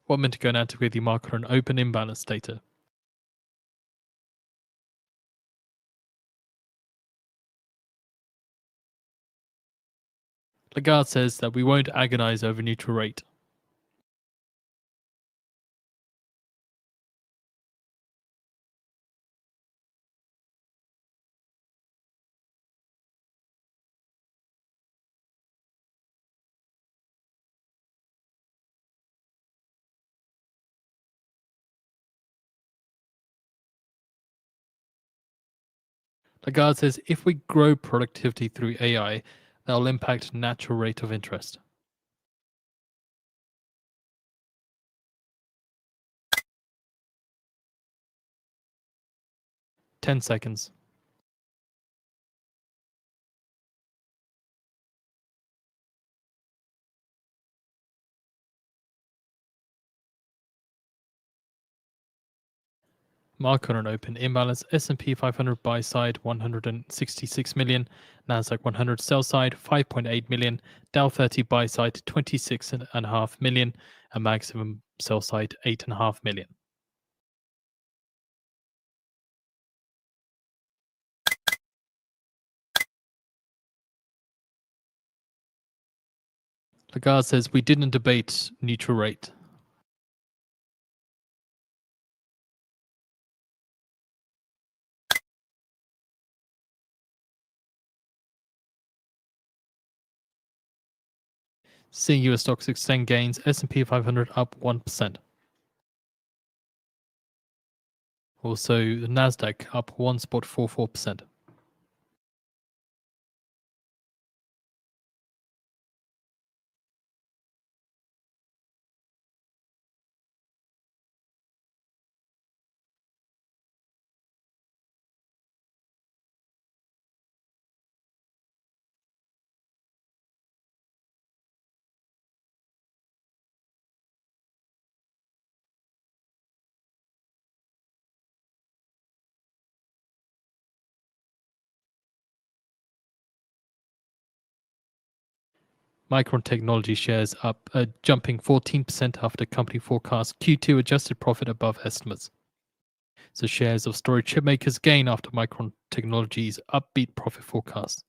What meant to go now to create the marker on open imbalance data. Lagarde says that we won't agonize over neutral rate. Lagarde says if we grow productivity through AI, that will impact natural rate of interest. Ten seconds. Market on open imbalance, S&P 500 buy side 166 million, Nasdaq 100 sell side 5.8 million, Dow 30 buy side 26.5 million, and maximum sell side 8.5 million. Lagarde says we didn't debate neutral rate. Seeing US stocks extend gains, S&P 500 up 1%. Also, the Nasdaq up 1.44%. Micron Technology shares up, jumping 14% after company forecast Q2 adjusted profit above estimates. So shares of storage chipmakers gain after Micron Technology's upbeat profit forecast.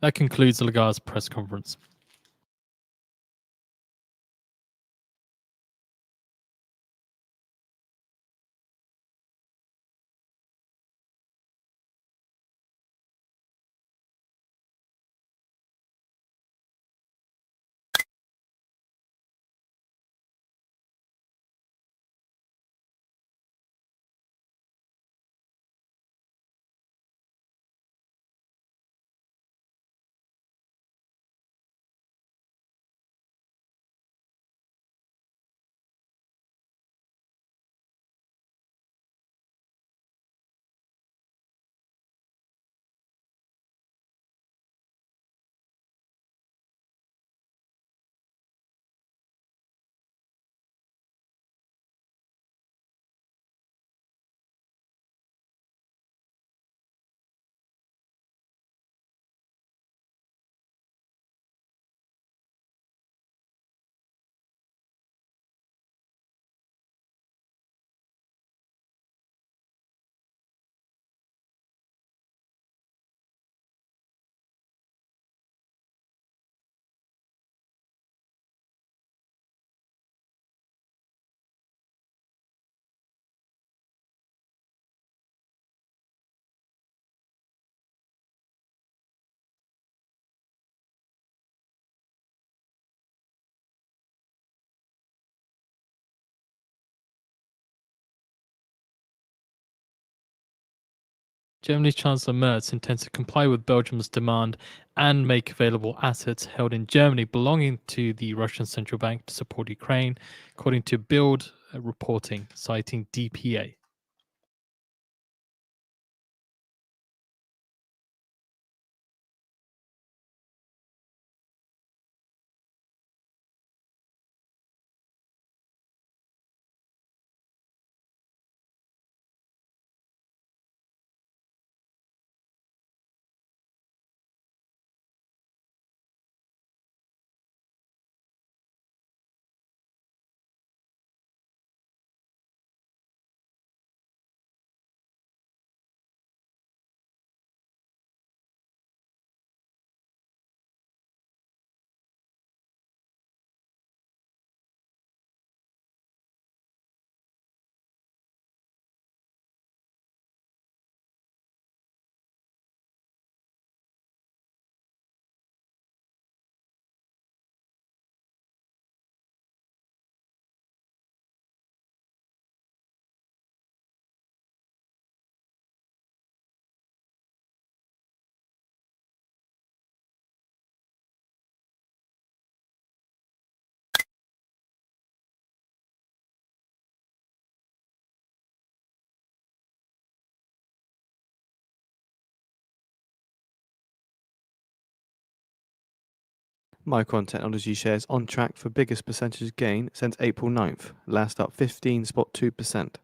That concludes Lagarde's press conference. Germany's Chancellor Merz intends to comply with Belgium's demand and make available assets held in Germany belonging to the Russian central bank to support Ukraine, according to Bild reporting, citing DPA. Micron Technology shares on track for biggest percentage gain since April 9th, last up 15.2%.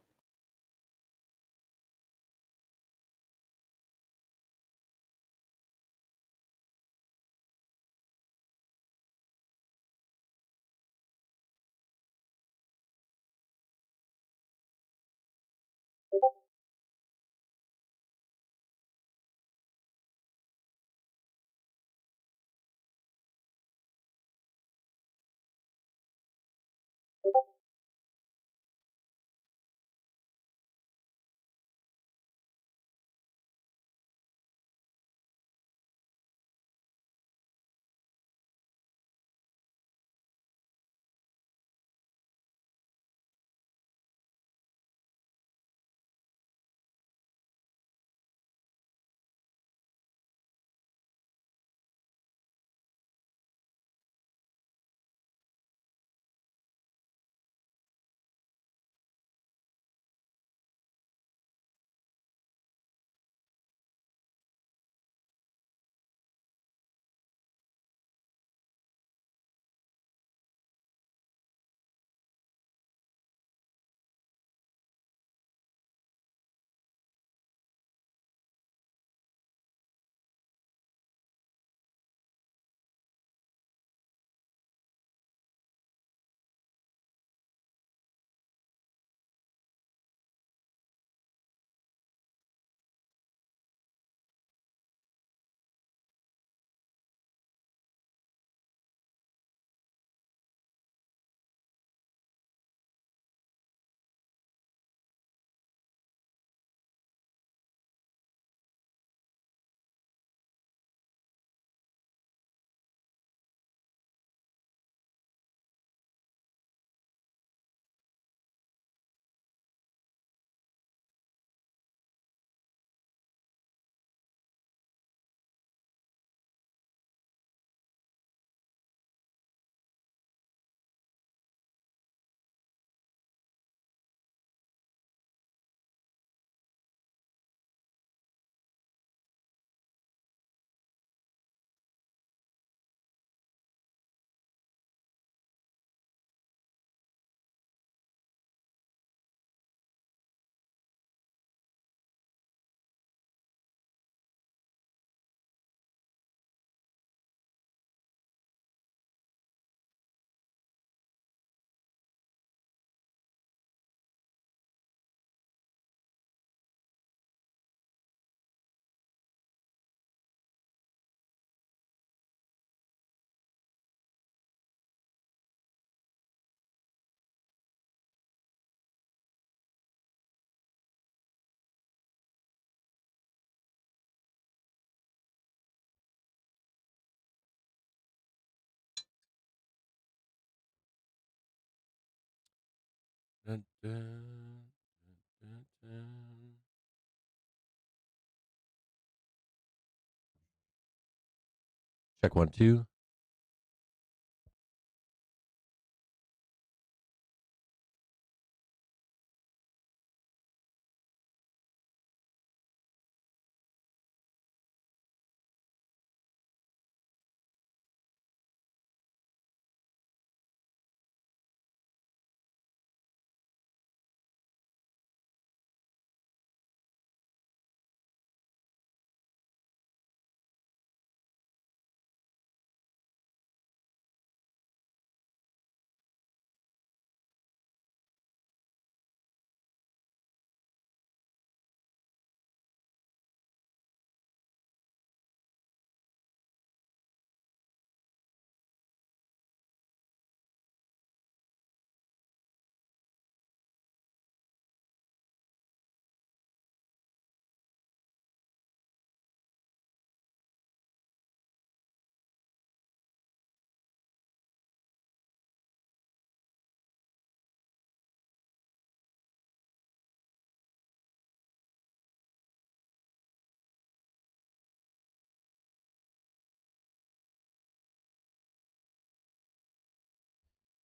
Dun, dun, dun, dun. Check 1, 2.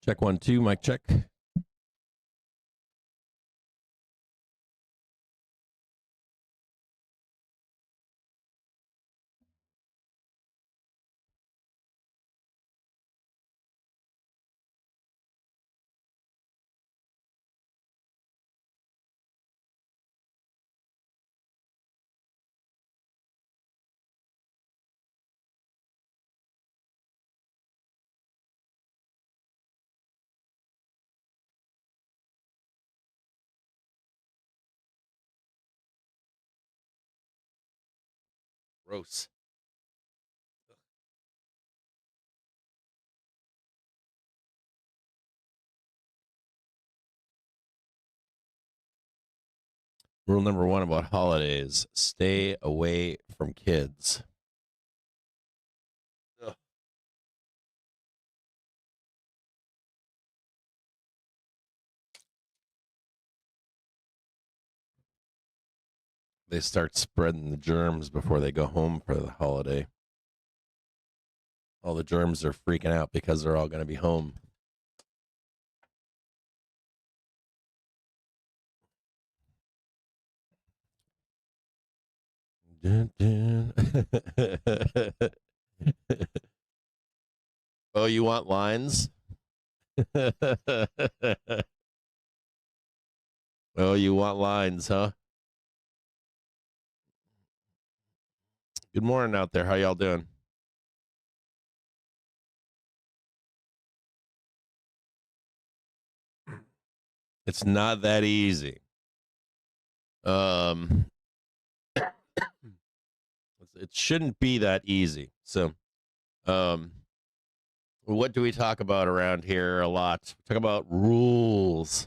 Check 1, 2. Mic check. Gross. Rule number 1 about holidays: stay away from kids. Ugh. They start spreading the germs before they go home for the holiday. All the germs are freaking out because they're all going to be home. Dun, dun. Oh, you want lines? Oh, you want lines, huh? Good morning out there. How y'all doing? It's not that easy. It shouldn't be that easy. So, what do we talk about around here a lot? We talk about rules.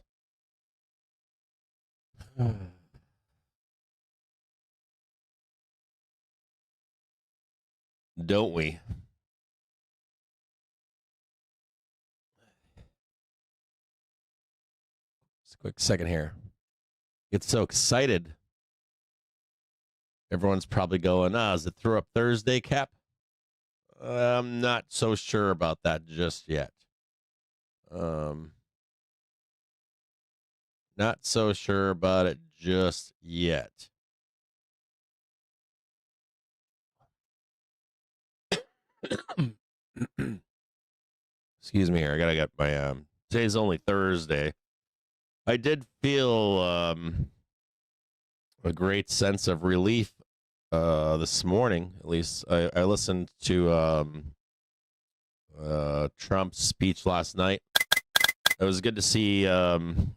Don't we? Just a quick second here. Get so excited. Everyone's probably going, is it Throw Up Thursday, Cap? I'm not so sure about that just yet. Not so sure about it just yet. Excuse me here. I gotta get my today's only Thursday. I did feel a great sense of relief this morning. At least I listened to Trump's speech last night. It was good to see that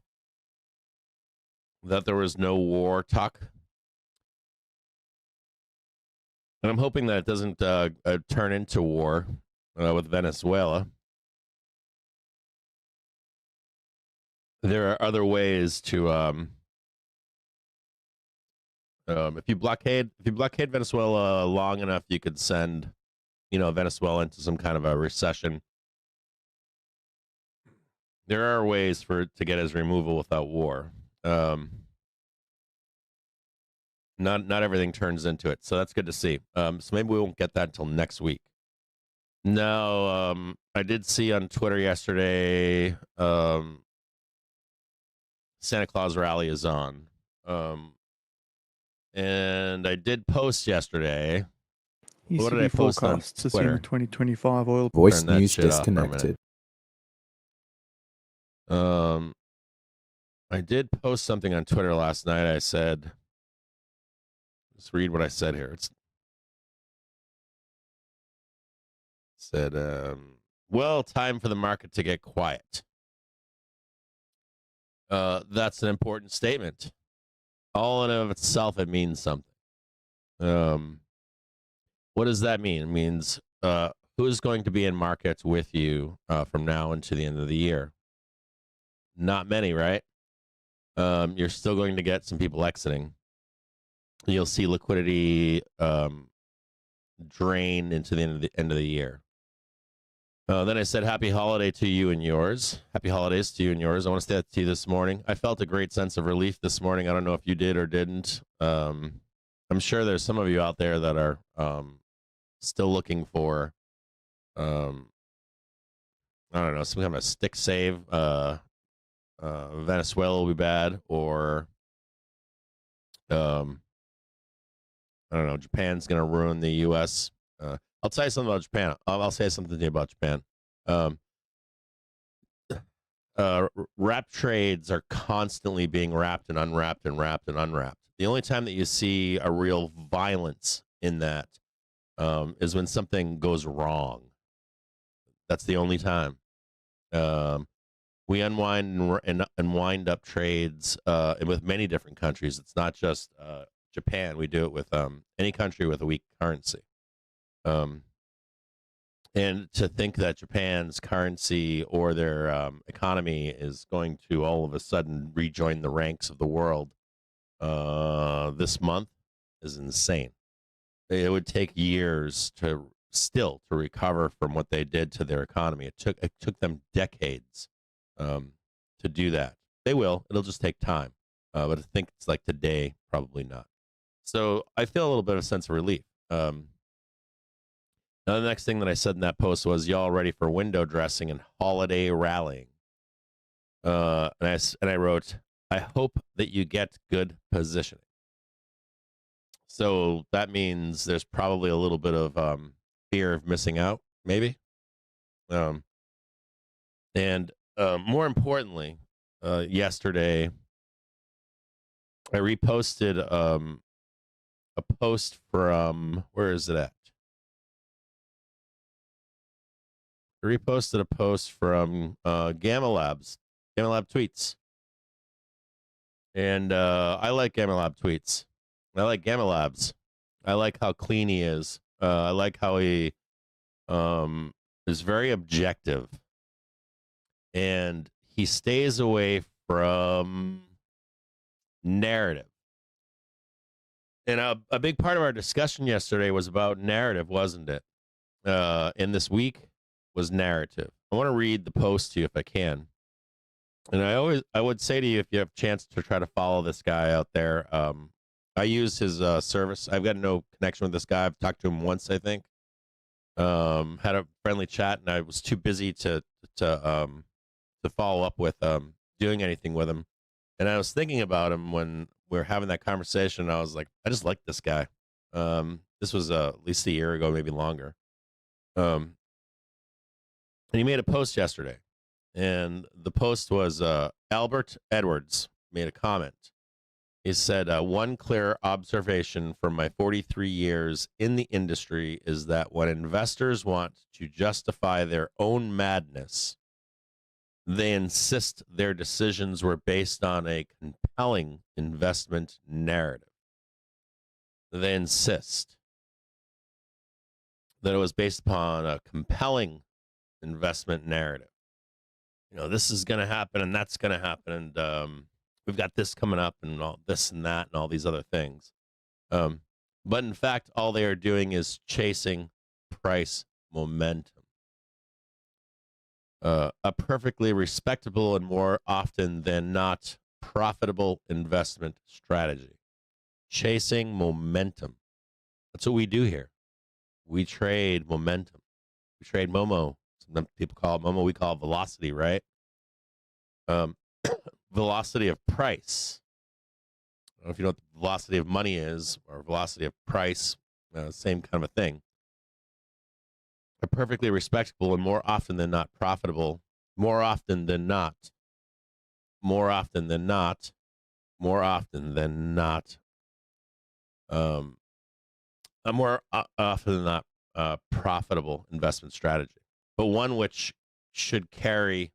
there was no war talk. And I'm hoping that it doesn't turn into war with Venezuela. There are other ways to if you blockade Venezuela long enough, you could send Venezuela into some kind of a recession. there are ways for it to get his removal without war. Not everything turns into it, so that's good to see. So maybe we won't get that until next week. Now, I did see on Twitter yesterday, Santa Claus rally is on, and I did post yesterday. What did I ECB post on forecasts assume Twitter? a 2025 oil. Voice Turn that news shit off for a minute. disconnected. I did post something on Twitter last night. I said, let's read what I said here. It said, well, time for the market to get quiet. That's an important statement. All in of itself, it means something. What does that mean? It means who's going to be in markets with you from now until the end of the year? Not many, right? You're still going to get some people exiting. You'll see liquidity drain into the end of the year. Then I said, happy holiday to you and yours. Happy holidays to you and yours. I want to say that to you this morning. I felt a great sense of relief this morning. I don't know if you did or didn't. I'm sure there's some of you out there that are still looking for, I don't know, some kind of a stick save. Venezuela will be bad, or I don't know, Japan's going to ruin the U.S. I'll tell you something about Japan. I'll say something to you about Japan. Wrap trades are constantly being wrapped and unwrapped and wrapped and unwrapped. The only time that you see a real violence in that is when something goes wrong. That's the only time. We unwind and wind up trades with many different countries. It's not just Japan. We do it with any country with a weak currency. And to think that Japan's currency or their economy is going to all of a sudden rejoin the ranks of the world this month is insane. It would take years to recover from what they did to their economy. It took them decades to do that. They will. It'll just take time. But I think it's like today, probably not. So I feel a little bit of a sense of relief. Now, the next thing that I said in that post was, y'all ready for window dressing and holiday rallying? And I wrote, I hope that you get good positioning. So that means there's probably a little bit of fear of missing out, maybe. And more importantly, yesterday, I reposted a post from, where is it at? I reposted a post from Gamma Lab tweets. And I like Gamma Lab tweets. I like Gamma Labs. I like how clean he is. I like how he is very objective. And he stays away from narrative. And a big part of our discussion yesterday was about narrative, wasn't it? And this week was narrative. I want to read the post to you if I can. And I would say to you, if you have a chance to try to follow this guy out there, I use his service. I've got no connection with this guy. I've talked to him once, I think. Had a friendly chat, and I was too busy to follow up with doing anything with him. And I was thinking about him when we were having that conversation. I was like, I just like this guy. This was at least a year ago, maybe longer. And he made a post yesterday. And the post was Albert Edwards made a comment. He said, one clear observation from my 43 years in the industry is that when investors want to justify their own madness, they insist their decisions were based on a compelling investment narrative. They insist that it was based upon a compelling investment narrative. You know, this is going to happen and that's going to happen. And we've got this coming up and all this and that and all these other things. But in fact, all they are doing is chasing price momentum. a perfectly respectable and more often than not profitable investment strategy. Chasing momentum. That's what we do here. We trade momentum. We trade Momo. Some people call it Momo. We call it velocity, right? Velocity of price. I don't know if you know what the velocity of money is or velocity of price. Same kind of a thing. Are perfectly respectable and more often than not profitable. More often than not. More often than not. More often than not. A more often than not profitable investment strategy, but one which should carry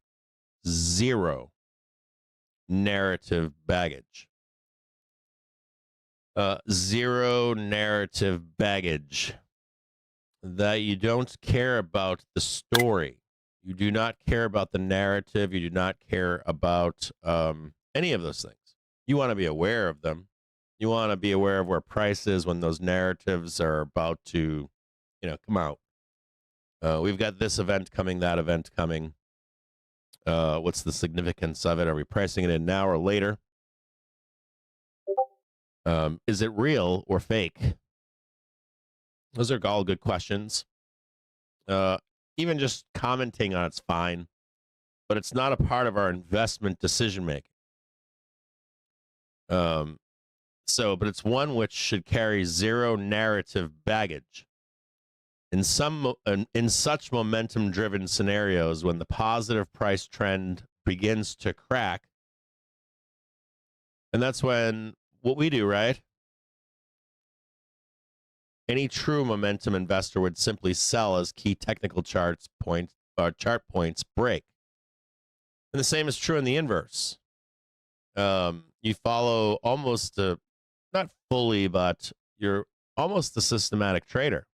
zero narrative baggage. Zero narrative baggage. That you don't care about the story. You do not care about the narrative. You do not care about any of those things. You want to be aware of them. You want to be aware of where price is when those narratives are about to, come out. We've got this event coming, that event coming. What's the significance of it? Are we pricing it in now or later? Is it real or fake? Those are all good questions. Even just commenting on it's fine, but it's not a part of our investment decision making. But it's one which should carry zero narrative baggage. In such momentum-driven scenarios, when the positive price trend begins to crack, and that's when what we do, right? Any true momentum investor would simply sell as key technical chart points break. And the same is true in the inverse. You follow almost not fully, but you're almost a systematic trader.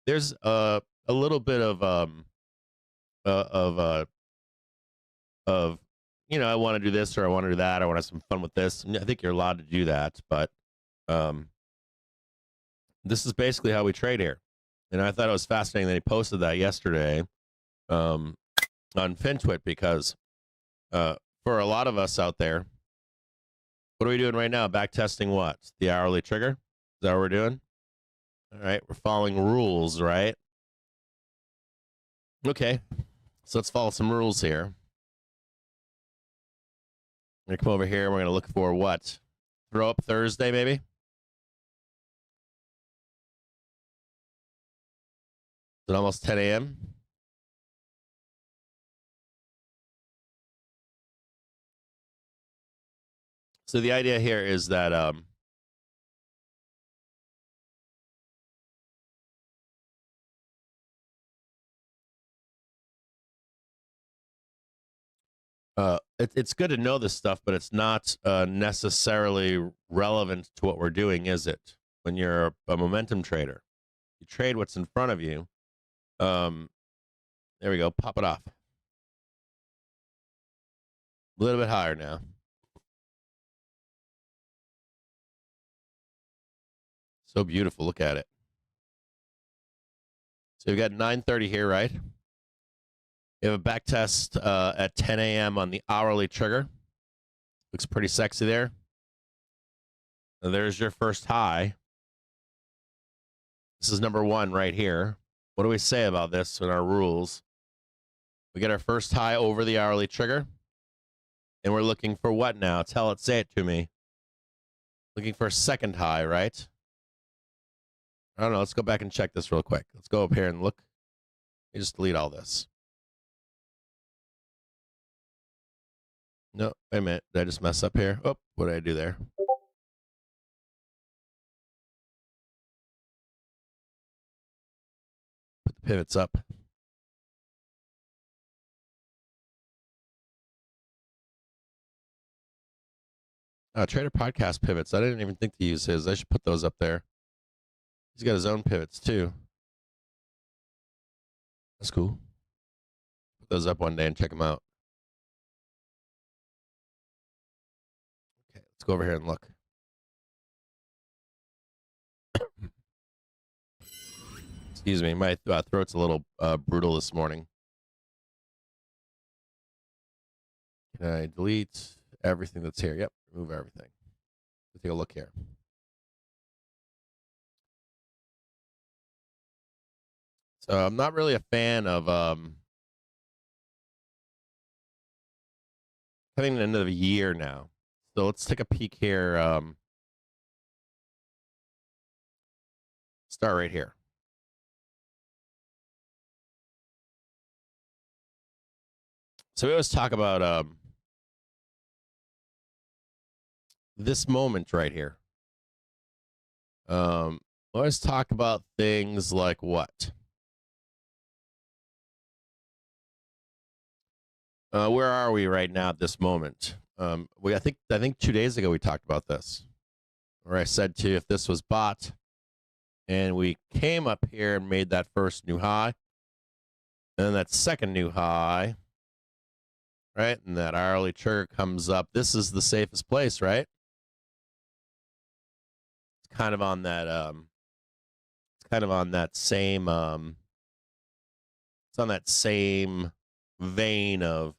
There's a little bit of I want to do this or I want to do that. I want to have some fun with this. And I think you're allowed to do that, but this is basically how we trade here. And I thought it was fascinating that he posted that yesterday on FinTwit because for a lot of us out there, what are we doing right now? Back testing what? The hourly trigger? Is that what we're doing? All right, we're following rules, right? Okay, so let's follow some rules here. I'm going to come over here. We're going to look for what? Throw up Thursday, maybe? Is it almost 10 a.m.? So the idea here is that it's good to know this stuff, but it's not necessarily relevant to what we're doing, is it? When you're a momentum trader, you trade what's in front of you. There we go. Pop it off. A little bit higher now. So beautiful. Look at it. So we've got 9:30 here, right? We have a back test at 10 a.m. on the hourly trigger. Looks pretty sexy there. And there's your first high. This is number one right here. What do we say about this in our rules? We get our first high over the hourly trigger. And we're looking for what now? Say it to me. Looking for a second high, right? I don't know. Let's go back and check this real quick. Let's go up here and look. Let me just delete all this. No, wait a minute. Did I just mess up here? Oh, what did I do there? Put the pivots up. Trader Podcast pivots. I didn't even think to use his. I should put those up there. He's got his own pivots too. That's cool. Put those up one day and check them out. Okay, let's go over here and look. Excuse me, my throat's a little brutal this morning. Can I delete everything that's here? Yep, remove everything. Let's take a look here. So I'm not really a fan of coming to the end of the year now. So let's take a peek here. Start right here. So we always talk about this moment right here. We always talk about things like what? Where are we right now at this moment? I think 2 days ago we talked about this, where I said to you if this was bought, and we came up here and made that first new high, and then that second new high, right? And that hourly trigger comes up. This is the safest place, right? It's kind of on that. It's kind of on that same. It's on that same vein of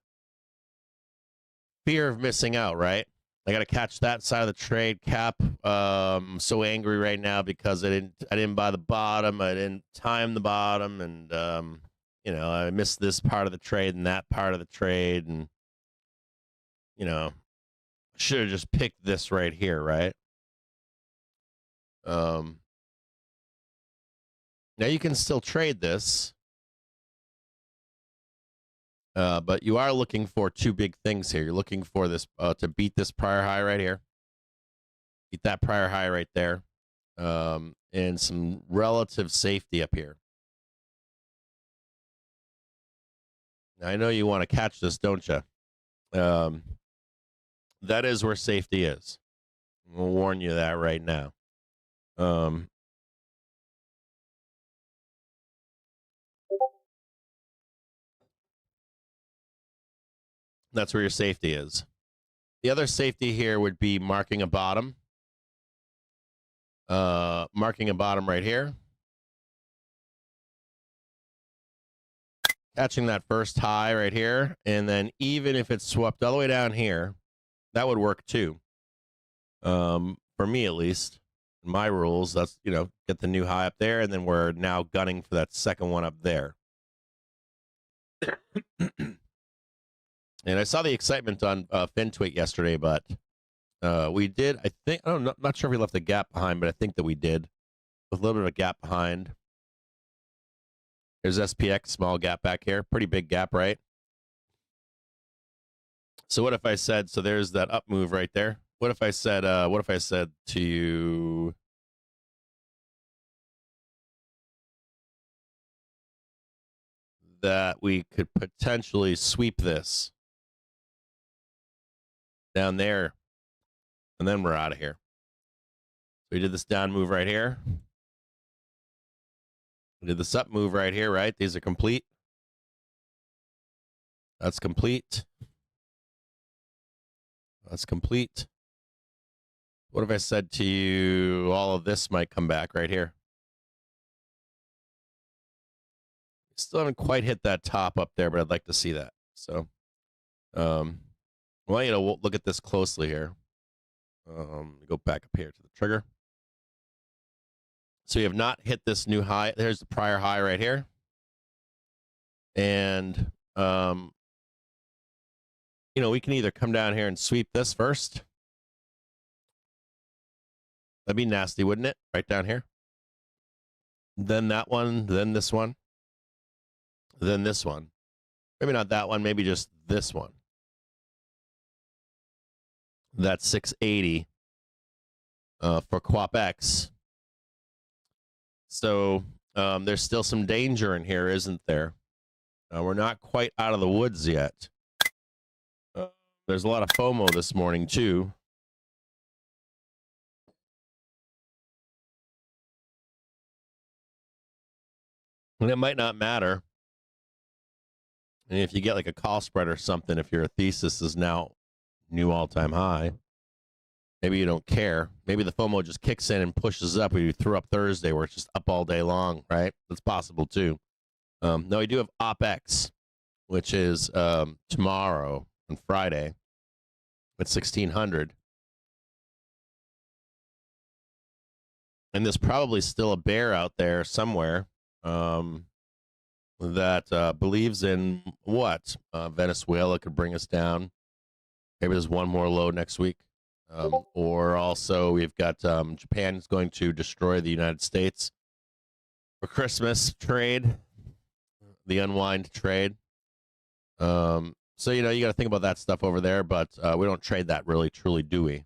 fear of missing out, right? I got to catch that side of the trade cap. I'm so angry right now because I didn't buy the bottom. I didn't time the bottom, and I missed this part of the trade and that part of the trade, and I should have just picked this right here, right? Now you can still trade this. But you are looking for two big things here. You're looking for this to beat this prior high right here, beat that prior high right there, and some relative safety up here. Now, I know you want to catch this, don't you? That is where safety is. I'll warn you that right now. That's where your safety is. The other safety here would be marking a bottom. Marking a bottom right here. Catching that first high right here. And then even if it's swept all the way down here, that would work too. For me, at least. In my rules, that's, get the new high up there. And then we're now gunning for that second one up there. And I saw the excitement on Finn tweet yesterday, but we did, I think, I'm not sure if we left a gap behind, but I think that we did. With a little bit of a gap behind. There's SPX, small gap back here. Pretty big gap, right? So what if I said, so there's that up move right there. What if I said to you, that we could potentially sweep this down there, and then we're out of here. We did this down move right here. We did this up move right here, right? These are complete. That's complete. That's complete. What if I said to you, all of this might come back right here? Still haven't quite hit that top up there, but I'd like to see that. So, I want you to look at this closely here. Go back up here to the trigger. So you have not hit this new high. There's the prior high right here. And, we can either come down here and sweep this first. That'd be nasty, wouldn't it? Right down here. Then that one, then this one. Then this one. Maybe not that one, maybe just this one. That's 680 for QuapX. So there's still some danger in here, isn't there? We're not quite out of the woods yet. There's a lot of FOMO this morning, too. And it might not matter. And if you get like a call spread or something, if your thesis is now new all-time high, maybe you don't care. Maybe the FOMO just kicks in and pushes up. We threw up Thursday where it's just up all day long, right? That's possible too. No, we do have OpX, which is tomorrow. on Friday at 1600. And there's probably still a bear out there somewhere that believes in what? Venezuela could bring us down. Maybe there's one more low next week. Or also we've got Japan is going to destroy the United States for Christmas trade, the unwind trade. So, you know, you got to think about that stuff over there, but we don't trade that really, truly, do we?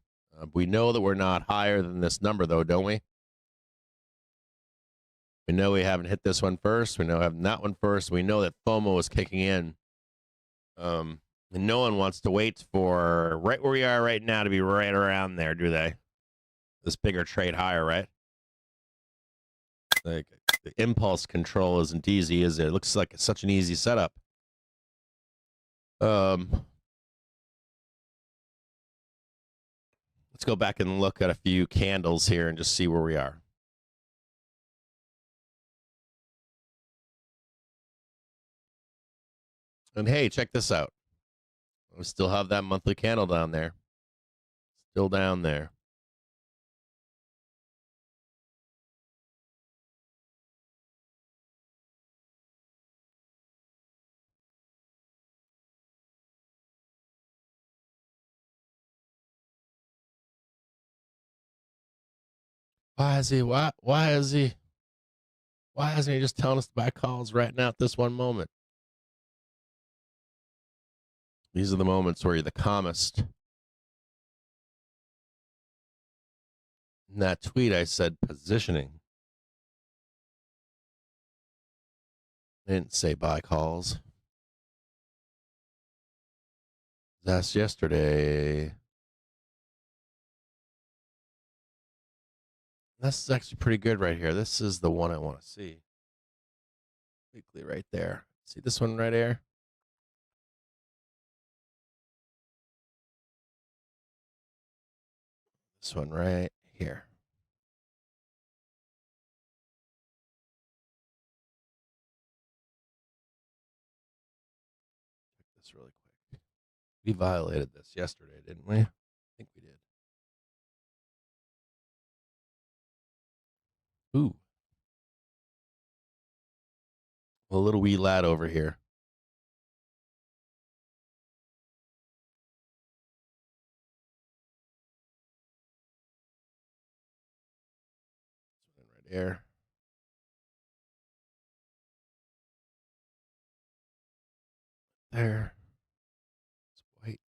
We know that we're not higher than this number, though, don't we? We know we haven't hit this one first. We know we haven't that one first. We know that FOMO is kicking in. And no one wants to wait for right where we are right now to be right around there, do they? This bigger trade higher, right? Like the impulse control isn't easy, is it? It looks like it's such an easy setup. Let's go back and look at a few candles here and just see where we are. And hey, check this out. We still have that monthly candle down there. Still down there. Why isn't he just telling us to buy calls right now at this one moment? These are the moments where you're the calmest. In that tweet, I said positioning. I didn't say buy calls. That's yesterday. This is actually pretty good right here. This is the one I want to see. Weekly right there. See this one right here? This one right here. Check this really quick. We violated this yesterday, didn't we? I think we did. Ooh. A little wee lad over here. This one right here. There. Let's wait.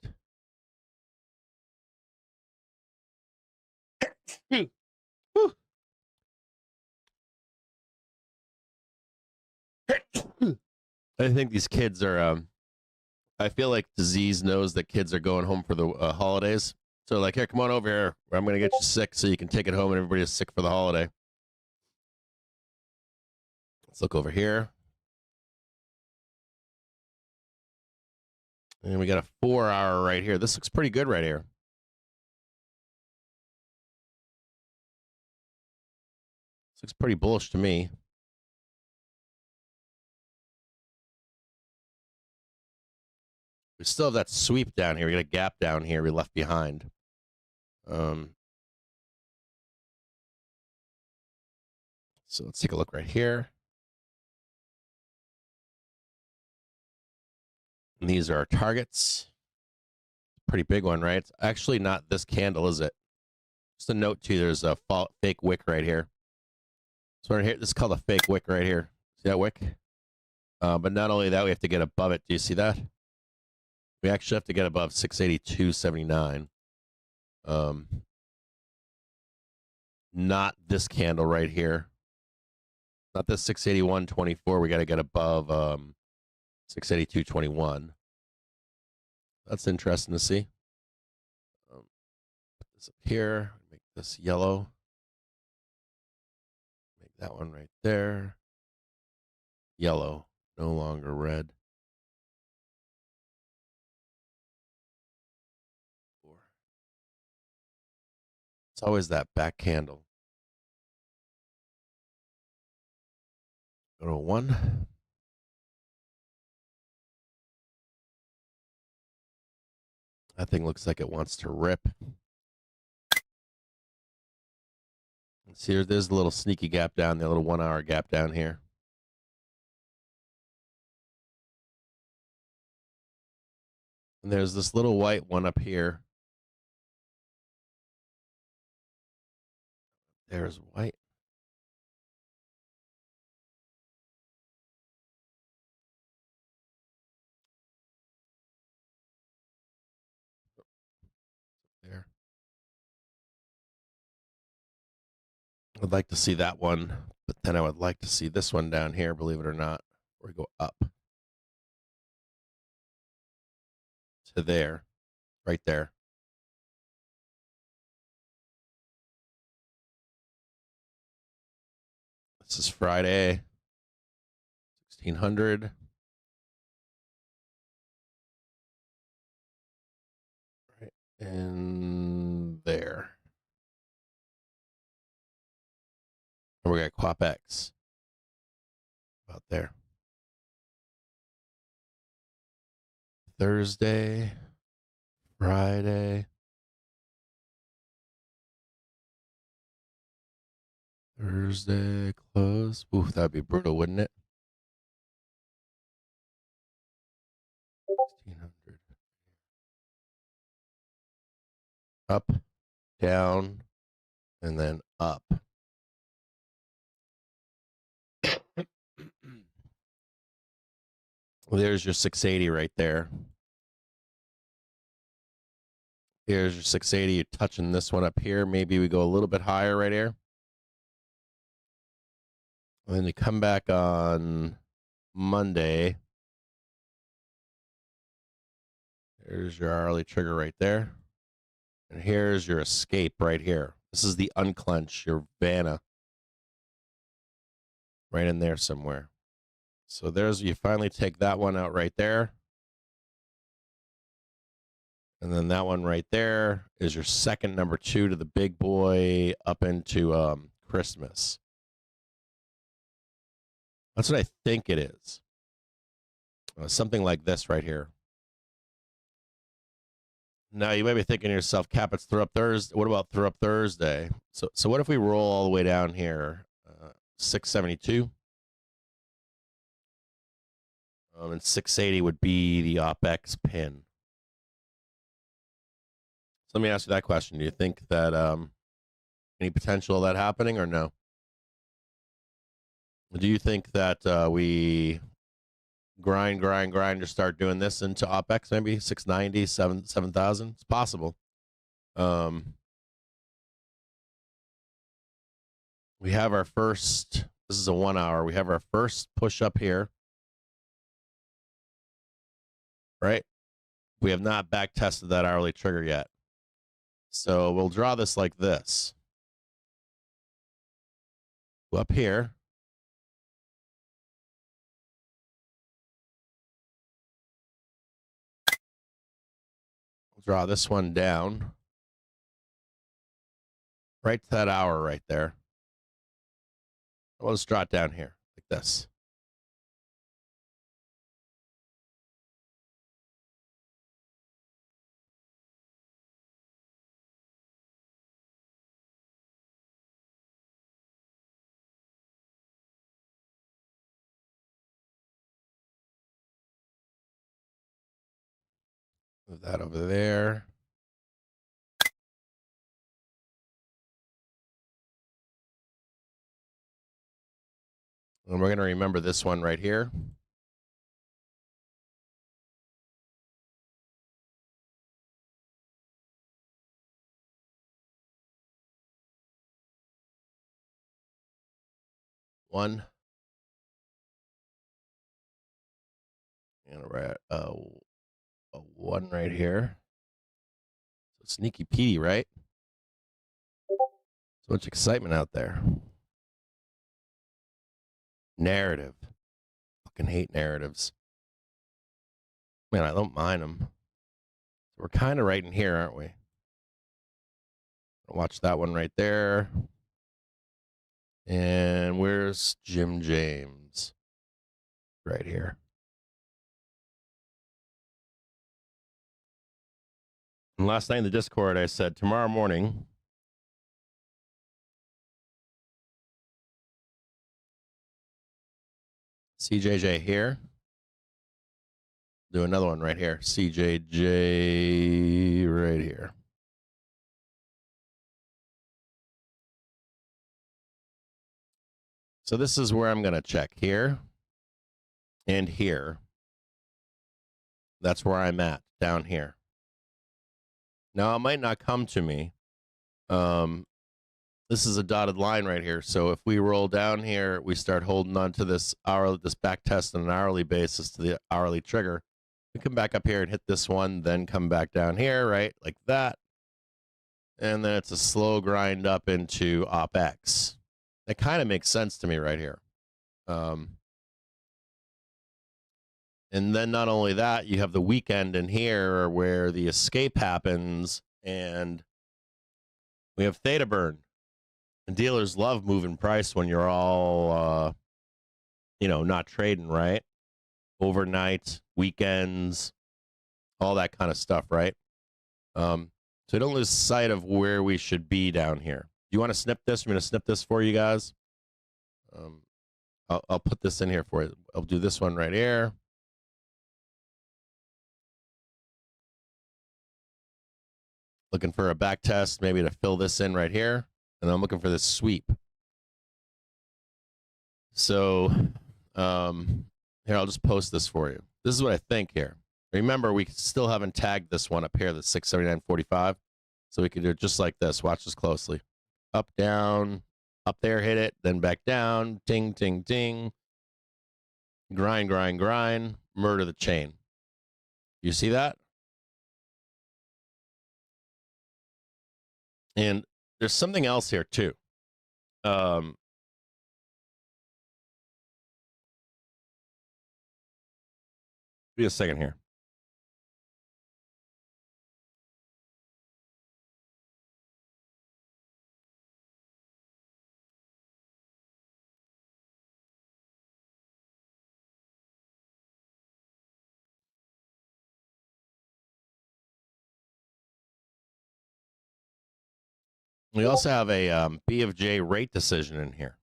I think these kids are. I feel like disease knows that kids are going home for the holidays. So like, here, come on over here. I'm gonna get you sick so you can take it home, and everybody is sick for the holiday. Let's look over here. And we got a 4-hour right here. This looks pretty good right here. This looks pretty bullish to me. We still have that sweep down here. We got a gap down here we left behind. So let's take a look right here. And these are our targets. Pretty big one, right? It's actually not this candle, is it? Just a note too, there's a fake wick right here. So right here, this is called a fake wick right here. See that wick? But not only that, we have to get above it. Do you see that? We actually have to get above 682.79. Not this candle right here. Not this 681.24. We got to get above 682.21. That's interesting to see. Put this up here. Make this yellow. Make that one right there. Yellow, no longer red. It's always that back candle. Go to 1. That thing looks like it wants to rip. See, there's a little sneaky gap down there, a little 1 hour gap down here. And there's this little white one up here. There's white. There. I'd like to see that one, but then I would like to see this one down here, believe it or not, where we go up to there, right there. This is Friday, 1600. Right in there. And we got QuapX about there. Thursday, Friday, Thursday, close. Oof, that'd be brutal, wouldn't it? 1600. Up, down, and then up. Well, there's your 680 right there. Here's your 680. You're touching this one up here. Maybe we go a little bit higher right here. And then you come back on Monday. There's your hourly trigger right there. And here's your escape right here. This is the unclench, your Vanna. Right in there somewhere. So there's, you finally take that one out right there. And then that one right there is your second number 2 to the big boy up into Christmas. That's what I think it is. Something like this right here. Now you might be thinking to yourself, Cap, it's throw up Thursday. What about throw up Thursday? So what if we roll all the way down here? 672. And 680 would be the OpEx pin. So let me ask you that question. Do you think that any potential of that happening or no? Do you think that we grind to start doing this into OpEx, maybe 690, 7,000? It's possible. We have our first, this is a 1 hour. We have our first push up here. Right? We have not back tested that hourly trigger yet. So we'll draw this like this. Go up here. We'll draw this one down. Right to that hour right there. We'll just draw it down here like this. Move that over there. And we're going to remember this one right here. One. And we're at a 1 right here. So sneaky Petey, right? So much excitement out there. Narrative. Fucking hate narratives. Man, I don't mind them. We're kind of right in here, aren't we? Watch that one right there. And where's Jim James? Right here. And last night in the Discord, I said, tomorrow morning, CJJ here. Do another one right here. CJJ right here. So this is where I'm going to check here and here. That's where I'm at, down here. Now, it might not come to me. This is a dotted line right here. So if we roll down here, we start holding on to this back test on an hourly basis to the hourly trigger. We come back up here and hit this one, then come back down here, right? Like that. And then it's a slow grind up into OpX. That kind of makes sense to me right here. And then not only that, you have the weekend in here where the escape happens, and we have theta burn. And dealers love moving price when you're all, not trading, right? Overnight, weekends, all that kind of stuff, right? So don't lose sight of where we should be down here. Do you want to snip this? I'm going to snip this for you guys. I'll put this in here for you. I'll do this one right here. Looking for a back test, maybe to fill this in right here. And I'm looking for this sweep. So here, I'll just post this for you. This is what I think here. Remember, we still haven't tagged this one up here, the 679.45. So we can do it just like this. Watch this closely. Up, down, up there, hit it, then back down. Ting, ting, ting. Grind, grind, grind. Murder the chain. You see that? And there's something else here too. Give me a second here. We also have a B of J rate decision in here.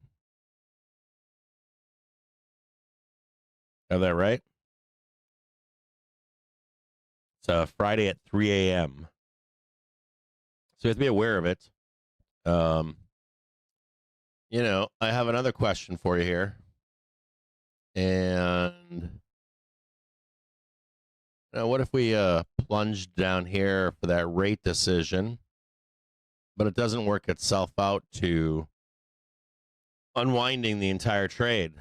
Have that right? It's Friday at 3 a.m. So you have to be aware of it. I have another question for you here. And what if we plunged down here for that rate decision, but it doesn't work itself out to unwinding the entire trade?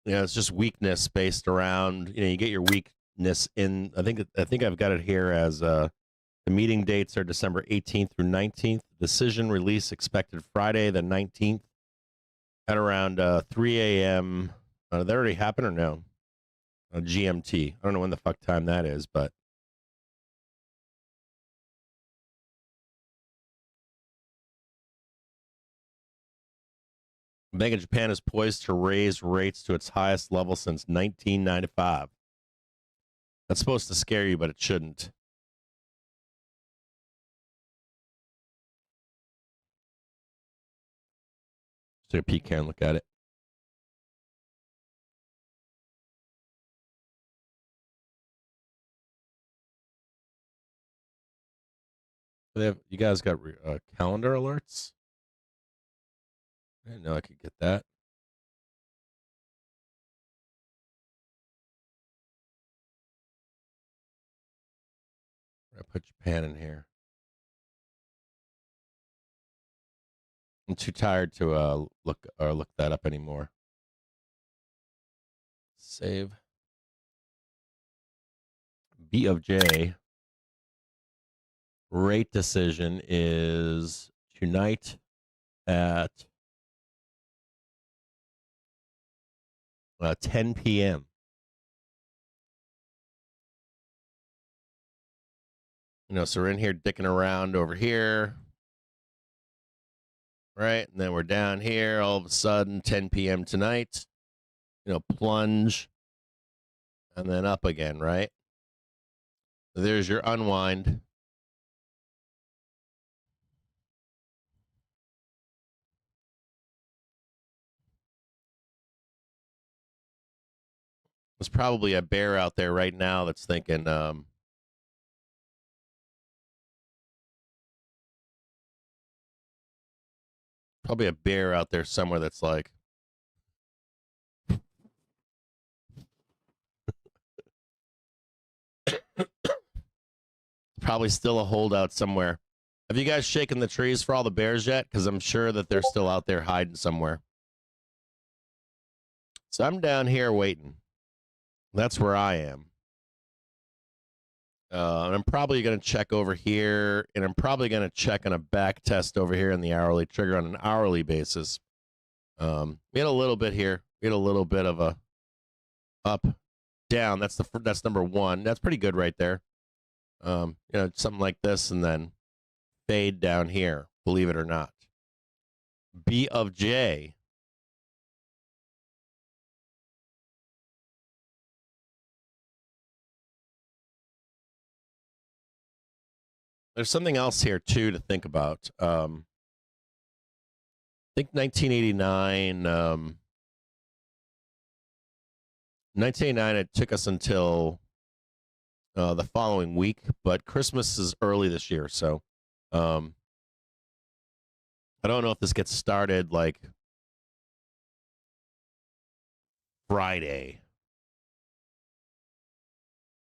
It's just weakness based around, you get your weakness in, I think I've got it here as the meeting dates are December 18th through 19th. Decision release expected Friday the 19th at around 3 a.m. Did that already happen or no? GMT. I don't know when the fuck time that is, but Bank of Japan is poised to raise rates to its highest level since 1995. That's supposed to scare you, but it shouldn't. Just take a peek here and look at it. You guys got calendar alerts? I didn't know I could get that. I put Japan in here. I'm too tired to look that up anymore. Save. B of J. Rate decision is tonight at 10 p.m. So we're in here dicking around over here. Right? And then we're down here all of a sudden, 10 p.m. tonight. Plunge. And then up again, right? There's your unwind. There's probably a bear out there right now that's thinking, probably a bear out there somewhere that's like, probably still a holdout somewhere. Have you guys shaken the trees for all the bears yet? Because I'm sure that they're still out there hiding somewhere. So I'm down here waiting. That's where I am. And I'm probably going to check over here, and I'm probably going to check on a back test over here in the hourly trigger on an hourly basis. We had a little bit here. We had a little bit of a up, down. That's number one. That's pretty good right there. Something like this, and then fade down here. Believe it or not. B of J. There's something else here too to think about. I think 1989. 1989. It took us until the following week, but Christmas is early this year, so I don't know if this gets started like Friday.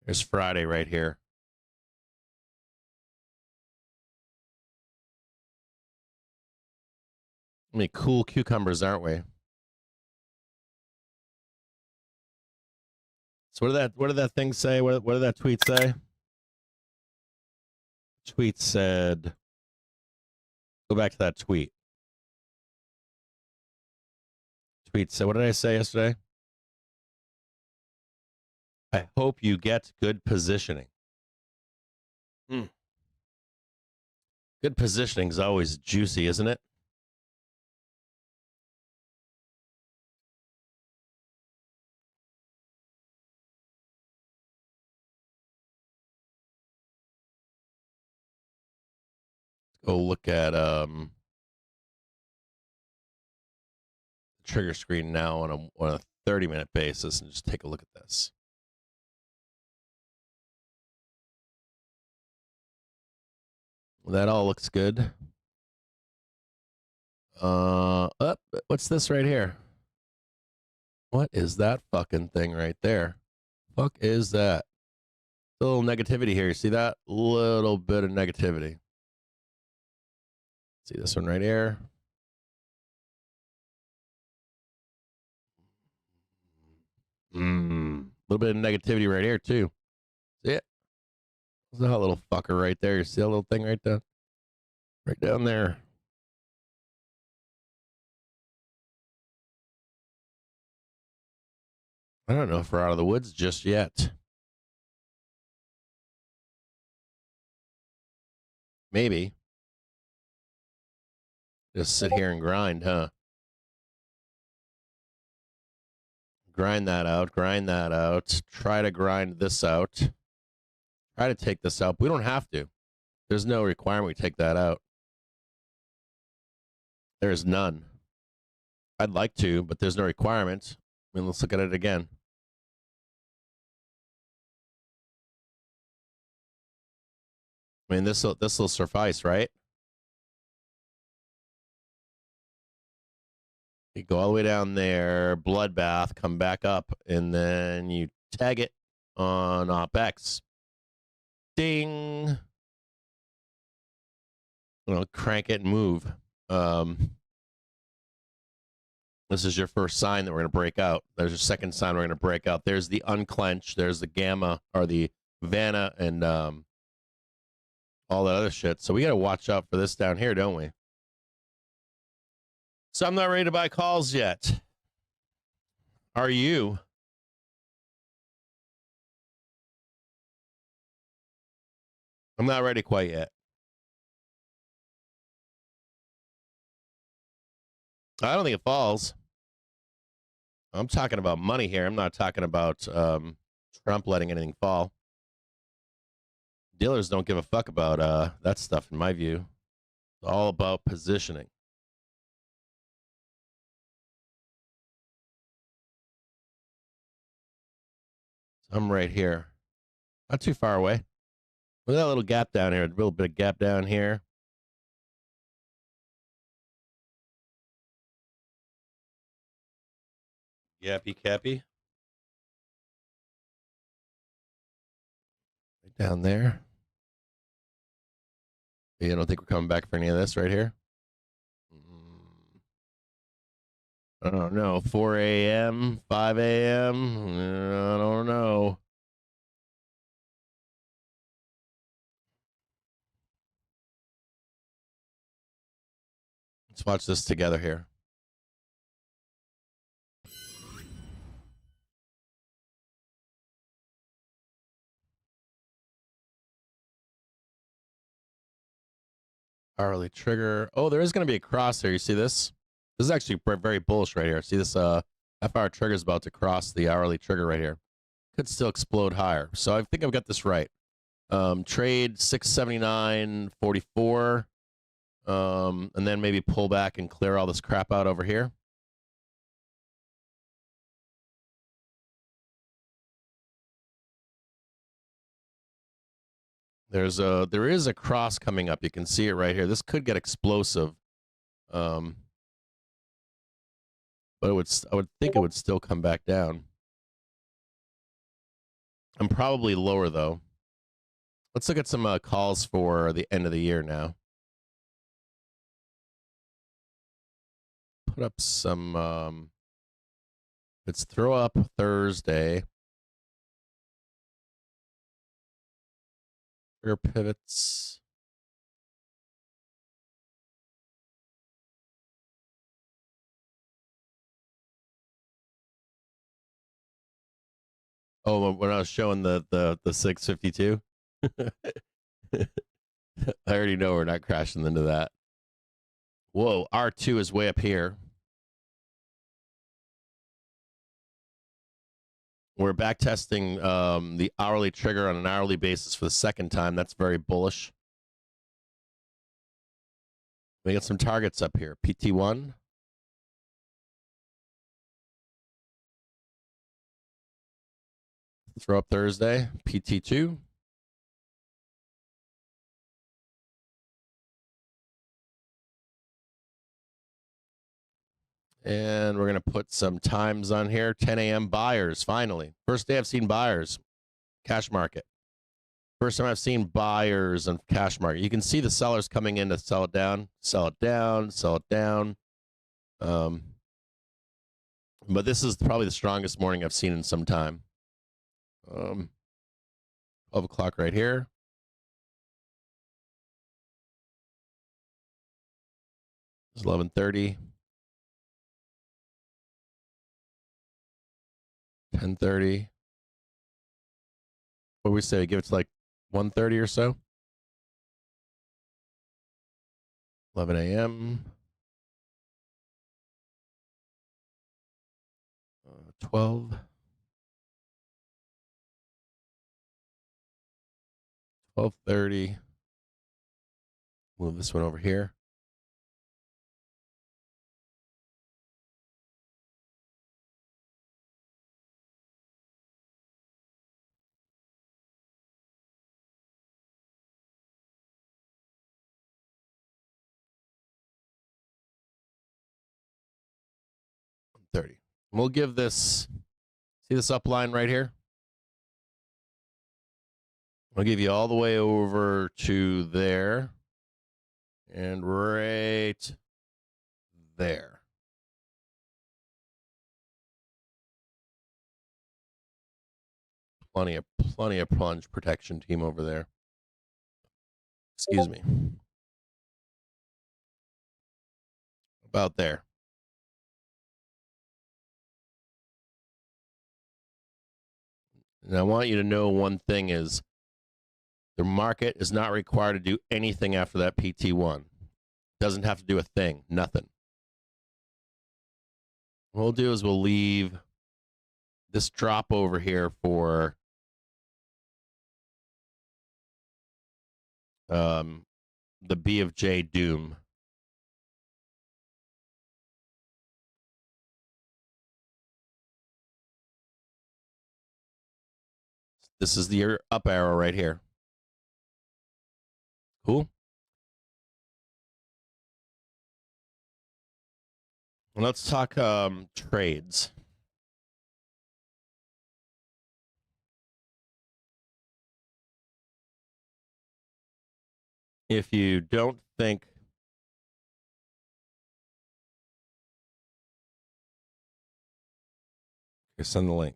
There's Friday right here. I mean, cool cucumbers, aren't we? So what did that thing say? What did that tweet say? Tweet said, go back to that tweet. Tweet said, what did I say yesterday? I hope you get good positioning. Good positioning is always juicy, isn't it? Go look at the trigger screen now on a 30-minute basis and just take a look at this. That all looks good. What's this right here? What is that fucking thing right there? Fuck is that? A little negativity here. You see that? Little bit of negativity. See this one right here? A little bit of negativity right here too. See it? There's that little fucker right there. You see that little thing right there? Right down there. I don't know if we're out of the woods just yet. Maybe. Just sit here and grind, huh? Grind that out. Grind that out. Try to grind this out. Try to take this out. We don't have to. There's no requirement we take that out. There is none. I'd like to, but there's no requirement. I mean, let's look at it again. I mean, this will suffice, right? You go all the way down there, bloodbath, come back up, and then you tag it on OpX. Ding. Crank it and move. This is your first sign that we're going to break out. There's your second sign we're going to break out. There's the unclench. There's the gamma or the Vanna and all that other shit. So we got to watch out for this down here, don't we? So I'm not ready to buy calls yet. Are you? I'm not ready quite yet. I don't think it falls. I'm talking about money here. I'm not talking about Trump letting anything fall. Dealers don't give a fuck about that stuff, in my view. It's all about positioning. I'm right here. Not too far away. Look at that little gap down here. A little bit of gap down here. Gappy cappy. Right down there. Yeah, I don't think we're coming back for any of this right here. I don't know. 4 a.m., 5 a.m. I don't know. Let's watch this together here. Hourly trigger. Oh, there is going to be a cross there. You see this? This is actually very bullish right here. See this FR trigger is about to cross the hourly trigger right here. Could still explode higher. So I think I've got this right. Trade 679.44. And then maybe pull back and clear all this crap out over here. There is a cross coming up. You can see it right here. This could get explosive. But I would think it would still come back down. I'm probably lower though. Let's look at some calls for the end of the year now. Put up some let's throw up Thursday. Trigger pivots. Oh, when I was showing the 652. I already know we're not crashing into that. Whoa, R2 is way up here. We're back testing the hourly trigger on an hourly basis for the second time. That's very bullish. We got some targets up here. PT1. Throw up Thursday. PT2. And we're going to put some times on here. 10 a.m. buyers, finally. First day I've seen buyers. Cash market. First time I've seen buyers on cash market. You can see the sellers coming in to sell it down, sell it down, sell it down. But this is probably the strongest morning I've seen in some time. 12 o'clock right here. It's 11:30. 10:30. What do we say? Give it to like 1:30 or so. 11 a.m. 12. 12:30. Move this one over here. We'll give this, see this up line right here? I'll give you all the way over to there and right there. Plenty of plunge protection team over there. Excuse me. About there. And I want you to know one thing is the market is not required to do anything after that PT1. Doesn't have to do a thing, nothing. What we'll do is we'll leave this drop over here for the B of J doom. This is the up arrow right here. Cool. Let's talk trades. If you don't think send the link.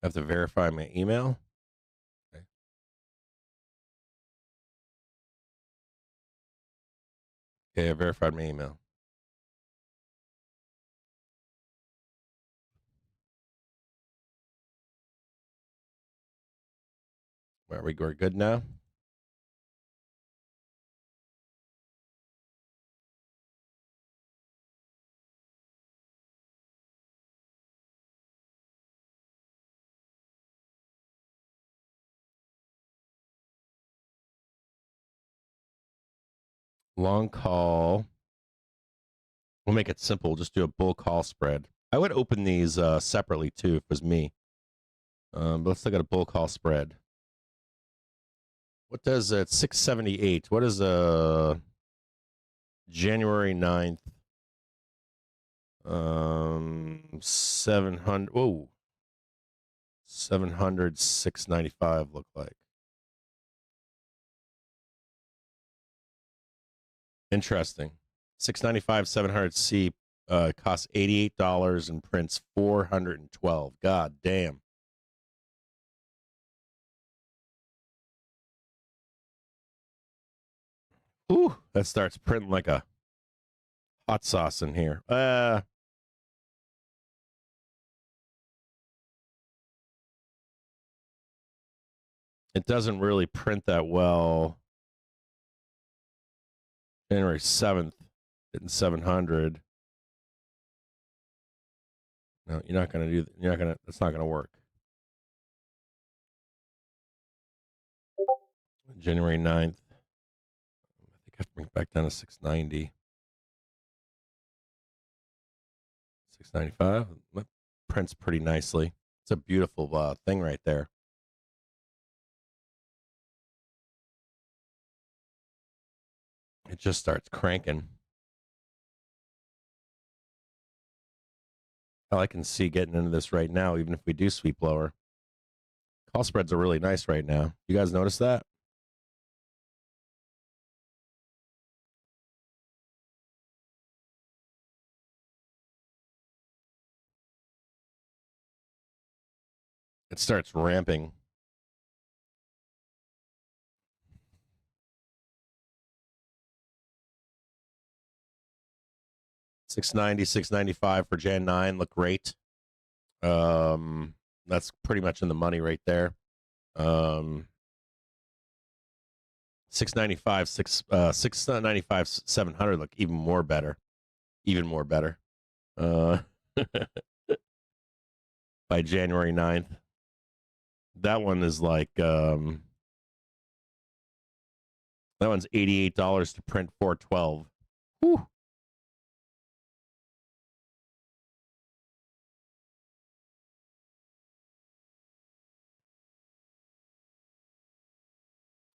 I have to verify my email. Okay. Okay, I verified my email. We're good now. Long call. We'll make it simple. Just do a bull call spread. I would open these separately too if it was me. But let's look at a bull call spread. What does it? 678. What is January 9th? 700. Whoa. 700, 695 look like. Interesting. 695, 700C costs $88 and prints 412. God damn. Ooh, that starts printing like a hot sauce in here. It doesn't really print that well. January 7th, hitting 700. No, you're not going to do that. You're not going to, that's not going to work. January 9th. I think I have to bring it back down to 690. 695. That prints pretty nicely. It's a beautiful thing right there. It just starts cranking. Hell, I can see getting into this right now, even if we do sweep lower. Call spreads are really nice right now. You guys notice that? It starts ramping. $690, $695 for Jan 9 look great. That's pretty much in the money right there. 695, 695, 700 look even more better. Even more better. By January 9th. That one is like that one's $88 to print 412. Whew.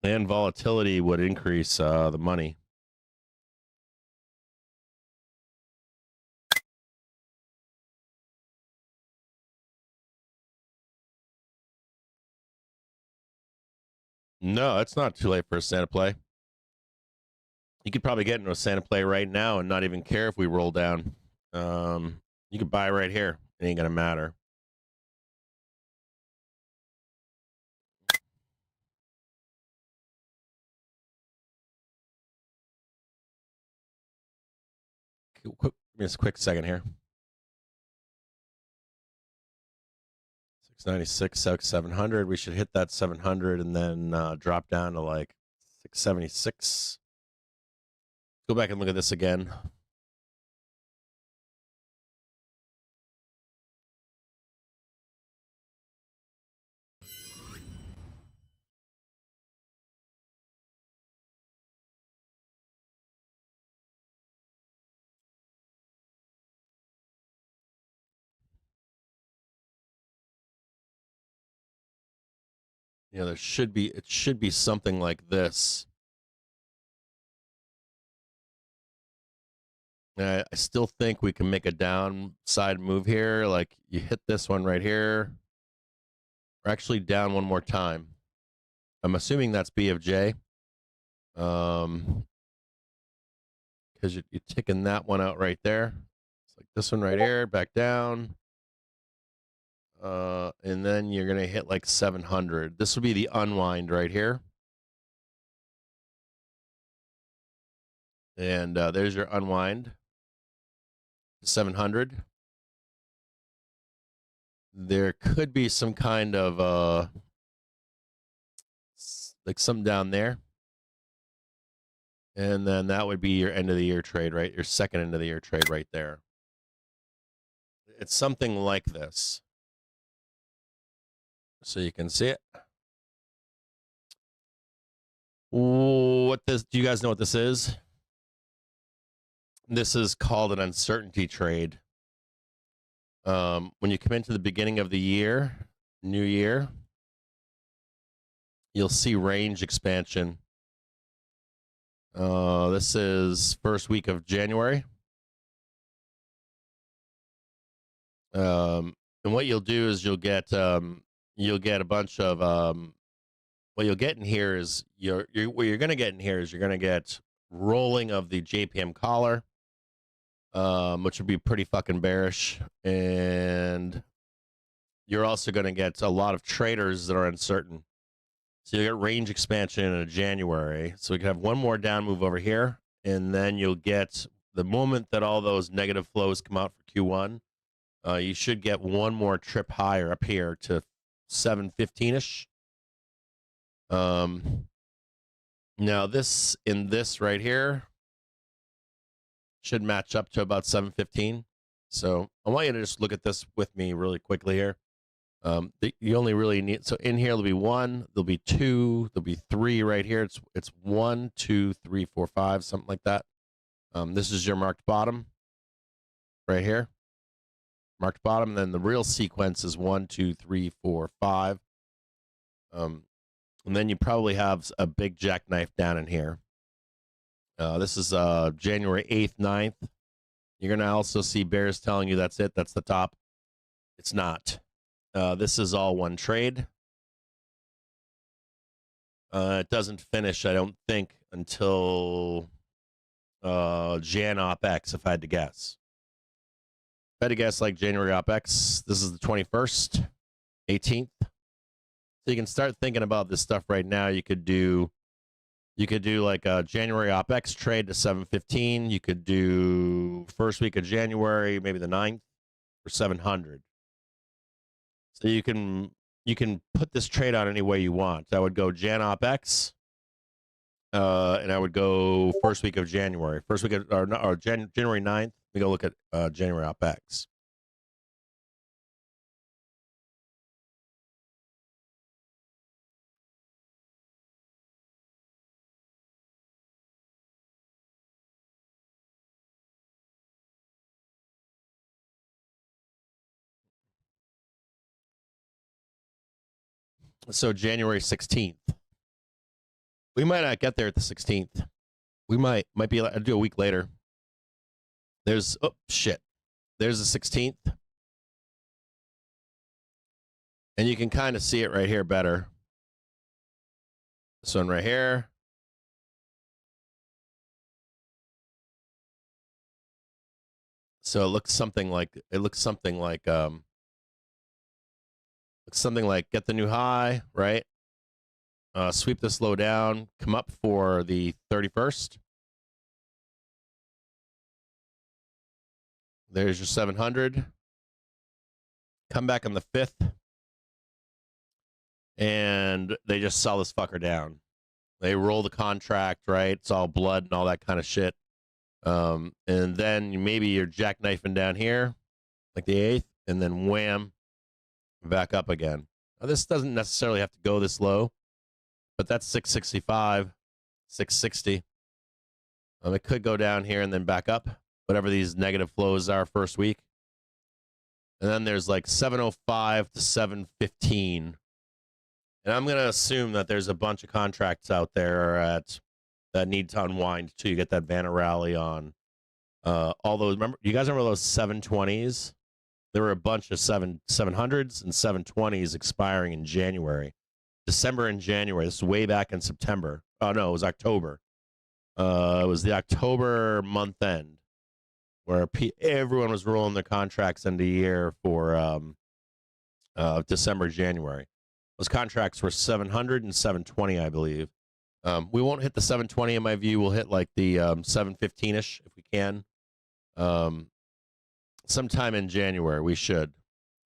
And volatility would increase the money. No, it's not too late for a Santa play. You could probably get into a Santa play right now and not even care if we roll down. You could buy right here. It ain't going to matter. Give me a quick second here. 696, 700. We should hit that 700 and then drop down to like 676. Go back and look at this again. You know, it should be something like this. I still think we can make a downside move here. Like you hit this one right here. We're actually down one more time. I'm assuming that's B of J. Because you're ticking that one out right there. It's like this one right here, back down. And then you're going to hit like 700. This will be the unwind right here. And there's your unwind. 700. There could be some kind of like some down there. And then that would be your end of the year trade, right? Your second end of the year trade right there. It's something like this. So you can see it. Do you guys know what this is? This is called an uncertainty trade. When you come into the beginning of the year, new year, you'll see range expansion. This is first week of January. And what you'll do is you'll get a bunch of what you'll get in here is what you're going to get in here is you're going to get rolling of the JPM collar, which would be pretty fucking bearish, and you're also going to get a lot of traders that are uncertain. So you get range expansion in January. So we can have one more down move over here, and then you'll get the moment that all those negative flows come out for Q1. You should get one more trip higher up here to 715-ish. Now this right here should match up to about 715. So I want you to just look at this with me really quickly here. You only really need, so in here there'll be 1, there'll be 2, there'll be 3 right here. It's 1, 2, 3, 4, 5, something like that. This is your marked bottom right here. Marked bottom, then the real sequence is 1, 2, 3, 4, 5. And then you probably have a big jackknife down in here. This is January 8th, 9th. You're going to also see bears telling you that's it, that's the top. It's not. This is all one trade. It doesn't finish, I don't think, until Jan OpX, if I had to guess. If I had to guess, like January OpX, this is the 21st, 18th. So you can start thinking about this stuff right now. You could do like a January OpX trade to 715. You could do first week of January, maybe the 9th, for 700. So you can put this trade on any way you want. I would go Jan OpX, and I would go first week of January. First week of, or January 9th. We go look at January OpX. So January 16th. We might not get there at the 16th. We might be able to do a week later. There's, oh, shit. There's the 16th. And you can kind of see it right here better. This one right here. So it looks something like get the new high, right? Sweep this low down, come up for the 31st. There's your 700. Come back on the 5th. And they just sell this fucker down. They roll the contract, right? It's all blood and all that kind of shit. And then maybe you're jackknifing down here, like the 8th, and then wham, back up again. Now, this doesn't necessarily have to go this low, but that's 665, 660. It could go down here and then back up, whatever these negative flows are first week. And then there's like 705 to 715 And I'm going to assume that there's a bunch of contracts out there that need to unwind too. You get that Vanna rally on all those. Remember, you guys remember those 720s? There were a bunch of 700s and 720s expiring in January, December and January. This is way back in September. Oh no, it was October. It was the October month end where everyone was rolling their contracts end of the year for December, January. Those contracts were 700 and 720, I believe. We won't hit the 720 in my view. We'll hit like the 715-ish if we can. Sometime in January, we should.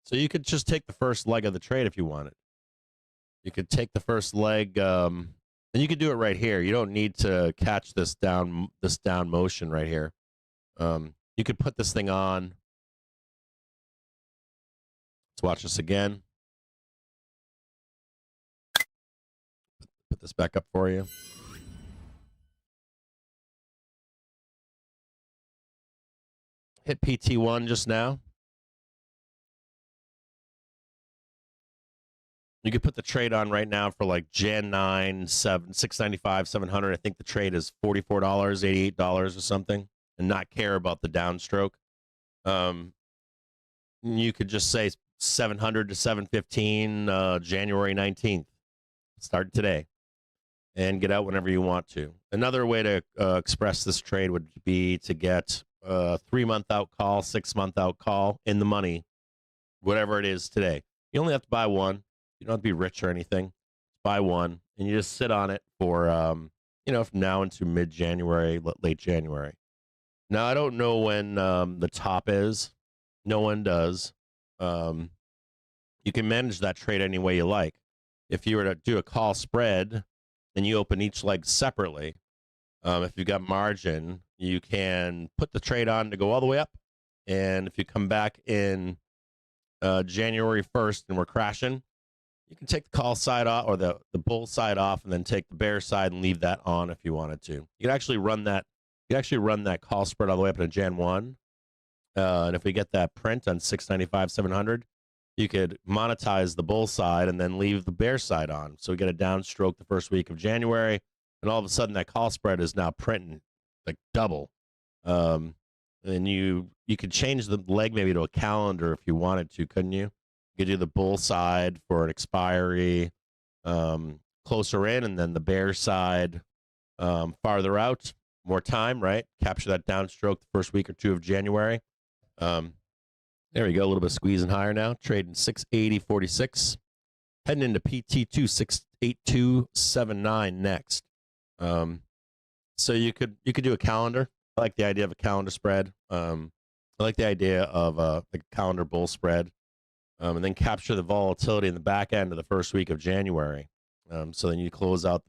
So you could just take the first leg of the trade if you wanted. You could take the first leg, and you could do it right here. You don't need to catch this down motion right here. You could put this thing on. Let's watch this again. Put this back up for you. Hit PT1 just now. You could put the trade on right now for like Jan 9, 695, 700. I think the trade is $44, $88 or something, and not care about the downstroke. You could just say 700 to 715, January 19th. Start today and get out whenever you want to. Another way to express this trade would be to get a 3-month out call, 6-month out call in the money, whatever it is today. You only have to buy one. You don't have to be rich or anything. Buy one, and you just sit on it for, from now into mid-January, late January. Now, I don't know when the top is. No one does. You can manage that trade any way you like. If you were to do a call spread and you open each leg separately, if you've got margin, you can put the trade on to go all the way up. And if you come back in January 1st and we're crashing, you can take the call side off or the bull side off and then take the bear side and leave that on if you wanted to. You could actually run that. You could actually run that call spread all the way up to Jan 1. And if we get that print on 695, 700, you could monetize the bull side and then leave the bear side on. So we get a downstroke the first week of January, and all of a sudden that call spread is now printing like double. And you could change the leg maybe to a calendar if you wanted to, couldn't you? You could do the bull side for an expiry closer in, and then the bear side farther out, more time, right? Capture that downstroke the first week or two of January. There we go, a little bit of squeezing higher now. Trading 680.46. Heading into PT2 682.79 next. So you could do a calendar. I like the idea of a calendar spread. I like the idea of a calendar bull spread. And then capture the volatility in the back end of the first week of January. So then you close out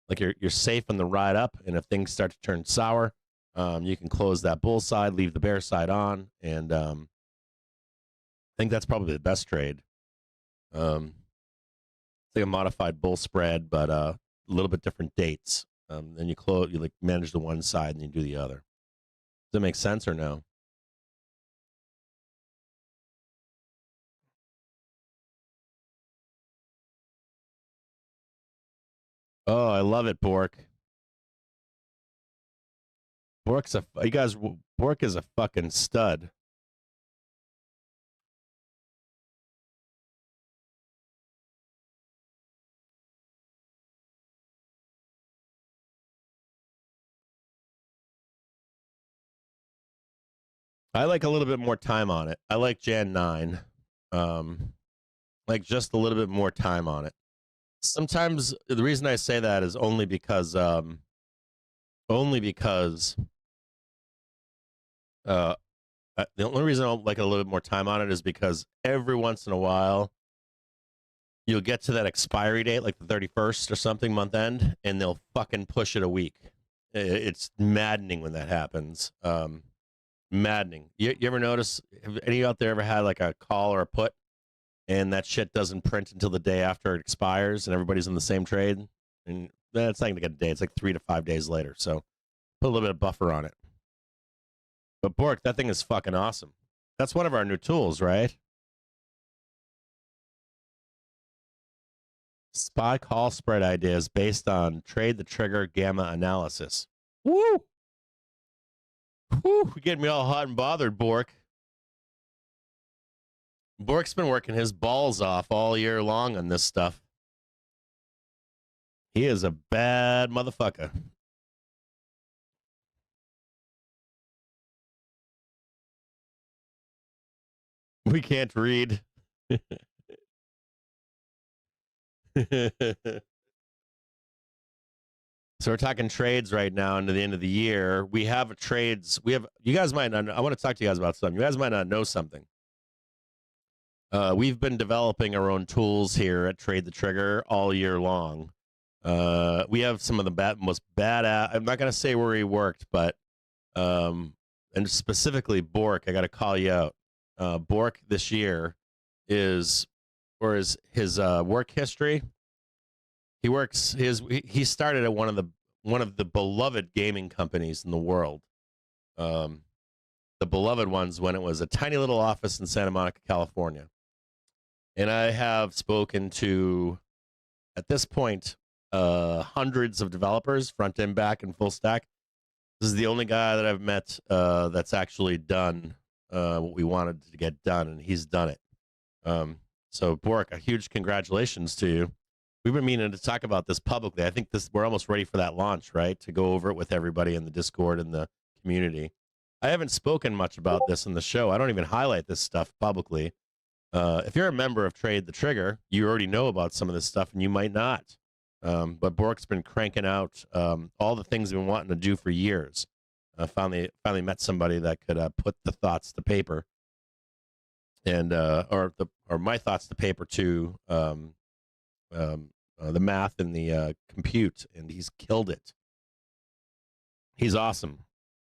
like you're safe on the ride up, and if things start to turn sour, you can close that bull side, leave the bear side on, and I think that's probably the best trade. It's like a modified bull spread, but a little bit different dates. Then you like manage the one side and you do the other. Does that make sense or no? Oh, I love it, Bork. Bork is a fucking stud. I like a little bit more time on it. I like Jan 9. Like just a little bit more time on it. Sometimes the reason I say that is only because the only reason I like a little bit more time on it is because every once in a while you'll get to that expiry date, like the 31st or something, month end, and they'll fucking push it a week. It's maddening when that happens. Maddening. You ever notice, have any of you out there ever had like a call or a put, and that shit doesn't print until the day after it expires, and everybody's in the same trade? And it's not going to get a day. It's like 3 to 5 days later. So put a little bit of buffer on it. But Bork, that thing is fucking awesome. That's one of our new tools, right? Spot call spread ideas based on trade the trigger gamma analysis. Woo! Woo! You're getting me all hot and bothered, Bork. Bork's been working his balls off all year long on this stuff. He is a bad motherfucker. We can't read. So we're talking trades right now into the end of the year. We have trades. You guys might not know, I want to talk to you guys about something. You guys might not know something. We've been developing our own tools here at Trade the Trigger all year long. We have some of the most badass. I'm not going to say where he worked, but and specifically Bork, I got to call you out. Bork this year his work history. He started at one of the beloved gaming companies in the world. The beloved ones when it was a tiny little office in Santa Monica, California. And I have spoken to, at this point, hundreds of developers, front end, back, and full stack. This is the only guy that I've met that's actually done what we wanted to get done, and he's done it. So, Bork, a huge congratulations to you. We've been meaning to talk about this publicly. I think we're almost ready for that launch, right? To go over it with everybody in the Discord and the community. I haven't spoken much about this in the show. I don't even highlight this stuff publicly. If you're a member of Trade the Trigger, you already know about some of this stuff, and you might not. But Bork's been cranking out all the things we've been wanting to do for years. Finally met somebody that could put the thoughts to paper, and or my thoughts to paper to the math and the compute, and he's killed it. He's awesome.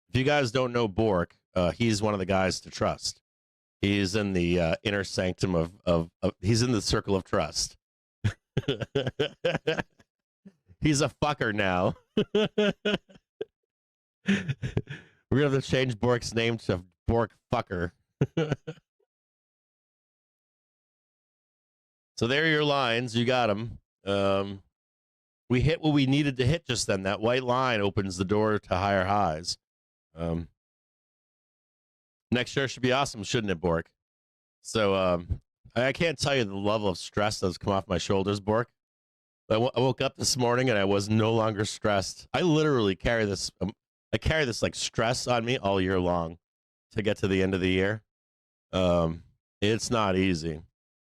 If you guys don't know Bork, he's one of the guys to trust. He's in the inner sanctum of he's in the circle of trust. He's a fucker now. We're gonna have to change Bork's name to Bork Fucker. So there are your lines. You got them. We hit what we needed to hit just then. That white line opens the door to higher highs. Next year should be awesome, shouldn't it, Bork? So I can't tell you the level of stress that's come off my shoulders, Bork. I woke up this morning and I was no longer stressed. I literally carry this. I carry this like stress on me all year long to get to the end of the year. It's not easy.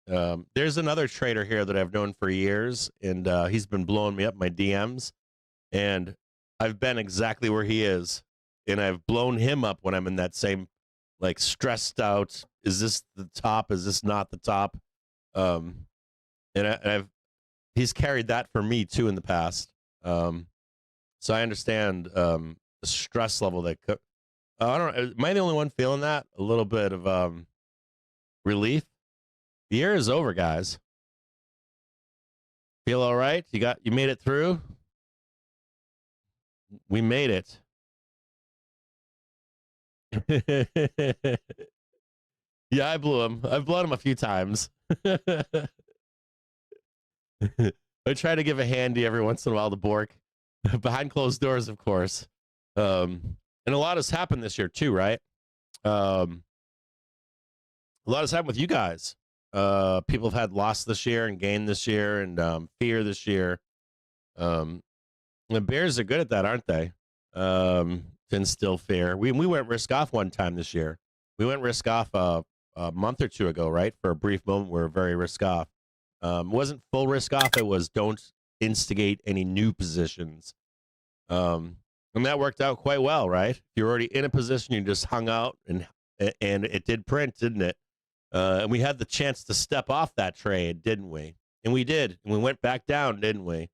There's another trader here that I've known for years, and he's been blowing me up my DMs, and I've been exactly where he is, and I've blown him up when I'm in that same, like, stressed out. Is this the top? Is this not the top? And he's carried that for me too in the past. So I understand the stress level that I don't know. Am I the only one feeling that? A little bit of relief. The year is over, guys. Feel all right? You made it through? We made it. Yeah, I blew him. I've blown him a few times. I try to give a handy every once in a while to Bork. Behind closed doors, of course. And a lot has happened this year, too, right? A lot has happened with you guys. People have had loss this year and gain this year and fear this year. The Bears are good at that, aren't they? To instill fear. We went risk off one time this year. We went risk off a month or two ago, right? For a brief moment, we were very risk off. It wasn't full risk off. It was don't instigate any new positions. And that worked out quite well, right? If you're already in a position, you just hung out, and it did print, didn't it? And we had the chance to step off that trade, didn't we? And we did. And we went back down, didn't we?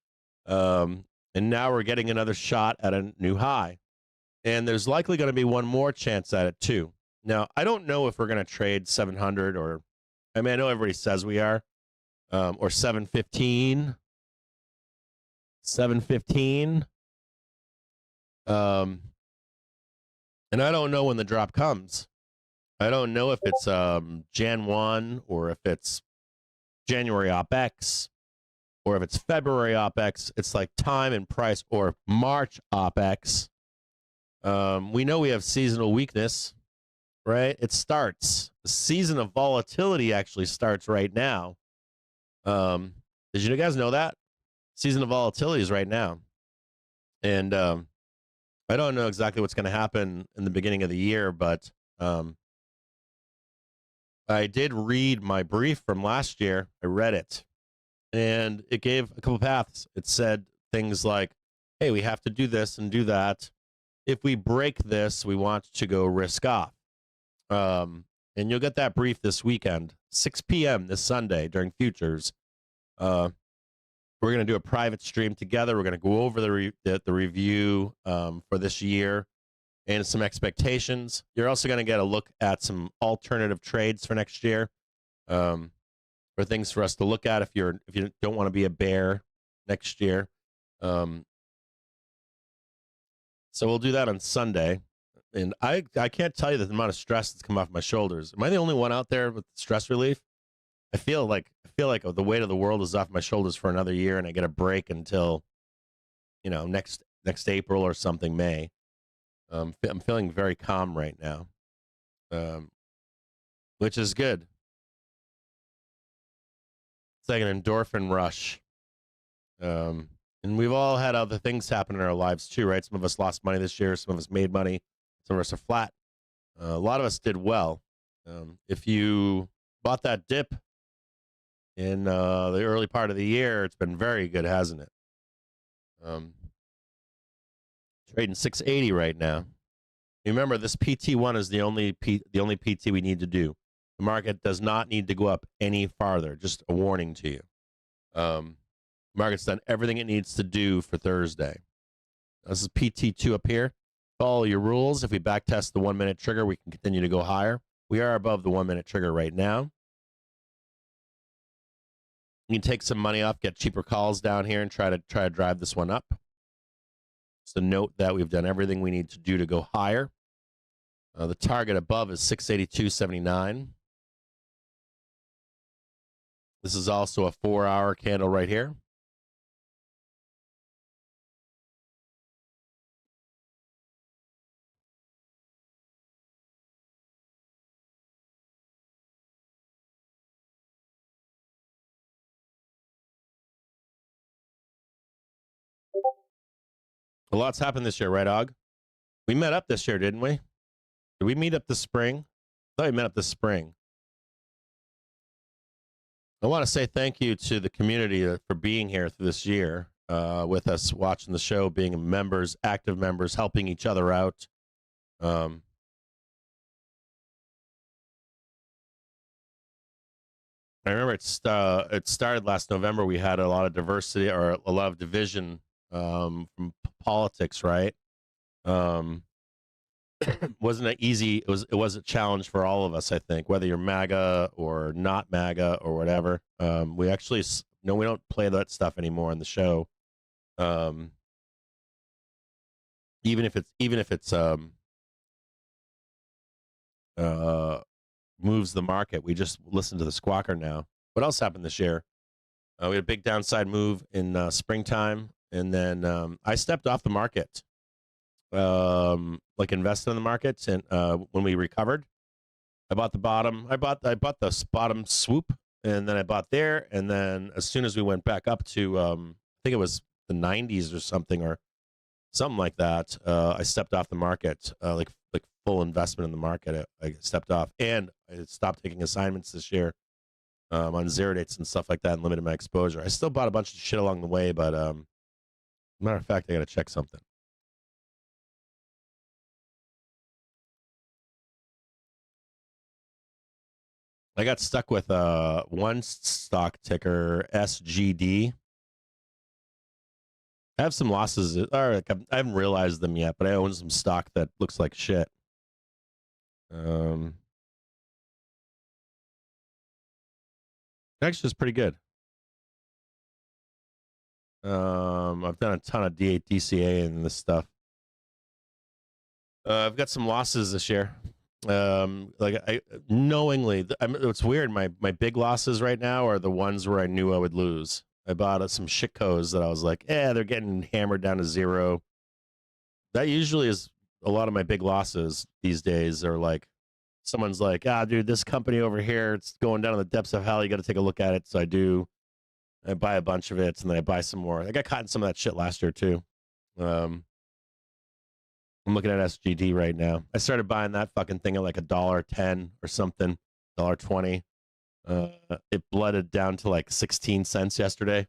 And now we're getting another shot at a new high. And there's likely going to be one more chance at it, too. Now, I don't know if we're going to trade 700 or, I mean, I know everybody says we are, or 715. 715. And I don't know when the drop comes. I don't know if it's Jan 1 or if it's January OpEx. or if it's February OPEX, it's like time and price, or March OPEX. We know we have seasonal weakness, right? It starts. The season of volatility actually starts right now. Did you guys know that? Season of volatility is right now. And I don't know exactly what's going to happen in the beginning of the year, but I did read my brief from last year. I read it, and it gave a couple paths. It said things like, hey, we have to do this and do that. If we break this, we want to go risk off. And you'll get that brief this weekend, 6 p.m. this Sunday during Futures. We're going to do a private stream together. We're going to go over the review for this year and some expectations. You're also going to get a look at some alternative trades for next year, for things for us to look at if you don't want to be a bear next year. So we'll do that on Sunday. And I can't tell you the amount of stress that's come off my shoulders. Am I the only one out there with stress relief? I feel like the weight of the world is off my shoulders for another year, and I get a break until, next April or something, May. I'm feeling very calm right now, which is good. It's like an endorphin rush. And we've all had other things happen in our lives too, right? Some of us lost money this year. Some of us made money. Some of us are flat. A lot of us did well. If you bought that dip in the early part of the year, it's been very good, hasn't it? Trading 680 right now. Remember, this PT1 is the only PT we need to do. The market does not need to go up any farther. Just a warning to you. Market's done everything it needs to do for Thursday. This is PT2 up here. Follow your rules. If we backtest the 1 minute trigger, we can continue to go higher. We are above the 1 minute trigger right now. You can take some money off, get cheaper calls down here, and try to drive this one up. Just a note that we've done everything we need to do to go higher. The target above is 682.79. This is also a 4-hour candle right here. A lot's happened this year, right, Og? We met up this year, didn't we? Did we meet up this spring? I thought we met up this spring. I want to say thank you to the community for being here through this year with us, watching the show, being members, active members, helping each other out. I remember it started last November. We had a lot of diversity, or a lot of division from politics, right? Wasn't it easy? It was a challenge for all of us, I think, whether you're MAGA or not MAGA or whatever. We actually we don't play that stuff anymore on the show. Even if it's moves the market, we just listen to the squawker now. What else happened this year? We had a big downside move in springtime, and then I stepped off the market. Like invested in the markets, and when we recovered, I bought the bottom. I bought the bottom swoop, and then I bought there, and then as soon as we went back up to I think it was the 90s or something like that, I stepped off the market, like full investment in the market. I stepped off, and I stopped taking assignments this year on zero dates and stuff like that, and limited my exposure. I still bought a bunch of shit along the way, but matter of fact, I got to check something. I got stuck with one stock ticker, SGD. I have some losses. I haven't realized them yet, but I own some stock that looks like shit. Actually, it's pretty good. I've done a ton of DCA and this stuff. I've got some losses this year. I knowingly, it's weird. My big losses right now are the ones where I knew I would lose. I bought some shitcos that I was like, they're getting hammered down to zero. That usually is a lot of my big losses these days. Are like, someone's like, dude, this company over here, it's going down in the depths of hell. You got to take a look at it. So I do. I buy a bunch of it, and then I buy some more. I got caught in some of that shit last year too. I'm looking at SGD right now. I started buying that fucking thing at like $1.10 or something, $1.20. It blooded down to like 16 cents yesterday,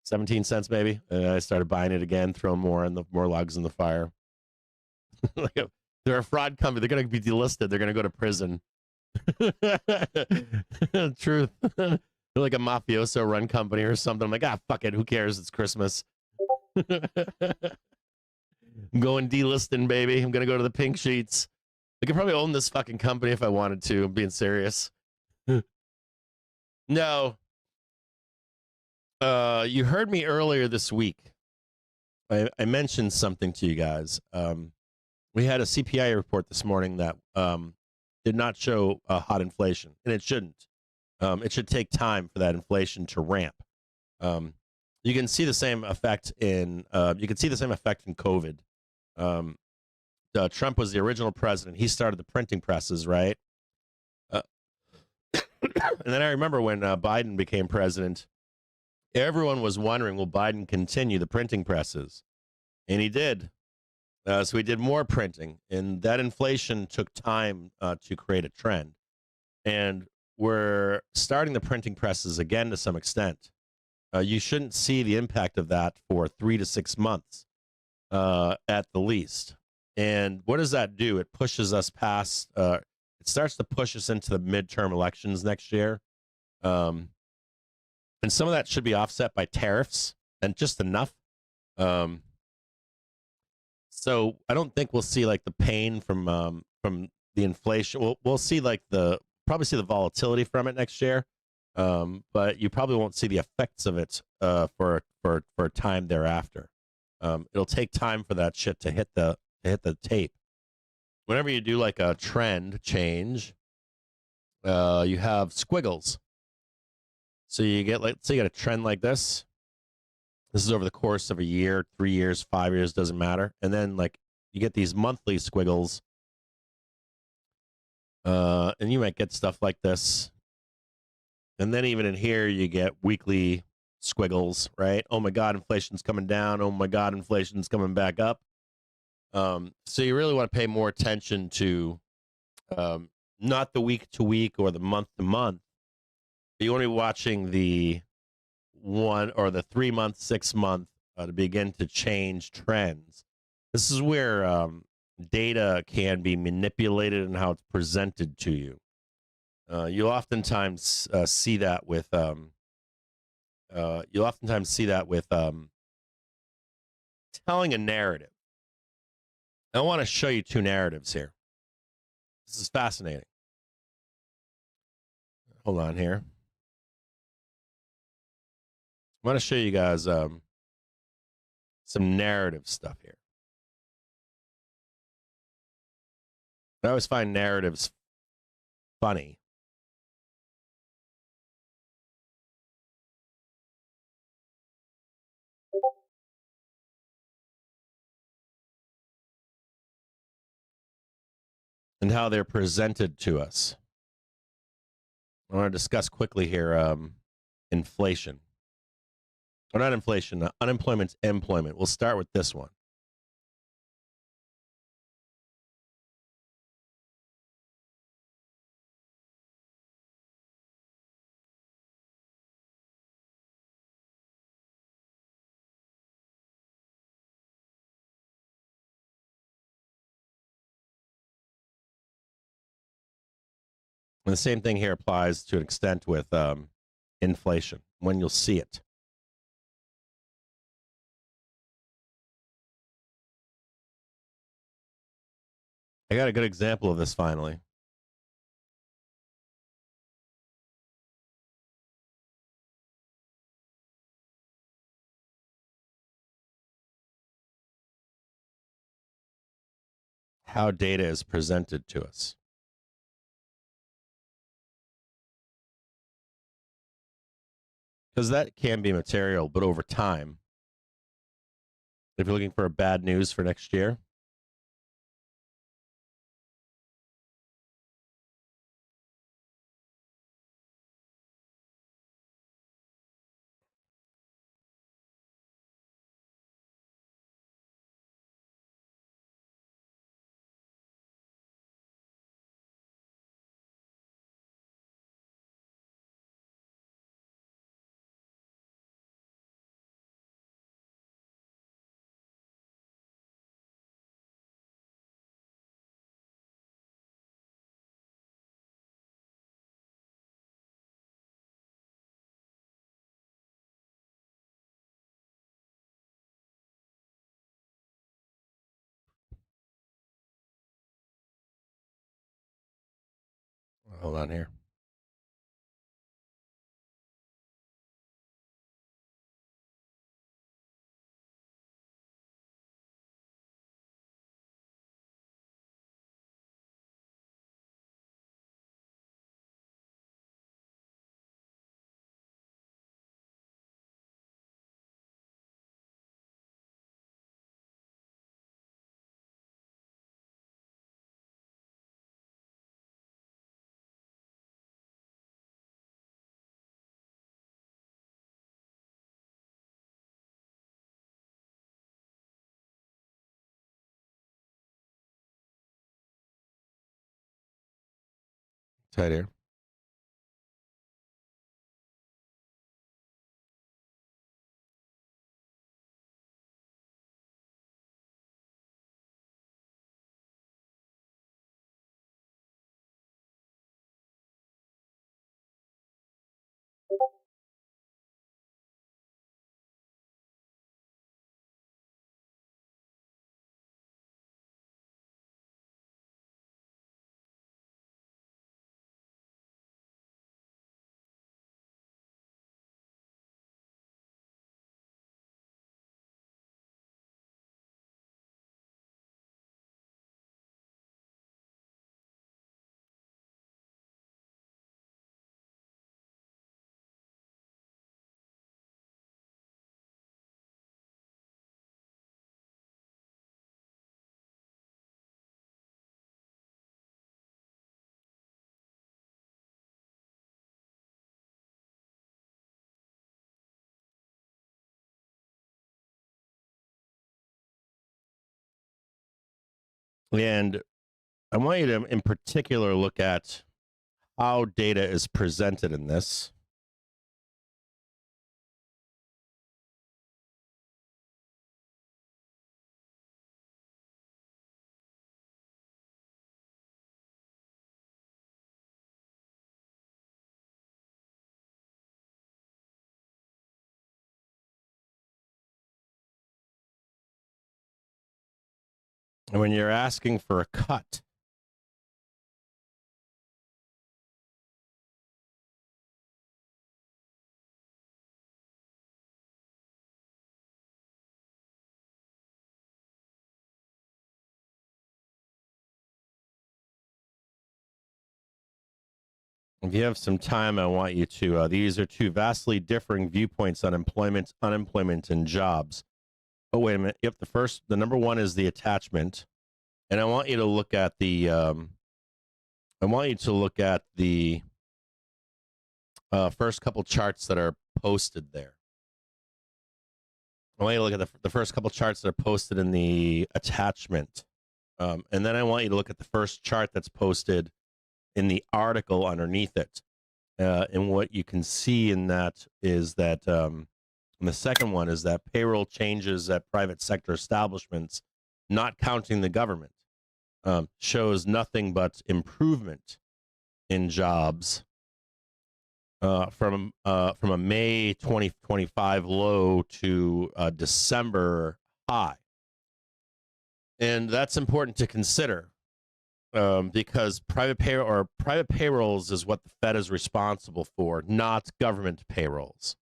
17 cents maybe. And I started buying it again, throwing more logs in the fire. They're a fraud company. They're going to be delisted. They're going to go to prison. Truth. They're like a mafioso run company or something. I'm like, fuck it. Who cares? It's Christmas. I'm going delisting, baby. I'm going to go to the pink sheets. I could probably own this fucking company if I wanted to. I'm being serious. No. You heard me earlier this week. I mentioned something to you guys. We had a CPI report this morning that did not show hot inflation, and it shouldn't. It should take time for that inflation to ramp. You can see the same effect in COVID. Trump was the original president. He started the printing presses, right? And then I remember when Biden became president, everyone was wondering, will Biden continue the printing presses? And he did. So he did more printing, and that inflation took time to create a trend. And we're starting the printing presses again to some extent. You shouldn't see the impact of that for 3 to 6 months at the least. And what does that do? It pushes us past, it starts to push us into the midterm elections next year. And some of that should be offset by tariffs, and just enough. So I don't think we'll see like the pain from the inflation. We'll see like probably see the volatility from it next year. But you probably won't see the effects of it for a time thereafter. It'll take time for that shit to hit the tape. Whenever you do like a trend change, you have squiggles. So you get say you got a trend like this. This is over the course of a year, 3 years, 5 years, doesn't matter. And then like you get these monthly squiggles. And you might get stuff like this. And then even in here, you get weekly squiggles, right? Oh my God, inflation's coming down. Oh my God, inflation's coming back up. So you really want to pay more attention to not the week to week or the month to month. You want to be watching the 1 or the 3 month, 6 month to begin to change trends. This is where data can be manipulated and how it's presented to you. You'll oftentimes see that with telling a narrative. I want to show you 2 narratives here. This is fascinating. Hold on here. I want to show you guys some narrative stuff here. I always find narratives funny. And how they're presented to us. I want to discuss quickly here inflation. Or not inflation, unemployment, employment. We'll start with this one. And the same thing here applies to an extent with inflation, when you'll see it. I got a good example of this finally. How data is presented to us. because that can be material, but over time, if you're looking for bad news for next year, hold on here. Tight here. And I want you to, in particular, look at how data is presented in this. And when you're asking for a cut, if you have some time, I want you to, these are two vastly differing viewpoints on employment, unemployment, and jobs. Oh, wait a minute. Yep, the number one is the attachment. And I want you to look at the, first couple charts that are posted there. I want you to look at the first couple charts that are posted in the attachment. And then I want you to look at the first chart that's posted in the article underneath it. And what you can see in that is that, and the second one is that payroll changes at private sector establishments, not counting the government, shows nothing but improvement in jobs from a May 2025 low to a December high. And that's important to consider because private payrolls is what the Fed is responsible for, not government payrolls.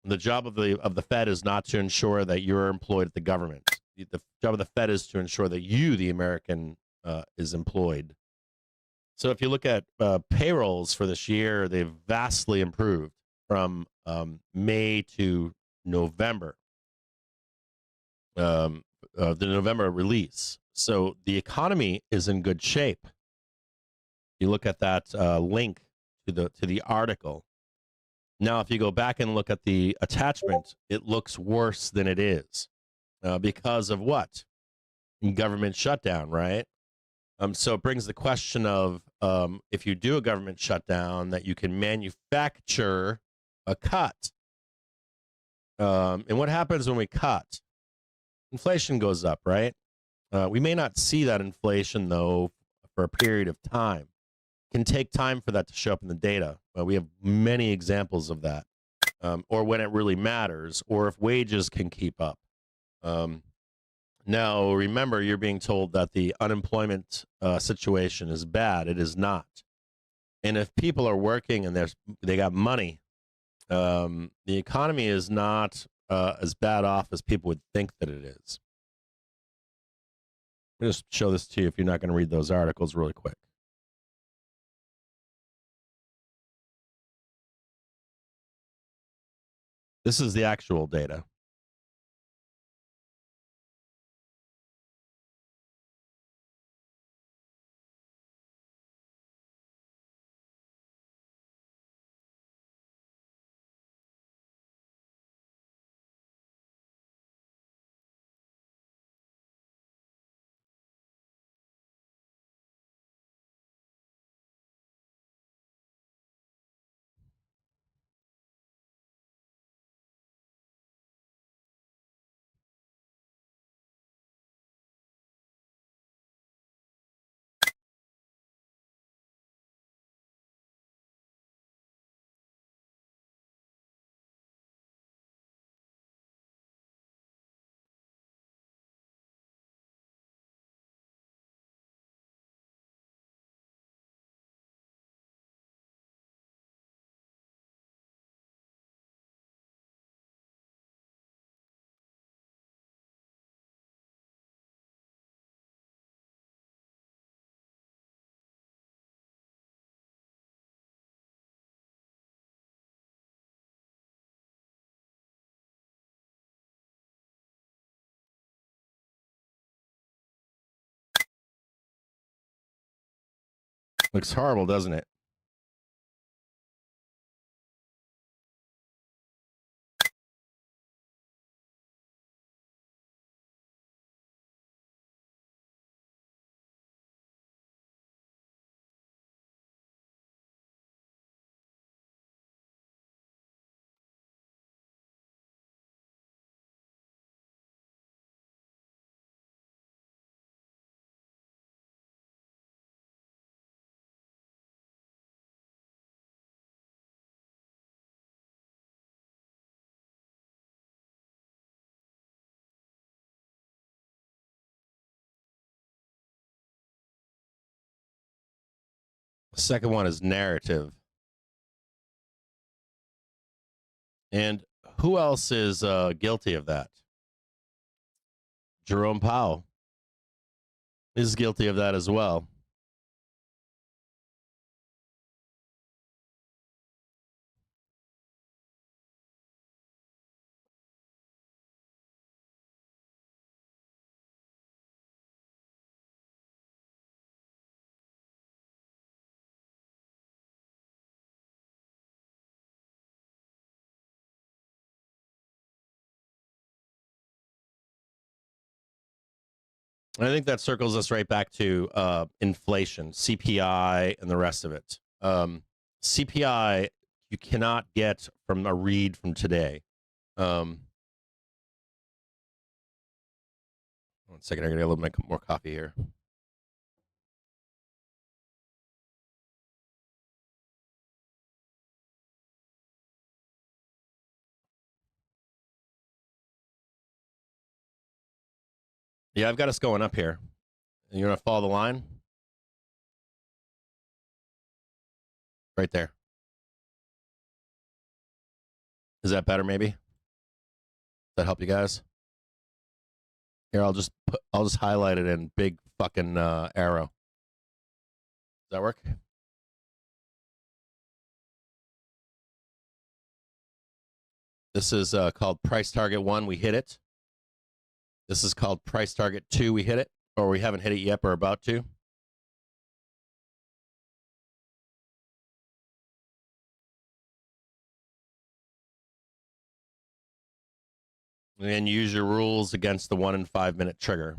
The job of the Fed is not to ensure that you're employed at the government. The job of the Fed is to ensure that you, the American, is employed. So if you look at payrolls for this year, they've vastly improved. from May to November, the November release. So the economy is in good shape. You look at that link to the article. Now, if you go back and look at the attachment, it looks worse than it is because of what? Government shutdown, right? So it brings the question of if you do a government shutdown, that you can manufacture a cut. And what happens when we cut? Inflation goes up, right? We may not see that inflation, though, for a period of time. It can take time for that to show up in the data. We have many examples of that, or when it really matters, or if wages can keep up. Now, remember, you're being told that the unemployment situation is bad. It is not. And if people are working and they got money, the economy is not as bad off as people would think that it is. Let me just show this to you if you're not going to read those articles really quick. This is the actual data. Looks horrible, doesn't it? The second one is narrative. And who else is guilty of that? Jerome Powell is guilty of that as well. I think that circles us right back to inflation, CPI, and the rest of it. CPI, you cannot get from a read from today. One second, I'm going to get a little bit more coffee here. Yeah, I've got us going up here. You're going to follow the line? Right there. Is that better, maybe? Does that help you guys? Here, I'll just highlight it in big fucking arrow. Does that work? This is called price target 1. We hit it. This is called price target 2. We hit it, or we haven't hit it yet, but we're about to. And use your rules against the 1 and 5 minute trigger.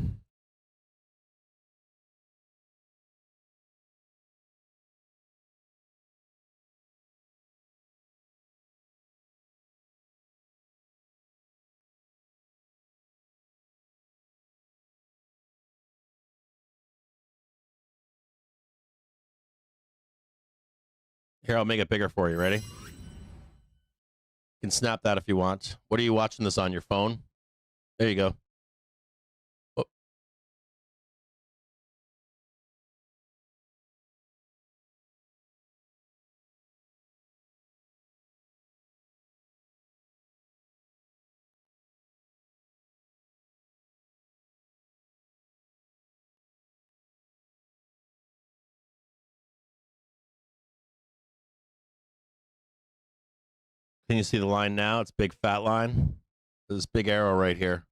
Here, I'll make it bigger for you. Ready? You can snap that if you want. What are you watching this on, your phone? There you go. Oh. Can you see the line now? It's a big fat line. There's this big arrow right here.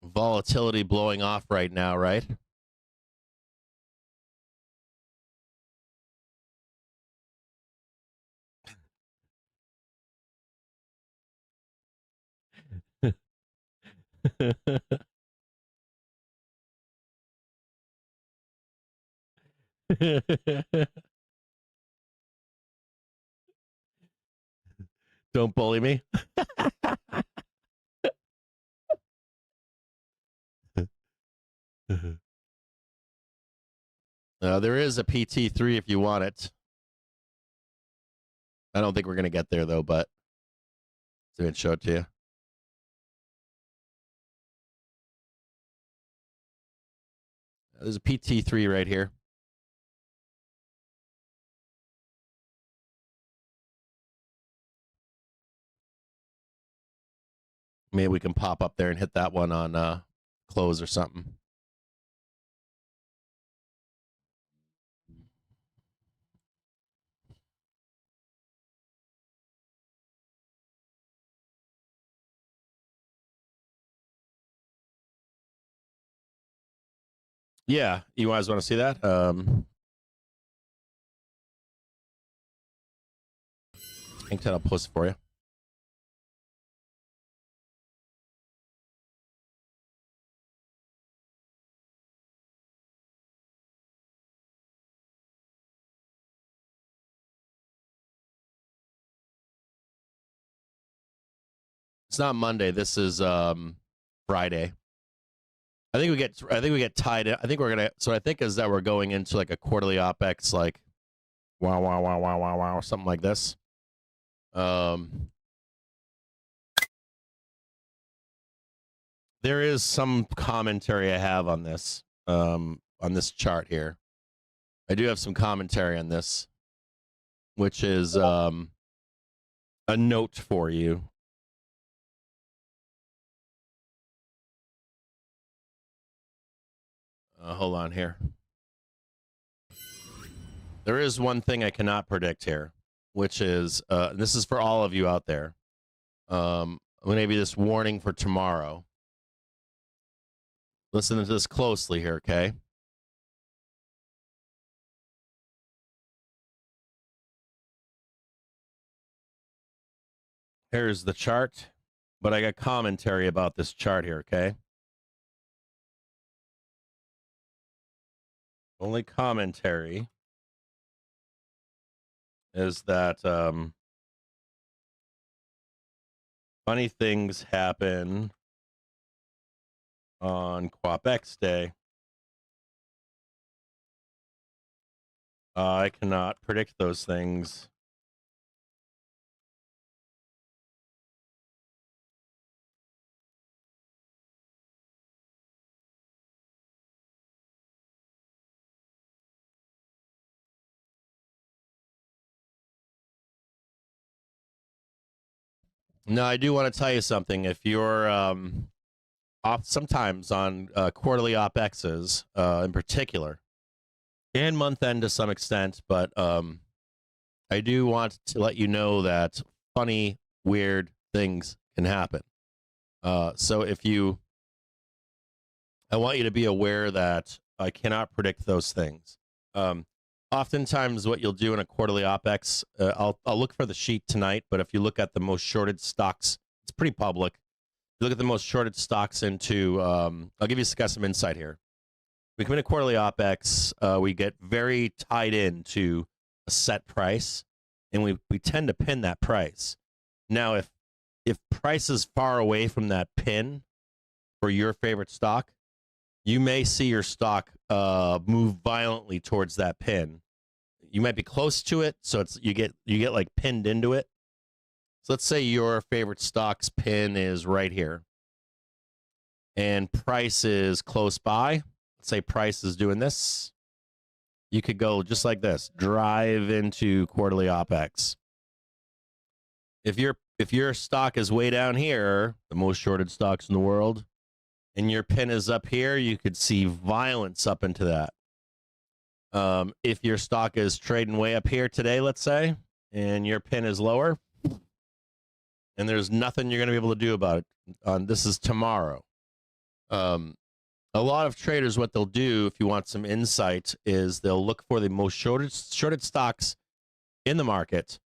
Volatility blowing off right now, right? Don't bully me. There is a PT3 if you want it. I don't think we're going to get there, though, but I'm going to show it to you. There's a PT3 right here. Maybe we can pop up there and hit that one on close or something. Yeah, you guys want to see that? I think I'll post it for you. It's not Monday. This is Friday. I think we get tied in. I think we're gonna. So I think is that we're going into like a quarterly OPEX, like wow, something like this. There is some commentary I have on this chart here. I do have some commentary on this, which is a note for you. Hold on here. There is one thing I cannot predict here, which is this is for all of you out there. I'm going to give you this warning for tomorrow. Listen to this closely here, okay? Here's the chart, but I got commentary about this chart here, okay? Only commentary is that funny things happen on QuapX Day. I cannot predict those things. Now, I do want to tell you something. If you're off sometimes on quarterly OpExes in particular, and month end to some extent, but I do want to let you know that funny, weird things can happen. So I want you to be aware that I cannot predict those things. Oftentimes, what you'll do in a quarterly OpEx, I'll look for the sheet tonight, but if you look at the most shorted stocks, it's pretty public. If you look at the most shorted stocks into, I'll give you guys some insight here. We come into quarterly OpEx, we get very tied into a set price, and we tend to pin that price. Now, if price is far away from that pin for your favorite stock, you may see your stock move violently towards that pin. You might be close to it, so you get like pinned into it. So let's say your favorite stock's pin is right here, and price is close by. Let's say price is doing this. You could go just like this, drive into quarterly OpEx. If your stock is way down here, the most shorted stocks in the world, and your pin is up here, you could see violence up into that. If your stock is trading way up here today, let's say, and your pin is lower, and there's nothing you're going to be able to do about it. This is tomorrow. A lot of traders, what they'll do, if you want some insight, is they'll look for the most shorted stocks in the market,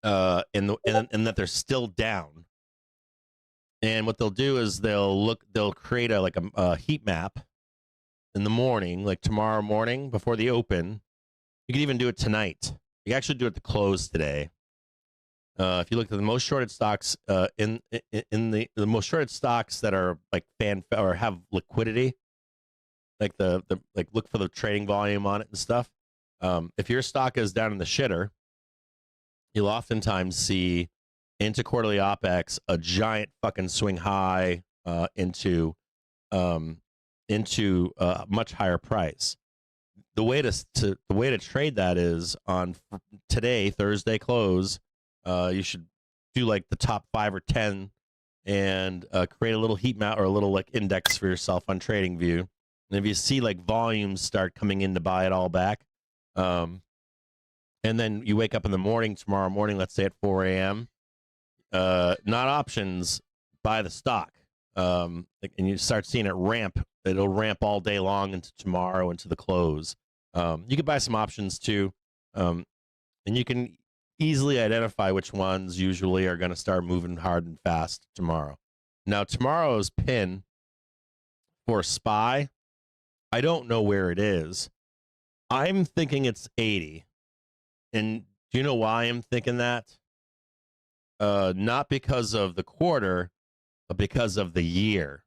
and that they're still down. And what they'll do is they'll create a heat map in the morning, like tomorrow morning before the open. You can even do it tonight. You can actually do it to close today. If you look at the most shorted stocks, in the most shorted stocks that are like or have liquidity, like look for the trading volume on it and stuff. If your stock is down in the shitter, you'll oftentimes see into quarterly OpEx a giant fucking swing high into a much higher price. The way to trade that is on today, Thursday close. You should do like the top 5 or 10 and create a little heat map or a little like index for yourself on TradingView. And if you see like volumes start coming in to buy it all back, and then you wake up in the morning tomorrow morning, let's say at 4 a.m., not options, buy the stock, and you start seeing it ramp. It'll ramp all day long into tomorrow, into the close. You could buy some options too, and you can easily identify which ones usually are going to start moving hard and fast tomorrow. Now, tomorrow's pin for SPY, I don't know where it is. I'm thinking it's 80. And do you know why I'm thinking that? Not because of the quarter, but because of the year.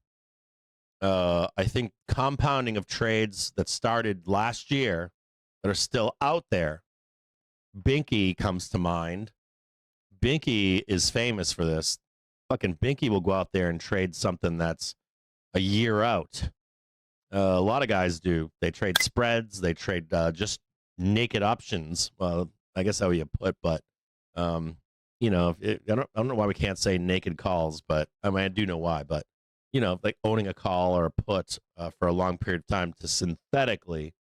I think compounding of trades that started last year that are still out there. Binky comes to mind. Binky is famous for this. Fucking Binky will go out there and trade something that's a year out. A lot of guys do. They trade spreads. They trade just naked options. Well, I guess how you put, but you know, I don't know why we can't say naked calls, but I mean I do know why. But you know, like owning a call or a put for a long period of time to synthetically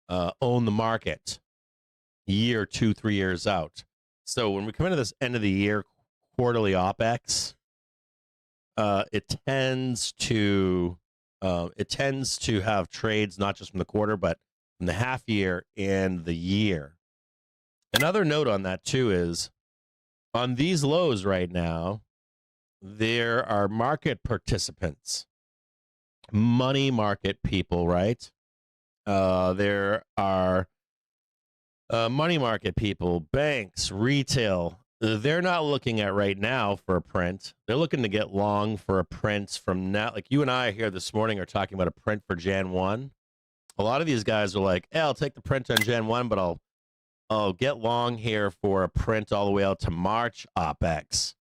own the market. Year 2, 3 years out. So when we come into this end of the year quarterly OpEx, it tends to have trades not just from the quarter, but from the half year and the year. Another note on that too is on these lows right now, there are market participants, money market people, right? There are money market people, banks, retail. They're not looking at right now for a print. They're looking to get long for a print from now. Like you and I here this morning are talking about a print for Jan 1. A lot of these guys are like, hey, I'll take the print on Jan 1, but I'll get long here for a print all the way out to March OpEx.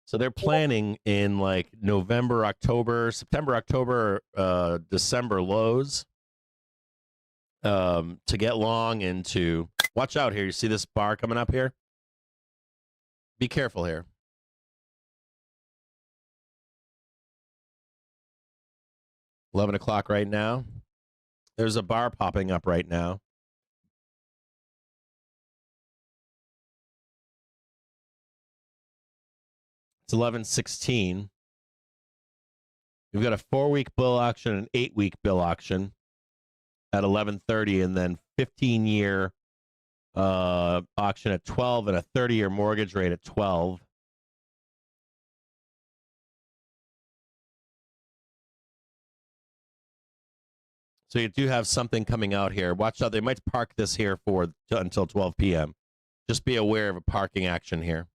So they're planning in like November, October, September, October, December lows. To get long into, watch out here. You see this bar coming up here? Be careful here. 11 o'clock right now. There's a bar popping up right now. It's 11:16. We've got a 4-week bill auction, an 8-week bill auction at 11:30, and then 15-year auction at 12, and a 30-year mortgage rate at 12. So you do have something coming out here. Watch out. They might park this here for until 12 p.m. Just be aware of a parking action here.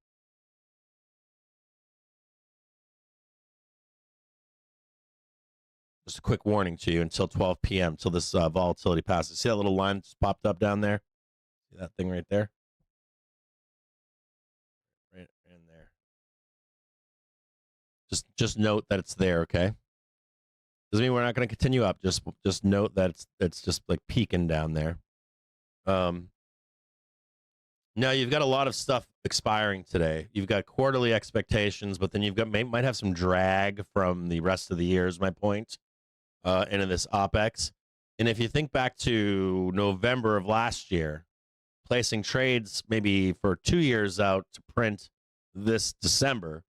Just a quick warning to you until 12 p.m. until this volatility passes. See that little line that's popped up down there? See that thing right there? Right in there. Just note that it's there, okay? Doesn't mean we're not going to continue up. Just note that it's just like peaking down there. Now you've got a lot of stuff expiring today. You've got quarterly expectations, but then you've got might have some drag from the rest of the year. Is my point into this OPEX. And if you think back to November of last year, placing trades maybe for 2 years out to print this December.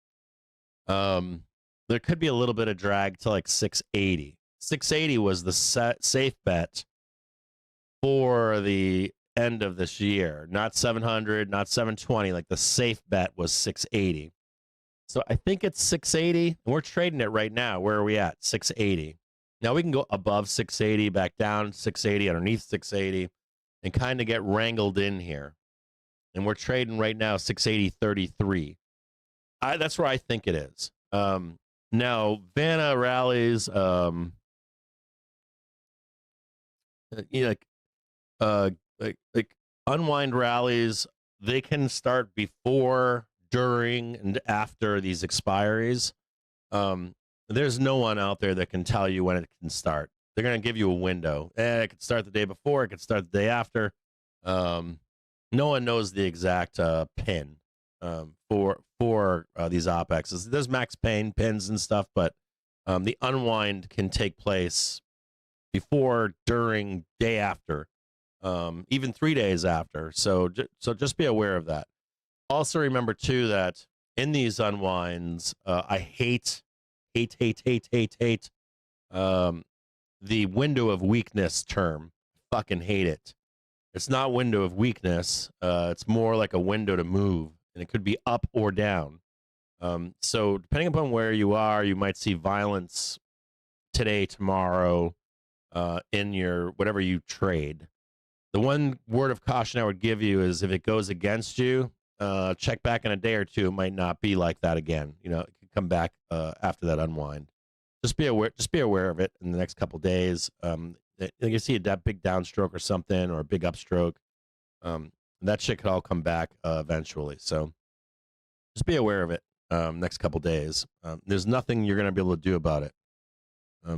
There could be a little bit of drag to like 680. 680 was the safe bet for the end of this year. Not 700, not 720. Like the safe bet was 680. So I think it's 680. And we're trading it right now. Where are we at? 680. Now we can go above 680, back down 680, underneath 680, and kind of get wrangled in here. And we're trading right now 680.33. That's where I think it is. Now, Vanna rallies, like unwind rallies, they can start before, during, and after these expiries. There's no one out there that can tell you when it can start. They're going to give you a window. It could start the day before. It could start the day after. No one knows the exact pin for these OPEXs. There's max pain pins and stuff, but the unwind can take place before, during, day after, even 3 days after. So just be aware of that. Also remember too that in these unwinds, I hate the window of weakness term. Fucking hate it. It's not window of weakness. It's more like a window to move, and it could be up or down. So depending upon where you are, you might see violence today, tomorrow, in your whatever you trade. The one word of caution I would give you is if it goes against you, check back in a day or two. It might not be like that again. You know, it could come back after that unwind. Just be aware of it in the next couple days. You see a big downstroke or something, or a big upstroke. That shit could all come back eventually. So just be aware of it next couple days. There's nothing you're going to be able to do about it.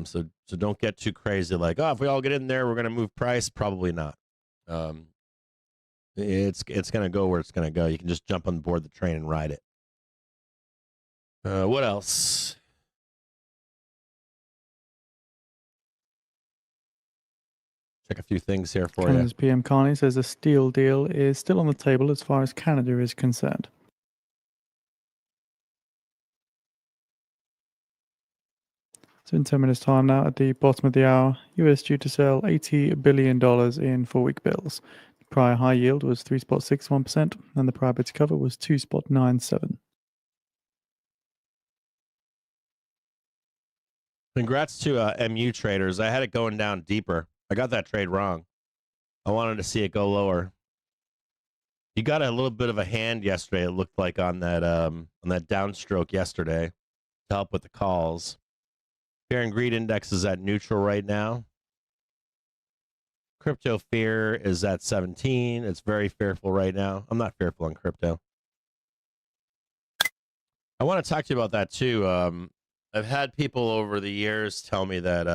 So don't get too crazy. Like, oh, if we all get in there, we're going to move price. Probably not. It's going to go where it's going to go. You can just jump on board the train and ride it. What else? Check a few things here for Canada's you. PM Carney says a steel deal is still on the table as far as Canada is concerned. So in 10 minutes time now, at the bottom of the hour, US due to sell $80 billion in 4-week bills. The prior high yield was 3.61%, and the prior bid to cover was 2.97. Congrats to MU traders. I had it going down deeper. I got that trade wrong. I wanted to see it go lower. You got a little bit of a hand yesterday, it looked like, on that downstroke yesterday to help with the calls. Fear and greed index is at neutral right now. Crypto fear is at 17. It's very fearful right now. I'm not fearful on crypto. I want to talk to you about that too. I've had people over the years tell me that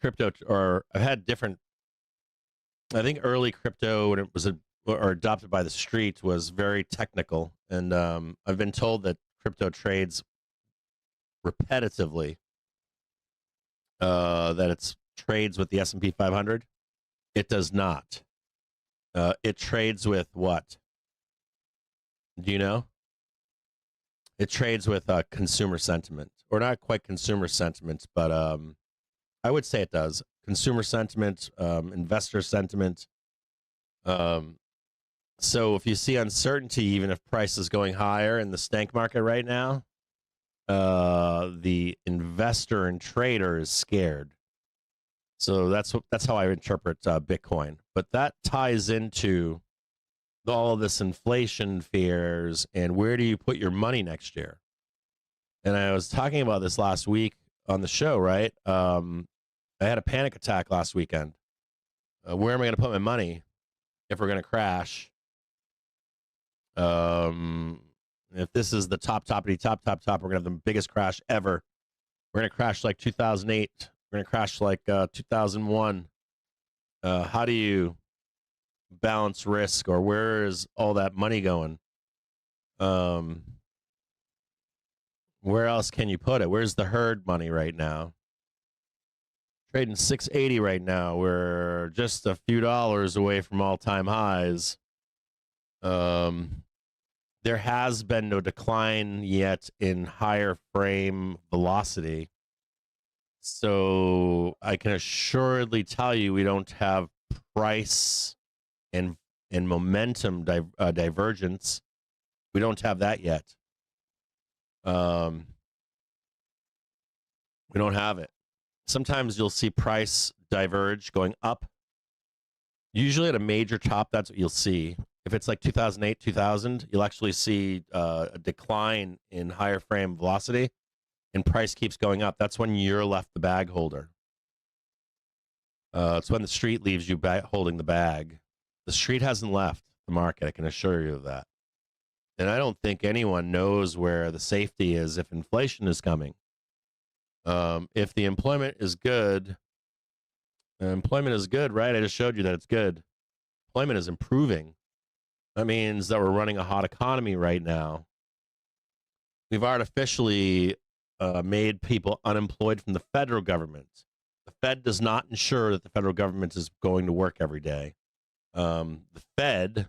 crypto, or I've had different, I think early crypto, when it was or adopted by the street, was very technical. And I've been told that crypto trades repetitively that it trades with the S&P 500? It does not. It trades with what? Do you know? It trades with consumer sentiment, or not quite consumer sentiment, but I would say it does. Consumer sentiment, investor sentiment. So if you see uncertainty, even if price is going higher in the stank market right now, the investor and trader is scared. So that's how I interpret Bitcoin. But that ties into all of this inflation fears and where do you put your money next year? And I was talking about this last week on the show, right? I had a panic attack last weekend. Where am I going to put my money if we're going to crash? If this is the top, we're going to have the biggest crash ever. We're going to crash like 2008. We're going to crash like 2001. How do you balance risk, or where is all that money going? Where else can you put it? Where's the herd money right now? Trading 680 right now. We're just a few dollars away from all-time highs. There has been no decline yet in higher frame velocity. So I can assuredly tell you we don't have price and momentum divergence. We don't have that yet. We don't have it. Sometimes you'll see price diverge going up. Usually at a major top, that's what you'll see. If it's like 2008, 2000, you'll actually see a decline in higher frame velocity and price keeps going up. That's when you're left the bag holder. It's when the street leaves you holding the bag. The street hasn't left the market, I can assure you of that. And I don't think anyone knows where the safety is if inflation is coming. If the employment is good, right? I just showed you that it's good. Employment is improving. That means that we're running a hot economy right now. We've artificially made people unemployed from the federal government. The Fed does not ensure that the federal government is going to work every day. The Fed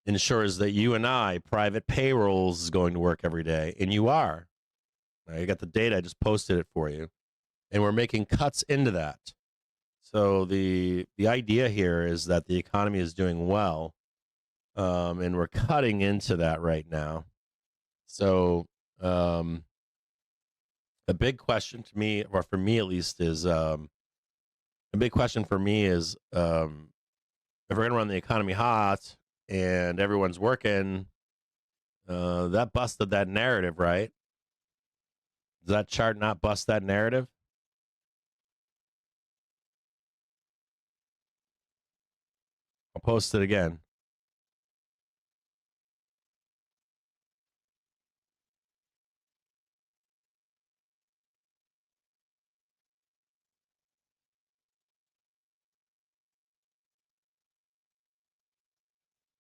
ensures that you and I, private payrolls, is going to work every day, and you are. Now, you got the data. I just posted it for you, and we're making cuts into that. So the idea here is that the economy is doing well, and we're cutting into that right now. So a big question to me, or for me at least, is a big question for me is if we're going to run the economy hot and everyone's working, that busted that narrative, right? Does that chart not bust that narrative? I'll post it again.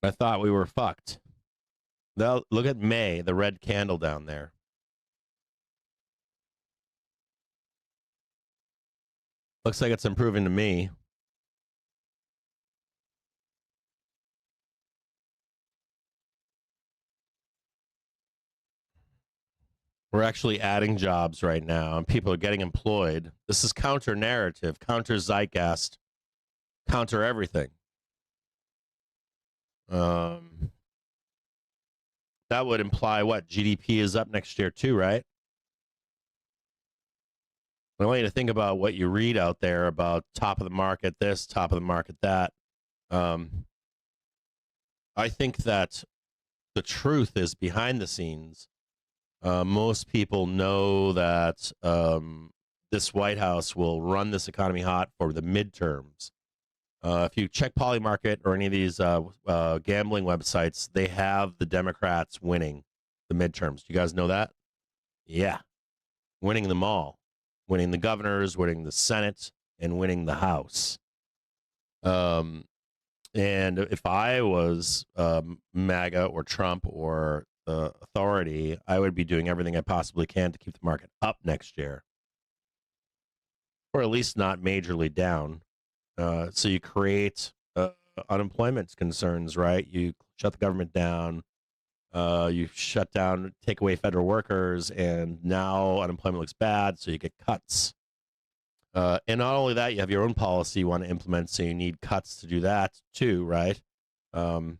I thought we were fucked. Now, look at May, the red candle down there. Looks like it's improving to me. We're actually adding jobs right now, and people are getting employed. This is counter narrative, counter zeitgeist, counter everything. That would imply what? GDP is up next year too, right? I want you to think about what you read out there about top of the market this, top of the market that. I think that the truth is behind the scenes. Most people know that this White House will run this economy hot for the midterms. If you check Polymarket or any of these gambling websites, they have the Democrats winning the midterms. Do you guys know that? Yeah. Winning them all. Winning the governors, winning the Senate, and winning the House. And if I was MAGA or Trump or the authority, I would be doing everything I possibly can to keep the market up next year. or at least not majorly down. So you create unemployment concerns, right? You shut the government down. You shut down, take away federal workers, and now unemployment looks bad, so you get cuts. And not only that, you have your own policy you want to implement, so you need cuts to do that too, right? And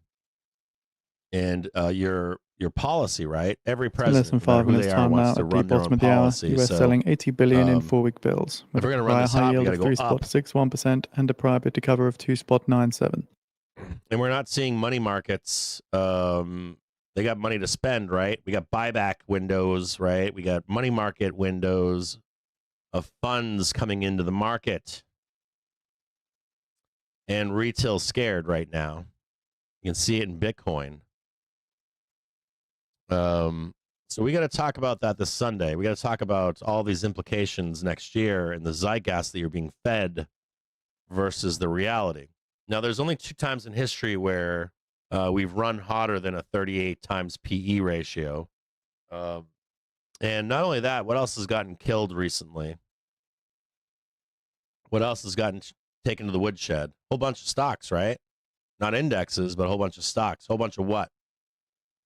your policy, right? Every In less than president, no matter 5 who minutes they are, time now wants to at the run their bottom own of the hour, policy. US So selling 80 billion in um, 4-week bills with if we're a gonna run prior this high up, we yield gotta of go up. 3.61% and a prior bid to cover of 2.97. And we're not seeing money markets. They got money to spend, right? We got buyback windows, right? We got money market windows of funds coming into the market. And retail's scared right now. You can see it in Bitcoin. So we got to talk about that this Sunday. We got to talk about all these implications next year and the zeitgeist that you're being fed versus the reality. Now, there's only 2 times in history where we've run hotter than a 38 times PE ratio. And not only that, what else has gotten killed recently? What else has gotten taken to the woodshed? A whole bunch of stocks, right? Not indexes, but a whole bunch of stocks. A whole bunch of what?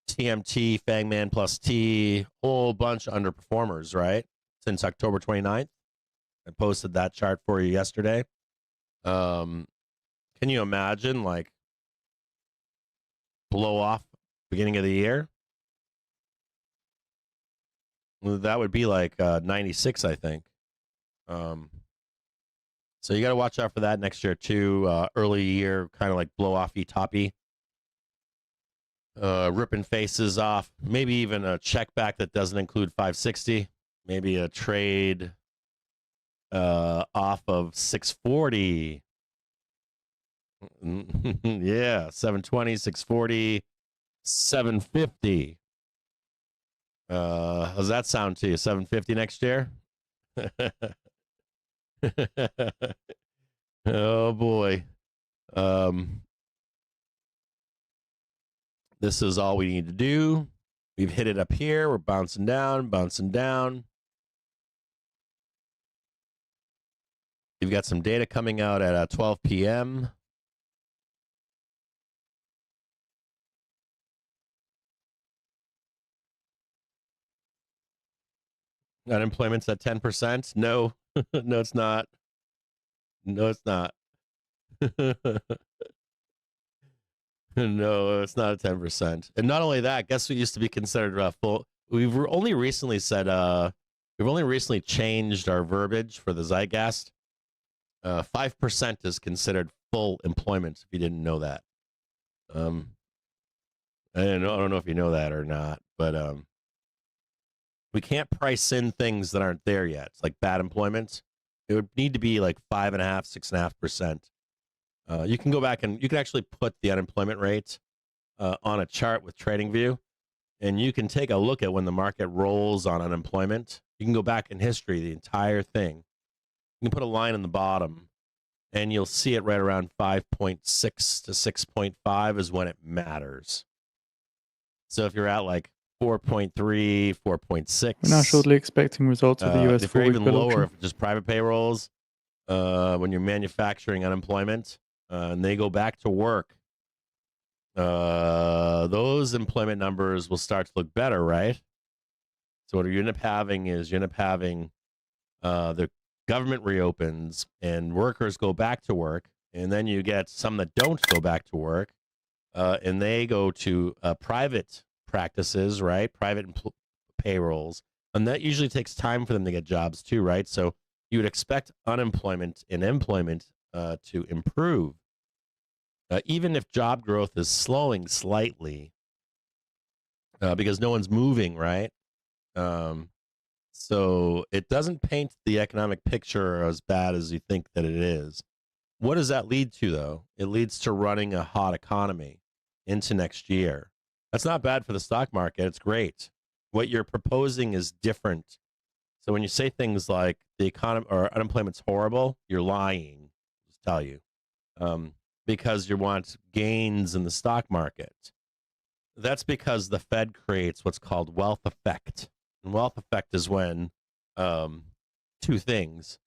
TMT, Fangman plus T, whole bunch of underperformers, right? Since October 29th. I posted that chart for you yesterday. Can you imagine, like, blow off beginning of the year? Well, that would be like 96, I think. So you got to watch out for that next year too. Early year, kind of like blow offy toppy. Ripping faces off. Maybe even a check back that doesn't include 560. Maybe a trade off of 640. Yeah, 720, 640, 750. How's that sound to you? 750 next year? Oh boy. This is all we need to do. We've hit it up here. We're bouncing down, bouncing down. You've got some data coming out at 12 p.m. Unemployment's at 10%. No, no, it's not. No, it's not. No, it's not a 10%. And not only that, guess what used to be considered full? We've only recently said, we've only recently changed our verbiage for the zeitgeist. 5% is considered full employment, if you didn't know that. I don't know if you know that or not, but we can't price in things that aren't there yet. It's like bad employment. It would need to be like 5.5%, 6.5%. You can go back and you can actually put the unemployment rate on a chart with TradingView, and you can take a look at when the market rolls on unemployment. You can go back in history, the entire thing. You can put a line in the bottom, and you'll see it right around 5.6 to 6.5 is when it matters. So if you're at like 4.3, 4.6. We're now shortly expecting results of the US if you're 4-week even bill lower, auction. if just private payrolls, when you're manufacturing unemployment, and they go back to work, those employment numbers will start to look better, right? So what you end up having is the government reopens and workers go back to work, and then you get some that don't go back to work, and they go to private practices, right? Private payrolls, and that usually takes time for them to get jobs too, right? So you would expect unemployment and employment to improve. Even if job growth is slowing slightly, because no one's moving, right? So it doesn't paint the economic picture as bad as you think that it is. What does that lead to, though? It leads to running a hot economy into next year. That's not bad for the stock market. It's great. What you're proposing is different. So when you say things like the economy or unemployment's horrible, you're lying. I'll just tell you. Because you want gains in the stock market. That's because the Fed creates what's called wealth effect. And wealth effect is when two things.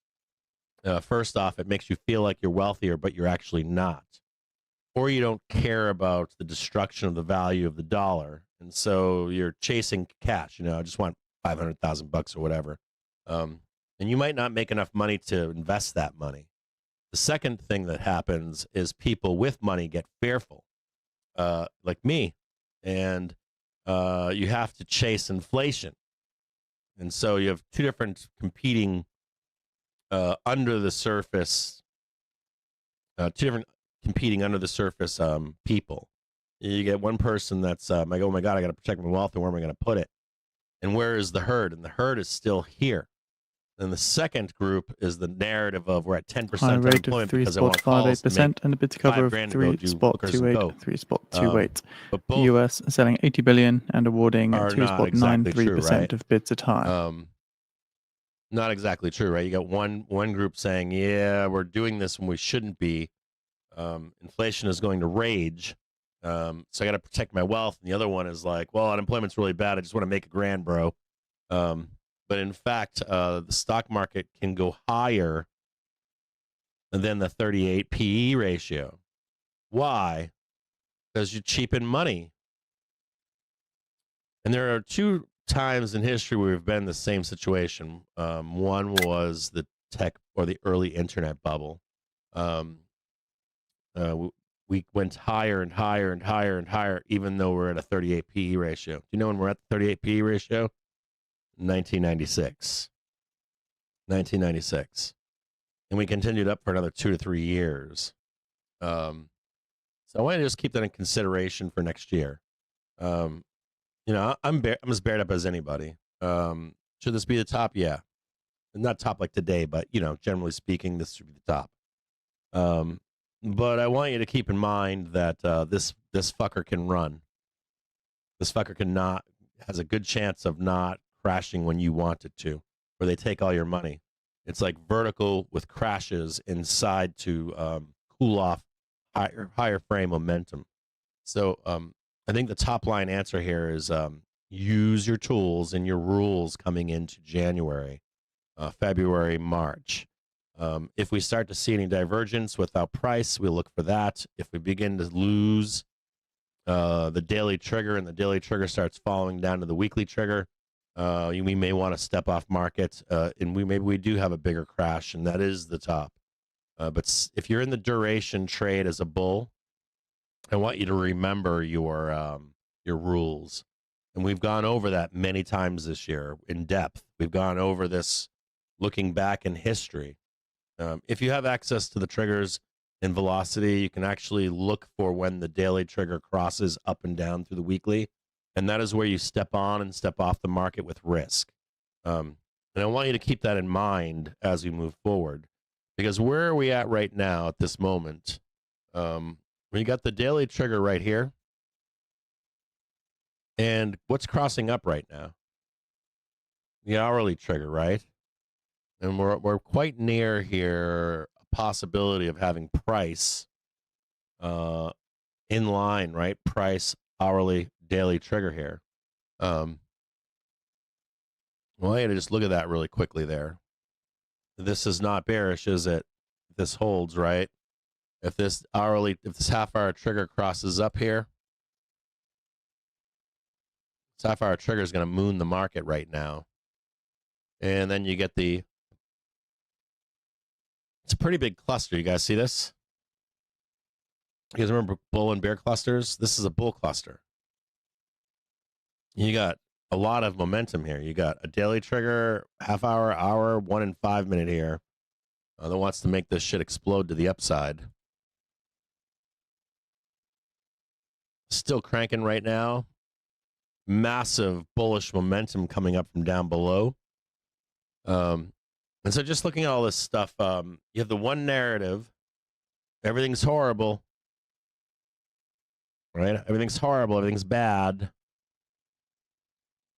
First off, it makes you feel like you're wealthier, but you're actually not. Or you don't care about the destruction of the value of the dollar, and so you're chasing cash. You know, I just want $500,000 or whatever, and you might not make enough money to invest that money. The second thing that happens is people with money get fearful, like me, and you have to chase inflation, and so you have two different competing under the surface, people. You get one person that's like, oh my God, I got to protect my wealth, and where am I going to put it? And where is the herd? And the herd is still here. And the second group is the narrative of we're at 10% High rate of unemployment because I want calls to make 3.58% and a bid to cover of $5,000 to go do hookers and 3.28, coke. 3.28. But The both US selling 80 billion and awarding are not exactly 2.93% true, right? of bids a time. Not exactly true, right? You got one group saying, yeah, we're doing this when we shouldn't be. Inflation is going to rage. So I got to protect my wealth. And the other one is like, well, unemployment's really bad. I just want to make $1,000, bro. But in fact, the stock market can go higher than the 38 PE ratio. Why? Because you cheapen money. And there are two times in history where we've been in the same situation. One was the tech or the early internet bubble. We went higher and higher and higher and higher, even though we're at a 38 PE ratio. Do you know when we're at the 38 PE ratio? 1996. 1996. And we continued up for another 2 to 3 years. So I want to just keep that in consideration for next year. You know, I'm as bared up as anybody. Should this be the top? Yeah. Not top like today, but, you know, generally speaking, this should be the top. But I want you to keep in mind that this fucker can run. This fucker has a good chance of not crashing when you want it to, where they take all your money. It's like vertical with crashes inside to cool off higher frame momentum. So I think the top line answer here is use your tools and your rules coming into January, February, March. If we start to see any divergence without price, we'll look for that. If we begin to lose the daily trigger and the daily trigger starts following down to the weekly trigger, we may want to step off market, and maybe we do have a bigger crash, and that is the top. But if you're in the duration trade as a bull, I want you to remember your rules. And we've gone over that many times this year in depth. We've gone over this looking back in history. If you have access to the triggers in velocity, you can actually look for when the daily trigger crosses up and down through the weekly. And that is where you step on and step off the market with risk. And I want you to keep that in mind as we move forward. Because where are we at right now at this moment? We got the daily trigger right here. And what's crossing up right now? The hourly trigger, right? And we're quite near here a possibility of having price in line, right? Price, hourly, daily trigger here. Well, I had to just look at that really quickly there. This is not bearish, is it? This holds, right? If this half-hour trigger crosses up here, this half-hour trigger is going to moon the market right now. And then you get it's a pretty big cluster. You guys see this? You guys remember bull and bear clusters? This is a bull cluster. You got a lot of momentum here. You got a daily trigger, half-hour, hour, 1 and 5 minute here that wants to make this shit explode to the upside. Still cranking right now. Massive bullish momentum coming up from down below. And so just looking at all this stuff, you have the one narrative. Everything's horrible. Right? Everything's horrible. Everything's bad.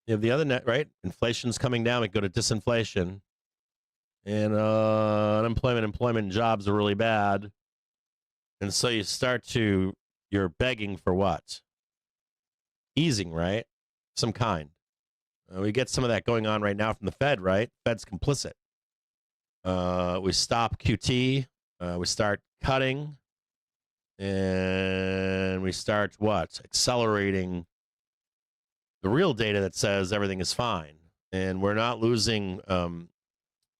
You have the other net, right? Inflation's coming down. We go to disinflation. And employment, jobs are really bad. And so you're begging for what? Easing, right? Some kind. We get some of that going on right now from the Fed, right? Fed's complicit. We stop QT. We start cutting, and we start what? Accelerating the real data that says everything is fine, and we're not losing.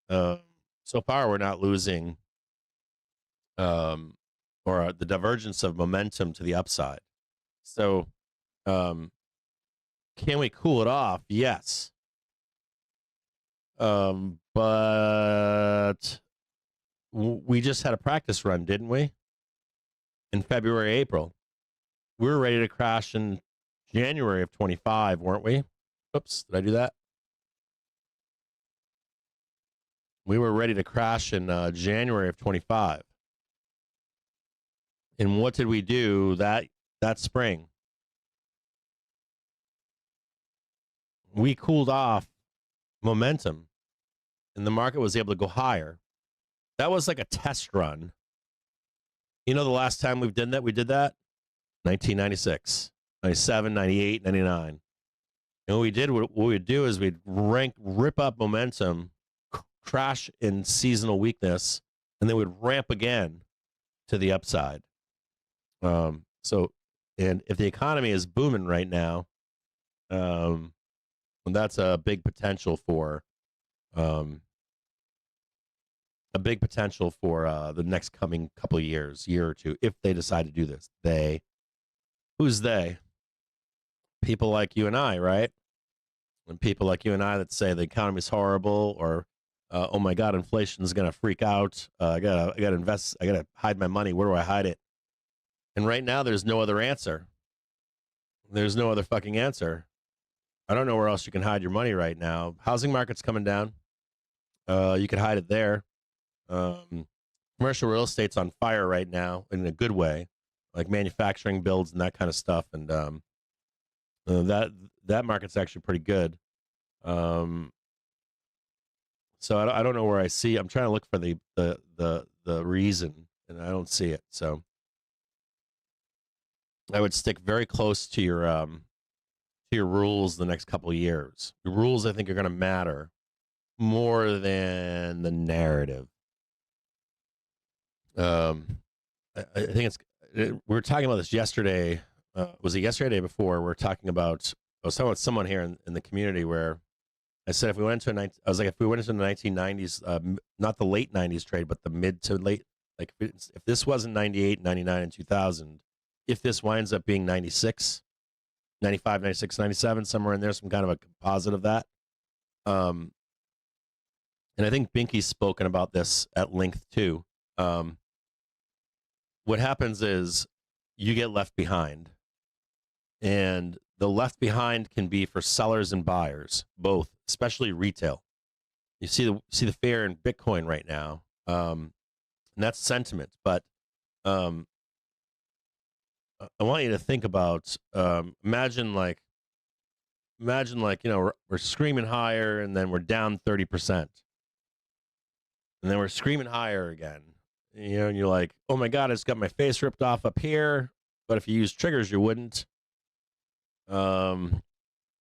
So far, we're not losing, or the divergence of momentum to the upside. So, can we cool it off? Yes. But we just had a practice run, didn't we? In February, April. We were ready to crash in January of 25, weren't we? Oops, did I do that? We were ready to crash in January of 25. And what did we do that spring? We cooled off momentum, and the market was able to go higher. That was like a test run. You know, the last time we did that? 1996, 97, 98, 99. And what we'd do is we'd rip up momentum, crash in seasonal weakness, and then we'd ramp again to the upside. So, and if the economy is booming right now, that's a big potential for, the next coming couple of year or two, if they decide to do this. Who's they? People like you and I, right? And people like you and I that say the economy's horrible, or oh my God, inflation's gonna freak out. I gotta invest. I gotta hide my money. Where do I hide it? And right now, there's no other answer. There's no other fucking answer. I don't know where else you can hide your money right now. Housing market's coming down. You could hide it there. Commercial real estate's on fire right now in a good way, like manufacturing builds and that kind of stuff. And that market's actually pretty good. So I don't know where I see. I'm trying to look for the reason, and I don't see it. So I would stick very close to your rules the next couple of years. The rules, I think, are going to matter more than the narrative. I think we were talking about this yesterday. Was it yesterday or the day before? I was talking about someone here in the community where I said if we went into if we went into the 1990s, not the late 90s trade, but the mid to late, like if this wasn't 98, 99, and 2000, if this winds up being 96, 95, 96, 97, somewhere in there, some kind of a composite of that. And I think Binky's spoken about this at length too. What happens is you get left behind, and the left behind can be for sellers and buyers, both, especially retail. You see the fear in Bitcoin right now, and that's sentiment. But I want you to think about imagine like we're screaming higher, and then we're down 30%, and then we're screaming higher again. And you're like, oh my God, it's got my face ripped off up here. But if you use triggers, you wouldn't. And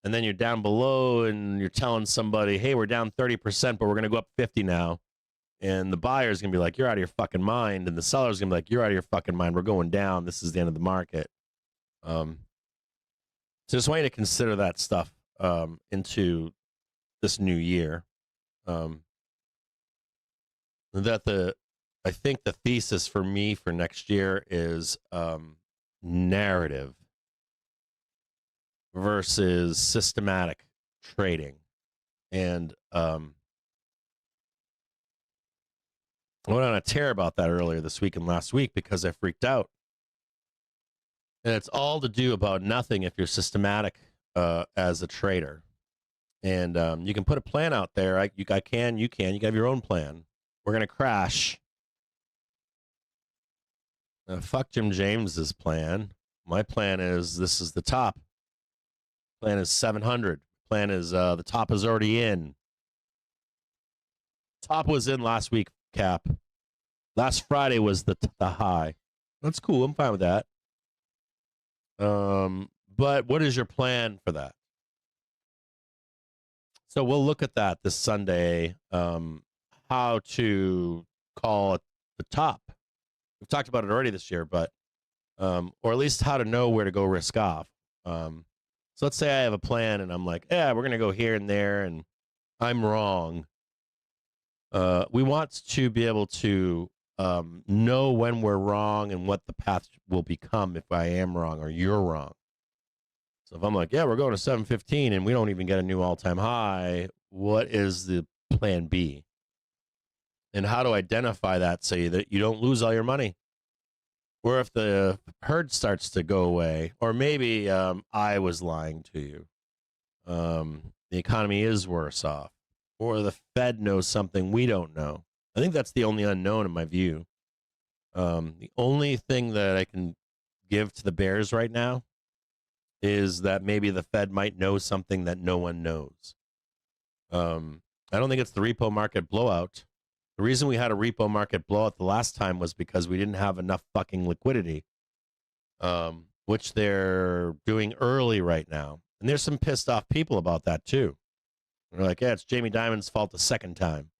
then you're down below, and you're telling somebody, hey, we're down 30%, but we're going to go up 50 now. And the buyer's going to be like, you're out of your fucking mind. And the seller's going to be like, you're out of your fucking mind. We're going down. This is the end of the market. So just want you to consider that stuff into this new year. I think the thesis for me for next year is narrative versus systematic trading. And I went on a tear about that earlier this week and last week because I freaked out. And it's all to do about nothing if you're systematic as a trader. And you can put a plan out there. You can have your own plan. We're going to crash. Fuck Jim James's plan. My plan is this is the top. Plan is 700. Plan is the top is already in. Top was in last week, Cap. Last Friday was the high. That's cool. I'm fine with that. But what is your plan for that? So we'll look at that this Sunday. How how to call at the top. We've talked about it already this year, but or at least how to know where to go risk off. So let's say I have a plan and I'm like, yeah, we're going to go here and there, and I'm wrong. We want to be able to know when we're wrong and what the path will become if I am wrong or you're wrong. So if I'm like, yeah, we're going to 715 and we don't even get a new all-time high, what is the plan B? And how to identify that so that you don't lose all your money? Or if the herd starts to go away, or maybe I was lying to you. The economy is worse off, or the Fed knows something we don't know. I think that's the only unknown in my view. The only thing that I can give to the bears right now is that maybe the Fed might know something that no one knows. I don't think it's the repo market blowout. The reason we had a repo market blowout the last time was because we didn't have enough fucking liquidity, which they're doing early right now. And there's some pissed off people about that too. They're like, yeah, it's Jamie Dimon's fault the second time.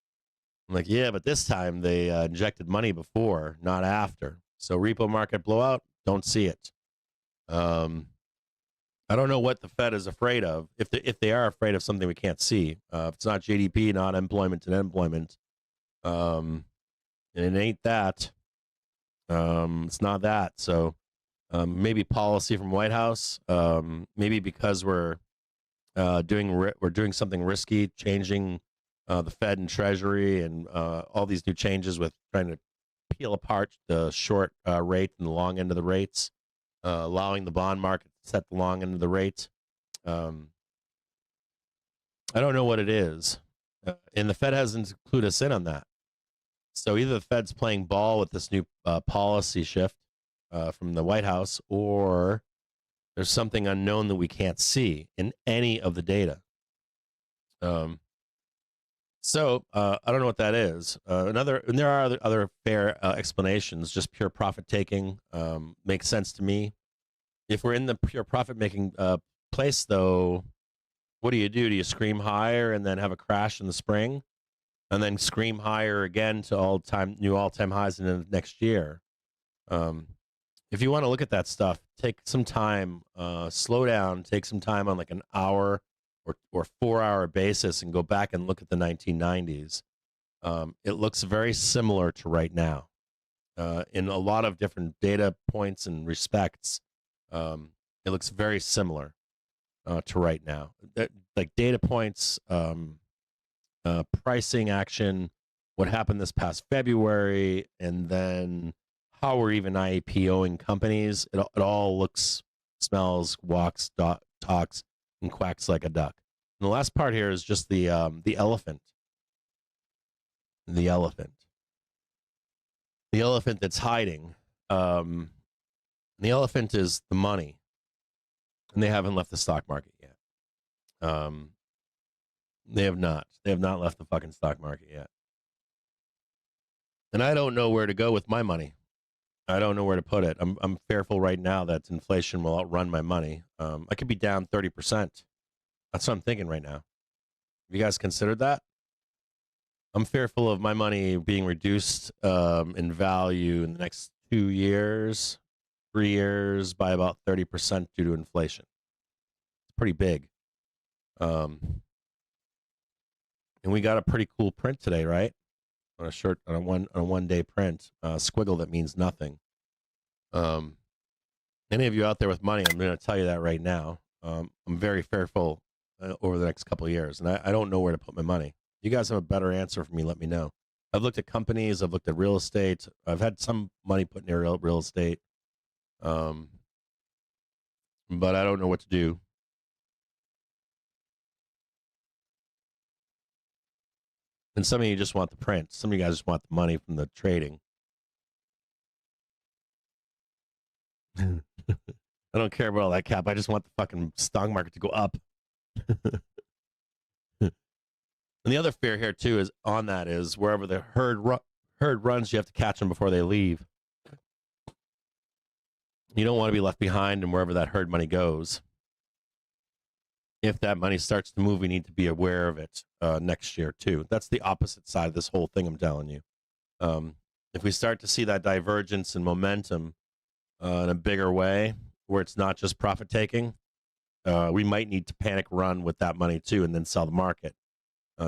I'm like, yeah, but this time they injected money before, not after. So repo market blowout, don't see it. I don't know what the Fed is afraid of. If they are afraid of something we can't see, if it's not GDP, not employment and unemployment, and it ain't that. It's not that. So maybe policy from White House. Maybe because we're doing something risky, changing the Fed and Treasury, and all these new changes with trying to peel apart the short rate and the long end of the rates, allowing the bond market to set the long end of the rate. I don't know what it is, and the Fed hasn't clued us in on that. So either the Fed's playing ball with this new policy shift from the White House, or there's something unknown that we can't see in any of the data. So I don't know what that is. And there are other fair explanations. Just pure profit taking makes sense to me. If we're in the pure profit making place, though, what do? Do you scream higher and then have a crash in the spring, and then scream higher again to new all-time highs in the next year? If you want to look at that stuff, take some time, slow down, take some time on like an hour or 4-hour basis and go back and look at the 1990s. It looks very similar to right now in a lot of different data points and respects. It looks very similar to right now. Like data points, pricing action, what happened this past February, and then how we're even IPOing companies. It all looks, smells, walks, talks, and quacks like a duck. And the last part here is just the elephant. The elephant that's hiding. The elephant is the money, and they haven't left the stock market yet. They have not. They have not left the fucking stock market yet. And I don't know where to go with my money. I don't know where to put it. I'm fearful right now that inflation will outrun my money. I could be down 30%. That's what I'm thinking right now. Have you guys considered that? I'm fearful of my money being reduced in value in the next 2 years, 3 years by about 30% due to inflation. It's pretty big. And we got a pretty cool print today, right? On a one day print, squiggle that means nothing. Any of you out there with money, I'm going to tell you that right now. I'm very fearful over the next couple of years, and I don't know where to put my money. You guys have a better answer for me, let me know. I've looked at companies, I've looked at real estate. I've had some money put in real estate, but I don't know what to do. And some of you just want the print. Some of you guys just want the money from the trading. I don't care about all that cap. I just want the fucking stock market to go up. And the other fear here too is wherever the herd runs, you have to catch them before they leave. You don't want to be left behind, and wherever that herd money goes. if that money starts to move, we need to be aware of it next year too. That's the opposite side of this whole thing, I'm telling you. If we start to see that divergence and momentum in a bigger way, where it's not just profit taking, we might need to panic run with that money too, and then sell the market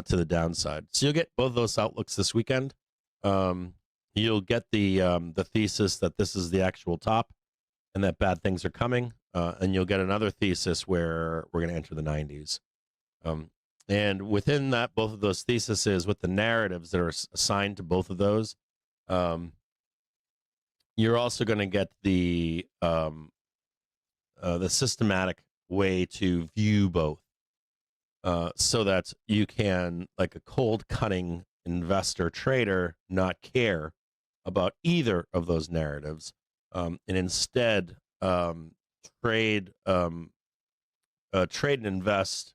to the downside. So you'll get both those outlooks this weekend. You'll get the thesis that this is the actual top, and that bad things are coming, and you'll get another thesis where we're going to enter the 90s. And within that, both of those theses, with the narratives that are assigned to both of those, you're also going to get the systematic way to view both, so that you can, like a cold cutting investor trader, not care about either of those narratives, and instead trade and invest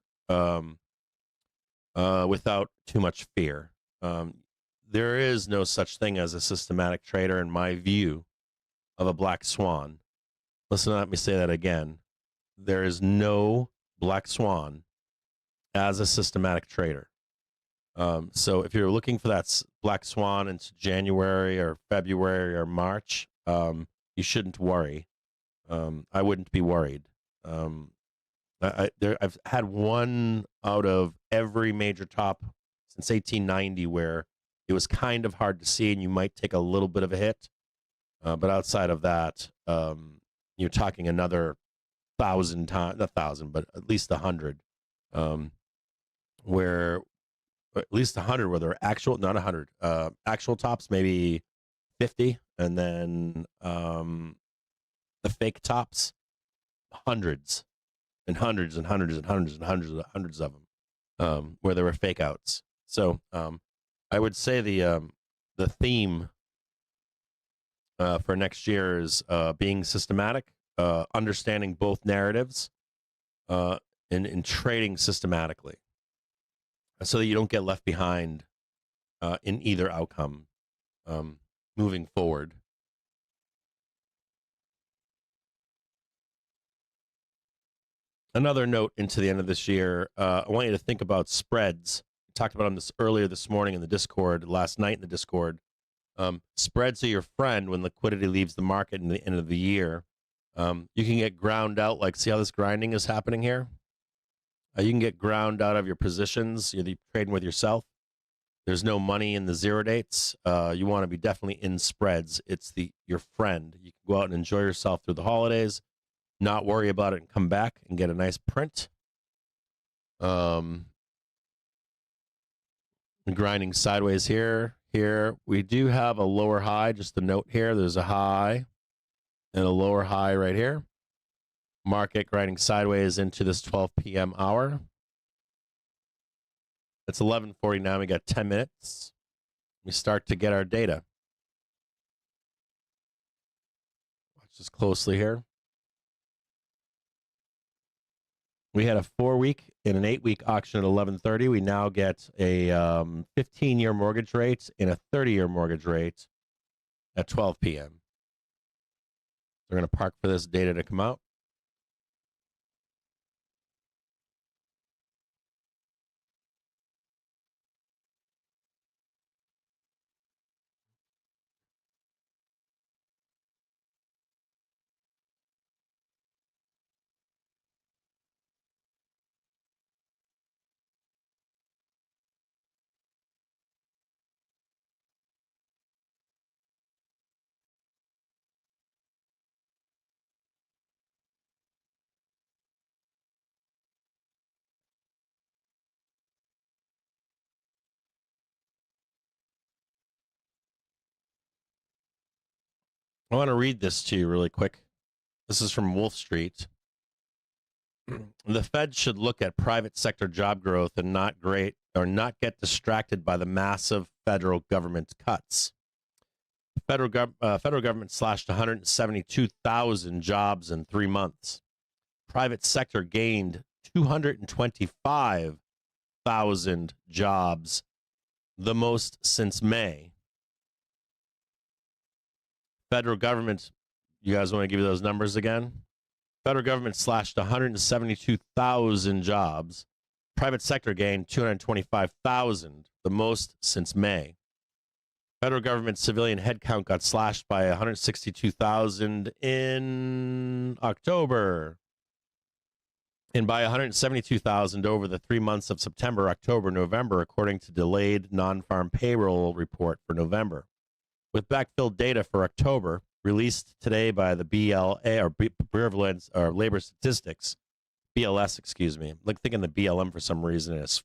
without too much fear. There is no such thing as a systematic trader, in my view, of a black swan. Listen, let me say that again. There is no black swan as a systematic trader. So if you're looking for that black swan into January or February or March, you shouldn't worry. I wouldn't be worried. I've had one out of every major top since 1890 where it was kind of hard to see, and you might take a little bit of a hit. But outside of that, you're talking another 1,000 times, not 1,000, but at least 100, where at least 100 where they're actual, not 100, actual tops, maybe 50, and then the fake tops, hundreds and hundreds and hundreds and hundreds and hundreds and hundreds of them, where there were fake outs. So I would say the theme for next year is being systematic, understanding both narratives, and trading systematically, so that you don't get left behind in either outcome moving forward. Another note into the end of this year, I want you to think about spreads. We talked about them earlier this morning in the Discord, last night in the Discord. Spreads are your friend when liquidity leaves the market in the end of the year. You can get ground out, like, see how this grinding is happening here? You can get ground out of your positions. You're trading with yourself. There's no money in the zero dates. You want to be definitely in spreads. It's your friend. You can go out and enjoy yourself through the holidays, not worry about it, and come back and get a nice print. Grinding sideways here. Here we do have a lower high. Just a note here. There's a high and a lower high right here. Market grinding sideways into this 12 p.m. hour. It's 11:40 now. We got 10 minutes. We start to get our data. Watch this closely here. We had a 4-week and an 8-week auction at 11:30. We now get a 15-year mortgage rate and a 30-year mortgage rate at 12 p.m. We're going to park for this data to come out. I want to read this to you really quick. This is from Wolf Street. The Fed should look at private sector job growth and not get distracted by the massive federal government cuts. Federal government slashed 172,000 jobs in 3 months. Private sector gained 225,000 jobs, the most since May. Federal government, you guys want to give you those numbers again? Federal government slashed 172,000 jobs. Private sector gained 225,000, the most since May. Federal government civilian headcount got slashed by 162,000 in October, and by 172,000 over the 3 months of September, October, November, according to delayed non-farm payroll report for November. With backfilled data for October, released today by the Bureau of Labor Statistics, BLS, excuse me. I'm like thinking the BLM for some reason is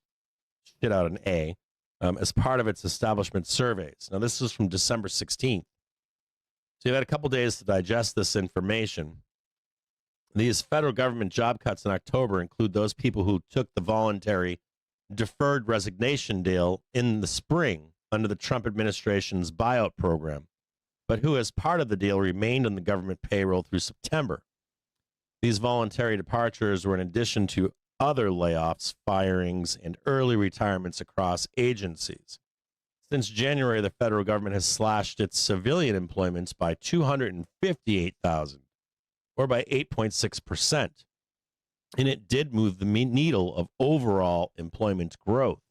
shit out an A, as part of its establishment surveys. Now, this is from December 16th. So you've had a couple days to digest this information. These federal government job cuts in October include those people who took the voluntary deferred resignation deal in the spring under the Trump administration's buyout program, but who, as part of the deal, remained on the government payroll through September. These voluntary departures were in addition to other layoffs, firings, and early retirements across agencies. Since January, the federal government has slashed its civilian employments by 258,000, or by 8.6%. And it did move the needle of overall employment growth.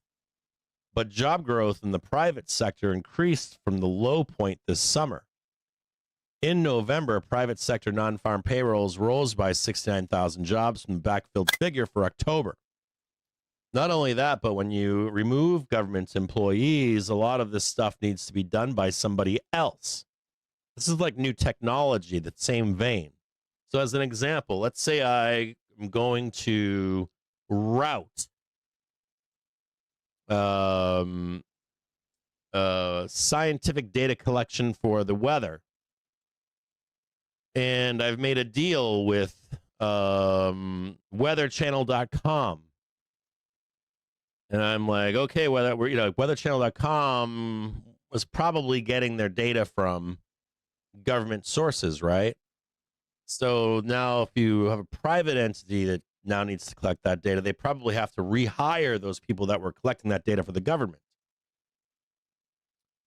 But job growth in the private sector increased from the low point this summer. In November, private sector non-farm payrolls rose by 69,000 jobs from the backfilled figure for October. Not only that, but when you remove government employees, a lot of this stuff needs to be done by somebody else. This is like new technology, the same vein. So as an example, let's say I am going to route scientific data collection for the weather. And I've made a deal with weatherchannel.com. And I'm like, okay, weatherchannel.com was probably getting their data from government sources, right? So now if you have a private entity that now needs to collect that data, they probably have to rehire those people that were collecting that data for the government.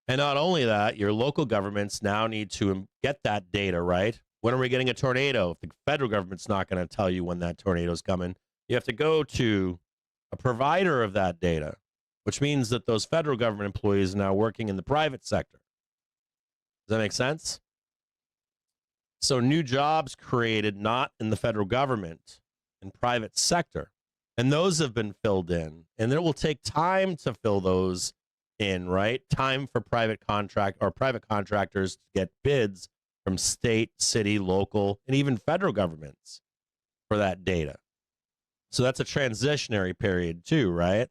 And not only that, your local governments now need to get that data, right? When are we getting a tornado? If the federal government's not going to tell you when that tornado is coming, you have to go to a provider of that data, which means that those federal government employees are now working in the private sector. Does that make sense? So new jobs created not in the federal government, in private sector, and those have been filled in, and it will take time to fill those in, right? Time for private contractors to get bids from state, city, local, and even federal governments for that data. So that's a transitionary period too, right?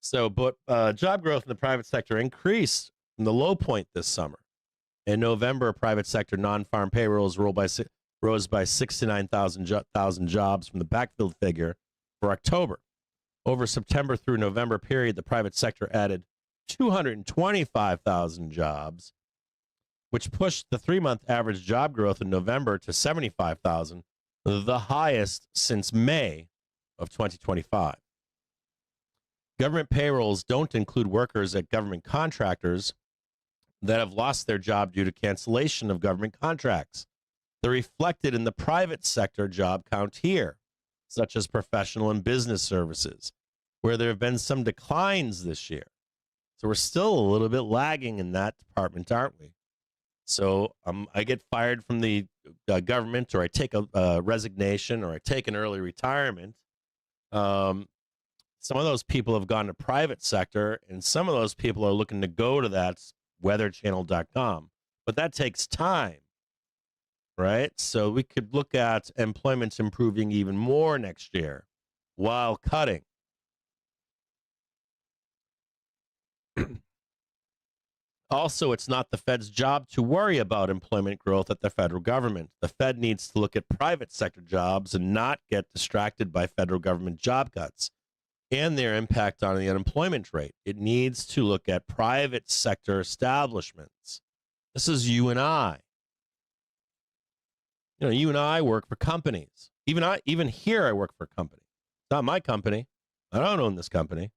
So, but job growth in the private sector increased from the low point this summer. In November, private sector non-farm payrolls rose by 69,000 jobs from the backfilled figure for October. Over September through November period, the private sector added 225,000 jobs, which pushed the 3-month average job growth in November to 75,000, the highest since May of 2025. Government payrolls don't include workers at government contractors that have lost their job due to cancellation of government contracts. They're reflected in the private sector job count here, such as professional and business services, where there have been some declines this year. So we're still a little bit lagging in that department, aren't we? So I get fired from the government, or I take a resignation, or I take an early retirement. Some of those people have gone to private sector, and some of those people are looking to go to that weatherchannel.com. But that takes time, right? So we could look at employment improving even more next year while cutting. Also, it's not the Fed's job to worry about employment growth at the federal government. The Fed needs to look at private sector jobs and not get distracted by federal government job cuts and their impact on the unemployment rate. It needs to look at private sector establishments. This is you and I. You know, you and I work for companies. Even here, I work for a company. It's not my company. I don't own this company.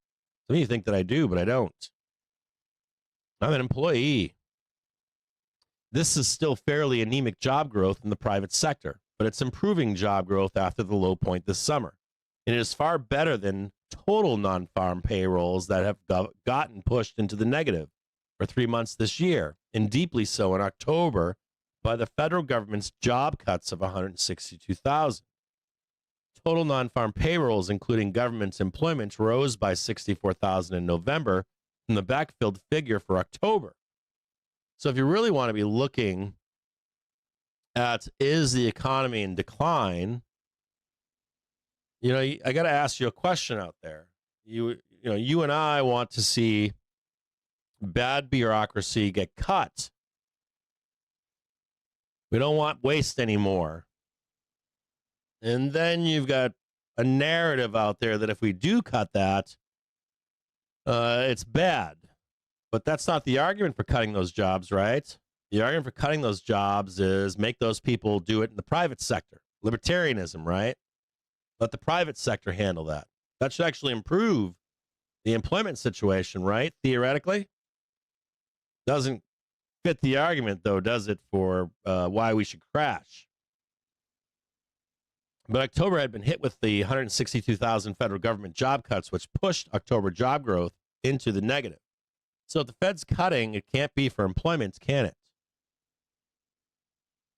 Some of you think that I do, but I don't. I'm an employee. This is still fairly anemic job growth in the private sector. but it's improving job growth after the low point this summer. And it is far better than total non-farm payrolls that have gotten pushed into the negative for 3 months this year, and deeply so in October by the federal government's job cuts of 162,000. Total non-farm payrolls, including government employment, rose by 64,000 in November from the backfilled figure for October. So if you really want to be looking at, is the economy in decline, I got to ask you a question out there. You and I want to see bad bureaucracy get cut. We don't want waste anymore. And then you've got a narrative out there that if we do cut that, it's bad. But that's not the argument for cutting those jobs, right? The argument for cutting those jobs is make those people do it in the private sector. Libertarianism, right? Let the private sector handle that. That should actually improve the employment situation, right? Theoretically. Doesn't fit the argument, though, does it, for why we should crash? But October had been hit with the 162,000 federal government job cuts, which pushed October job growth into the negative. So if the Fed's cutting, it can't be for employment, can it?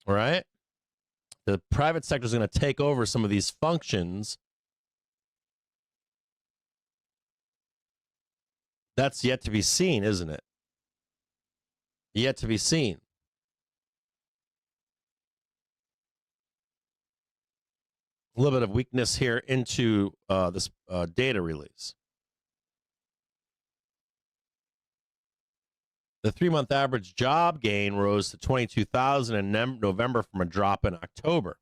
All right? The private sector is going to take over some of these functions. That's yet to be seen, isn't it? Yet to be seen. A little bit of weakness here into this data release. The 3-month average job gain rose to 22,000 in November from a drop in October.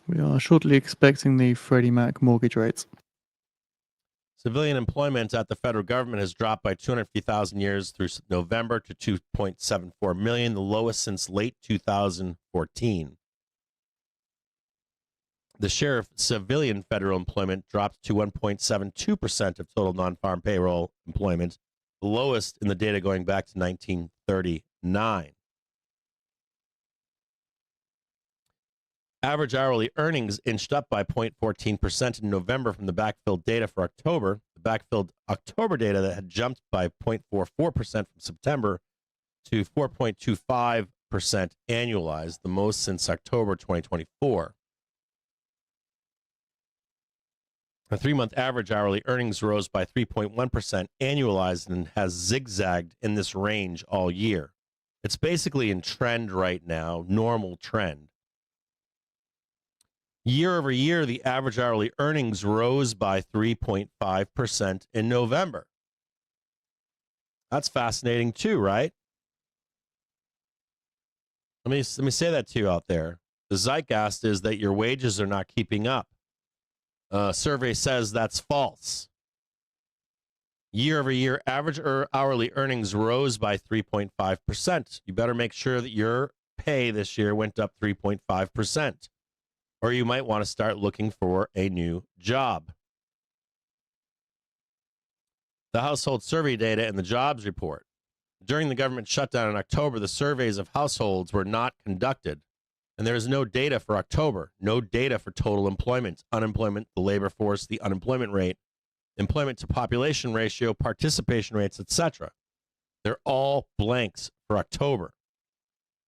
We are shortly expecting the Freddie Mac mortgage rates. Civilian employment at the federal government has dropped by 250,000 years through November to 2.74 million, the lowest since late 2014. The share of civilian federal employment dropped to 1.72% of total non-farm payroll employment, the lowest in the data going back to 1939. Average hourly earnings inched up by 0.14% in November from the backfilled data for October. The backfilled October data that had jumped by 0.44% from September to 4.25% annualized, the most since October 2024. The 3-month average hourly earnings rose by 3.1% annualized and has zigzagged in this range all year. It's basically in trend right now, normal trend. Year over year, the average hourly earnings rose by 3.5% in November. That's fascinating too, right? Let me say that to you out there. The zeitgeist is that your wages are not keeping up. Survey says that's false. Year over year, average hourly earnings rose by 3.5%. You better make sure that your pay this year went up 3.5%. Or you might want to start looking for a new job. The household survey data and the jobs report. During the government shutdown in October, the surveys of households were not conducted. And there is no data for October, no data for total employment, unemployment, the labor force, the unemployment rate, employment to population ratio, participation rates, etc. They're all blanks for October.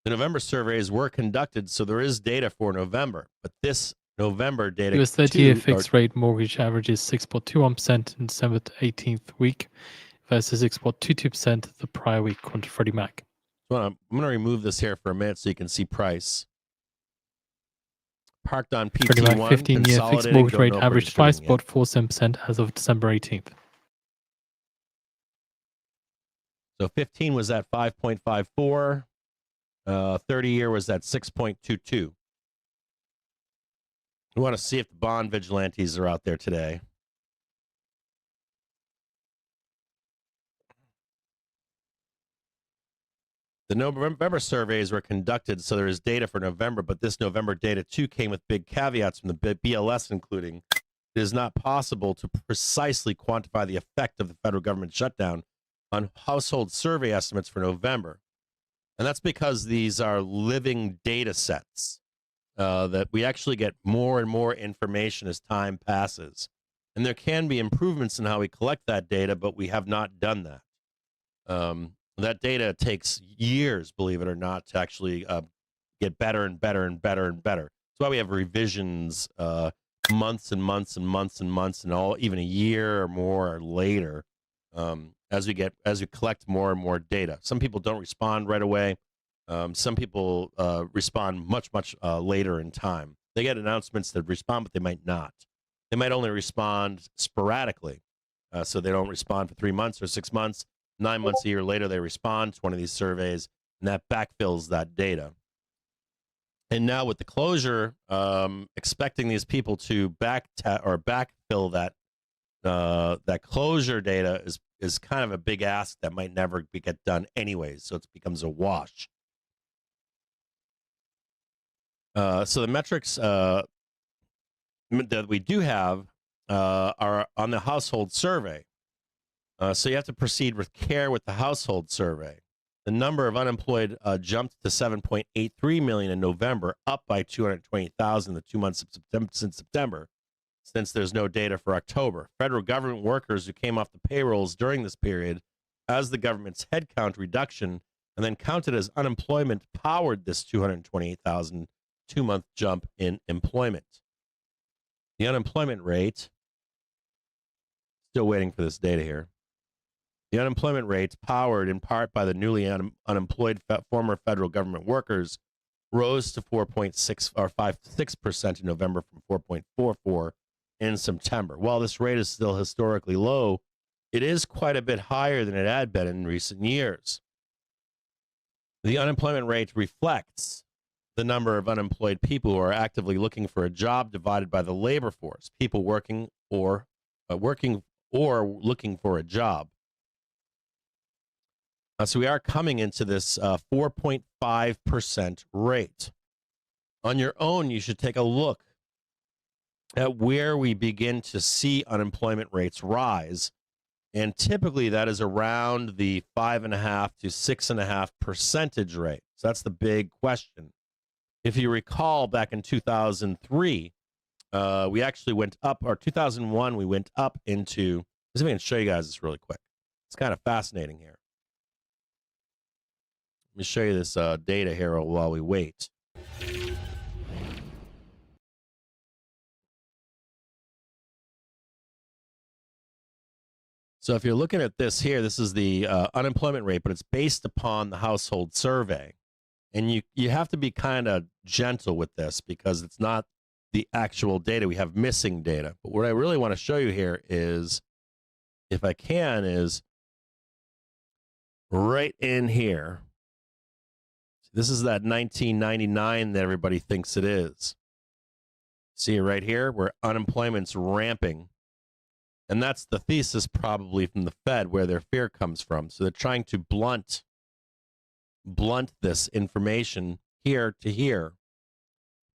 The November surveys were conducted, so there is data for November, but this November data... US 30-year fixed rate mortgage averages 6.21% in December 18th week versus 6.22% the prior week, according to Freddie Mac. So I'm going to remove this here for a minute so you can see price. Parked on PT1, Freddie Mac 15-year fixed mortgage rate averaged 5.47% as of December 18th. So 15 was at 5.54. 30-year was at 6.22. We want to see if the bond vigilantes are out there today. The November surveys were conducted, so there is data for November, but this November data too came with big caveats from the BLS, including it is not possible to precisely quantify the effect of the federal government shutdown on household survey estimates for November. And that's because these are living data sets. that we actually get more and more information as time passes. And there can be improvements in how we collect that data, but we have not done that. That data takes years, believe it or not, to actually get better and better and better and better. That's why we have revisions months and months and months and months and all, even a year or more later, as we collect more and more data. Some people don't respond right away. Some people respond much later in time. They get announcements that respond, but they might not. They might only respond sporadically, so they don't respond for 3 months or 6 months. 9 months, a year later, they respond to one of these surveys, and that backfills that data. And now with the closure, expecting these people to backfill that closure data is kind of a big ask that might never get done anyways. So it becomes a wash. So the metrics that we do have are on the household survey. So you have to proceed with care with the household survey. The number of unemployed jumped to 7.83 million in November, up by 220,000 the 2 months since September, since there's no data for October. Federal government workers who came off the payrolls during this period as the government's headcount reduction and then counted as unemployment powered this 228,000 2-month jump in employment. The unemployment rate, still waiting for this data here. The unemployment rate, powered in part by the newly unemployed former federal government workers, rose to 4.56% in November from 4.44% in September. While this rate is still historically low, it is quite a bit higher than it had been in recent years. The unemployment rate reflects the number of unemployed people who are actively looking for a job divided by the labor force, people working or looking for a job. So we are coming into this 4.5% rate. On your own, you should take a look at where we begin to see unemployment rates rise. And typically that is around the 5.5 to 6.5% rate. So that's the big question. If you recall, back in 2003, we actually went up, or 2001, we went up into, let's see if I can show you guys this really quick. It's kind of fascinating here. Let me show you this data here while we wait. So if you're looking at this here, this is the unemployment rate, but it's based upon the household survey. And you have to be kind of gentle with this because it's not the actual data. We have missing data. But what I really want to show you here is, if I can, is right in here. This is that 1999 that everybody thinks it is. See right here where unemployment's ramping. And that's the thesis probably from the Fed, where their fear comes from. So they're trying to blunt this information here to here.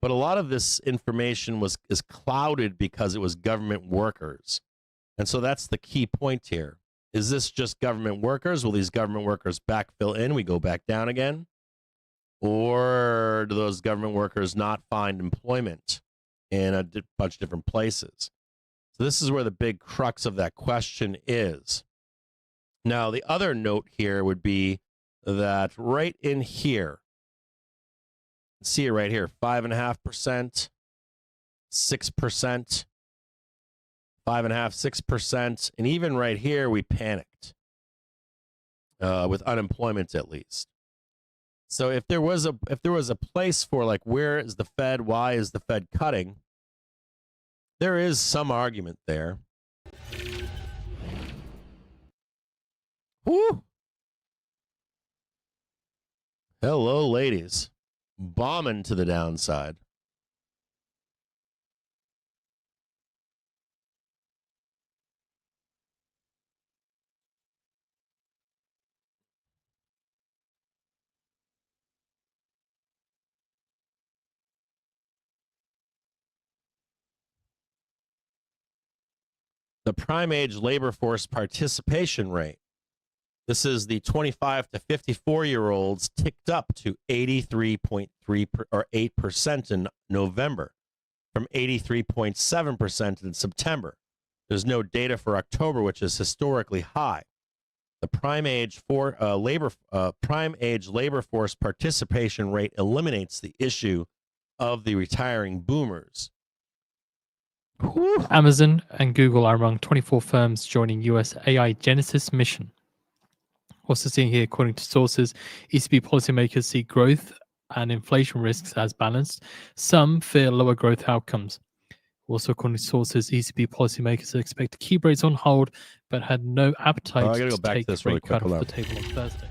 But a lot of this information is clouded because it was government workers. And so that's the key point here. Is this just government workers? Will these government workers backfill in? We go back down again? Or do those government workers not find employment in a bunch of different places? So this is where the big crux of that question is. Now, the other note here would be that right in here, see it right here, 5.5%, 6%, 5.5%, 6%, and even right here, we panicked with unemployment at least. So if there was a place for, like, where is the Fed? Why is the Fed cutting? There is some argument there. Woo! Hello, ladies. Bombing to the downside. The prime age labor force participation rate. This is the 25 to 54-year-olds ticked up to 83.3 or 8% in November, from 83.7% in September. There's no data for October, which is historically high. The prime age labor force participation rate eliminates the issue of the retiring boomers. Amazon and Google are among 24 firms joining US AI Genesis mission. Also seeing here, according to sources, ECB policymakers see growth and inflation risks as balanced. Some fear lower growth outcomes. Also, according to sources, ECB policymakers expect to keep rates on hold, but had no appetite I gotta go to back to take this rate really quick. cut off Hold the on. table on Thursday.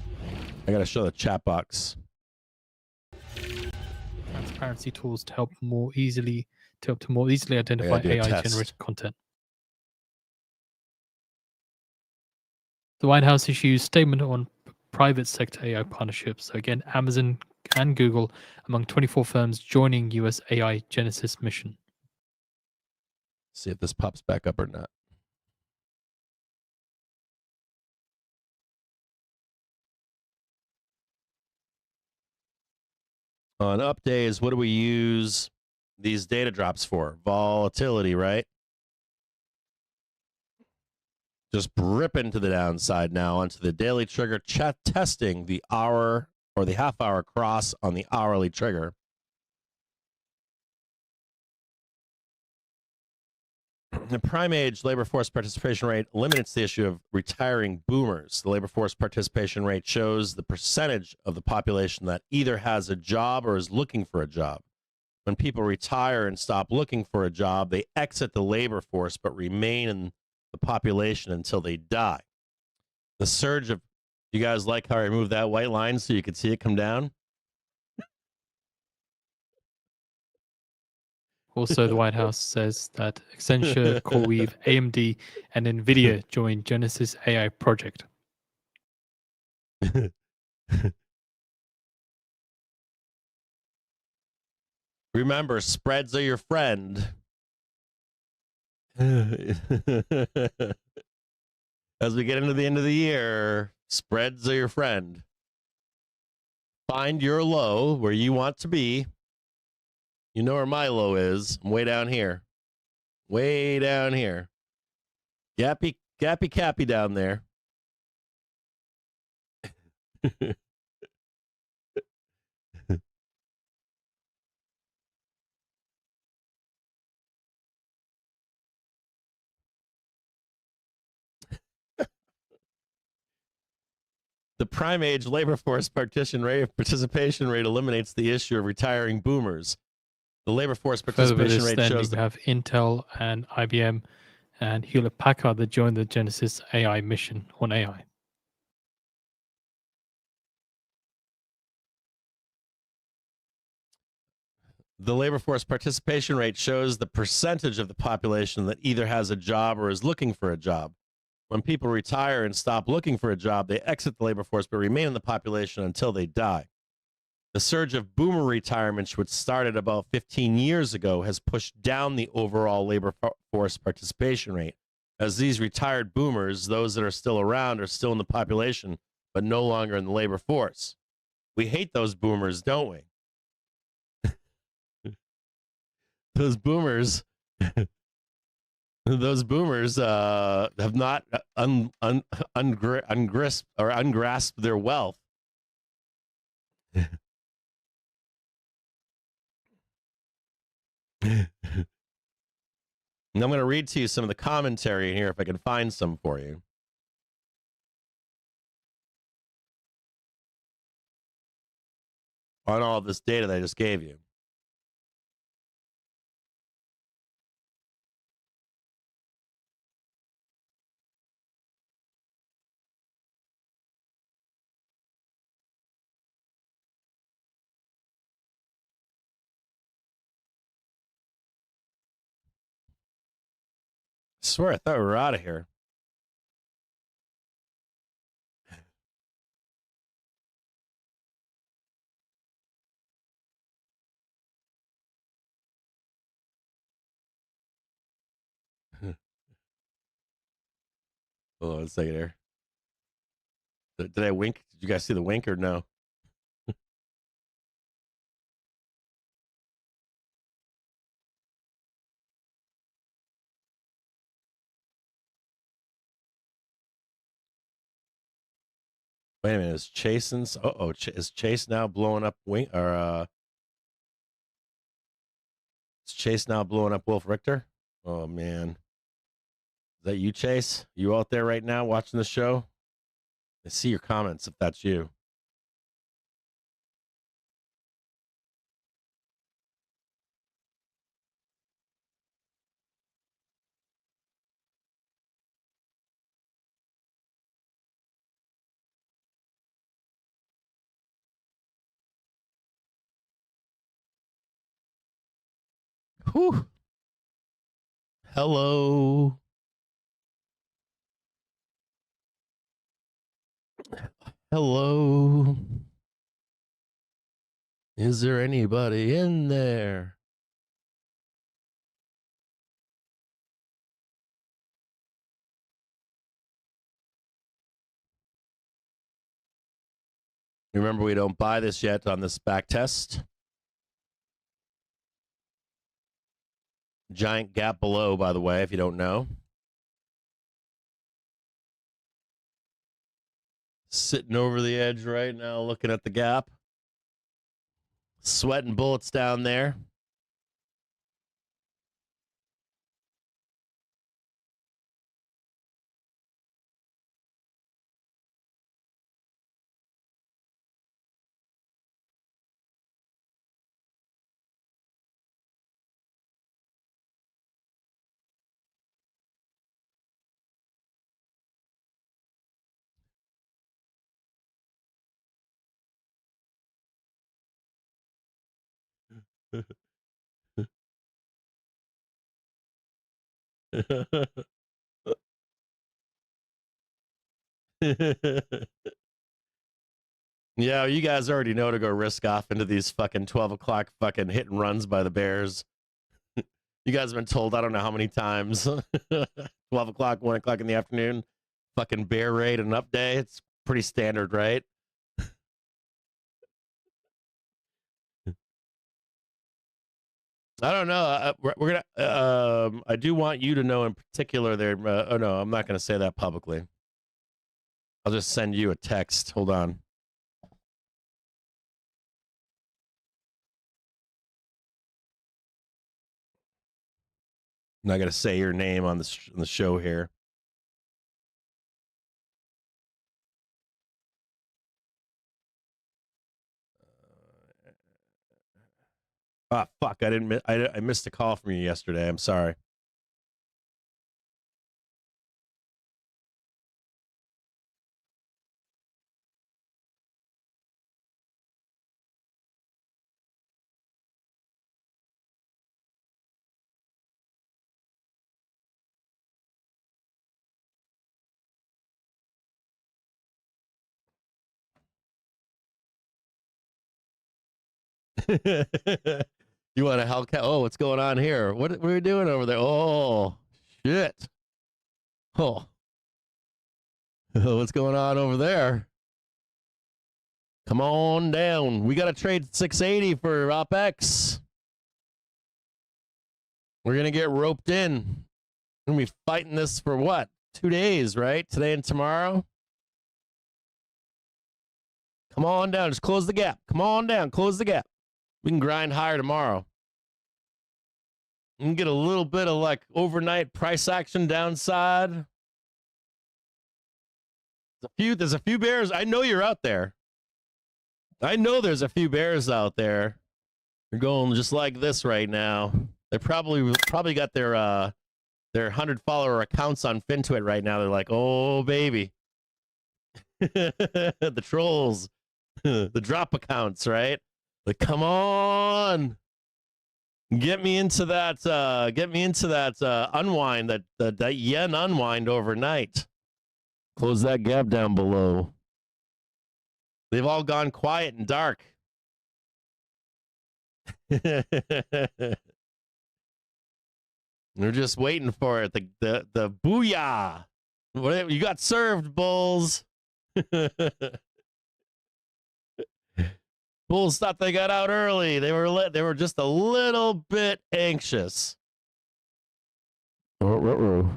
I got to show the chat box. Transparency tools to help more easily identify do a AI test. generated content. The White House issues statement on private sector AI partnerships. So again, Amazon and Google among 24 firms joining US AI Genesis mission. See if this pops back up or not. On up days, what do we use these data drops for? Volatility, right? Just ripping to the downside now onto the daily trigger, testing the hour or the half hour cross on the hourly trigger. The prime age labor force participation rate eliminates the issue of retiring boomers. The labor force participation rate shows the percentage of the population that either has a job or is looking for a job. When people retire and stop looking for a job, they exit the labor force but remain in the population until they die. The surge of, you guys like how I removed that white line so you could see it come down? Also, the White House says that Accenture, CoreWeave, AMD, and NVIDIA joined Genesis AI project. Remember, spreads are your friend. As we get into the end of the year, spreads are your friend. Find your low where you want to be. You know where my low is. I'm way down here. Way down here. Gappy cappy down there. The prime age labor force participation rate eliminates the issue of retiring boomers. The labor force participation rate shows we have Intel and IBM and Hewlett Packard that joined the Genesis AI mission on AI. The labor force participation rate shows the percentage of the population that either has a job or is looking for a job. When people retire and stop looking for a job, they exit the labor force but remain in the population until they die. The surge of boomer retirements, which started about 15 years ago, has pushed down the overall labor force participation rate. As these retired boomers, those that are still around, are still in the population, but no longer in the labor force. We hate those boomers, don't we? Those boomers have not ungrasped their wealth. And I'm going to read to you some of the commentary here if I can find some for you. On all this data that I just gave you. I swear I thought we were out of here. Hold on a second here. Did I wink? Did you guys see the wink or no? Wait a minute, is Chase is Chase now blowing up is Chase now blowing up Wolf Richter? Oh man. Is that you, Chase? You out there right now watching the show? I see your comments if that's you. Whew. Hello. Hello. Is there anybody in there? Remember, we don't buy this yet on this back test. Giant gap below, by the way, if you don't know. Sitting over the edge right now, looking at the gap. Sweating bullets down there. Yeah, you guys already know to go risk off into these fucking 12 o'clock fucking hit and runs by the Bears. You guys have been told I don't know how many times. 12 o'clock, 1 o'clock in the afternoon, fucking bear raid and up day. It's pretty standard, right? I don't know. We're gonna. I do want you to know in particular. There. Oh no, I'm not gonna say that publicly. I'll just send you a text. Hold on. I'm not gonna say your name on the show here. Ah, fuck! I missed a call from you yesterday. I'm sorry. You want a Hellcat? Oh, what's going on here? What are we doing over there? Oh, shit. Oh. What's going on over there? Come on down. We got to trade 680 for OpEx. We're going to get roped in. We're going to be fighting this for what? 2 days, right? Today and tomorrow? Come on down. Just close the gap. Come on down. Close the gap. We can grind higher tomorrow. We can get a little bit of like overnight price action downside. There's a few bears. I know you're out there. I know there's a few bears out there. They're going just like this right now. They probably got their 100 follower accounts on FinTwit right now. They're like, oh baby. The trolls. The drop accounts, right? Like, come on. Get me into that unwind, that yen unwind overnight. Close that gap down below. They've all gone quiet and dark. They're just waiting for it. The booyah. Whatever, you got served, bulls. Bulls thought they got out early. They were just a little bit anxious. Ruh-roh.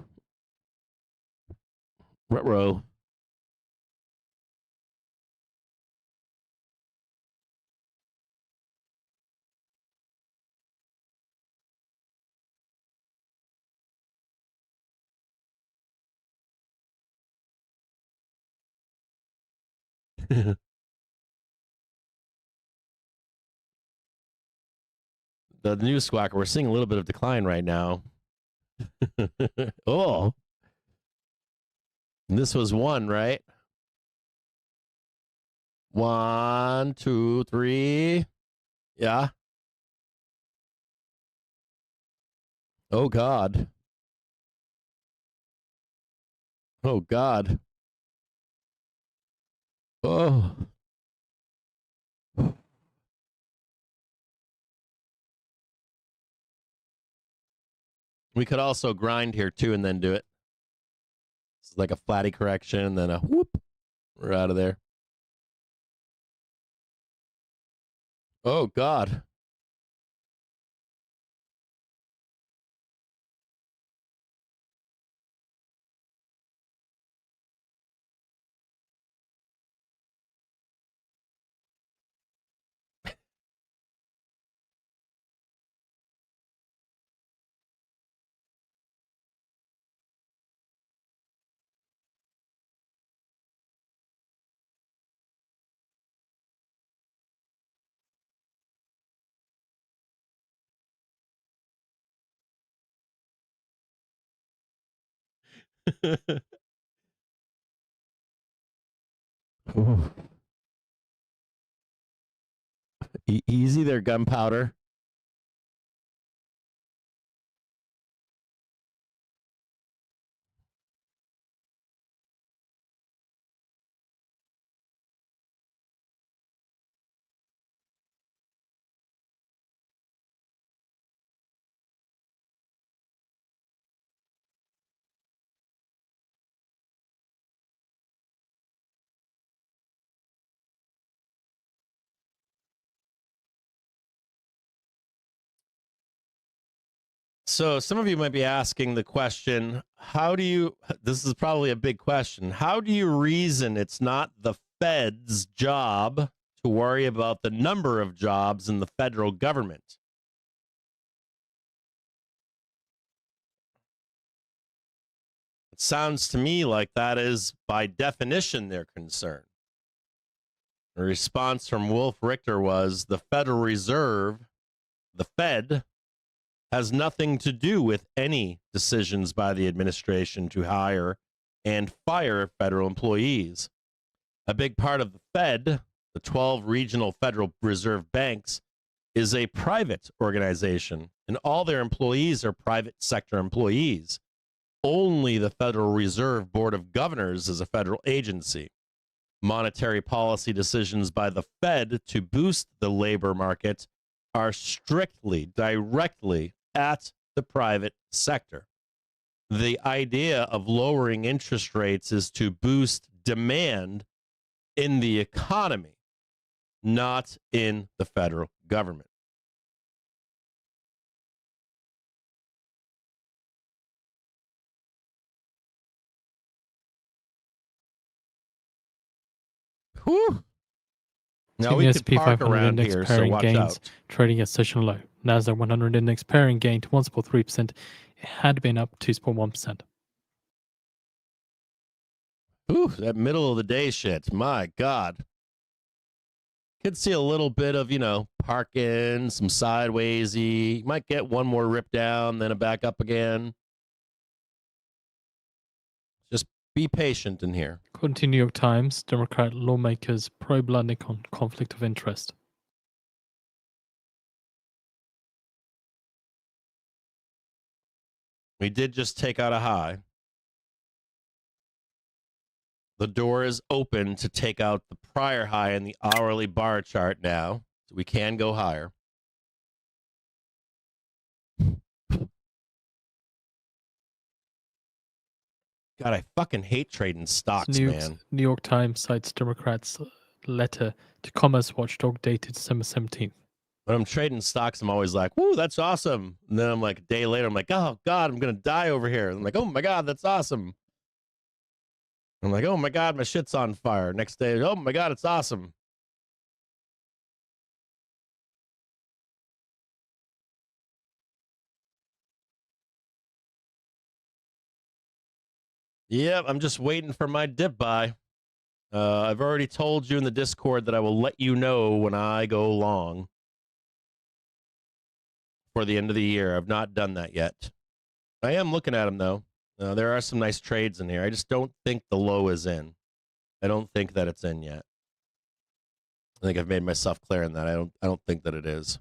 The news squawker, we're seeing a little bit of decline right now. Oh. And this was one, right? 1, 2, 3. Yeah. Oh, God. Oh, God. Oh. We could also grind here, too, and then do it. It's like a flatty correction, and then a whoop. We're out of there. Oh, God. Easy there, gunpowder. So some of you might be asking the question, this is probably a big question. How do you reason it's not the Fed's job to worry about the number of jobs in the federal government? It sounds to me like that is, by definition, their concern. The response from Wolf Richter was the Federal Reserve, the Fed, has nothing to do with any decisions by the administration to hire and fire federal employees. A big part of the Fed, the 12 regional Federal Reserve banks, is a private organization, and all their employees are private sector employees. Only the Federal Reserve Board of Governors is a federal agency. Monetary policy decisions by the Fed to boost the labor market are strictly, directly at the private sector. The idea of lowering interest rates is to boost demand in the economy, not in the federal government. Whew. Now we could S&P park 500 around index here, so pairing watch gains, out. trading at session low. Nasdaq 100 index pairing gained 1.3%. It had been up 2.1%. Ooh, that middle of the day shit. My God. Could see a little bit of, parking, some sidewaysy. You might get one more rip down, then a back up again. Just be patient in here. According to New York Times, Democrat lawmakers probe London conflict of interest. We did just take out a high. The door is open to take out the prior high in the hourly bar chart now. So we can go higher. God, I fucking hate trading stocks, man. New York Times cites Democrats' letter to Commerce Watchdog dated December 17th. When I'm trading stocks, I'm always like, woo, that's awesome. And then I'm like, a day later, I'm like, oh, God, I'm going to die over here. And I'm like, oh, my God, that's awesome. I'm like, oh, my God, my shit's on fire. Next day, oh, my God, it's awesome. Yep, I'm just waiting for my dip buy. I've already told you in the Discord that I will let you know when I go long for the end of the year. I've not done that yet. I am looking at them, though. There are some nice trades in here. I just don't think the low is in. I don't think that it's in yet. I think I've made myself clear in that. I don't think that it is.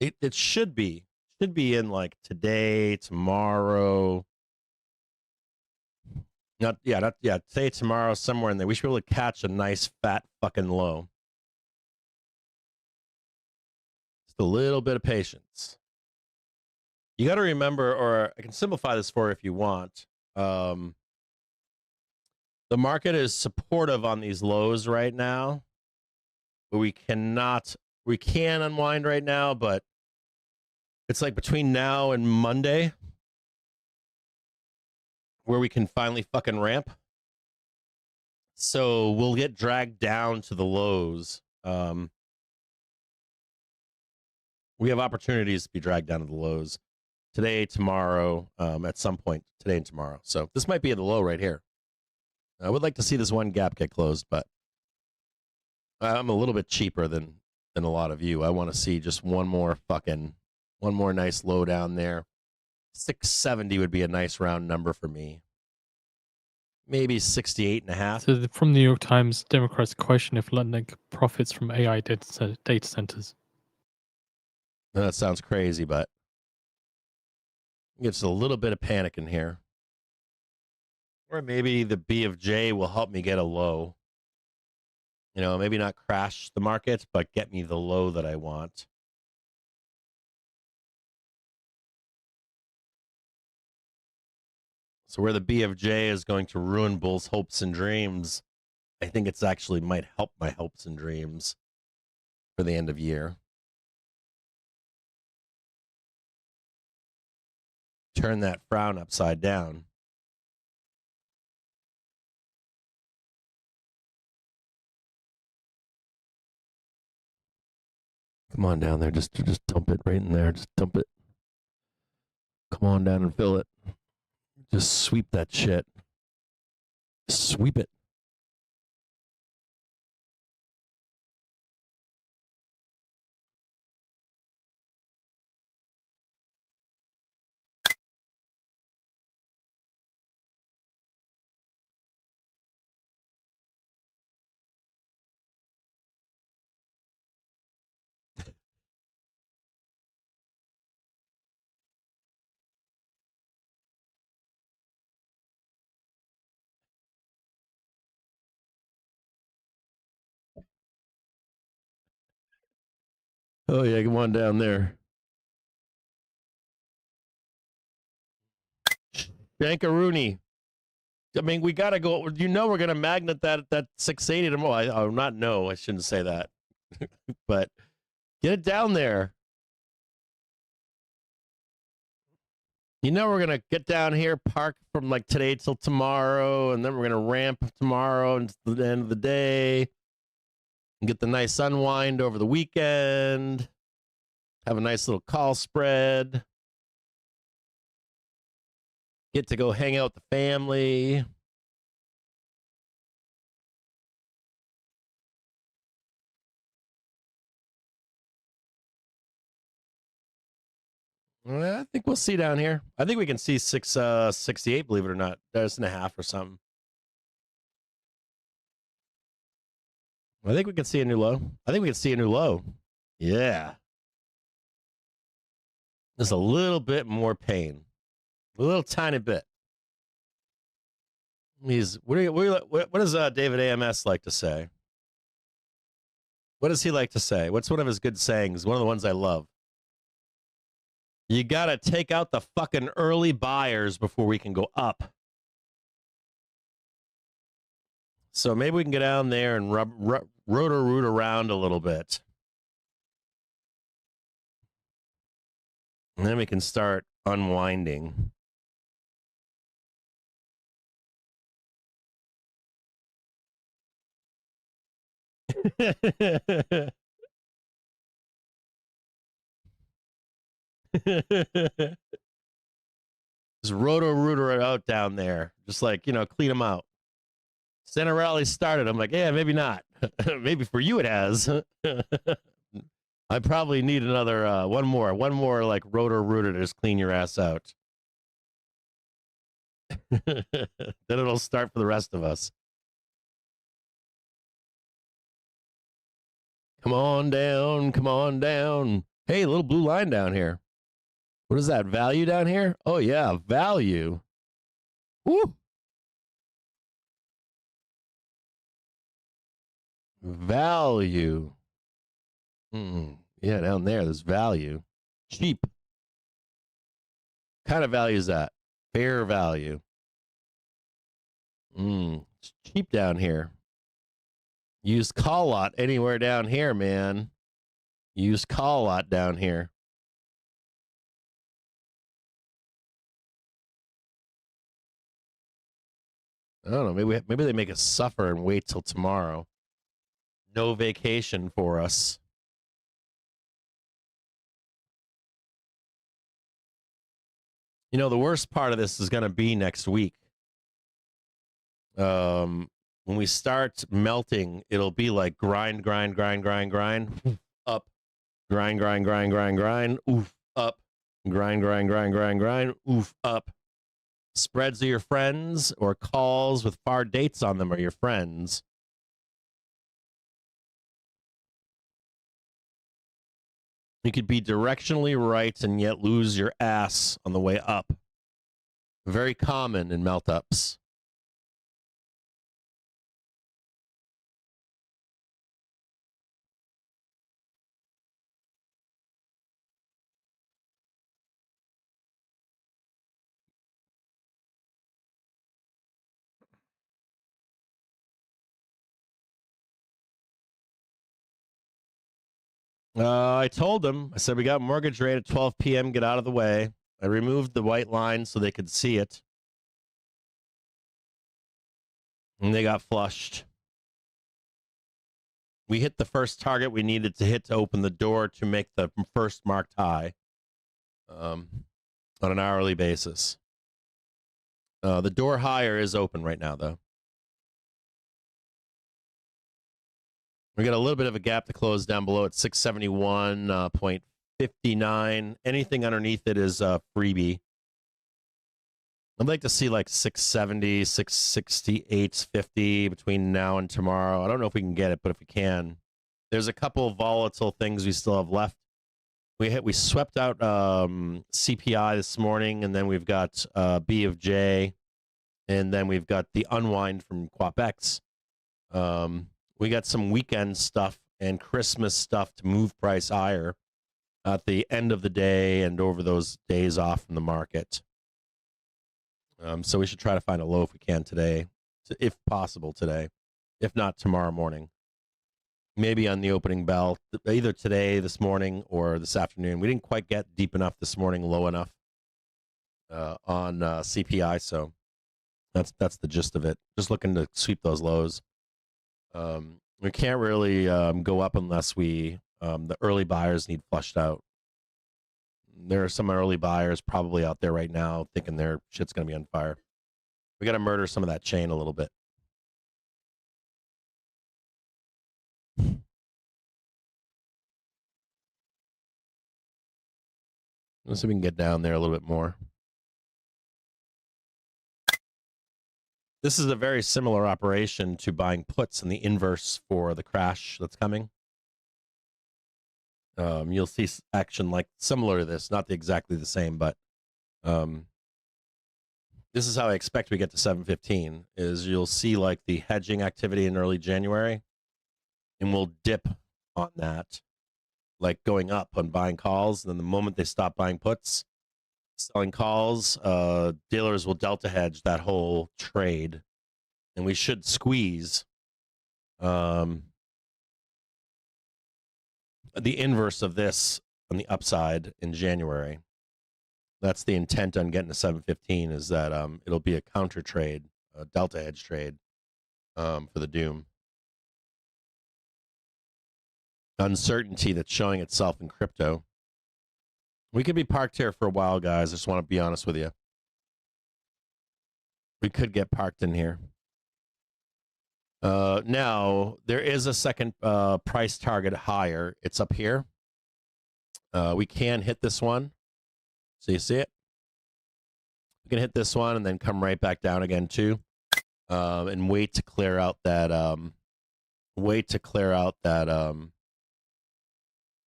It should be. Should be in like today, tomorrow. Not today, tomorrow, somewhere in there. We should be able to catch a nice fat fucking low. Just a little bit of patience. You got to remember, or I can simplify this for you if you want. The market is supportive on these lows right now, but we can unwind right now, but it's like between now and Monday where we can finally fucking ramp. So we'll get dragged down to the lows. We have opportunities to be dragged down to the lows today, tomorrow, at some point today and tomorrow. So this might be at the low right here. I would like to see this one gap get closed, but I'm a little bit cheaper than a lot of you. I want to see just one more nice low down there. 670 would be a nice round number for me. Maybe 68.5. So from the New York Times, Democrats question if London profits from AI data centers. That sounds crazy, but it's a little bit of panic in here. Or maybe the B of J will help me get a low. You know, maybe not crash the market, but get me the low that I want. So where the B of J is going to ruin Bull's hopes and dreams, I think it's actually might help my hopes and dreams for the end of year. Turn that frown upside down. Come on down there. Just dump it right in there. Just dump it. Come on down and fill it. Just sweep that shit. Sweep it. Oh, yeah, come on down there. Shankaroonie. I mean, we got to go. You know, we're going to magnet that 680 tomorrow. I shouldn't say that. But get it down there. You know, we're going to get down here, park from like today till tomorrow, and then we're going to ramp tomorrow until the end of the day. And get the nice unwind over the weekend. Have a nice little call spread. Get to go hang out with the family. I think we'll see down here. I think we can see 668, believe it or not. There's a half or something. I think we can see a new low. Yeah. Just a little bit more pain. A little tiny bit. What does David AMS like to say? What does he like to say? What's one of his good sayings? One of the ones I love. You got to take out the fucking early buyers before we can go up. So maybe we can get down there and root around a little bit. And then we can start unwinding. Just roto-rooter out down there. Just like, clean them out. Center rally started. I'm like, yeah, maybe not. Maybe for you it has. I probably need another, one more like roto-rooter to just clean your ass out. Then it'll start for the rest of us. Come on down, come on down. Hey, little blue line down here. What is that, value down here? Oh, yeah, value. Woo! Value. Yeah, down there's value. Cheap. What kind of value is that? Fair value. It's cheap down here. Used call lot anywhere down here, man. Used call lot down here. I don't know. Maybe they make us suffer and wait till tomorrow. No vacation for us. The worst part of this is going to be next week. When we start melting, it'll be like grind, up, grind, oof, up, grind, oof, up. Spreads are your friends, or calls with far dates on them are your friends. You could be directionally right and yet lose your ass on the way up. Very common in melt-ups. I told them, I said, we got mortgage rate at 12 p.m. Get out of the way. I removed the white line so they could see it. And they got flushed. We hit the first target we needed to hit to open the door to make the first marked high on an hourly basis. The door higher is open right now, though. We got a little bit of a gap to close down below at 671.59. Anything underneath it is a freebie. I'd like to see like 670, 668.50 between now and tomorrow. I don't know if we can get it, but if we can, there's a couple of volatile things we still have left. We swept out CPI this morning, and then we've got B of J, and then we've got the unwind from QuapX. We got some weekend stuff and Christmas stuff to move price higher at the end of the day and over those days off from the market. So we should try to find a low if we can today, if possible today, if not tomorrow morning. Maybe on the opening bell, either today, this morning, or this afternoon. We didn't quite get deep enough this morning, low enough on CPI, so that's the gist of it. Just looking to sweep those lows. We can't really go up unless the early buyers need flushed out. There are some early buyers probably out there right now thinking their shit's going to be on fire. We got to murder some of that chain a little bit. Let's see if we can get down there a little bit more. This is a very similar operation to buying puts in the inverse for the crash that's coming. You'll see action like similar to this, not exactly the same, but this is how I expect we get to 715, is you'll see like the hedging activity in early January, and we'll dip on that. like going up on buying calls. And then the moment they stop buying puts, selling calls, dealers will delta hedge that whole trade, and we should squeeze the inverse of this on the upside in January. That's the intent on getting to 715, is that it'll be a counter trade, a delta hedge trade for the doom. Uncertainty that's showing itself in crypto. We could be parked here for a while, guys. I just want to be honest with you. We could get parked in here. Now, there is a second price target higher. It's up here. We can hit this one. So you see it? We can hit this one and then come right back down again too. And wait to clear out that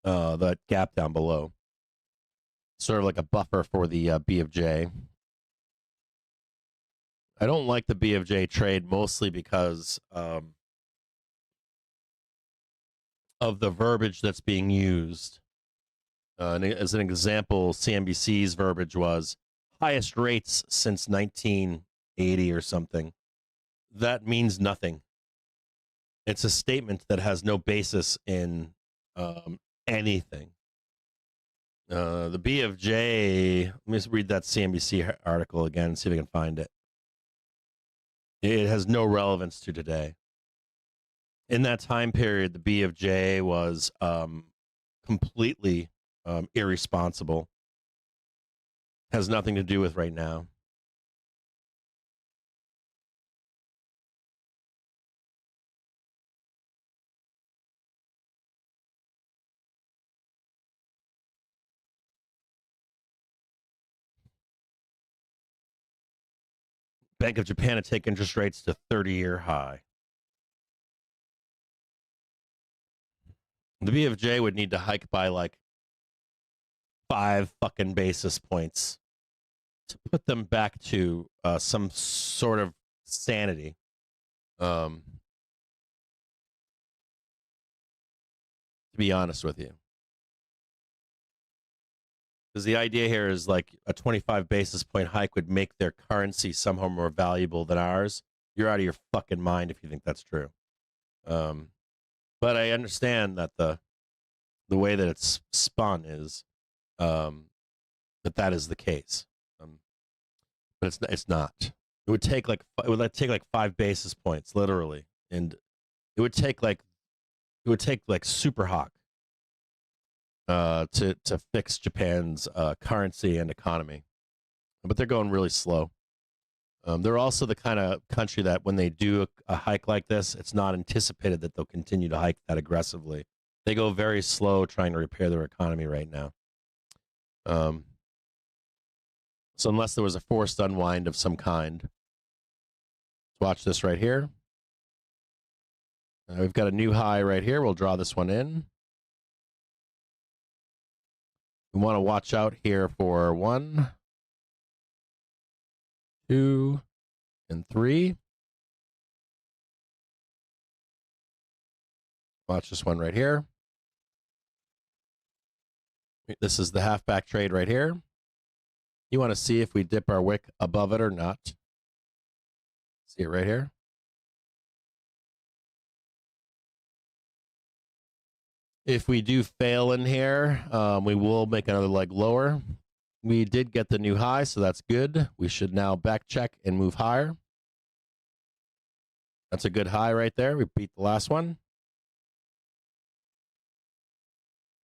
that gap down below. Sort of like a buffer for the B of J. I don't like the B of J trade mostly because of the verbiage that's being used. As an example, CNBC's verbiage was highest rates since 1980 or something. That means nothing. It's a statement that has no basis in anything. The B of J, let me just read that CNBC article again and see if I can find it. It has no relevance to today. In that time period, the B of J was completely irresponsible. Has nothing to do with right now. Bank of Japan to take interest rates to 30-year high. The B of J would need to hike by like 5 fucking basis points to put them back to some sort of sanity. To be honest with you. Because the idea here is like a 25 basis point hike would make their currency somehow more valuable than ours. You're out of your fucking mind if you think that's true. But I understand that the way that it's spun is that is the case. But it's not. It would take like 5 basis points literally, and it would take like Super Hawk to fix Japan's currency and economy. But they're going really slow. They're also the kind of country that when they do a hike like this, it's not anticipated that they'll continue to hike that aggressively. They go very slow trying to repair their economy right now. So unless there was a forced unwind of some kind. Let's watch this right here. We've got a new high right here. We'll draw this one in. We want to watch out here for 1, 2, and 3. Watch this one right here. This is the halfback trade right here. You want to see if we dip our wick above it or not. See it right here. If we do fail in here, we will make another leg lower. We did get the new high, so that's good. We should now back check and move higher. That's a good high right there. We beat the last one.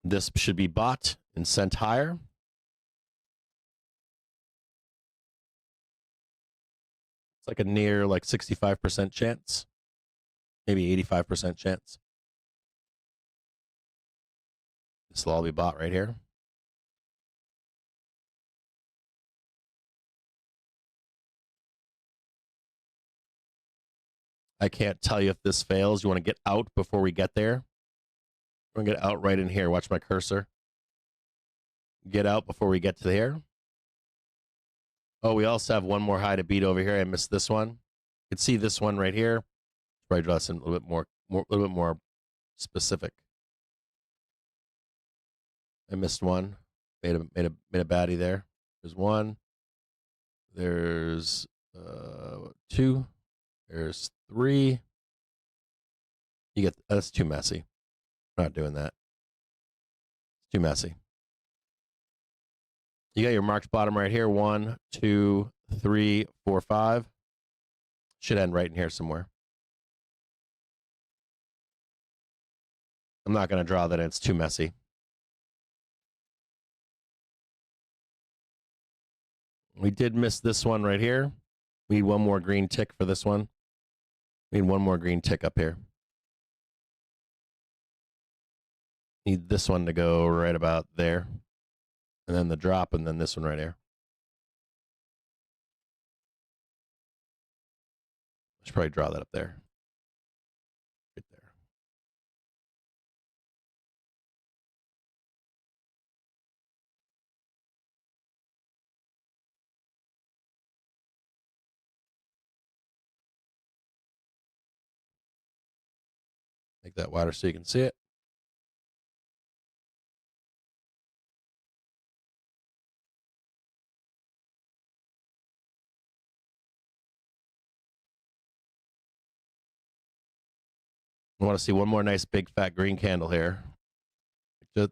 This should be bought and sent higher. It's like a near 65% chance, maybe 85% chance. This will all be bought right here. I can't tell you if this fails. You want to get out before we get there? We're going to get out right in here. Watch my cursor. Get out before we get to here. Oh, we also have one more high to beat over here. I missed this one. You can see this one right here. Probably draw this in a little bit more specific. I missed one. Made a baddie there. There's one. There's 2. There's 3. You get that's too messy. I'm not doing that. It's too messy. You got your marked bottom right here. 1, 2, 3, 4, 5. Should end right in here somewhere. I'm not going to draw that. It's too messy. We did miss this one right here. We need one more green tick for this one. We need one more green tick up here. Need this one to go right about there. And then the drop, and then this one right here. I should probably draw that up there. Right there. Make that wider so you can see it. I want to see one more nice big fat green candle here.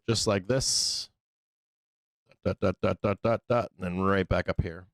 Just like this. Dot, dot, dot, dot, dot, dot, and then right back up here.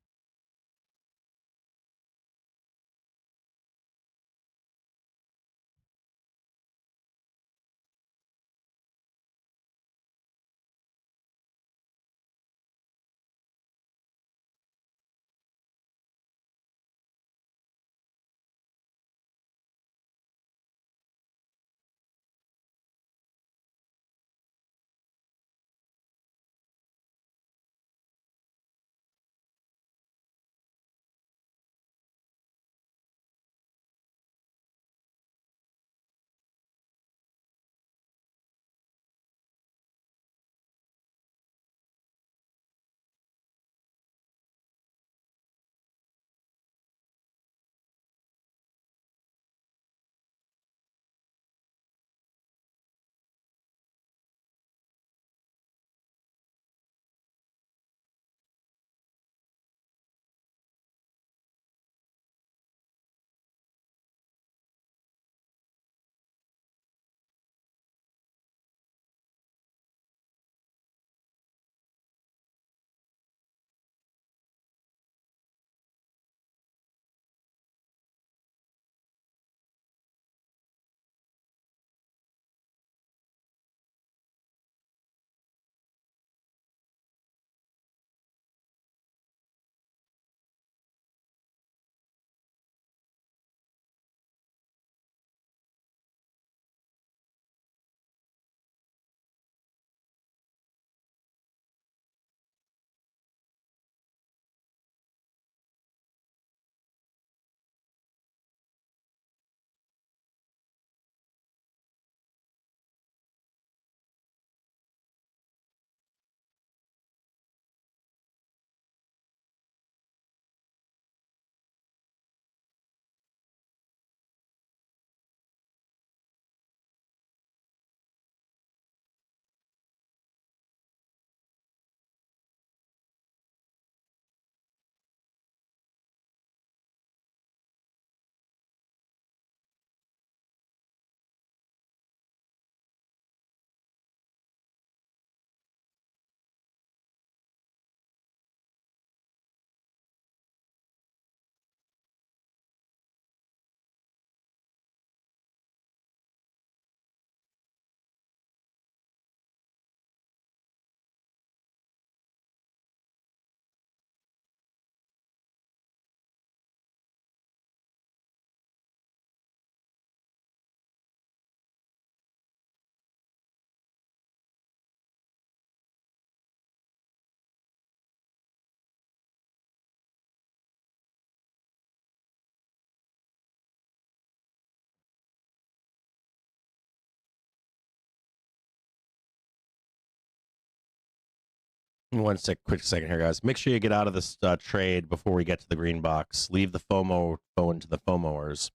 Quick second here, guys. Make sure you get out of this trade before we get to the green box. Leave the FOMO phone to the FOMOers.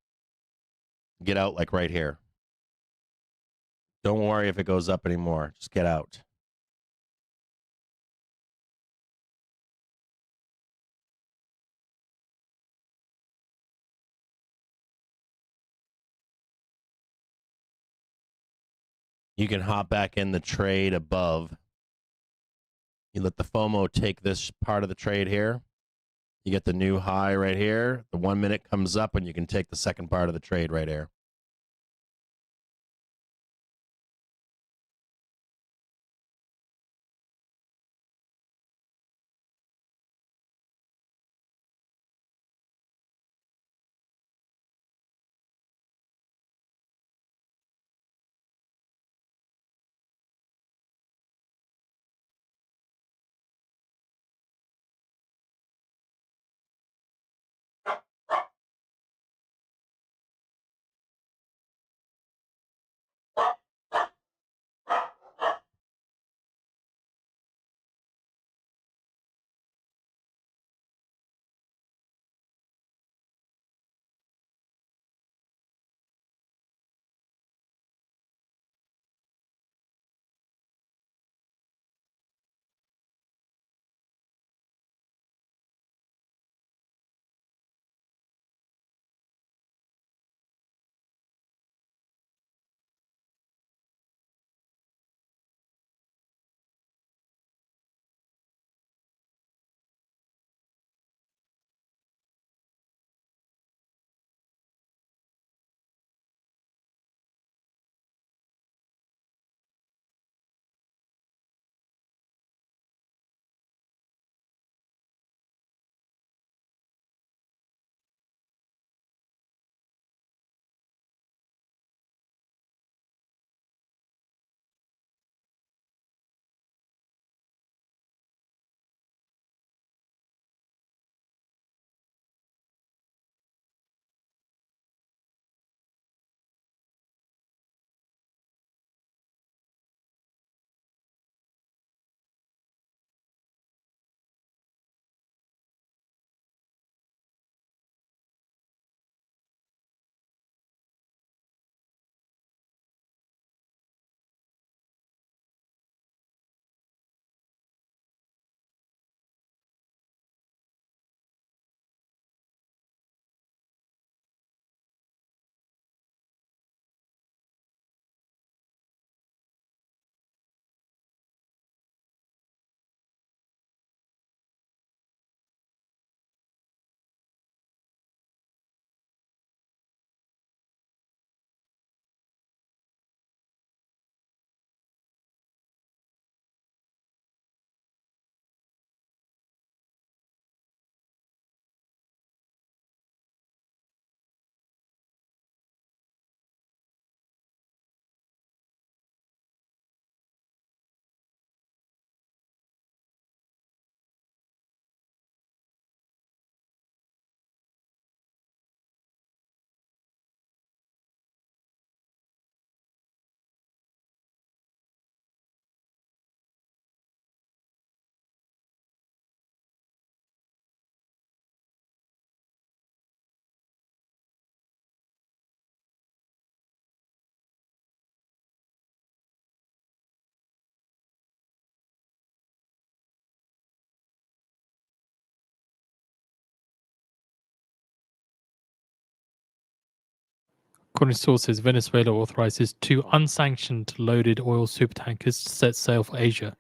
Get out like right here. Don't worry if it goes up anymore. Just get out. you can hop back in the trade above. You let the FOMO take this part of the trade here. You get the new high right here. The 1 minute comes up and you can take the second part of the trade right here. According to sources, Venezuela authorizes 2 unsanctioned loaded oil supertankers to set sail for Asia.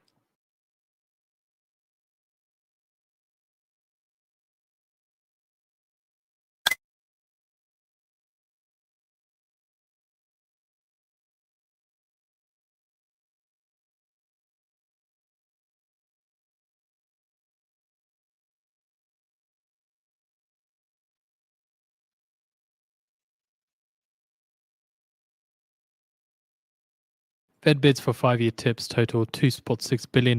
Fed bids for 5-year tips total $2.6 billion.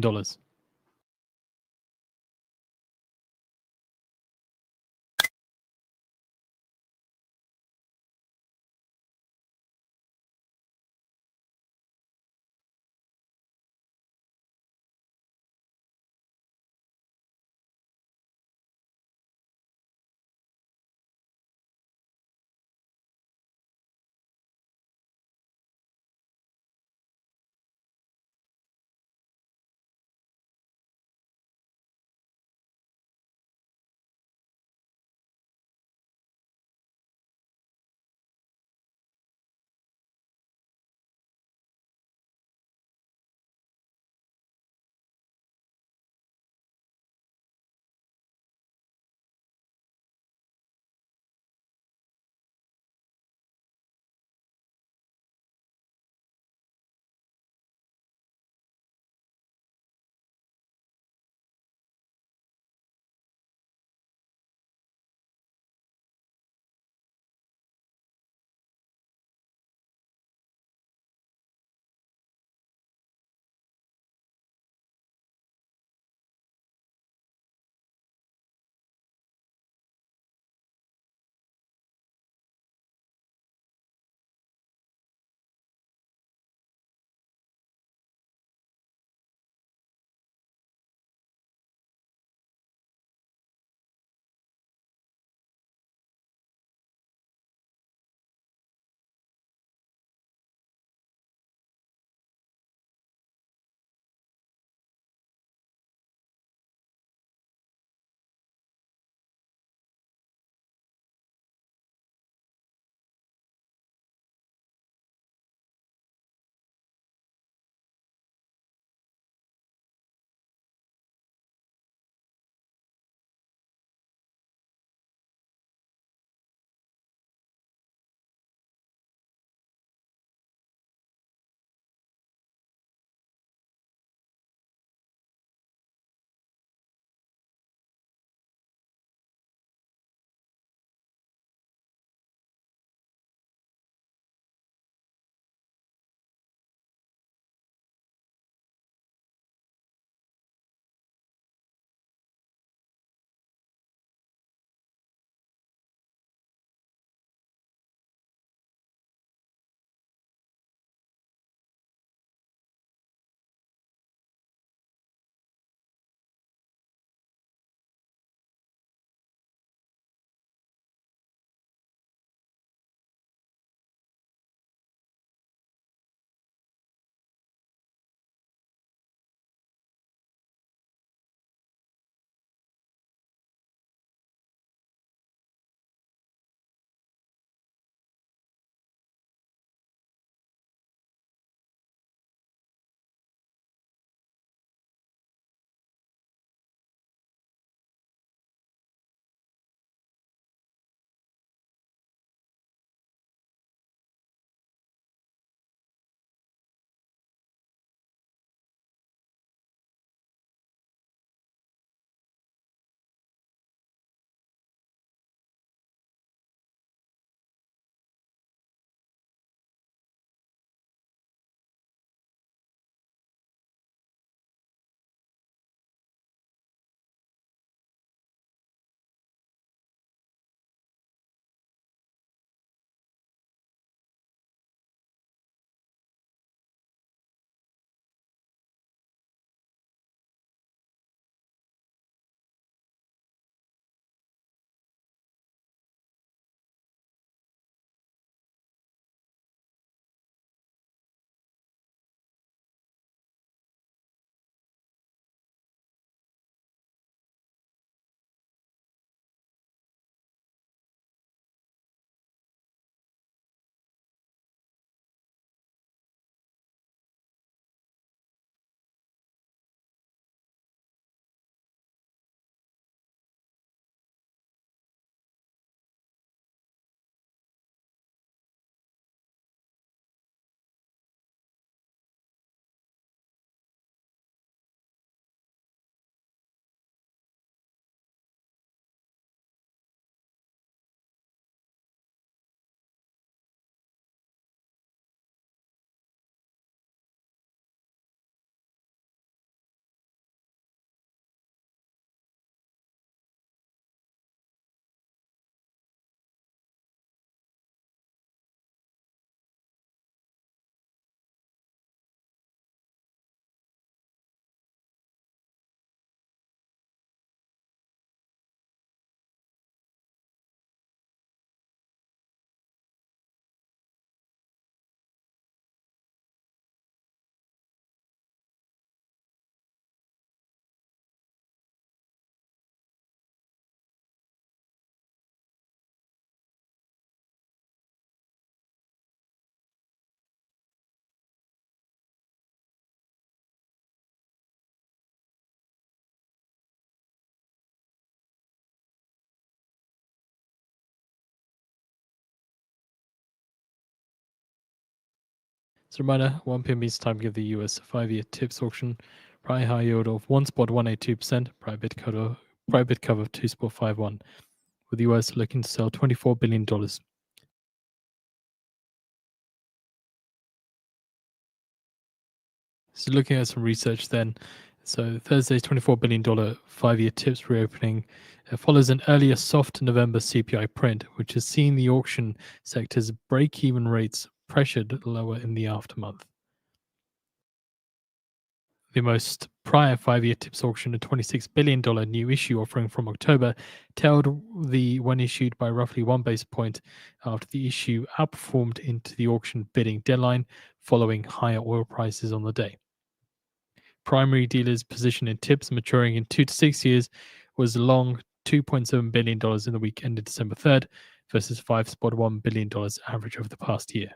As a reminder, 1 p.m. means time to give the US 5-year tips auction. Prior high yield of 1.182%, prior bid cover of 2.51, with the US looking to sell $24 billion. So looking at some research then, so Thursday's $24 billion 5-year tips reopening follows an earlier soft November CPI print, which has seen the auction sector's break-even rates pressured lower in the aftermath. The most prior 5-year tips auction, a $26 billion new issue offering from October, tailed the one issued by roughly 1 basis point after the issue outperformed into the auction bidding deadline following higher oil prices on the day. Primary dealers' position in tips maturing in 2 to 6 years was long $2.7 billion in the week ended December 3rd versus $5.1 billion average over the past year.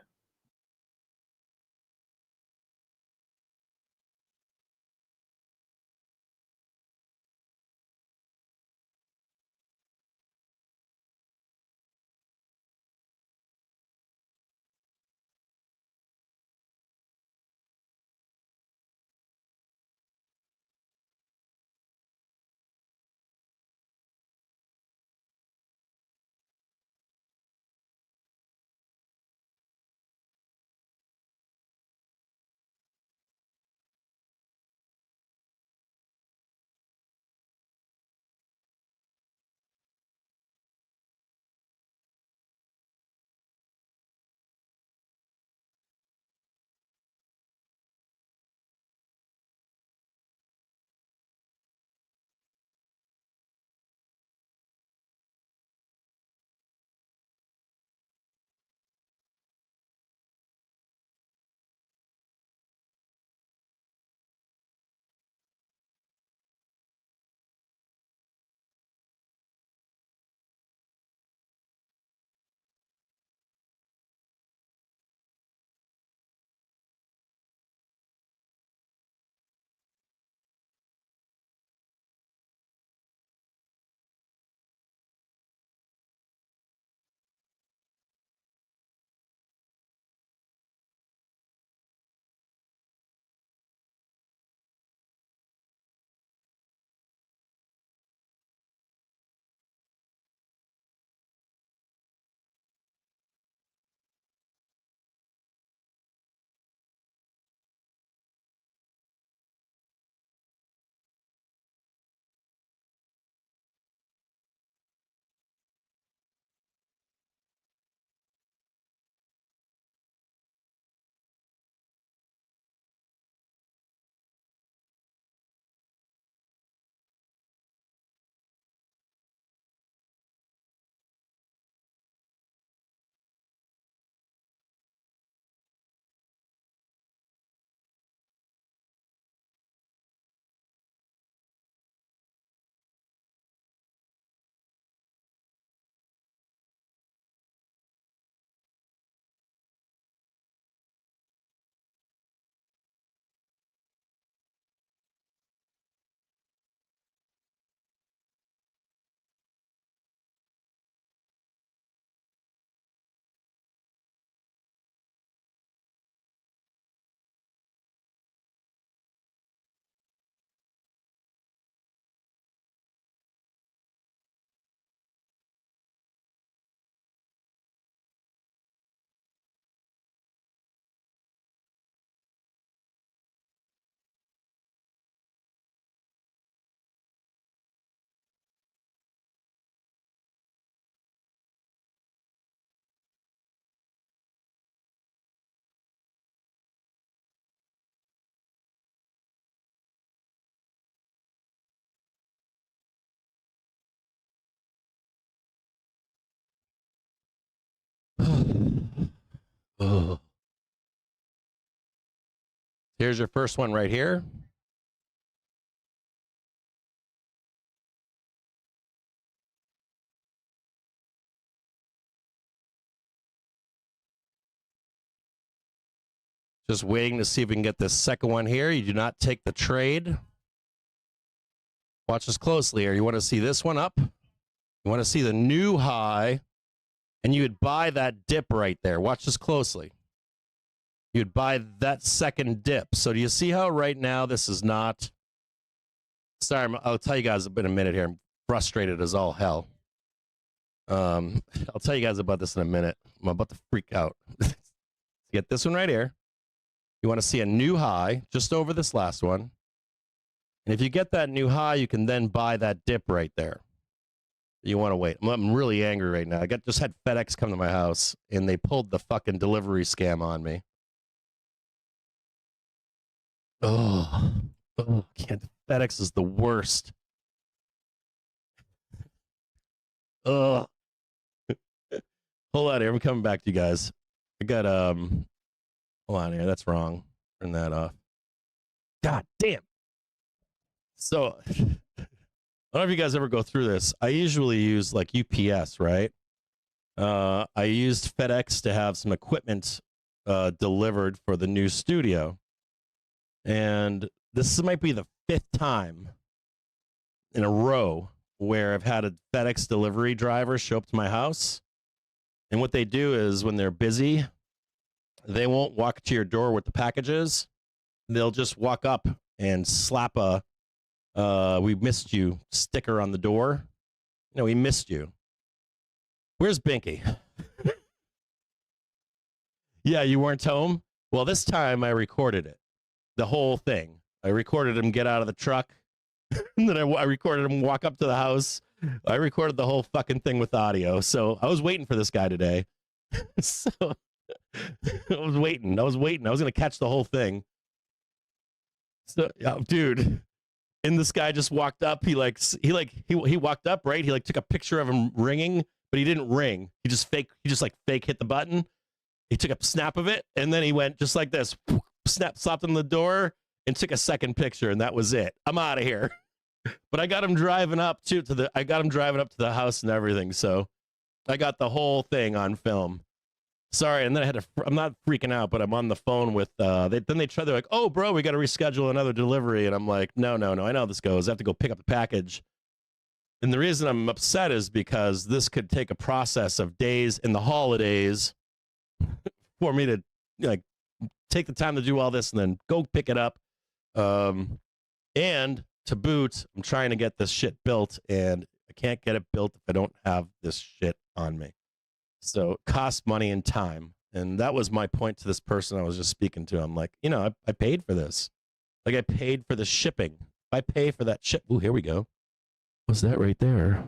Ugh. Here's your first one right here. Just waiting to see if we can get this second one here. You do not take the trade. Watch this closely here. You want to see this one up? You want to see the new high, and you would buy that dip right there. Watch this closely. you'd buy that second dip. So do you see how right now this is not? Sorry, I'll tell you guys in a minute here. I'm frustrated as all hell. I'll tell you guys about this in a minute. I'm about to freak out. Get this one right here. You want to see a new high just over this last one. And if you get that new high, you can then buy that dip right there. You want to wait. I'm really angry right now. I just had FedEx come to my house, and they pulled the fucking delivery scam on me. Oh, can't. FedEx is the worst. Hold on here. I'm coming back to you guys. I got hold on here. That's wrong. Turn that off. God damn. So I don't know if you guys ever go through this. I usually use like UPS, right? I used FedEx to have some equipment delivered for the new studio. And this might be the 5th time in a row where I've had a FedEx delivery driver show up to my house. And what they do is when they're busy, they won't walk to your door with the packages. They'll just walk up and slap a "we missed you" sticker on the door. No, we missed you. Where's Binky? Yeah, you weren't home? Well, this time I recorded it. The whole thing. I recorded him get out of the truck. And then I recorded him walk up to the house. I recorded the whole fucking thing with audio. So I was waiting for this guy today. So I was waiting. I was going to catch the whole thing. So, dude, and this guy just walked up. He walked up, right? He like took a picture of him ringing, but he didn't ring. He just fake hit the button. He took a snap of it, and then he went just like this, slapped on the door, and took a second picture, and that was it. I'm out of here. But I got him driving up to the house and everything, so I got the whole thing on film. Sorry, and then I'm not freaking out, but I'm on the phone with, they're like, "Oh, bro, we got to reschedule another delivery." And I'm like, no, I know how this goes. I have to go pick up the package. And the reason I'm upset is because this could take a process of days in the holidays for me to like take the time to do all this and then go pick it up. And to boot, I'm trying to get this shit built, and I can't get it built if I don't have this shit on me. So it costs money and time. And that was my point to this person I was just speaking to. I'm like, I paid for this. Like, I paid for the shipping. If I pay for that ship. Ooh, here we go. What's that right there?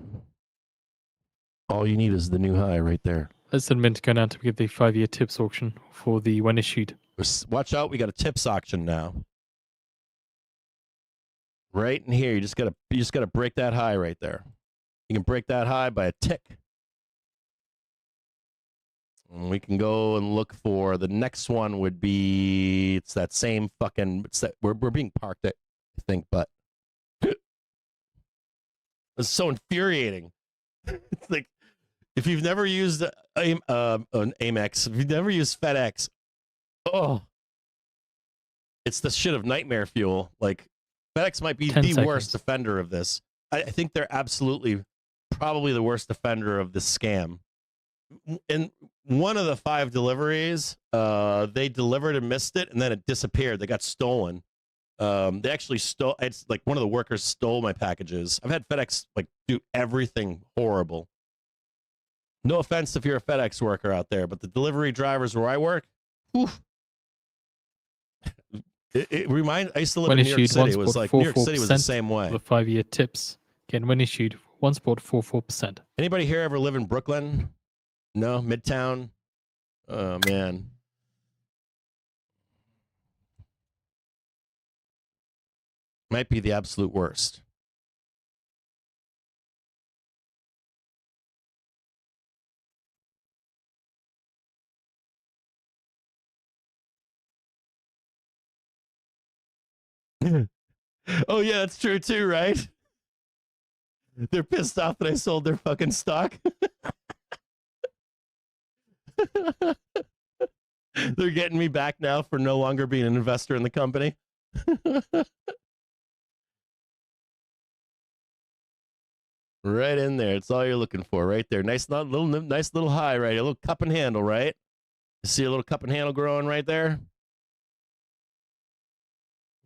All you need is the new high right there. Let's admit to go down to give the 5-year tips auction for the when issued. Watch out, we got a tips auction now. Right in here, you just gotta break that high right there. You can break that high by a tick. And we can go and look for the next one. Would be it's that same fucking. It's that we're being parked at, I think, but it's so infuriating. It's like if you've never used an Amex, if you've never used FedEx, it's the shit of nightmare fuel. Like FedEx might be the worst offender of this. I think they're absolutely probably the worst offender of this scam. In one of the 5 deliveries, they delivered and missed it, and then it disappeared. They got stolen. They actually stole. It's like one of the workers stole my packages. I've had FedEx like do everything horrible. No offense if you're a FedEx worker out there, but the delivery drivers where I work, oof. I used to live in New York City. It was like New York City was the same way. The 5-year tips. Again, when issued, once bought 4%. Anybody here ever live in Brooklyn? No? Midtown? Oh, man. Might be the absolute worst. Oh, yeah, that's true too, right? They're pissed off that I sold their fucking stock. They're getting me back now for no longer being an investor in the company. Right in there. It's all you're looking for right there. Nice little high, right? A little cup and handle, right? You see a little cup and handle growing right there?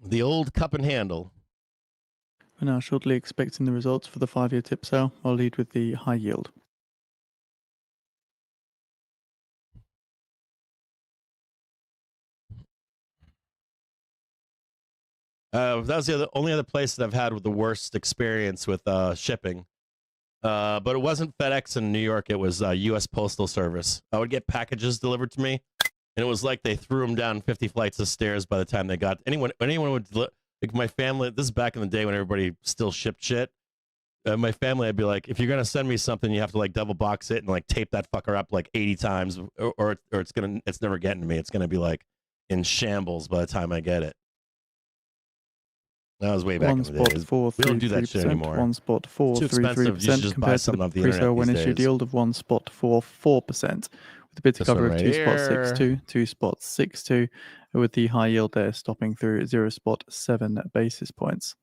The old cup and handle. We're now shortly expecting the results for the 5-year tip sale. I'll lead with the high yield. That was the only other place that I've had with the worst experience with shipping. But it wasn't FedEx in New York. It was U.S. Postal Service. I would get packages delivered to me, and it was like they threw them down 50 flights of stairs by the time they got anyone would like my family. This is back in the day when everybody still shipped shit. My family, I'd be like, if you're gonna send me something, you have to like double box it and like tape that fucker up like 80 times, or it's never getting to me. It's gonna be like in shambles by the time I get it. That was way back in the days. We don't do that shit anymore. One spot for 3.3% compared to the pre-sale when issued yield of 1 spot for 4%. With the bid to cover of 2.62, 2.62, with the high yield there stopping through 0.7 basis points.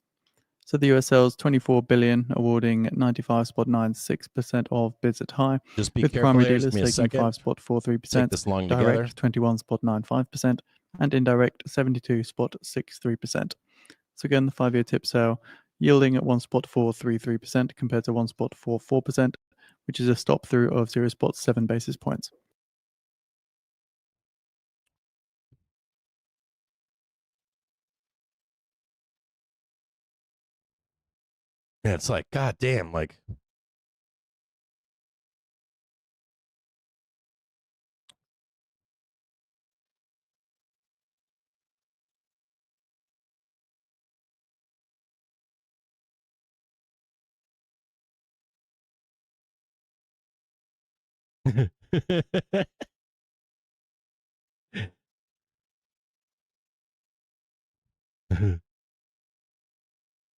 So the US sells 24 billion, awarding 95.96% of bids at high. Just be with careful. Primary There. dealers taking 5.43%, this long direct 21.95%, and indirect 72.63%. So again, the 5-year tip sale yielding at 1.433% compared to 1.44%, which is a stop through of 0.7 basis points. Yeah, it's like, god damn, like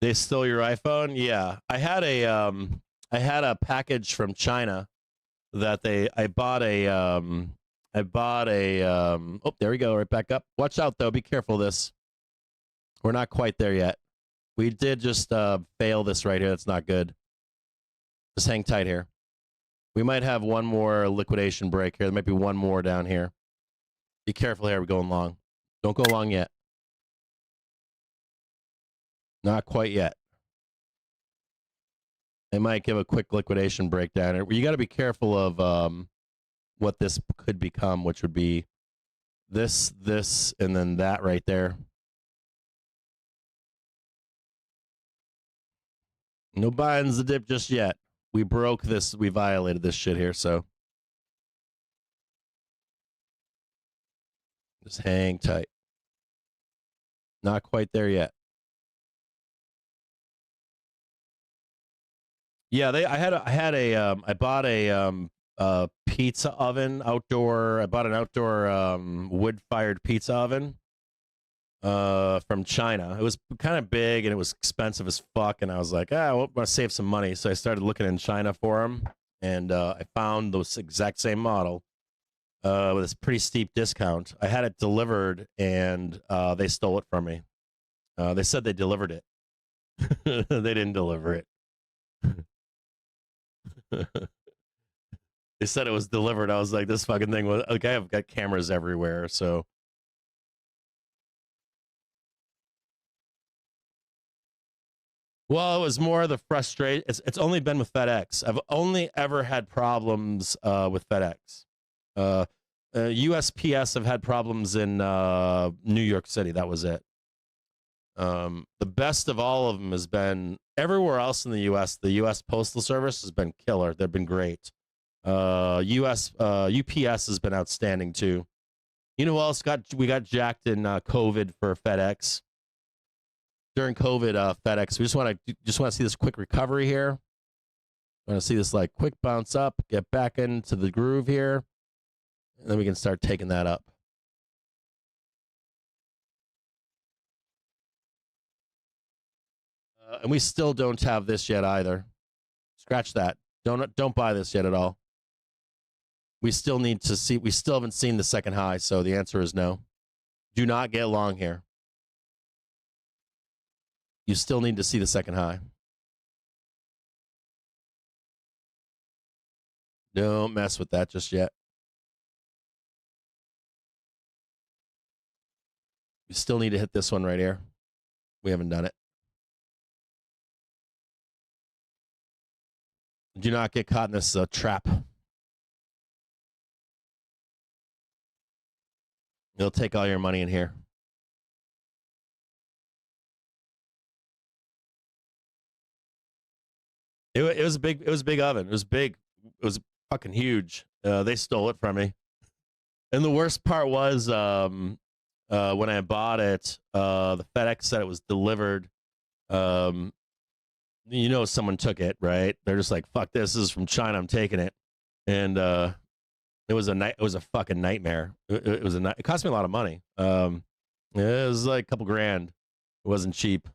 they stole your iPhone? Yeah. I had a package from China that I bought a oh, there we go, right back up. Watch out though, be careful of this. We're not quite there yet. We did just fail this right here. That's not good. Just hang tight here. We might have one more liquidation break here. There might be one more down here. Be careful here. We're going long. Don't go long yet. Not quite yet. They might give a quick liquidation breakdown. You got to be careful of what this could become, which would be this, and then that right there. No buying the dip just yet. We broke this. We violated this shit here, so just hang tight. Not quite there yet. Yeah, I bought a pizza oven outdoor. I bought an outdoor wood-fired pizza oven from China. It was kind of big and it was expensive as fuck. And I was like, I want to save some money. So I started looking in China for them. And I found this exact same model with a pretty steep discount. I had it delivered and they stole it from me. They said they delivered it. They didn't deliver it. They said it was delivered. I was like, this fucking thing was like, I've got cameras everywhere. So well, it was more the frustration. It's only been with FedEx. I've only ever had problems with FedEx. USPS have had problems in New York City. That was it. The best of all of them has been everywhere else in the U.S. The U.S. Postal Service has been killer. They've been great. UPS has been outstanding too. You know who else we got jacked in COVID for FedEx? During COVID, FedEx, we just want to see this quick recovery here. I want to see this like quick bounce up, get back into the groove here, and then we can start taking that up. And we still don't have this yet either. Scratch that. Don't buy this yet at all. We still need to see. We still haven't seen the second high, so the answer is no. Do not get long here. You still need to see the second high. Don't mess with that just yet. You still need to hit this one right here. We haven't done it. Do not get caught in this trap. They'll take all your money in here. It was a big oven. It was big. It was fucking huge. They stole it from me. And the worst part was when I bought it, the FedEx said it was delivered. Someone took it, right? They're just like, "Fuck this is from China. I'm taking it." And it was a fucking nightmare. It cost me a lot of money. It was like a couple grand. It wasn't cheap.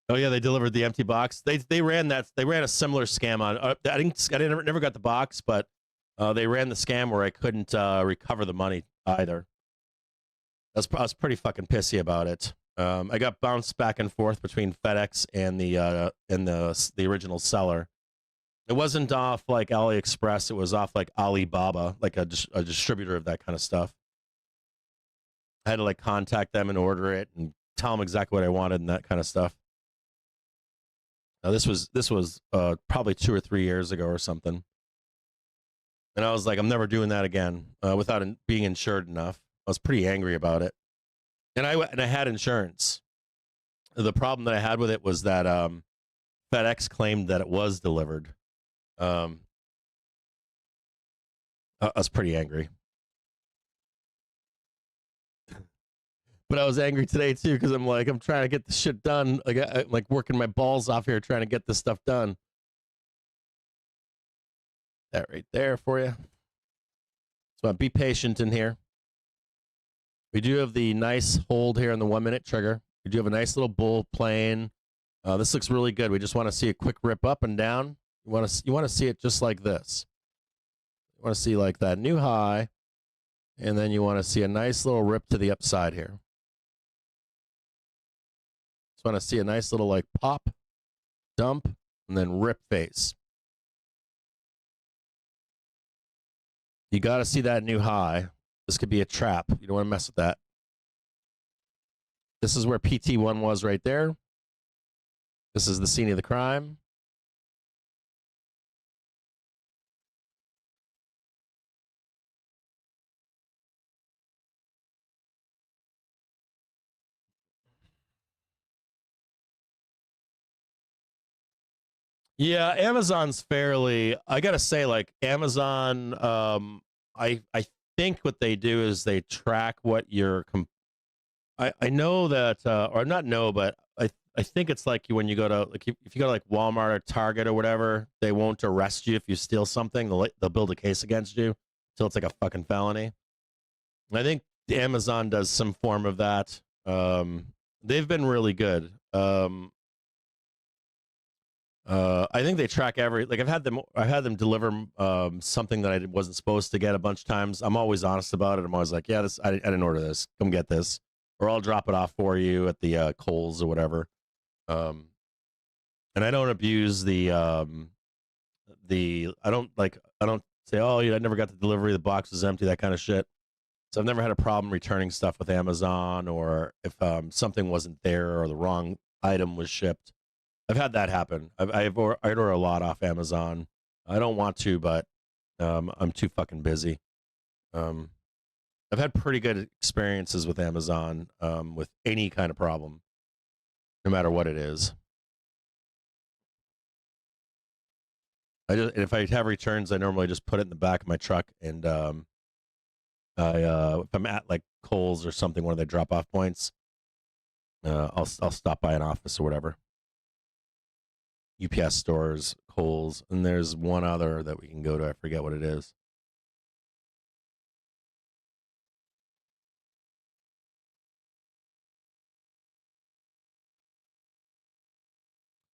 Oh yeah, they delivered the empty box. They ran a similar scam on. I never got the box, but they ran the scam where I couldn't recover the money either. I was pretty fucking pissy about it. I got bounced back and forth between FedEx and the original seller. It wasn't off like AliExpress. It was off like Alibaba, like a distributor of that kind of stuff. I had to like contact them and order it and tell them exactly what I wanted and that kind of stuff. Now this was probably 2 or 3 years ago or something, and I was like, I'm never doing that again without being insured enough. I was pretty angry about it, and I had insurance. The problem that I had with it was that FedEx claimed that it was delivered. I was pretty angry. But I was angry today too because I'm trying to get this shit done. I'm like working my balls off here trying to get this stuff done. That right there for you. So be patient in here. We do have the nice hold here on the 1 minute trigger. We do have a nice little bull plane. This looks really good. We just want to see a quick rip up and down. You want to see it just like this. You want to see like that new high, and then you want to see a nice little rip to the upside here. Just want to see a nice little like pop, dump, and then rip face. You got to see that new high. This could be a trap. You don't want to mess with that. This is where PT1 was right there. This is the scene of the crime. Yeah, Amazon's fairly, I gotta say, like Amazon, I think what they do is they track what your I know that or not know, but I think it's like when you go to like if you go to like Walmart or Target or whatever, they won't arrest you if you steal something. They'll build a case against you until it's like a fucking felony. And I think Amazon does some form of that. They've been really good. I think they track I've had them deliver something that I wasn't supposed to get a bunch of times. I'm always honest about it. I'm always like, yeah, I didn't order this. Come get this, or I'll drop it off for you at the Kohl's or whatever. And I don't abuse I don't say, oh, yeah, I never got the delivery. The box is empty. That kind of shit. So I've never had a problem returning stuff with Amazon, or if something wasn't there or the wrong item was shipped. I've had that happen. I order a lot off Amazon. I don't want to, but I'm too fucking busy. I've had pretty good experiences with Amazon with any kind of problem, no matter what it is. If I have returns, I normally just put it in the back of my truck, and if I'm at like Kohl's or something, one of their drop-off points, I'll stop by an office or whatever. UPS stores, Kohl's, and there's one other that we can go to. I forget what it is.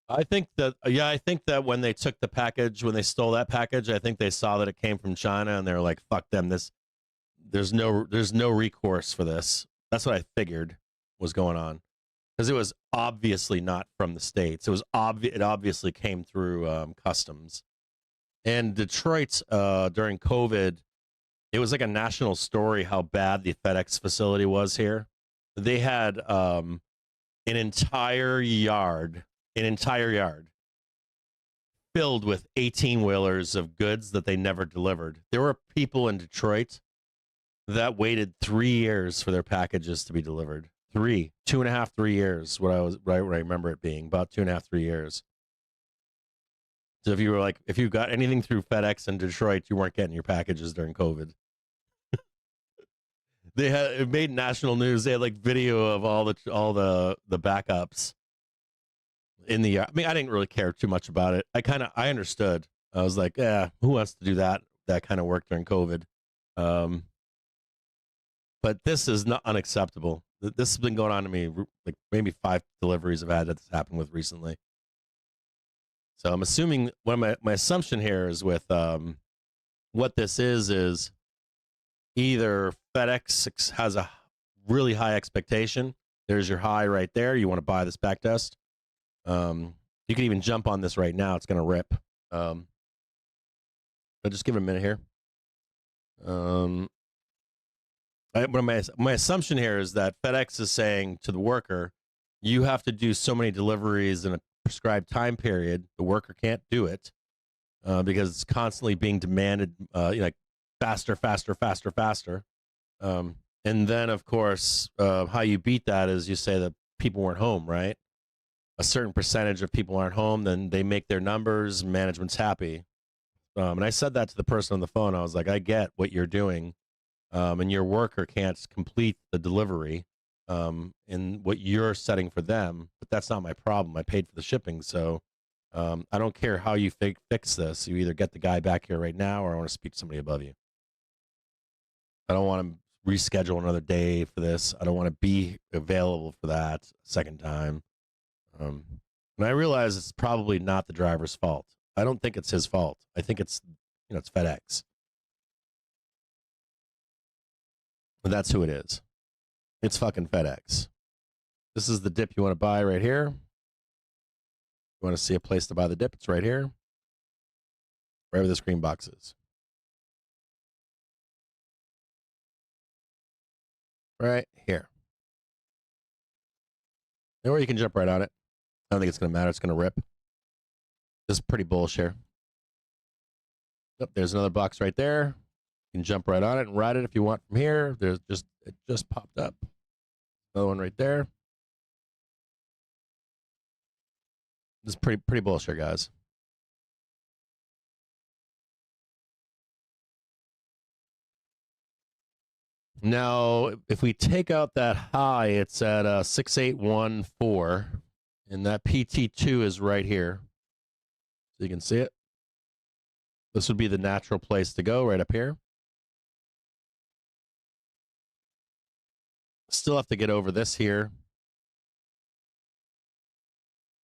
I think that when they took the package, when they stole that package, I think they saw that it came from China, and they're like, "Fuck them! There's no recourse for this." That's what I figured was going on. Because it was obviously not from the States. It obviously came through customs, And Detroit, during COVID, it was like a national story how bad the FedEx facility was here. They had an entire yard filled with 18-wheelers of goods that they never delivered. There were people in Detroit that waited 3 years for their packages to be delivered. 2.5, 3 years. What I remember it being about 2.5, 3 years. So if you got anything through FedEx in Detroit, you weren't getting your packages during COVID. It made national news. They had like video of all the backups in the yard. I mean, I didn't really care too much about it. I understood. I was like, yeah, who wants to do that kind of work during COVID? But this is not unacceptable. This has been going on to me, like maybe 5 deliveries I've had this happen with recently. So I'm assuming my assumption here is with what this is either FedEx has a really high expectation. There's your high right there. You want to buy this back test. You can even jump on this right now. It's going to rip. But just give it a minute here. My assumption here is that FedEx is saying to the worker, you have to do so many deliveries in a prescribed time period. The worker can't do it because it's constantly being demanded, like faster. And then, of course, how you beat that is you say that people weren't home, right? A certain percentage of people aren't home, then they make their numbers, management's happy. And I said that to the person on the phone. I was like, I get what you're doing. And your worker can't complete the delivery in what you're setting for them, but that's not my problem. I paid for the shipping, so I don't care how you fix this. You either get the guy back here right now, or I want to speak to somebody above you. I don't want to reschedule another day for this. I don't want to be available for that second time. And I realize it's probably not the driver's fault. I don't think it's his fault. I think it's FedEx. But that's who it is. It's fucking FedEx. This is the dip you want to buy right here. You want to see a place to buy the dip? It's right here. Wherever this green box is. Right here. Or you can jump right on it. I don't think it's going to matter. It's going to rip. This is pretty bullish here. Yep, there's another box right there. You can jump right on it and ride it if you want from here. It just popped up. Another one right there. This is pretty bullish here, guys. Now, if we take out that high, it's at 6814, and that PT2 is right here. So you can see it. This would be the natural place to go, right up here. Still have to get over this here.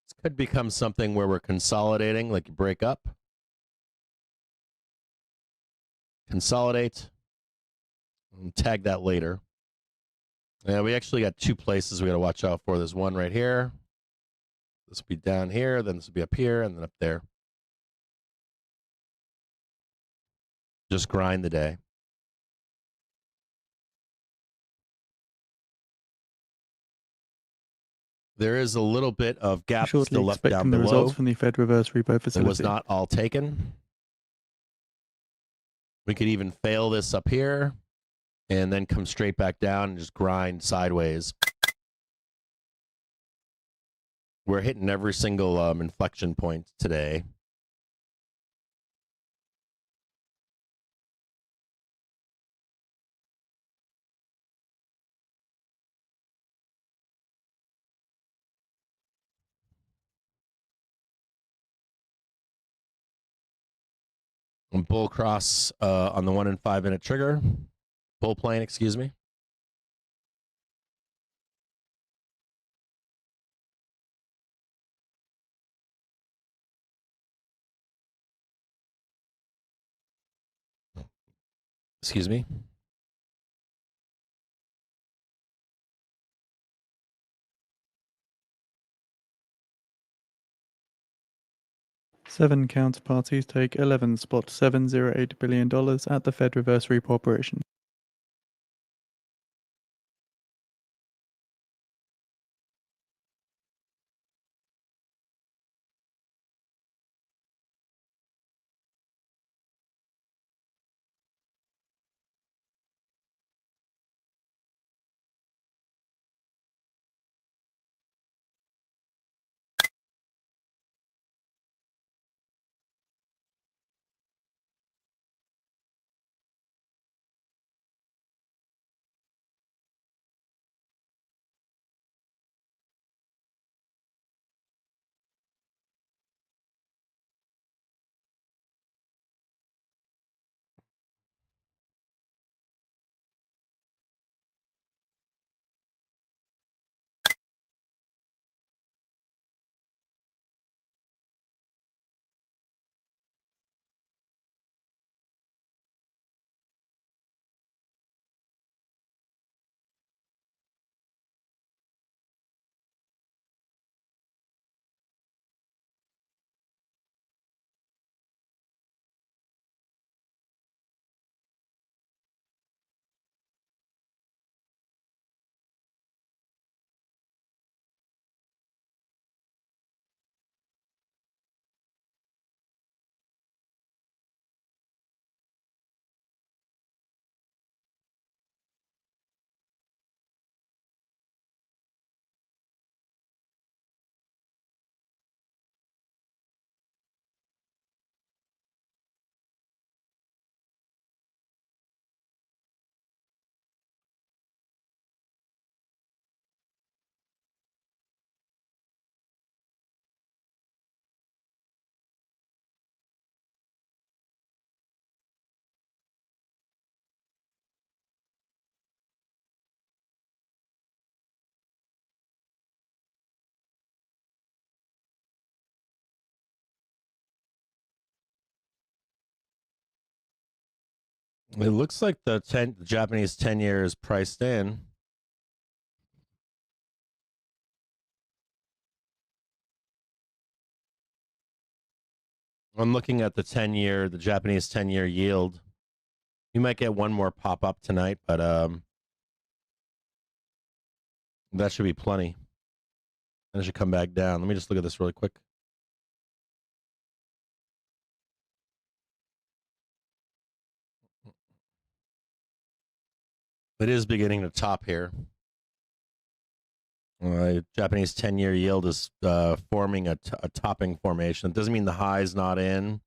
This could become something where we're consolidating, like you break up. Consolidate. And tag that later. Yeah, we actually got 2 places we got to watch out for. There's one right here. This will be down here, then this will be up here, and then up there. Just grind the day. There is a little bit of gap Shortly still left expecting down the below. results from the Fed reverse repo It facility. was not all taken. We could even fail this up here and then come straight back down and just grind sideways. We're hitting every single inflection point today. And bull cross on the 1 and 5 minute trigger. Bull plane, excuse me. Excuse me. 7 counterparties take $11.708 billion at the Fed reverse repo operation. It looks like the Japanese 10-year is priced in. I'm looking at the 10-year, the Japanese 10-year yield. You might get one more pop up tonight, but that should be plenty. And it should come back down. Let me just look at this really quick. It is beginning to top here. Japanese 10-year yield is forming a topping formation. It doesn't mean the high's not in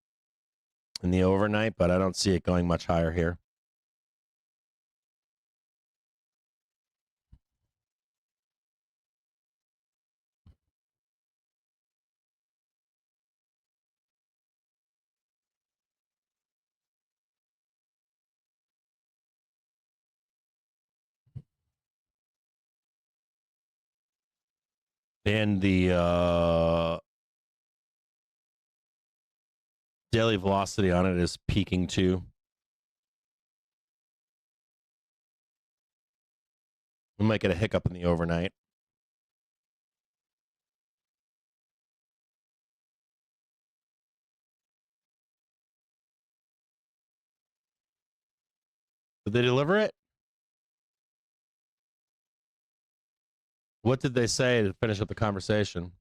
the overnight, but I don't see it going much higher here. And the daily velocity on it is peaking too. We might get a hiccup in the overnight. Did they deliver it? What did they say to finish up the conversation?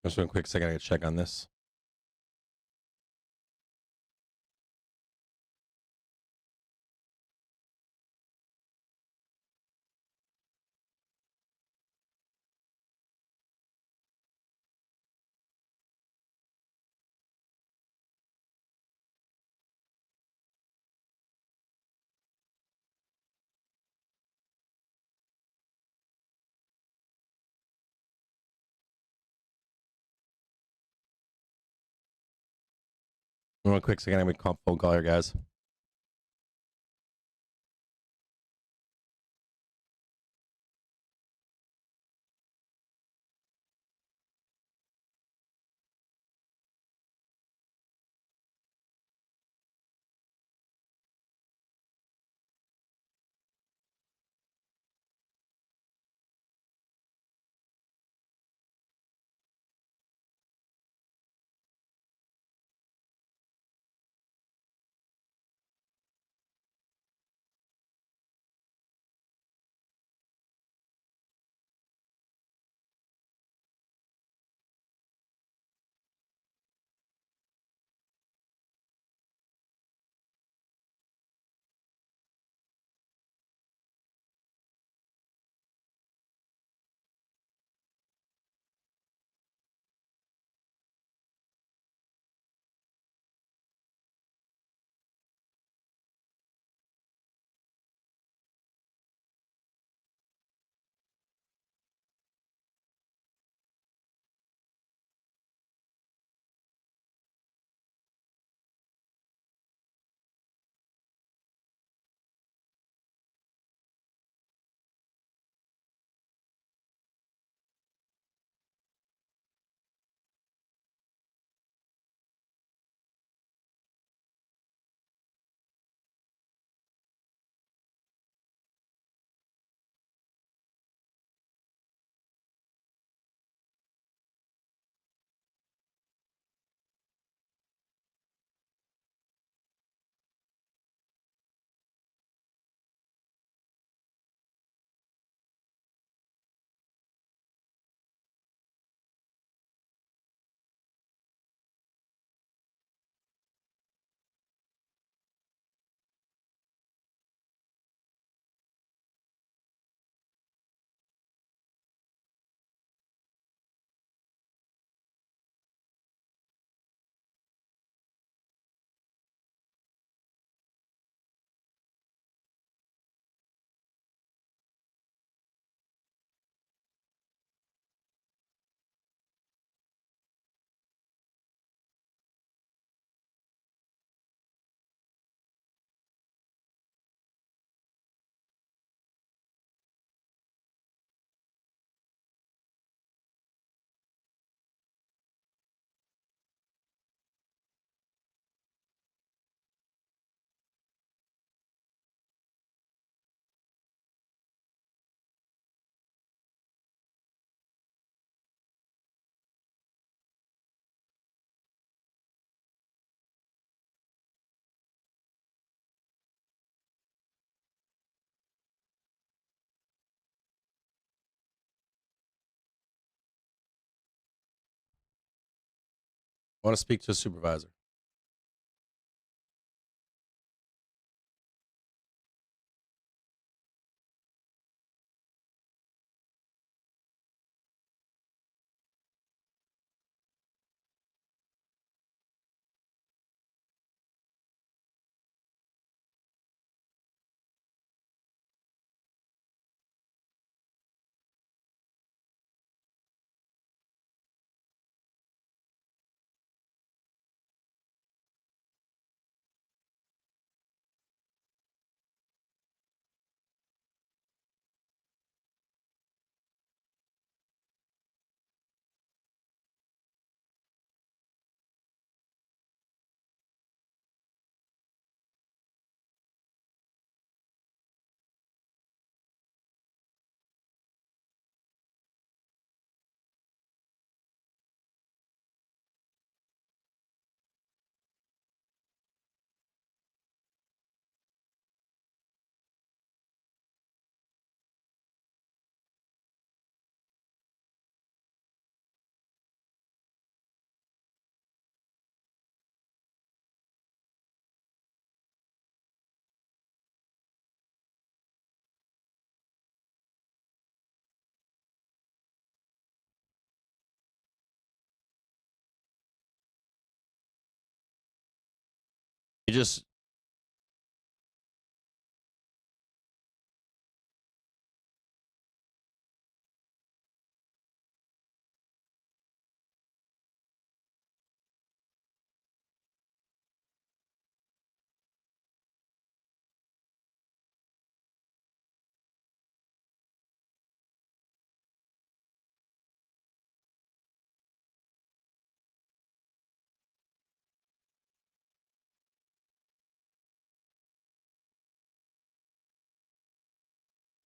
Just one quick second, I gotta check on this. One quick second, I'm gonna call phone call here, guys. I want to speak to a supervisor. You just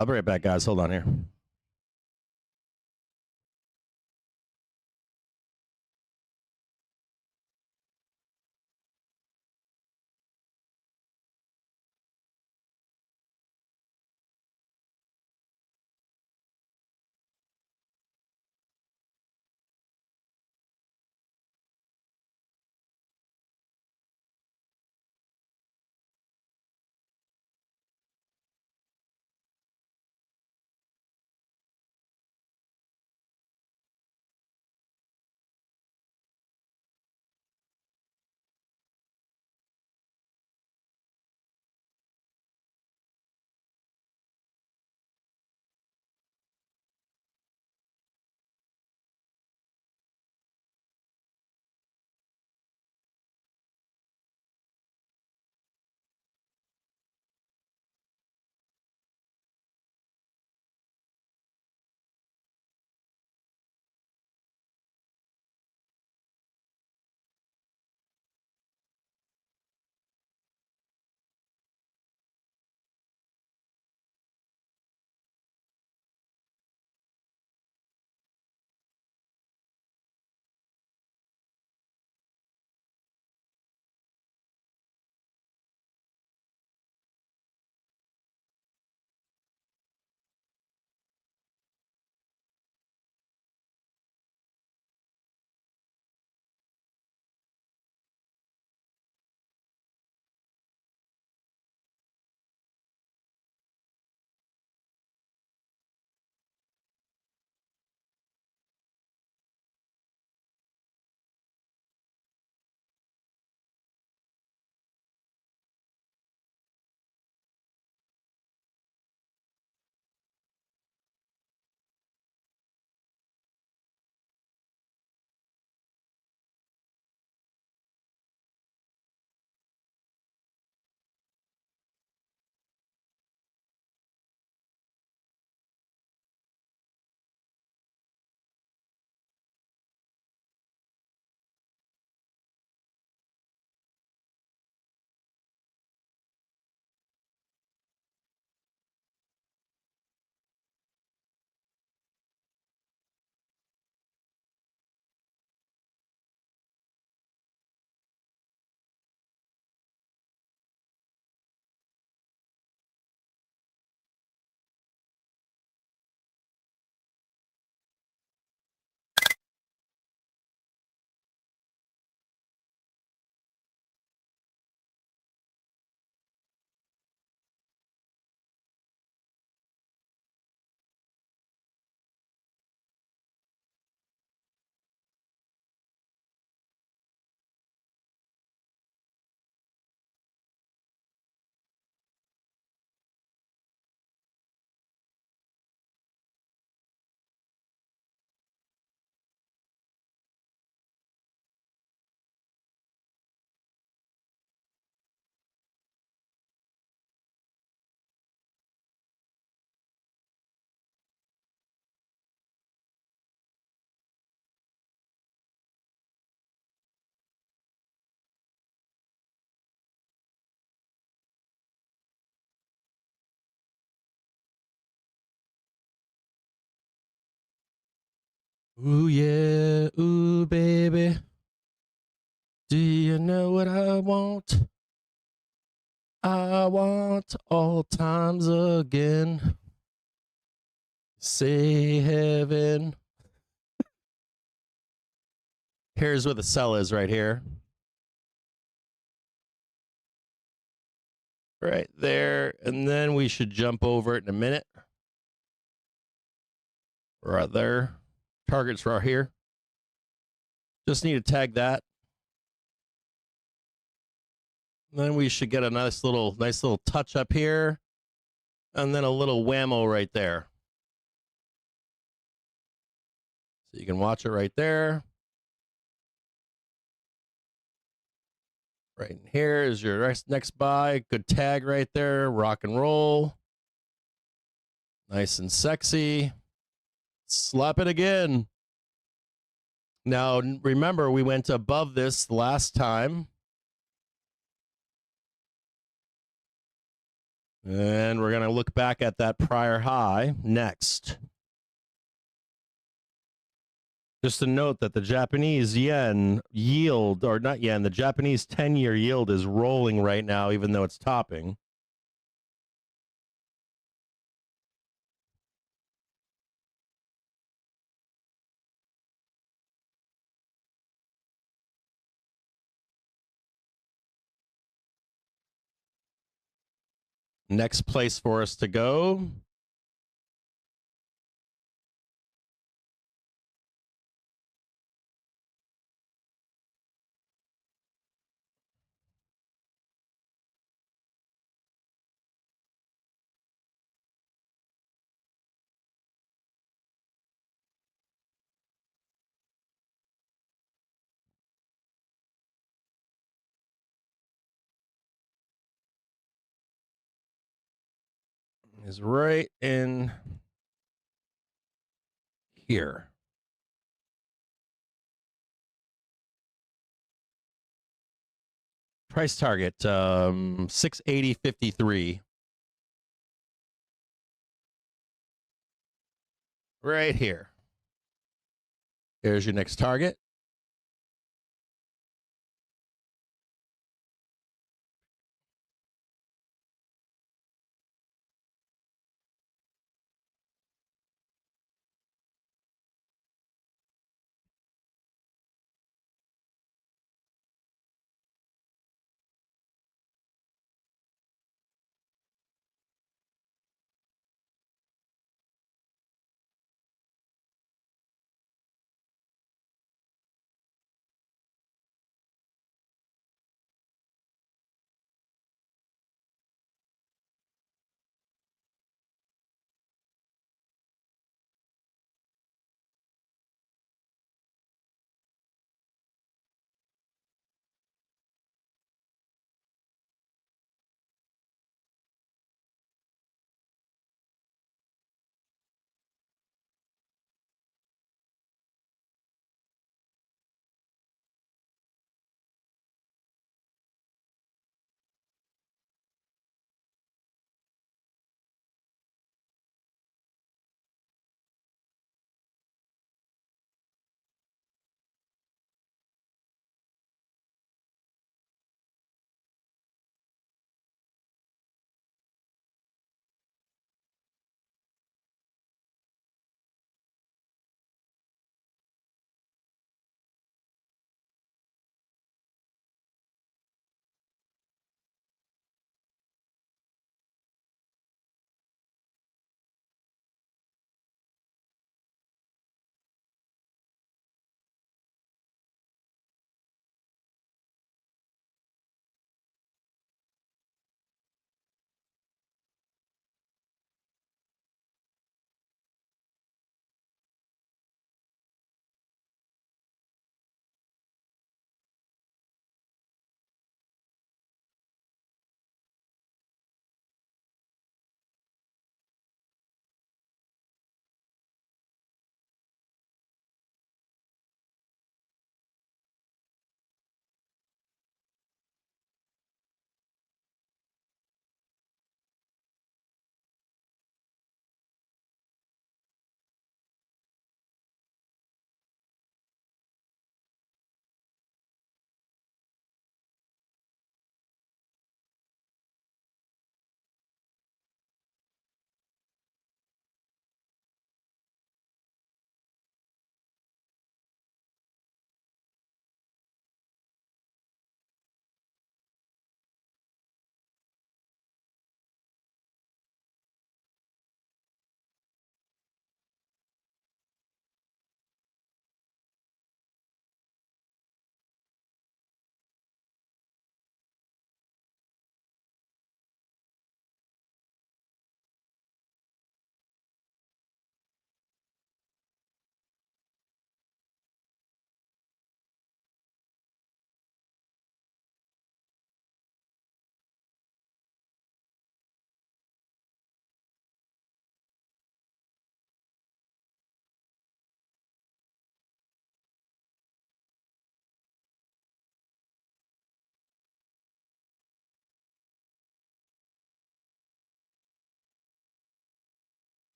I'll be right back, guys. Hold on here. Ooh, yeah. Ooh, baby. Do you know what I want? I want all times again. Say heaven. Here's where the cell is right here. Right there. And then we should jump over it in a minute. Right there. Targets right here. Just need to tag that. Then we should get a nice little touch up here, and then a little whammo right there. So you can watch it right there. Right in here is your next buy. Good tag right there. Rock and roll. Nice and sexy. Slap it again. Now, remember, we went above this last time. And we're going to look back at that prior high next. Just to note that the Japanese yen yield, or not yen, the Japanese 10-year yield is rolling right now, even though it's topping. Next place for us to go. Is right in here. Price target 680.53. Right here. Here's your next target.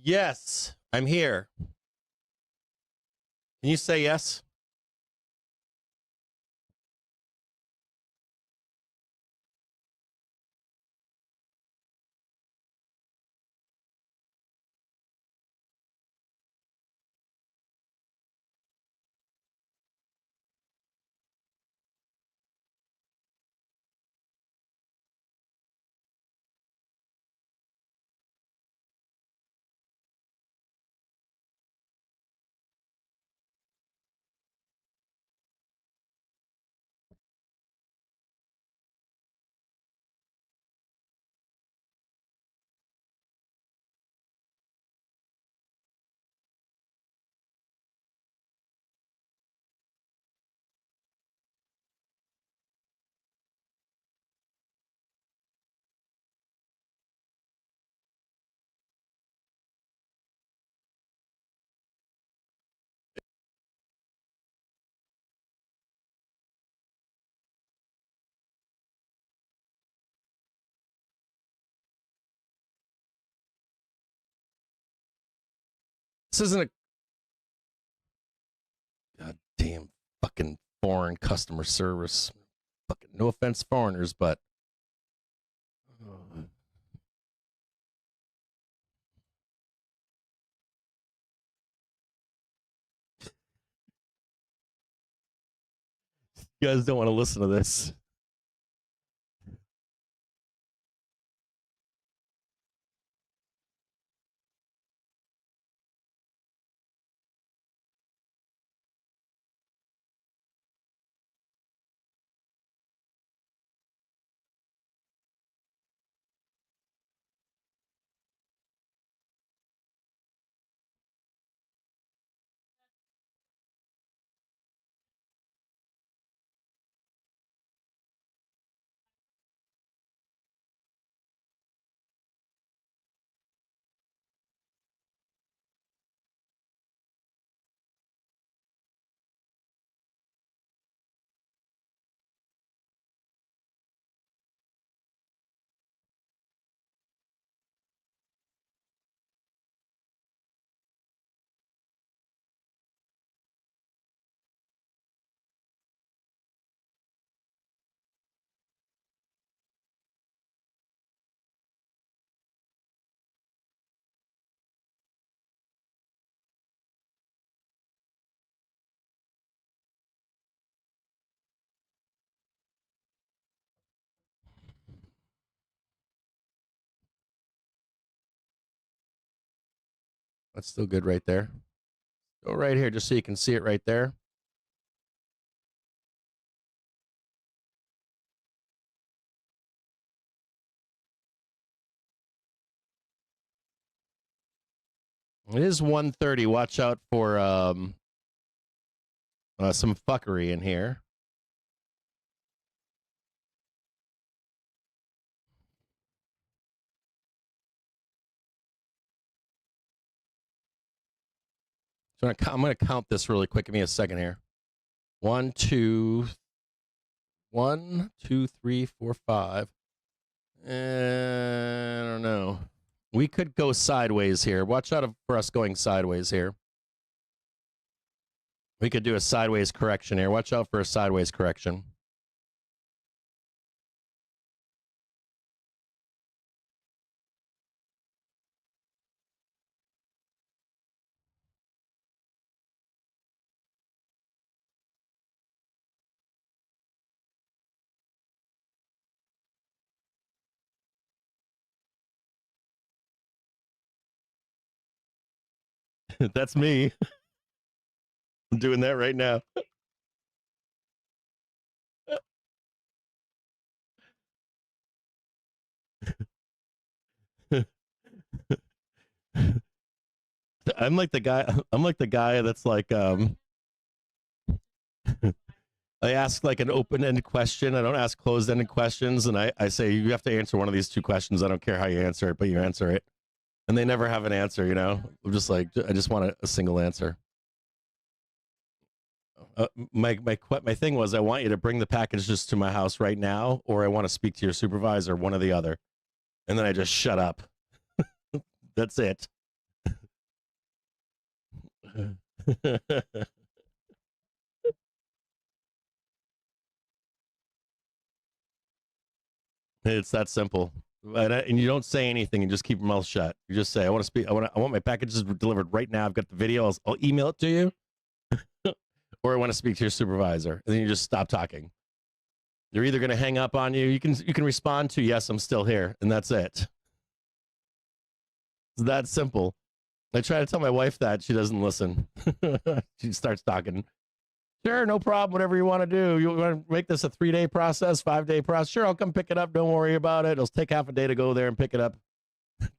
Yes, I'm here. Can you say yes? This isn't a goddamn fucking foreign customer service. Fucking no offense, foreigners, but you guys don't want to listen to this. That's still good right there. Go right here just so you can see it right there. It is 1:30. Watch out for some fuckery in here. So I'm going to count this really quick. Give me a second here. 1, 2, 3, 4, 5. I don't know. We could go sideways here. Watch out for us going sideways here. We could do a sideways correction here. Watch out for a sideways correction. That's me. I'm doing that right now. I'm like the guy that's like I ask like an open-ended question. I don't ask closed-ended questions, and I say you have to answer one of these two questions. I don't care how you answer it, but you answer it. And they never have an answer, you know? I'm just like, I just want a single answer. My thing was, I want you to bring the packages to my house right now, or I want to speak to your supervisor, one or the other. And then I just shut up. That's it. It's that simple. And you don't say anything. You just keep your mouth shut. You just say, "I want to speak. I want my packages delivered right now. I've got the video. I'll email it to you, or I want to speak to your supervisor." And then you just stop talking. They're either going to hang up on you. You can respond to "Yes, I'm still here," and that's it. It's that simple. I try to tell my wife that. She doesn't listen. She starts talking. Sure, no problem. Whatever you want to do. You want to make this a 3-day process, 5-day process? Sure, I'll come pick it up. Don't worry about it. It'll take half a day to go there and pick it up.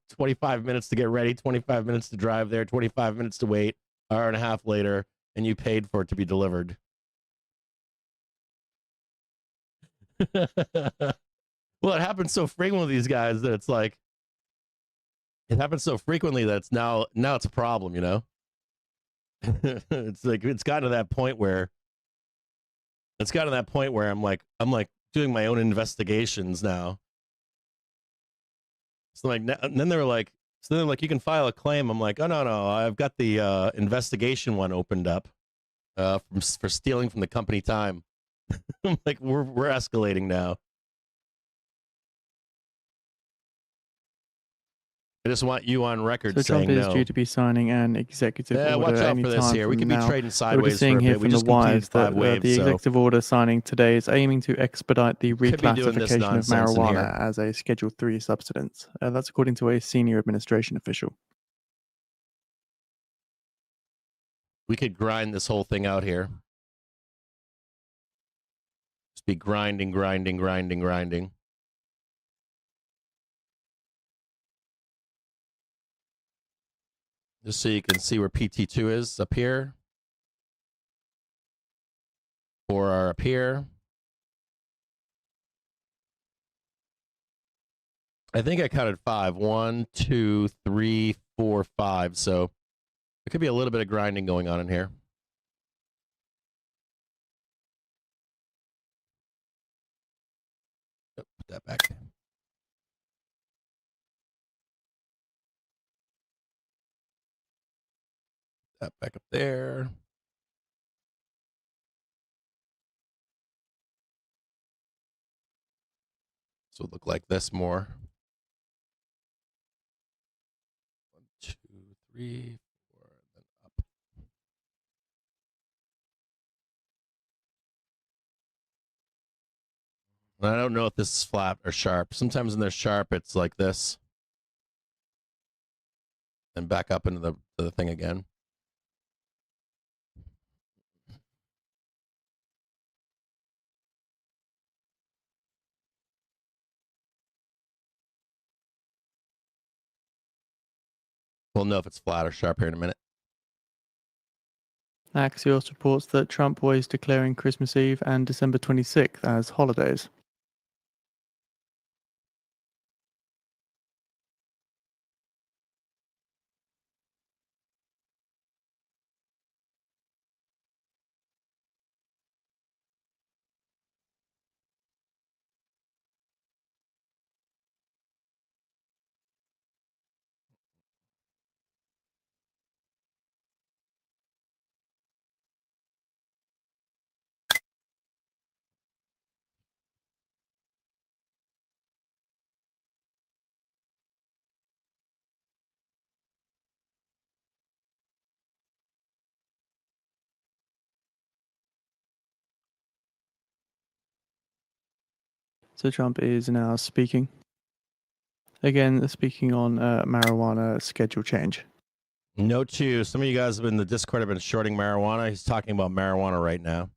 25 minutes to get ready, 25 minutes to drive there, 25 minutes to wait, hour and a half later, and you paid for it to be delivered. Well, it happens so frequently with these guys that it's like, it happens so frequently that it's now it's a problem, you know? It's like, it's gotten to that point where I'm like doing my own investigations now. So like, and then they're like, you can file a claim. I'm like, oh no, I've got the investigation one opened up for stealing from the company time. I'm like, we're escalating now. I just want you on record So saying Trump is no. due to be signing an executive order watch out any for this time here. We from could be now. trading We're sideways just seeing for a here bit. We from the just completed wires 5 that waves, the so executive order signing today is aiming to expedite the could be doing this reclassification of nonsense in here. marijuana as a Schedule 3 substance. That's according to a senior administration official. We could grind this whole thing out here. Just be grinding. Just so you can see where PT2 is up here. 4 are up here. I think I counted 5. 1, 2, 3, 4, 5. So there could be a little bit of grinding going on in here. Put that back. That back up there. So it look like this more. 1, 2, 3, 4, then up. And I don't know if this is flat or sharp. Sometimes when they're sharp, it's like this. And back up into the thing again. We'll know if it's flat or sharp here in a minute. Axios reports that Trump was declaring Christmas Eve and December 26th as holidays. So Trump is now speaking. Again, speaking on marijuana schedule change. Note 2, some of you guys in the Discord have been shorting marijuana. He's talking about marijuana right now.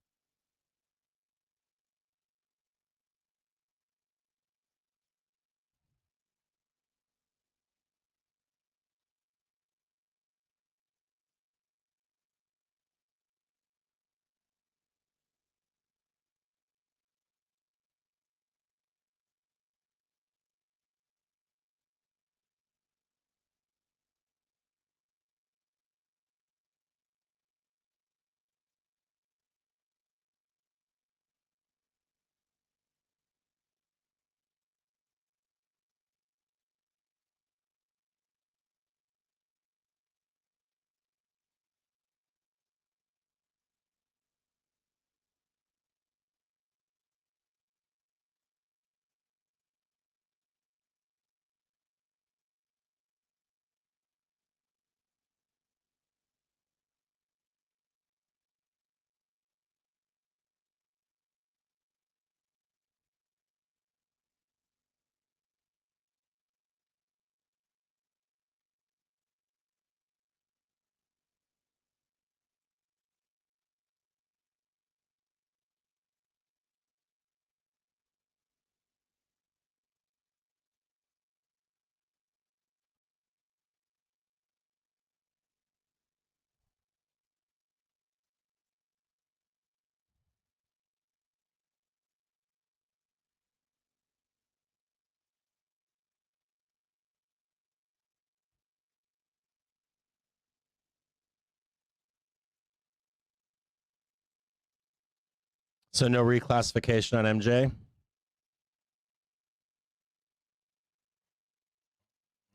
So no reclassification on MJ.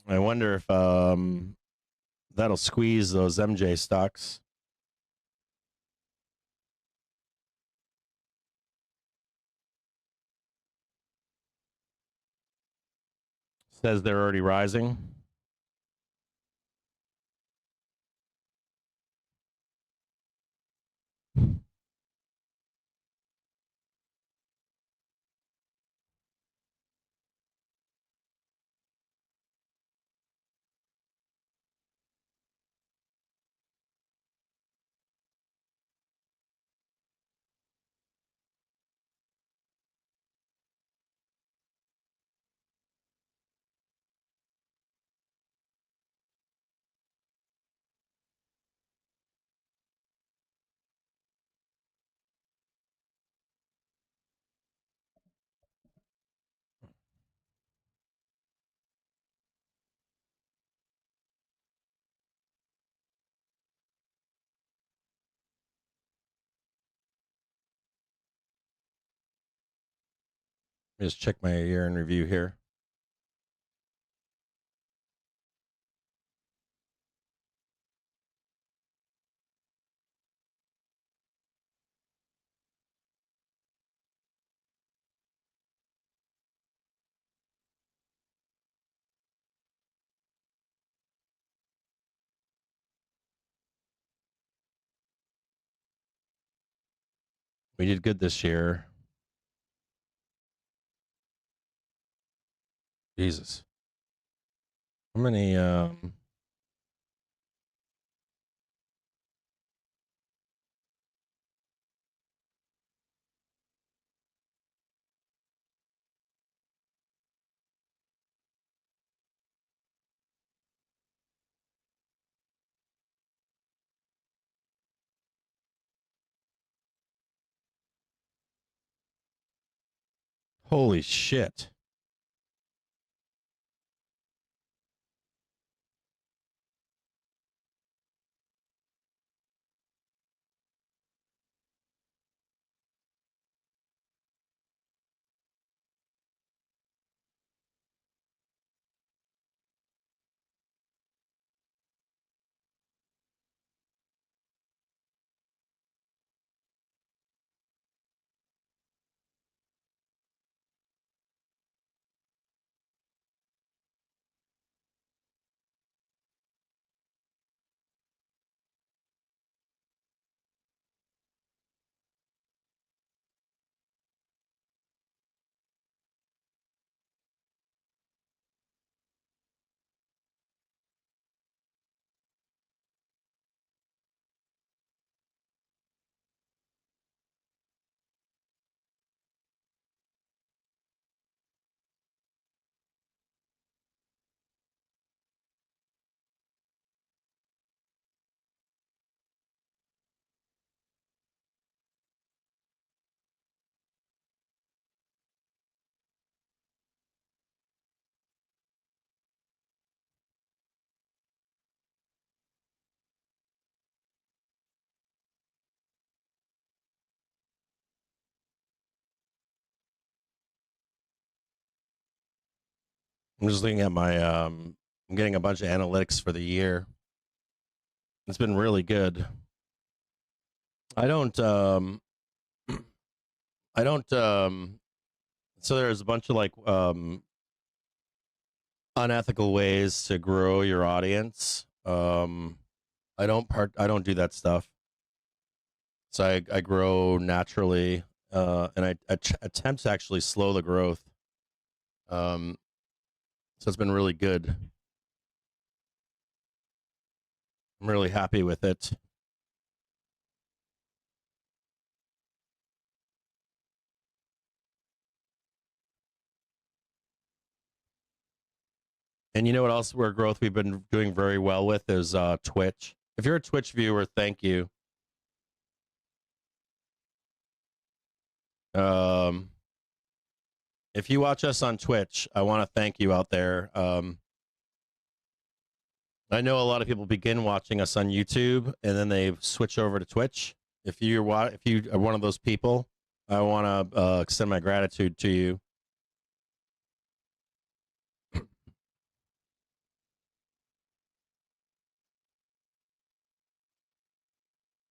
I wonder if that'll squeeze those MJ stocks. Says they're already rising. Just check my year in review here. We did good this year. Jesus. How many holy shit. I'm just looking at my I'm getting a bunch of analytics for the year. It's been really good. I don't so there's a bunch of like unethical ways to grow your audience. I don't do that stuff. So I grow naturally and I attempt to actually slow the growth. So it's been really good. I'm really happy with it. And you know what else where growth we've been doing very well with is Twitch. If you're a Twitch viewer, thank you. If you watch us on Twitch, I want to thank you out there. I know a lot of people begin watching us on YouTube and then they switch over to Twitch. If you are one of those people, I want to extend my gratitude to you.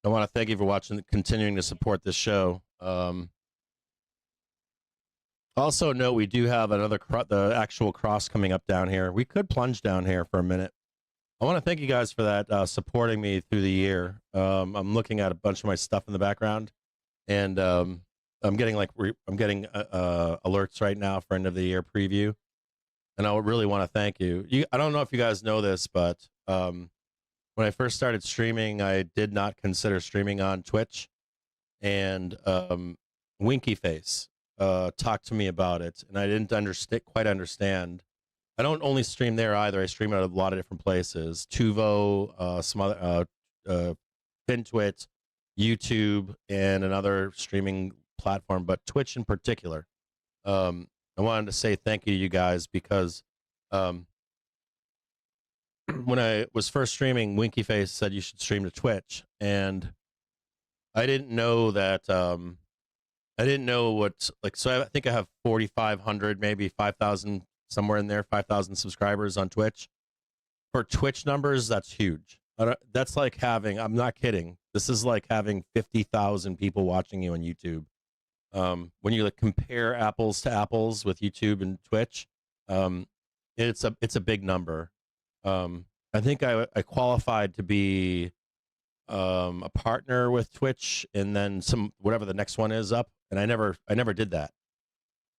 I want to thank you for watching, continuing to support this show. Also note we do have another the actual cross coming up down here. We could plunge down here for a minute. I want to thank you guys for that, supporting me through the year. I'm looking at a bunch of my stuff in the background, and I'm getting alerts right now for end of the year preview, and I really want to thank you. I don't know if you guys know this, but when I first started streaming, I did not consider streaming on Twitch, and Winky Face talked to me about it, and I didn't quite understand. I don't only stream there either. I stream at a lot of different places: Tuvo, some other FinTwit, YouTube, and another streaming platform, but Twitch in particular. I wanted to say thank you to you guys because when I was first streaming, Winky Face said you should stream to Twitch, and I didn't know that. I didn't know what, like, so I think I have 4,500, maybe 5,000, somewhere in there, 5,000 subscribers on Twitch. For Twitch numbers, that's huge. That's like having, I'm not kidding, this is like having 50,000 people watching you on YouTube. When you like compare apples to apples with YouTube and Twitch, it's a big number. I think I qualified to be a partner with Twitch, and then whatever the next one is up, and I never did that.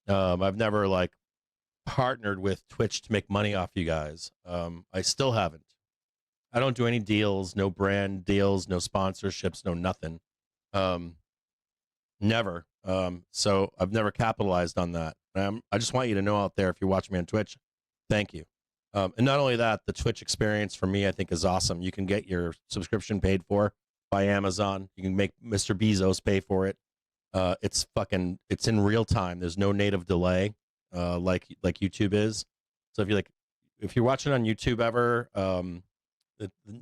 I've never like partnered with Twitch to make money off you guys. I still haven't. I don't do any deals, no brand deals, no sponsorships, no nothing. Never. So I've never capitalized on that. I just want you to know out there, if you're watching me on Twitch, thank you. And not only that, the Twitch experience for me, I think, is awesome. You can get your subscription paid for by Amazon. You can make Mr. Bezos pay for it. It's in real time. There's no native delay, like YouTube is. So if you're watching on YouTube ever,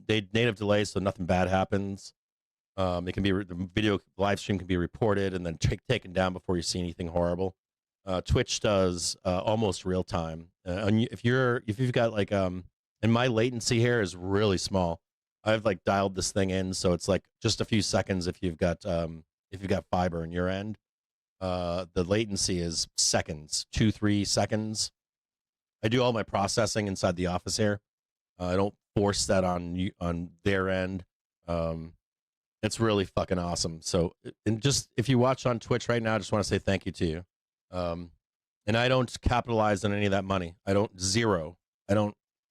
they native delay, so nothing bad happens. It can be the video live stream can be reported and then taken down before you see anything horrible. Twitch does almost real time. And if you've got like and my latency here is really small. I've like dialed this thing in, so it's like just a few seconds if you've got fiber in your end. The latency is seconds, 2-3 seconds. I do all my processing inside the office here. I don't force that on their end. It's really fucking awesome. So, and just if you watch on Twitch right now, I just want to say thank you to you. And I don't capitalize on any of that money. I don't do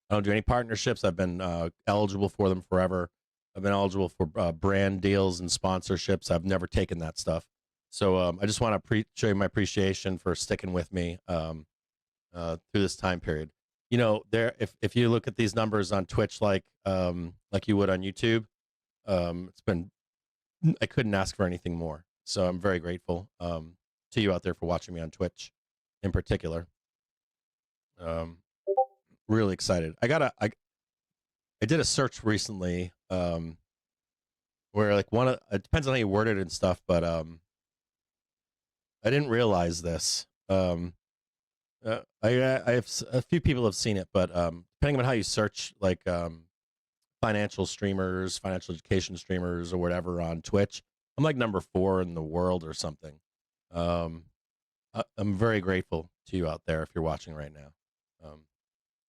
any partnerships. I've been eligible for them forever. I've been eligible for brand deals and sponsorships. I've never taken that stuff. So I just want to show you my appreciation for sticking with me through this time period. You know, if you look at these numbers on Twitch like you would on YouTube, I couldn't ask for anything more. So I'm very grateful to you out there for watching me on Twitch in particular. Really excited. I did a search recently where like it depends on how you word it and stuff, but I didn't realize this. I have a few people have seen it, but depending on how you search like financial streamers, financial education streamers, or whatever on Twitch, I'm like number 4 in the world or something. I'm very grateful to you out there if you're watching right now.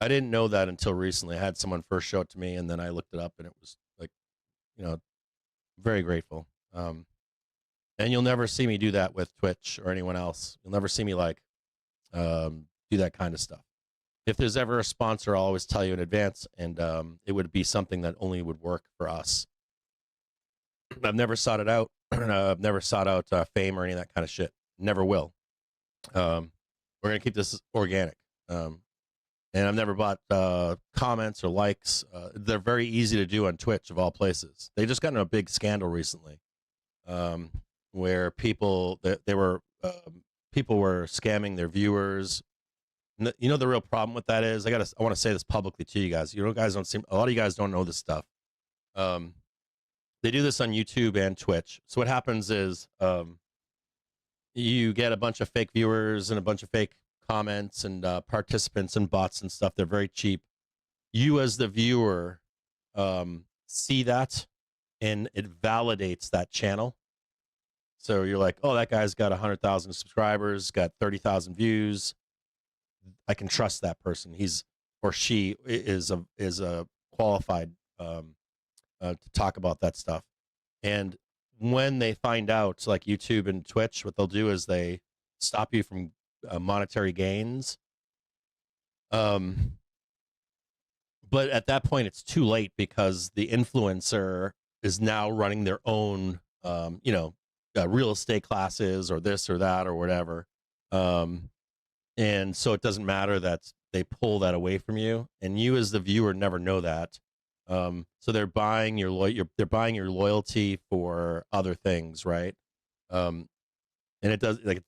I didn't know that until recently. I had someone first show it to me, and then I looked it up, and it was like, very grateful. And you'll never see me do that with Twitch or anyone else. You'll never see me like do that kind of stuff. If there's ever a sponsor, I'll always tell you in advance, and it would be something that only would work for us. I've never sought it out. I've never sought out fame or any of that kind of shit. Never will. We're going to keep this organic. And I've never bought comments or likes. They're very easy to do on Twitch, of all places. They just got in a big scandal recently where people were scamming their viewers. You know the real problem with that is, I want to say this publicly to you guys. A lot of you guys don't know this stuff. They do this on YouTube and Twitch. So what happens is you get a bunch of fake viewers and a bunch of fake comments and participants and bots and stuff. They're very cheap. You as the viewer see that, and it validates that channel. So you're like, oh, that guy's got 100,000 subscribers, got 30,000 views. I can trust that person. He's or she is a qualified to talk about that stuff. And when they find out, like YouTube and Twitch, what they'll do is they stop you from monetary gains. But at that point, it's too late because the influencer is now running their own, real estate classes or this or that or whatever. And so it doesn't matter that they pull that away from you, and you as the viewer never know that. So they're buying they're buying your loyalty for other things, right? And it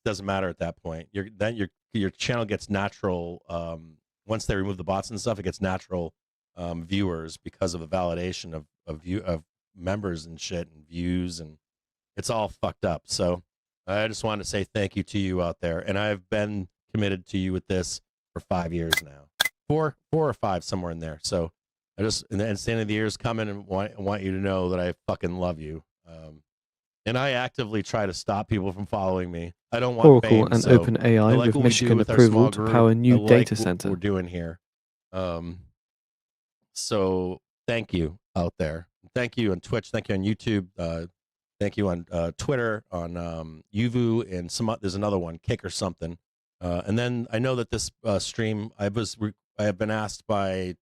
doesn't matter at that point. Your channel gets natural. Once they remove the bots and stuff, it gets natural viewers because of the validation of members and shit and views, and it's all fucked up. So I just wanted to say thank you to you out there, and I've been committed to you with this for 5 years now, four or five, somewhere in there. So I just, and the end of the year is coming, and want you to know that I fucking love you. And I actively try to stop people from following me. I don't want Oracle fame, and so OpenAI I like with what we do Michigan with our approval small to group. power I new like data what center. we're doing here. So thank you out there. Thank you on Twitch. Thank you on YouTube. Thank you on Twitter, on Yuvu, and there's another one, Kick or something. And then I know that this stream, I have been asked by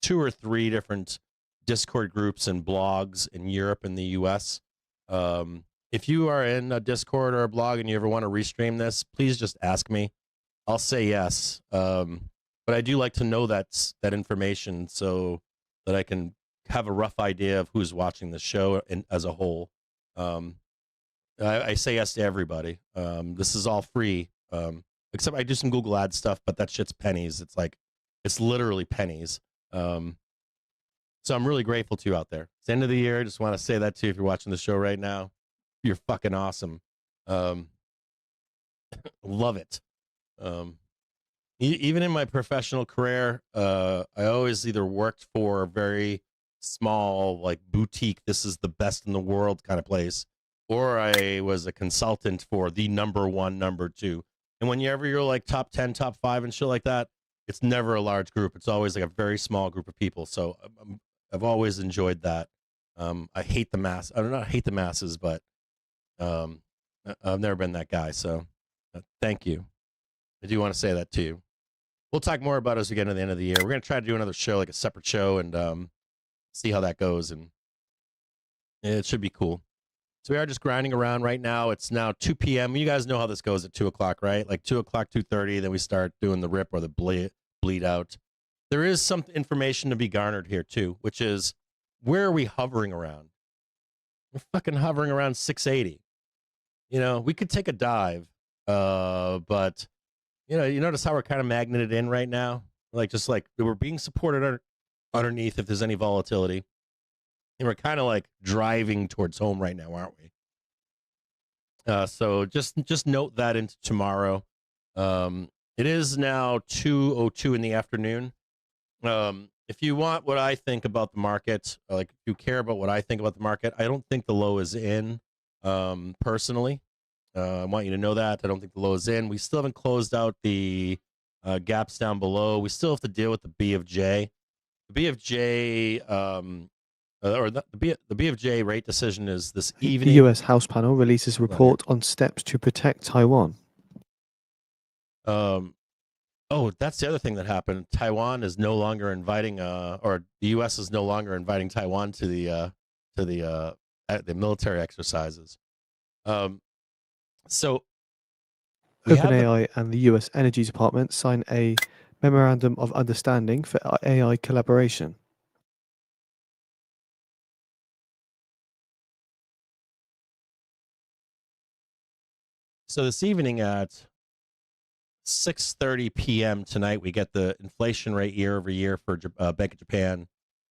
2 or 3 different Discord groups and blogs in Europe and the US. If you are in a Discord or a blog and you ever want to restream this, please just ask me. I'll say yes. But I do like to know that information so that I can have a rough idea of who's watching the show as a whole. I say yes to everybody. This is all free. Except I do some Google ad stuff, but that shit's pennies. It's literally pennies. So I'm really grateful to you out there. It's the end of the year. I just want to say that to you if you're watching the show right now. You're fucking awesome. Love it. Even in my professional career, I always either worked for a very small, like boutique, this is the best in the world kind of place, or I was a consultant for the number 1, number 2. And whenever you're like top 10, top 5 and shit like that, it's never a large group. It's always like a very small group of people. So I've always enjoyed that. I hate the mass. I do not hate the masses, but I've never been that guy. So thank you. I do want to say that to you. We'll talk more about it as we get to the end of the year. We're going to try to do another show, like a separate show, and see how that goes. And it should be cool. So we are just grinding around right now. It's now 2 p.m. You guys know how this goes at 2 o'clock, right? Like 2 o'clock, 2:30, then we start doing the rip or the bleed out. There is some information to be garnered here, too, which is, where are we hovering around? We're fucking hovering around 680. You know, we could take a dive, but, you know, you notice how we're kind of magneted in right now? Just like we're being supported underneath if there's any volatility. And we're kind of like driving towards home right now, aren't we? So just note that into tomorrow. It is now 2:02 in the afternoon. If you want what I think about the market, like if you care about what I think about the market, I don't think the low is in, personally. I want you to know that. I don't think the low is in. We still haven't closed out the gaps down below. We still have to deal with the B of J. The B of J, the B of J rate decision is this evening. The US House panel releases report on steps to protect Taiwan. Oh, that's the other thing that happened. Taiwan is no longer inviting, or the U.S. is no longer inviting Taiwan to the military exercises. So OpenAI and the US Energy Department sign a memorandum of understanding for AI collaboration. So this evening at 6:30 p.m. tonight, we get the inflation rate year over year for Bank of Japan.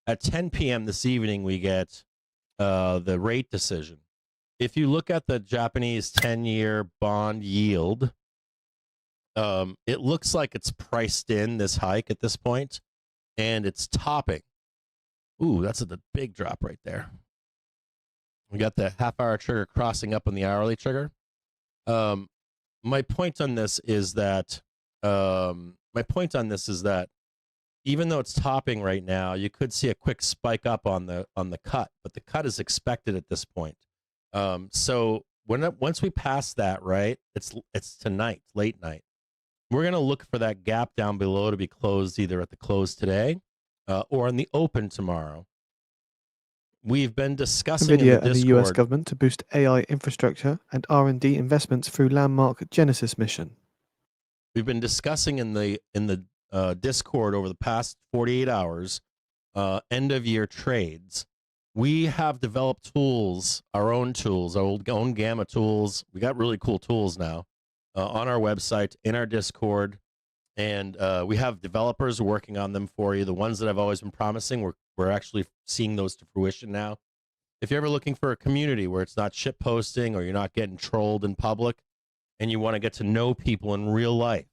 At 10 p.m. this evening, we get the rate decision. if you look at the Japanese 10-year bond yield, it looks like it's priced in this hike at this point, and it's topping. Ooh, that's a big drop right there. We got the half-hour trigger crossing up on the hourly trigger. My point on this is that even though it's topping right now, you could see a quick spike up on the cut, but the cut is expected at this point. So once we pass that, right, it's tonight, late night. We're going to look for that gap down below to be closed either at the close today or in the open tomorrow. We've been discussing in NVIDIA the and the US Discord. government to boost AI infrastructure and R&D investments through landmark Genesis mission. We've been discussing in the Discord over the past 48 hours, end of year trades. We have developed tools, our own Gamma tools. We got really cool tools now on our website, in our Discord, and we have developers working on them for you. The ones that I've always been promising, we're actually seeing those to fruition now. If you're ever looking for a community where it's not shit posting or you're not getting trolled in public and you want to get to know people in real life,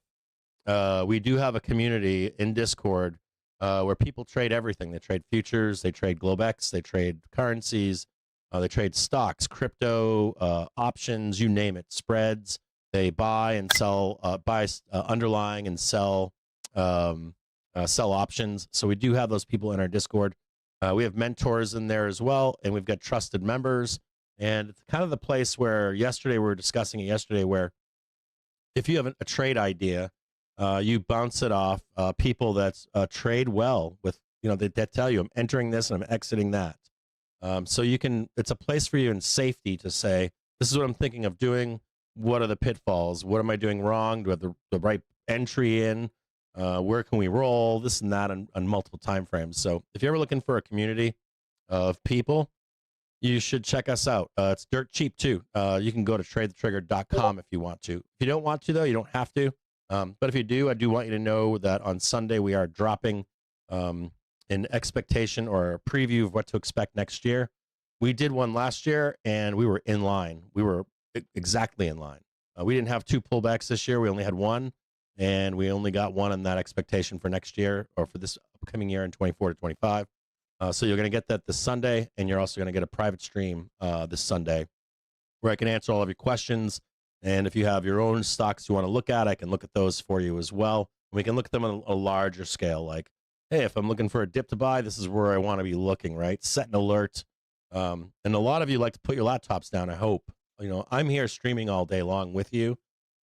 we do have a community in Discord where people trade everything. They trade futures, they trade Globex, they trade currencies, they trade stocks, crypto, options, you name it, spreads. They buy and sell, underlying and sell options. So we do have those people in our Discord. We have mentors in there as well, and we've got trusted members. And it's kind of the place where we were discussing it yesterday, where if you have a trade idea, you bounce it off people that trade well with, that tell you, I'm entering this and I'm exiting that. So it's a place for you in safety to say, this is what I'm thinking of doing. What are the pitfalls? What am I doing wrong? Do I have the right entry in? Where can we roll? This and that on multiple time frames. So if you're ever looking for a community of people, you should check us out. It's dirt cheap too. You can go to tradethetrigger.com if you want to. If you don't want to, though, you don't have to. But if you do, I do want you to know that on Sunday we are dropping an expectation or a preview of what to expect next year. We did one last year and we were in line. We were exactly in line. We didn't have two pullbacks this year. We only had one, and we only got one on that expectation for next year or for this upcoming year in 24 to 25. So you're going to get that this Sunday, and you're also going to get a private stream this Sunday where I can answer all of your questions. And if you have your own stocks you want to look at, I can look at those for you as well. We can look at them on a larger scale, like, hey, if I'm looking for a dip to buy, this is where I want to be looking, right? Set an alert. And a lot of you like to put your laptops down, I hope. I'm here streaming all day long with you,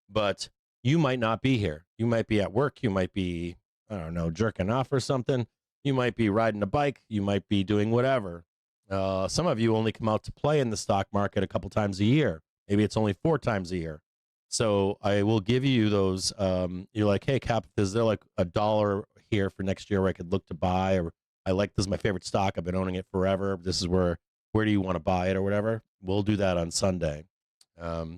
but you might not be here. You might be at work. You might be, I don't know, jerking off or something. You might be riding a bike. You might be doing whatever. Some of you only come out to play in the stock market a couple times a year. Maybe it's only 4 times a year. So I will give you those. You're like, hey, Cap, is there like $1 here for next year where I could look to buy? Or this is my favorite stock. I've been owning it forever. This is where do you want to buy it or whatever? We'll do that on Sunday.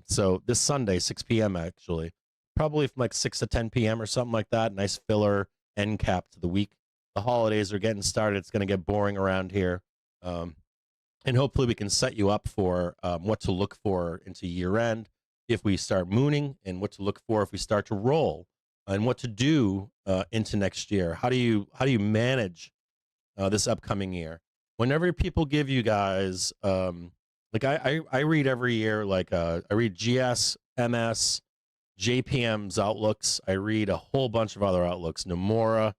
So this Sunday, 6 p.m. actually, probably from like 6 to 10 p.m. or something like that. Nice filler end cap to the week. The holidays are getting started. It's going to get boring around here. And hopefully we can set you up for what to look for into year end if we start mooning, and what to look for if we start to roll, and what to do into next year. How do you manage this upcoming year? Whenever people give you guys, like I read every year, like I read GS, MS, JPM's outlooks. I read a whole bunch of other outlooks, Nomura,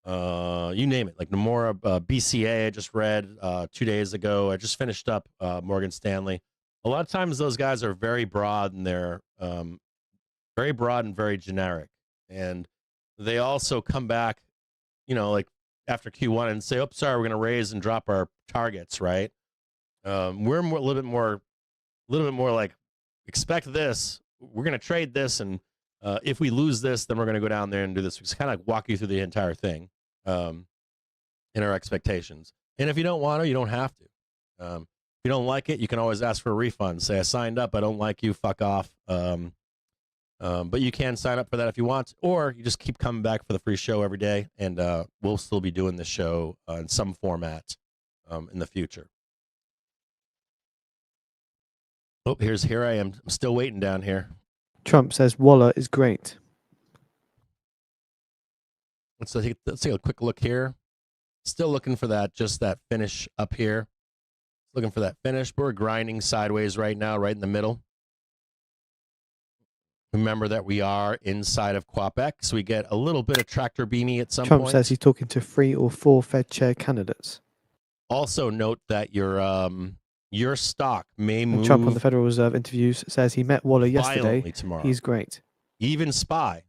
you name it, like Nomura, BCA I just read 2 days ago. I just finished up Morgan Stanley. A lot of times those guys are very broad, and they're very broad and very generic. And they also come back, like after Q1 and say, oh, sorry, we're going to raise and drop our targets, right? We're a little bit more like, expect this. We're going to trade this, and if we lose this, then we're going to go down there and do this. We just kind of walk you through the entire thing in our expectations. And if you don't want to, you don't have to. If you don't like it, you can always ask for a refund. Say, I signed up. I don't like you. Fuck off. But you can sign up for that if you want, or you just keep coming back for the free show every day, and we'll still be doing this show in some format in the future. Oh, here I am. I'm still waiting down here. Trump says Waller is great. Let's take a quick look here. Still looking for that finish up here. Looking for that finish. We're grinding sideways right now, right in the middle. Remember that we are inside of QuapX. We get a little bit of tractor beanie at some Trump point. says he's talking to 3 or 4 Fed chair candidates. Also note that your stock may And move. Trump on the Federal Reserve interviews says he met Waller yesterday. Violently tomorrow. He's great. Even SPY.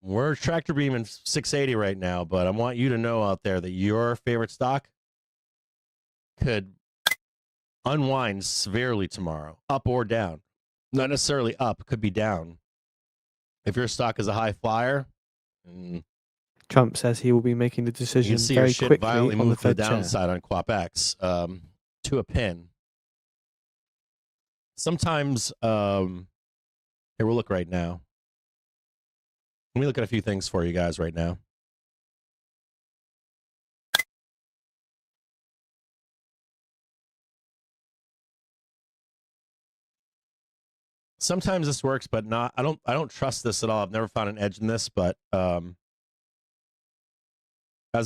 We're tractor beaming 680 right now, but I want you to know out there that your favorite stock could unwind severely tomorrow, up or down. Not necessarily up, could be down. If your stock is a high flyer, Trump says he will be making the you decision can see your very shit quickly violently on the move to the Fed chair. downside on QuapX to a pin. Sometimes, here we'll look right now. Let me look at a few things for you guys right now. Sometimes this works, but not. I don't trust this at all. I've never found an edge in this, but as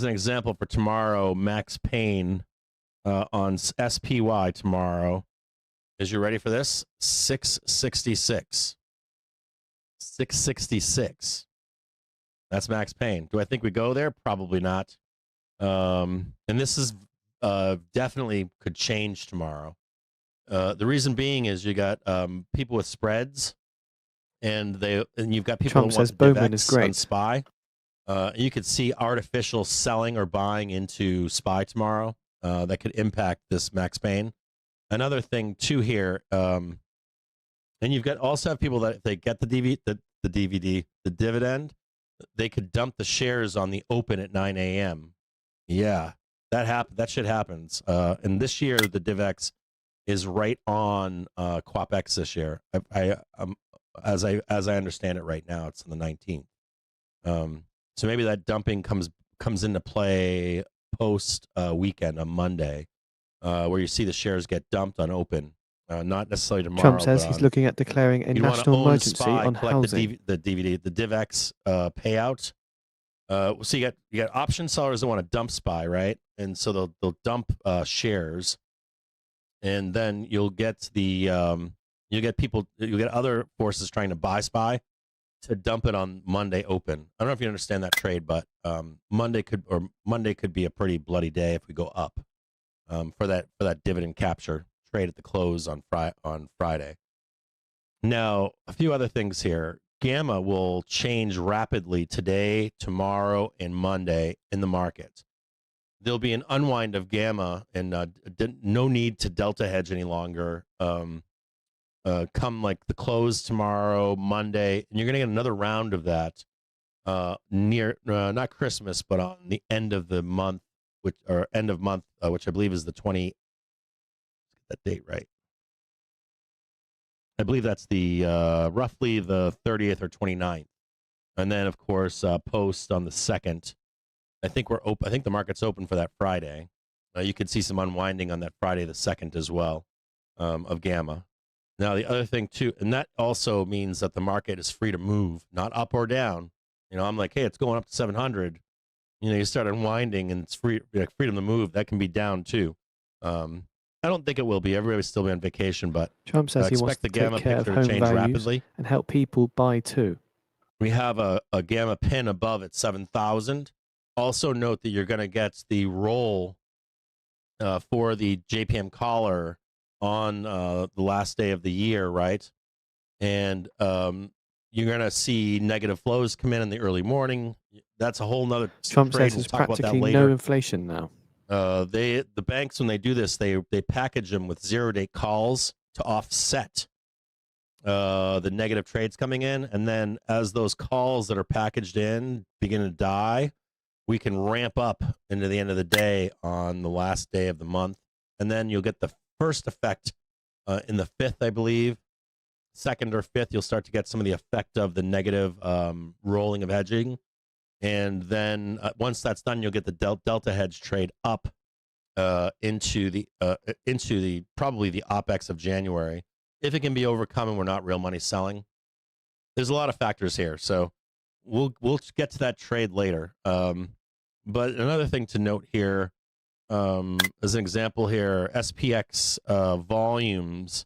an example for tomorrow, Max Payne on SPY tomorrow. Is you ready for this? 666. 666. That's Max Payne. Do I think we go there? Probably not. And this is definitely could change tomorrow. The reason being is you got people with spreads, and you've got people Trump who want says Bowman DivX is great. on SPY. You could see artificial selling or buying into SPY tomorrow. That could impact this Max Payne. Another thing too here, and you've got also have people that if they get the dividend, they could dump the shares on the open at 9 a.m. Yeah, that shit happens. And this year the DivX is right on QuapX this year. As I understand it right now, it's on the 19th. So maybe that dumping comes into play post weekend on Monday, where you see the shares get dumped on open. Not necessarily tomorrow. Trump says he's looking at declaring a national emergency on housing. The DivX payout. So you got option sellers that want to dump SPY, right? And so they'll dump shares, and then you'll get you'll get other forces trying to buy SPY to dump it on Monday open. I don't know if you understand that trade, but Monday could be a pretty bloody day if we go up for that dividend capture trade at the close on Friday. Now, a few other things here. Gamma will change rapidly today, tomorrow, and Monday in the market. There'll be an unwind of Gamma, and no need to delta hedge any longer. Come like the close tomorrow, Monday, and you're going to get another round of that near not Christmas, but on the end of the month, which I believe is the 20. That date right. I believe that's the roughly the 30th or 29th, and then of course post on the 2nd. I think we're open. I think the market's open for that Friday. You could see some unwinding on that Friday the 2nd as well of Gamma. Now the other thing too, and that also means that the market is free to move, not up or down. I'm like, hey, it's going up to 700. You start unwinding and it's free, freedom to move. That can be down too. I don't think it will be. Everybody will still be on vacation, but Trump says he wants to the take Gamma care of picture home to change values rapidly and help people buy too. We have a Gamma pin above at 7,000. Also note that you're going to get the roll for the JPM collar on the last day of the year, right? And you're going to see negative flows come in the early morning. That's a whole nother Trump trade. says there's practically no inflation now. The banks, when they do this, they package them with 0-day calls to offset the negative trades coming in, and then as those calls that are packaged in begin to die, we can ramp up into the end of the day on the last day of the month, and then you'll get the first effect in the 5th, I believe. 2nd or 5th, you'll start to get some of the effect of the negative rolling of hedging. And then once that's done, you'll get the delta hedge trade up into the probably the OPEX of January. if it can be overcome and we're not real money selling. There's a lot of factors here, so we'll get to that trade later. But another thing to note here, as an example here, SPX volumes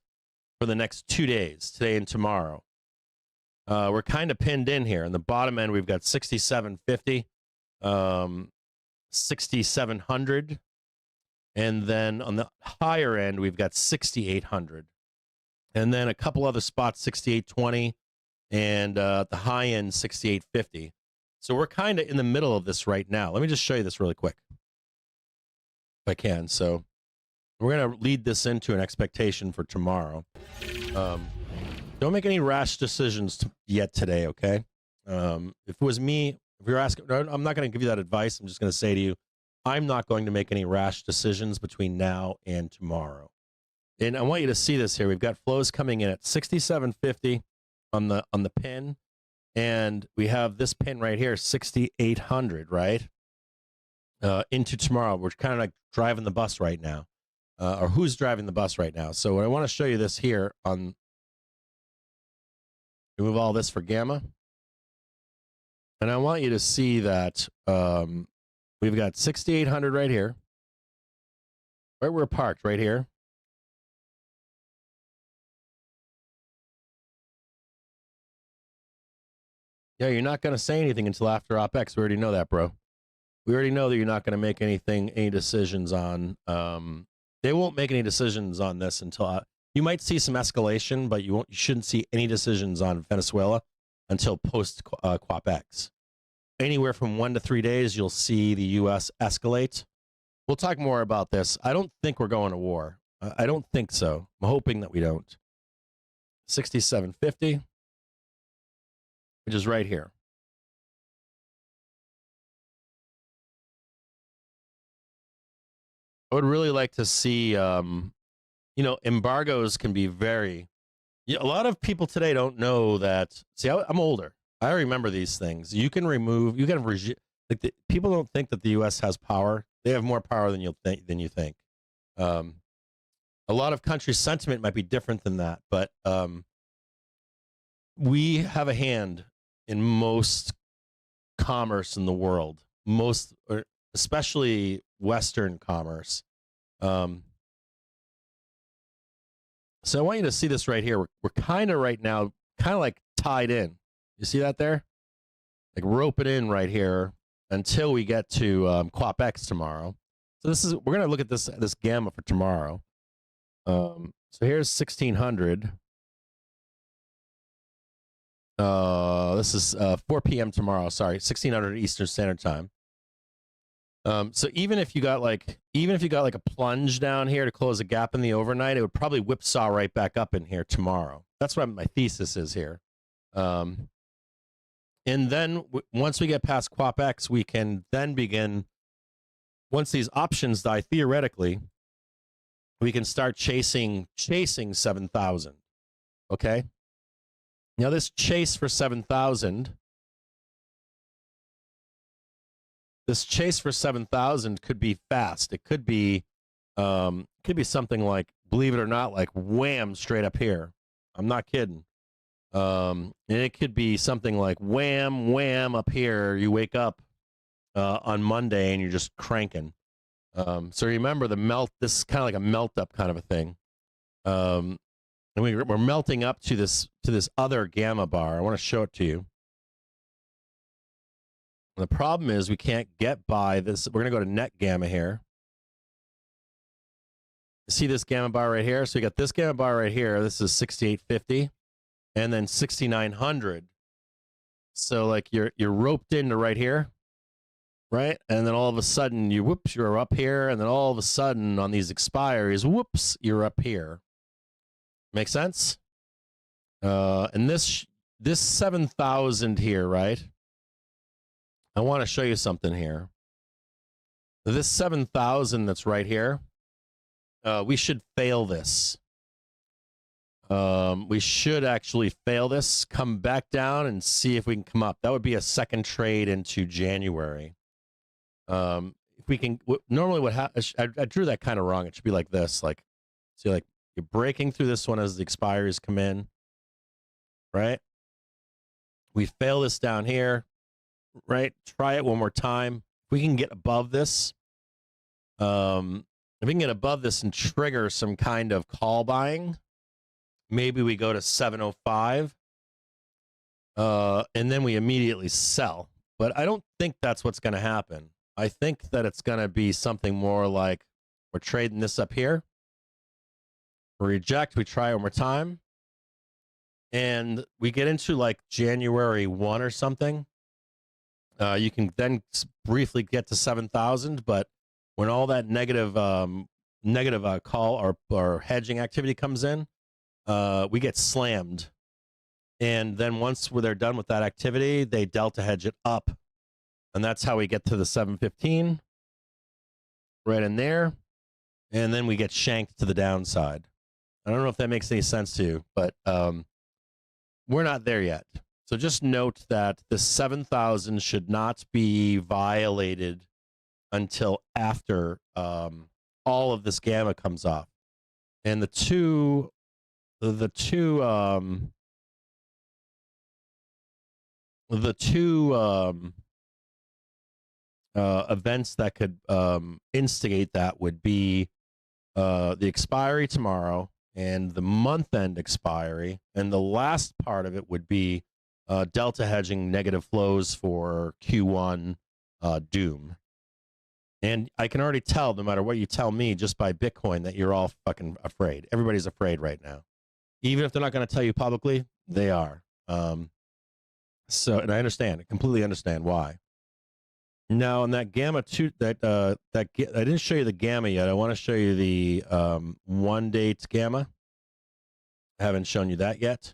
for the next 2 days, today and tomorrow. We're kind of pinned in here. On the bottom end, we've got 6750, 6700, and then on the higher end, we've got 6800, and then a couple other spots, 6820, and the high end 6850. So we're kind of in the middle of this right now. Let me just show you this really quick, if I can. So we're going to lead this into an expectation for tomorrow. Don't make any rash decisions yet today, okay? If it was me, if you're asking, I'm not going to give you that advice. I'm just going to say to you, I'm not going to make any rash decisions between now and tomorrow. And I want you to see this here. We've got flows coming in at 6750 on the pin, and we have this pin right here, 6800, right? Into tomorrow. We're kind of like driving the bus right now. Or who's driving the bus right now? So I want to show you this here on, remove all this for gamma. And I want you to see that we've got 6,800 right here. Right where we're parked, right here. Yeah, you're not going to say anything until after OPEX. We already know that, bro. We already know that you're not going to make any decisions on, they won't make any decisions on this until, you might see some escalation, but you shouldn't see any decisions on Venezuela until post QuapX. Anywhere from 1 to 3 days, you'll see the U.S. escalate. We'll talk more about this. I don't think we're going to war. I don't think so. I'm hoping that we don't. 6750, which is right here. I would really like to see, embargoes can be very, a lot of people today don't know that. See, I'm older. I remember these things. You can remove, people don't think that the U.S. has power. They have more power than you think. A lot of countries' sentiment might be different than that, but we have a hand in most commerce in the world, especially Western commerce. So I want you to see this right here. We're kind of right now, kind of like tied in. You see that there? Like rope it in right here until we get to QuapX tomorrow. So we're gonna look at this gamma for tomorrow. So here's 1600. This is 4 p.m. tomorrow. Sorry, 1600 Eastern Standard Time. So even if you got like a plunge down here to close a gap in the overnight, it would probably whipsaw right back up in here tomorrow. That's what my thesis is here. And then once we get past QuapX, we can then begin. Once these options die, theoretically, we can start chasing 7,000. Okay. Now this chase for 7,000. This chase for 7,000 could be fast. It could be something like, believe it or not, like wham straight up here. I'm not kidding. And it could be something like wham, wham up here. You wake up on Monday and you're just cranking. So remember this is kind of like a melt up kind of a thing. And we're melting up to this other gamma bar. I want to show it to you. The problem is we can't get by this. We're going to go to net gamma here. See this gamma bar right here? So we got this gamma bar right here. This is 6850 and then 6900. So like you're roped into right here, right? And then all of a sudden you're up here, and then all of a sudden on these expiries, you're up here. Make sense? And this 7,000 here, right? I want to show you something here. This 7,000 that's right here, we should fail this. We should actually fail this, come back down and see if we can come up. That would be a second trade into January. If we can, normally what happens, I drew that kind of wrong. It should be like this, like, see, like You're breaking through this one as the expiries come in, right? We fail this down here, right? Try it one more time. If we can get above this, if we can get above this and trigger some kind of call buying, maybe we go to 705, and then we immediately sell. But I don't think that's what's going to happen. I think that it's going to be something more like we're trading this up here. We reject, we try one more time. And we get into like January 1 or something. You can then briefly get to 7,000, but when all that negative call or hedging activity comes in, we get slammed. And then once they're done with that activity, they delta hedge it up. And that's how we get to the 715 right in there. And then we get shanked to the downside. I don't know if that makes any sense to you, but we're not there yet. So just note that the 7,000 should not be violated until after all of this gamma comes off. And the two events that could instigate that would be the expiry tomorrow and the month-end expiry, and the last part of it would be delta hedging negative flows for Q1 doom. And I can already tell, no matter what you tell me, just by Bitcoin, that you're all fucking afraid. Everybody's afraid right now. Even if they're not going to tell you publicly, they are. So, and I completely understand why. Now, on that gamma two, I didn't show you the gamma yet. I want to show you the 1 date gamma. I haven't shown you that yet.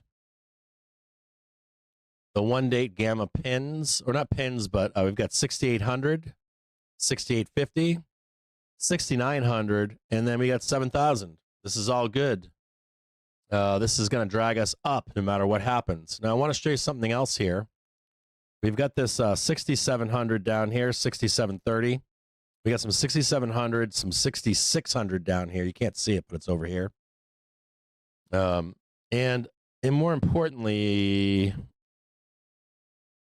The 1 date gamma pins, or not pins, but we've got 6,800, 6,850, 6,900, and then we got 7,000. This is all good. This is going to drag us up no matter what happens. Now, I want to show you something else here. We've got this 6,700 down here, 6,730. We got some 6,700, some 6,600 down here. You can't see it, but it's over here. And more importantly,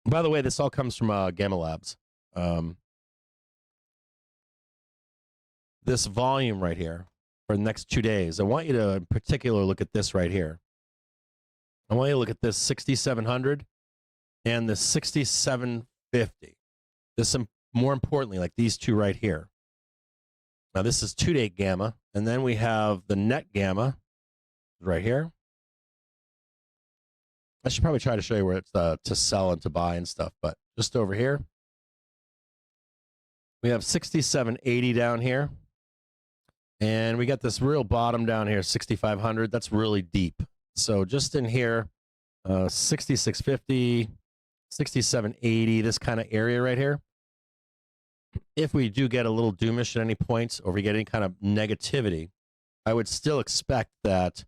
by the way, this all comes from Gamma Labs. This volume right here for the next 2 days, I want you to in particular look at this right here. I want you to look at this 6,700 and the 6,750. This, more importantly, like these two right here. Now, this is 2 date gamma, and then we have the net gamma right here. I should probably try to show you where it's to sell and to buy and stuff, but just over here, we have 6,780 down here, and we got this real bottom down here, 6,500. That's really deep. So just in here, 6,650, 6,780, this kind of area right here. If we do get a little doomish at any point, or we get any kind of negativity, I would still expect that,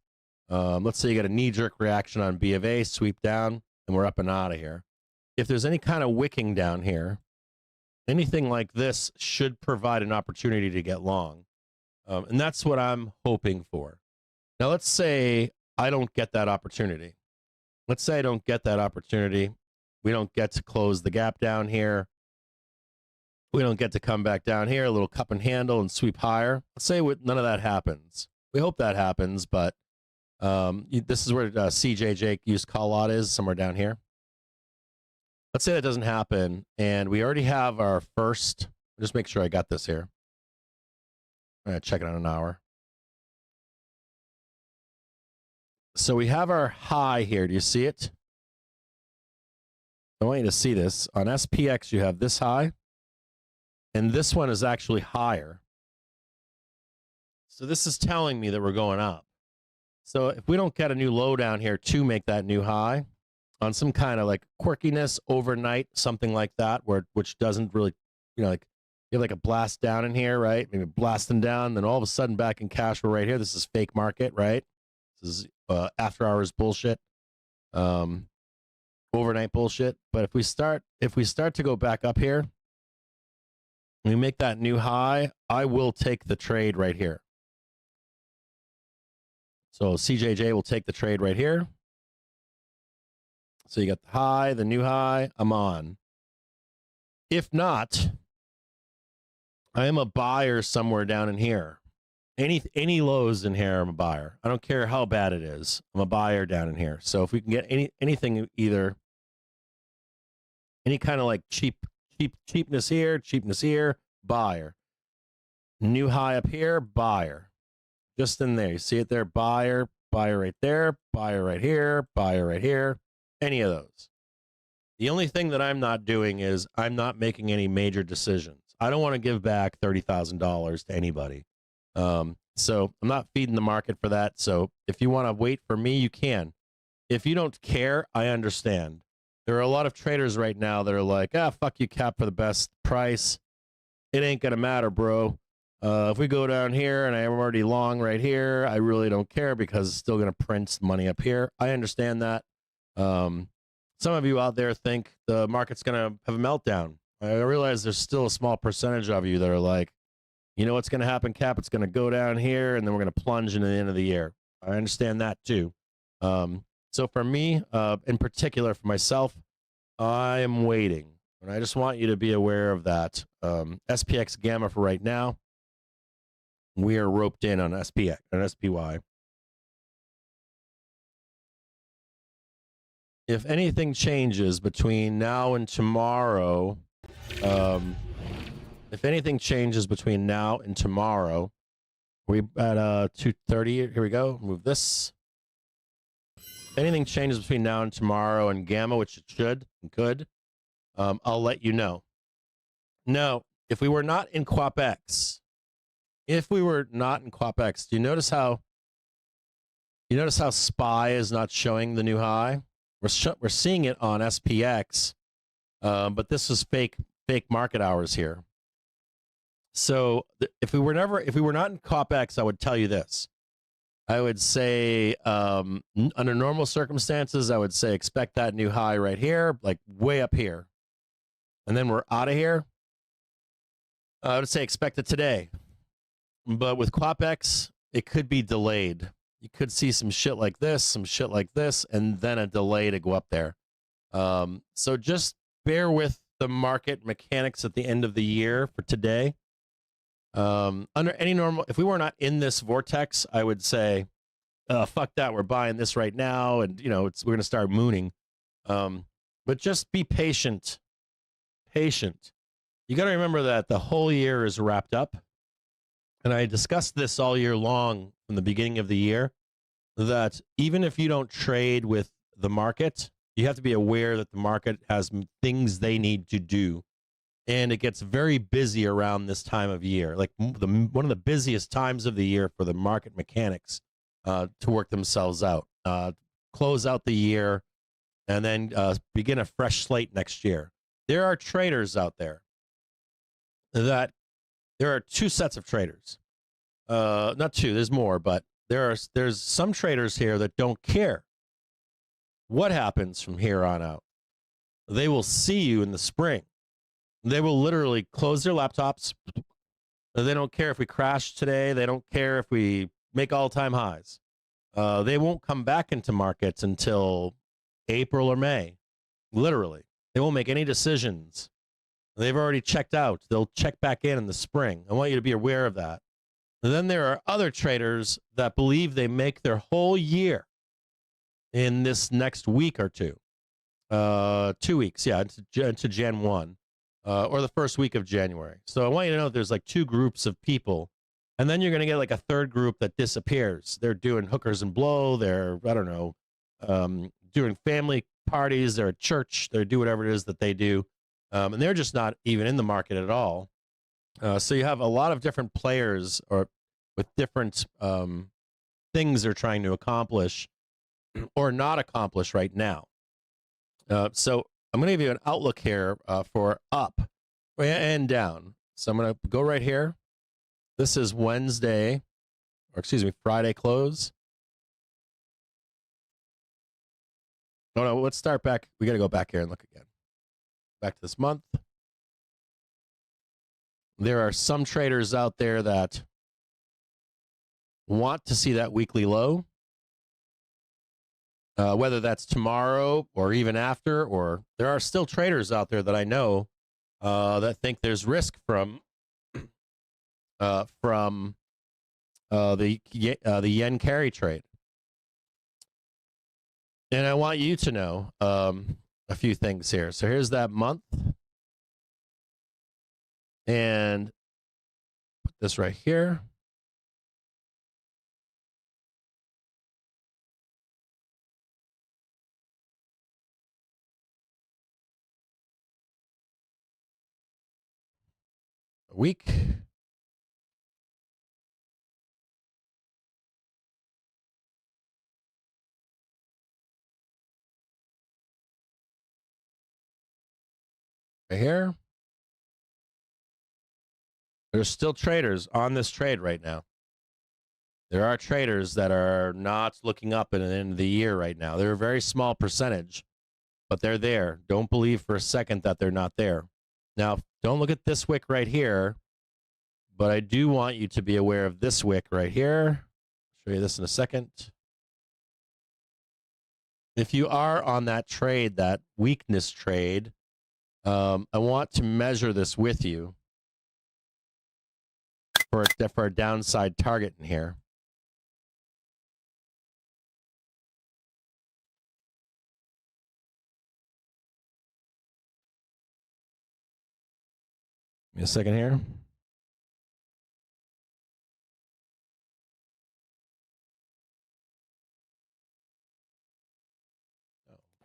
let's say you get a knee-jerk reaction on B of A, sweep down, and we're up and out of here. If there's any kind of wicking down here, anything like this should provide an opportunity to get long. And that's what I'm hoping for. Now, let's say I don't get that opportunity. Let's say I don't get that opportunity. We don't get to close the gap down here. We don't get to come back down here, a little cup and handle and sweep higher. Let's say none of that happens. We hope that happens, but this is where CJJ used call lot is, somewhere down here. Let's say that doesn't happen, and we already have our first. Just make sure I got this here. I'm going to check it on an hour. So we have our high here. Do you see it? I want you to see this. On SPX, you have this high, and this one is actually higher. So this is telling me that we're going up. So if we don't get a new low down here to make that new high on some kind of like quirkiness overnight, something like that, which doesn't really, like you have like a blast down in here, right? Maybe blasting down, then all of a sudden back in cash, we're right here. This is fake market, right? This is after hours bullshit, overnight bullshit. But if we start to go back up here, we make that new high, I will take the trade right here. So CJJ will take the trade right here. So you got the high, the new high. I'm on. If not, I am a buyer somewhere down in here. Any lows in here, I'm a buyer. I don't care how bad it is. I'm a buyer down in here. So if we can get anything, either any kind of like cheapness here, buyer. New high up here, buyer. Just in there. You see it there, buyer right there, buyer right here, buyer right here. Any of those. The only thing that I'm not doing is I'm not making any major decisions. I don't want to give back $30,000 to anybody. So I'm not feeding the market for that. So if you want to wait for me, you can. If you don't care, I understand. There are a lot of traders right now that are like, fuck you, Cap, for the best price. It ain't going to matter, bro. If we go down here and I'm already long right here, I really don't care because it's still going to print money up here. I understand that. Some of you out there think the market's going to have a meltdown. I realize there's still a small percentage of you that are like, you know what's going to happen, Cap? It's going to go down here, and then we're going to plunge into the end of the year. I understand that too. So for me, in particular for myself, I am waiting. And I just want you to be aware of that. SPX Gamma for right now. We are roped in on SPX and SPY. If anything changes between now and tomorrow, we at 2:30. Here we go. Move this. If anything changes between now and tomorrow and Gamma, which it should and could, I'll let you know. No, if we were not in QuapX, do you notice how SPY is not showing the new high? We're seeing it on SPX, but this is fake market hours here. So if we were not in QuapX, I would tell you this. I would say under normal circumstances, I would say expect that new high right here, like way up here, and then we're out of here. I would say expect it today, but with QuapX, it could be delayed. You could see some shit like this, and then a delay to go up there. So just bear with the market mechanics at the end of the year for today. Under any normal, if we were not in this vortex, I would say, fuck that, we're buying this right now, and we're going to start mooning. But just be patient. You got to remember that the whole year is wrapped up. And I discussed this all year long from the beginning of the year, that even if you don't trade with the market, you have to be aware that the market has things they need to do. And it gets very busy around this time of year, like one of the busiest times of the year for the market mechanics to work themselves out, close out the year, and then begin a fresh slate next year. There are traders out there that there are two sets of traders. Not two, there's more, but there's some traders here that don't care what happens from here on out. They will see you in the spring. They will literally close their laptops. They don't care if we crash today. They don't care if we make all-time highs. They won't come back into markets until April or May. Literally. They won't make any decisions. They've already checked out. They'll check back in the spring. I want you to be aware of that. And then there are other traders that believe they make their whole year in this next week or two. 2 weeks, yeah, into Jan 1. Or the first week of January. So I want you to know there's like two groups of people. And then you're going to get like a third group that disappears. They're doing hookers and blow. They're, I don't know, doing family parties. They're at church. They do whatever it is that they do. And they're just not even in the market at all. So you have a lot of different players or with different things they're trying to accomplish or not accomplish right now. So I'm going to give you an outlook here for up and down. So I'm going to go right here. This is Friday close. No, let's start back. We got to go back here and look again. Back to this month. There are some traders out there that want to see that weekly low. whether that's tomorrow or even after, or there are still traders out there that I know that think there's risk from the yen carry trade. And I want you to know a few things here. So here's that month. And put this right here. A week. Right here. There's still traders on this trade right now. There are traders that are not looking up at the end of the year right now. They're a very small percentage, but they're there. Don't believe for a second that they're not there. Now, don't look at this wick right here, but I do want you to be aware of this wick right here. I'll show you this in a second. If you are on that trade, that weakness trade, I want to measure this with you for a downside target in here. Give me a second here.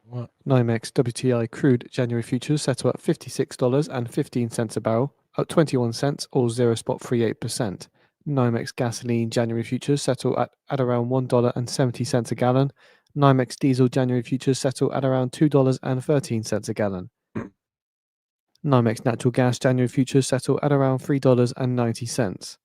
What? NYMEX WTI crude January futures settle at $56.15 a barrel, up 21 cents or 0.38%. NYMEX gasoline January futures settle at around $1.70 a gallon. NYMEX diesel January futures settle at around $2.13 a gallon. NYMEX natural gas January futures settle at around $3.90.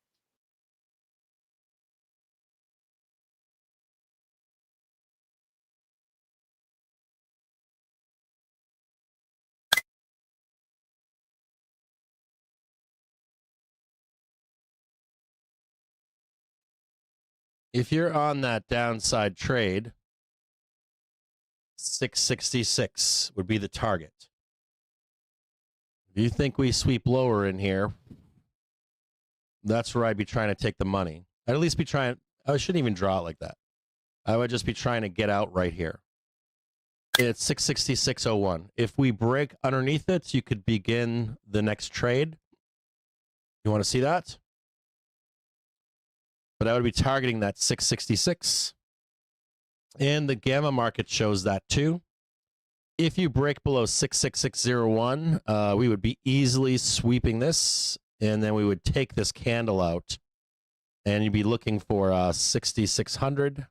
If you're on that downside trade, 666 would be the target. If you think we sweep lower in here, that's where I'd be trying to take the money. I'd at least be trying, I shouldn't even draw it like that. I would just be trying to get out right here. It's 666.01. If we break underneath it, you could begin the next trade. You want to see that? But I would be targeting that 666. And the gamma market shows that too. If you break below 66601, we would be easily sweeping this, and then we would take this candle out, and you'd be looking for 6600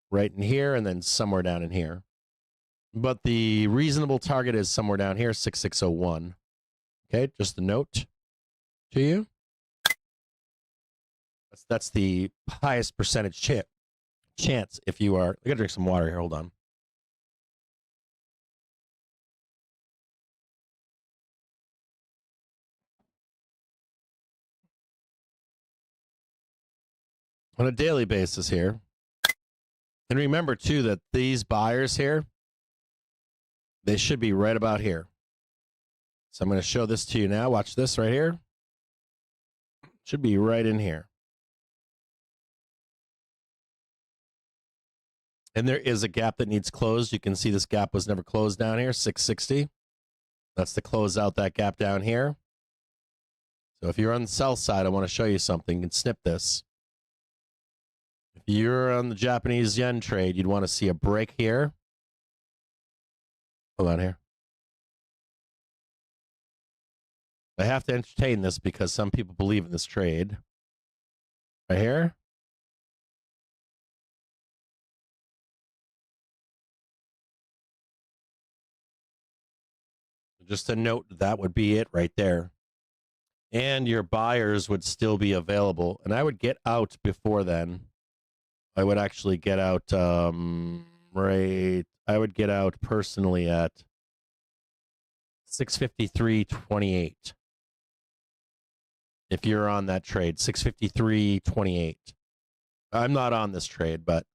right in here, and then somewhere down in here. But the reasonable target is somewhere down here, 6601. Okay, just a note to you. That's the highest percentage chance if you are. I gotta drink some water here. Hold on. On a daily basis here. And remember too that these buyers here, they should be right about here. So I'm going to show this to you now. Watch this right here. Should be right in here. And there is a gap that needs closed. You can see this gap was never closed down here, 660. That's to close out that gap down here. So if you're on the sell side, I want to show you something. You can snip this. If you're on the Japanese yen trade, you'd want to see a break here. Hold on here. I have to entertain this because some people believe in this trade. Right here. Just a note, that would be it right there. And your buyers would still be available. And I would get out before then. I would actually get out, I would get out personally at 653.28. If you're on that trade, 653.28. I'm not on this trade, but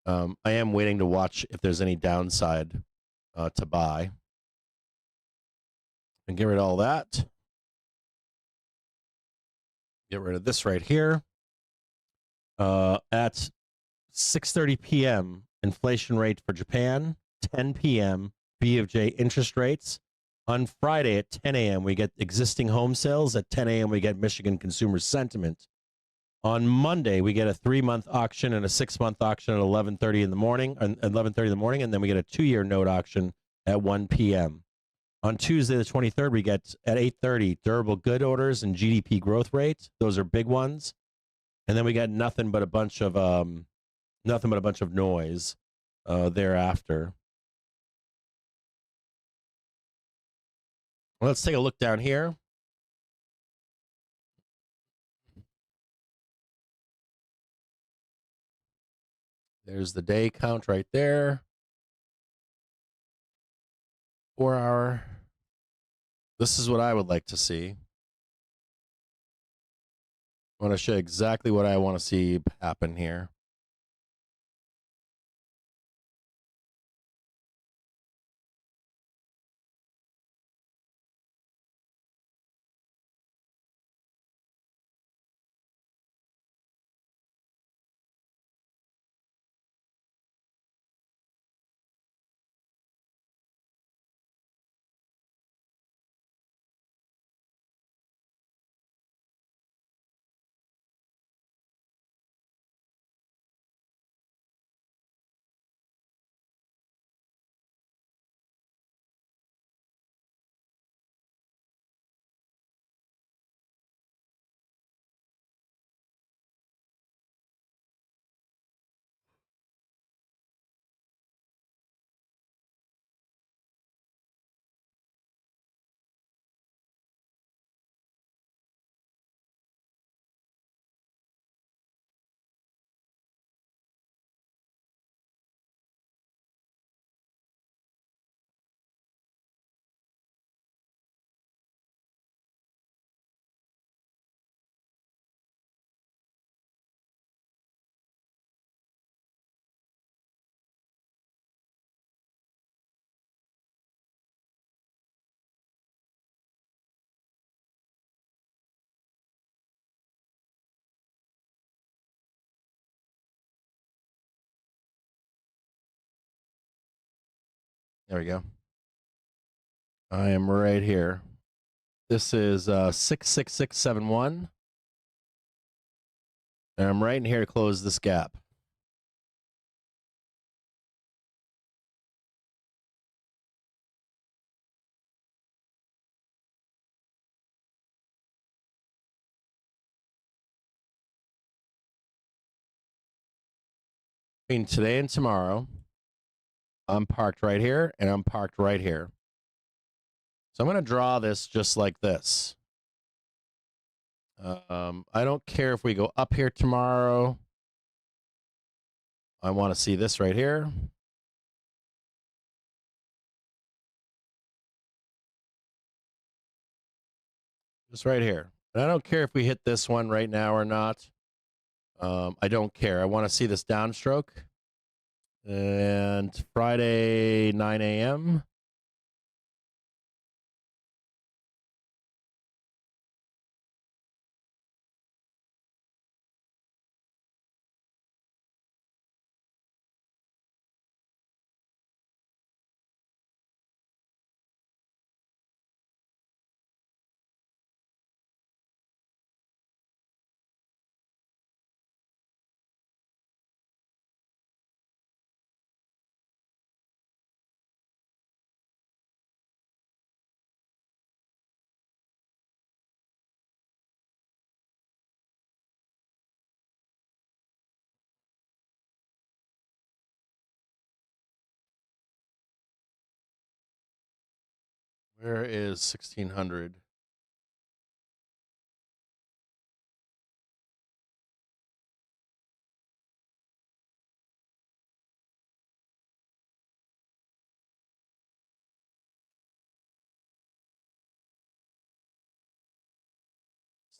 I am waiting to watch if there's any downside to buy. And get rid of all that. Get rid of this right here. At 6:30 p.m., inflation rate for Japan. 10 p.m., B of J interest rates. On Friday at 10 a.m., we get existing home sales. At 10 a.m., we get Michigan consumer sentiment. On Monday, we get a 3-month auction and a 6-month auction at 11:30 in the morning, and then we get a 2-year note auction at 1 p.m. On Tuesday, the 23rd, we get at 8:30 durable good orders and GDP growth rate. Those are big ones, and then we got nothing but a bunch of noise thereafter. Well, let's take a look down here. There's the day count right there. 4 hour. This is what I would like to see. I want to show exactly what I want to see happen here. There we go. I am right here. This is 66671. And I'm right in here to close this gap. Between today and tomorrow, I'm parked right here and I'm parked right here. So I'm going to draw this just like this. I don't care if we go up here tomorrow. I want to see this right here. Just right here. And I don't care if we hit this one right now or not. I don't care. I want to see this downstroke. And Friday, 9 a.m. Where is 1600?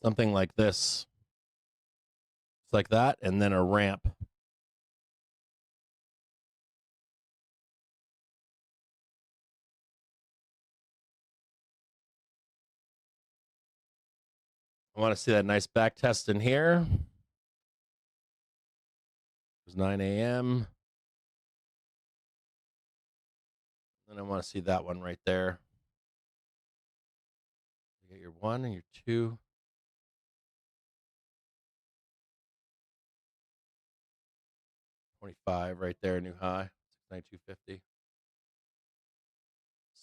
Something like this. It's like that, and then a ramp. want to see that nice back test in here. It was 9 a.m. And I want to see that one right there. You get your 1 and your 2. $25 right there, new high, 692.50.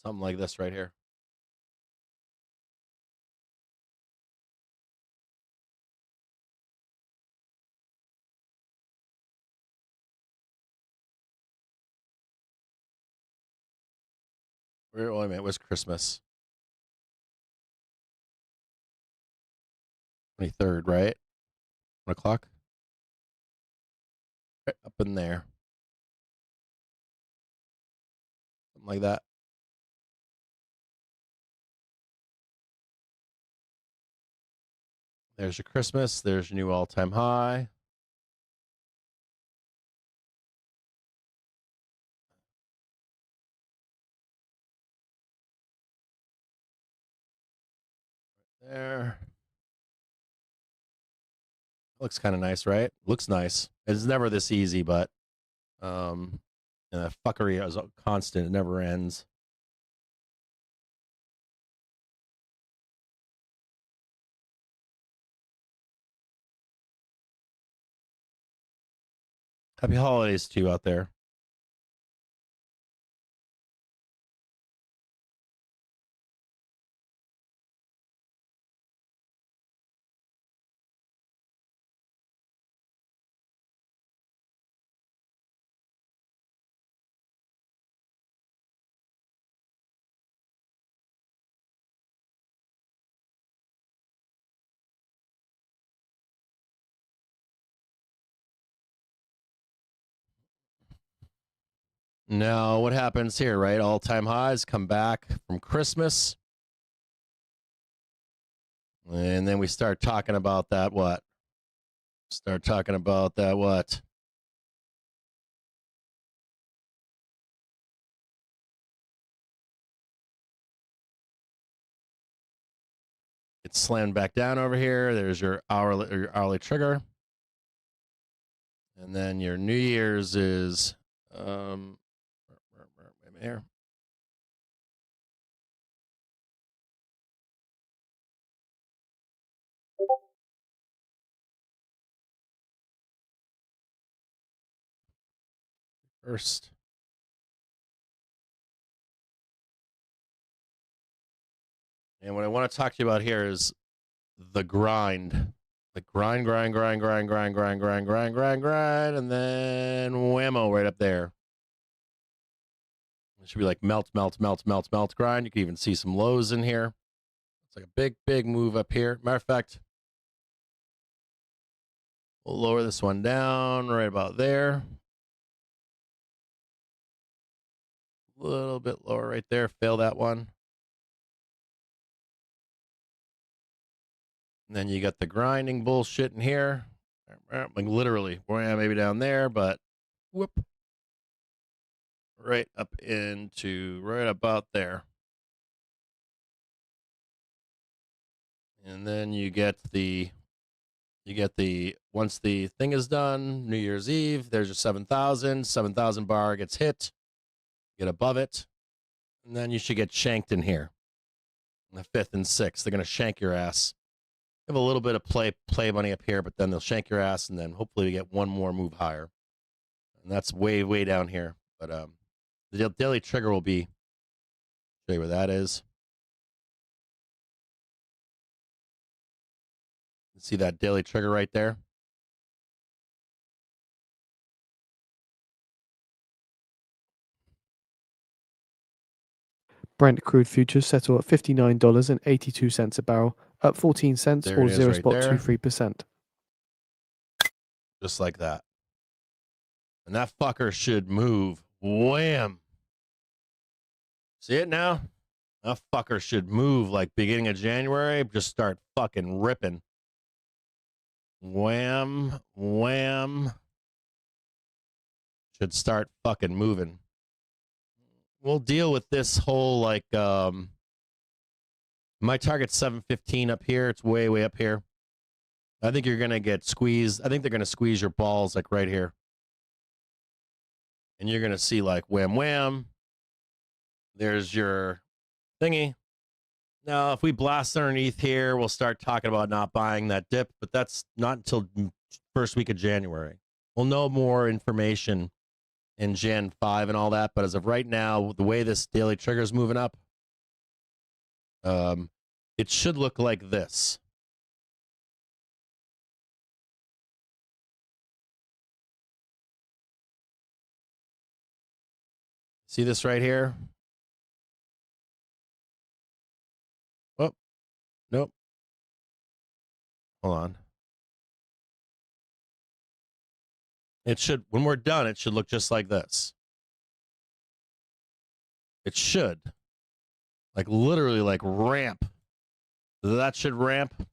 Something like this right here. Wait a minute, where's Christmas? 23rd, right? 1 o'clock? Right up in there. Something like that. There's your Christmas. There's your new all-time high. Right there. Looks kind of nice, right? Looks nice. It's never this easy, but and that fuckery is constant. It never ends. Happy holidays to you out there. Now, what happens here, right? All-time highs come back from Christmas. And then we start talking about that what? Start talking about that what? It's slammed back down over here. There's your hourly trigger. And then your New Year's is here. First. And what I want to talk to you about here is the grind. Like grind, and then whammo right up there. It should be like melt grind. You can even see some lows in here. It's like a big move up here. Matter of fact, we'll lower this one down right about there. A little bit lower right there. Fail that one. And then you got the grinding bullshit in here. Like literally, maybe down there, but whoop. Right up into right about there. And then you get the once the thing is done, New Year's Eve, there's your 7,000 bar gets hit. Get above it. And then you should get shanked in here. The 5th and 6th, they're going to shank your ass. Have a little bit of play money up here, but then they'll shank your ass, and then hopefully we get one more move higher. And that's way down here. But the daily trigger will be, show you where that is. See that daily trigger right there? Brent crude futures settle at $59.82 a barrel, up 14 cents There or it is right there. 0.23%. Just like that. And that fucker should move. Wham. See it now? That fucker should move like beginning of January. Just start fucking ripping. Wham. Should start fucking moving. We'll deal with this whole like my target's 715 up here. It's way up here. I think you're going to get squeezed. I think they're going to squeeze your balls like right here. And you're going to see like wham, wham. There's your thingy. Now, if we blast underneath here, we'll start talking about not buying that dip, but that's not until first week of January. We'll know more information in Jan 5 and all that, but as of right now, the way this daily trigger is moving up, it should look like this. See this right here? Oh, nope. Hold on. It should, when we're done, it should look just like this. It should. Like literally like ramp. That should ramp. And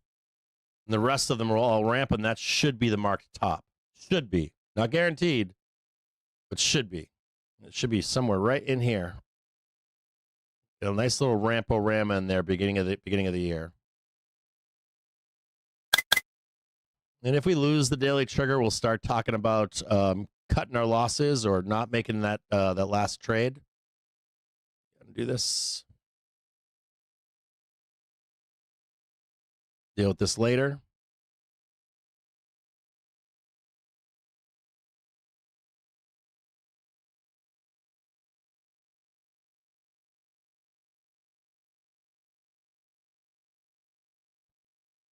the rest of them are all ramp, and that should be the marked top. Should be. Not guaranteed, but should be. It should be somewhere right in here. A nice little ramp-o-rama in there beginning of the year. And if we lose the daily trigger, we'll start talking about cutting our losses or not making that that last trade. Do this. Deal with this later.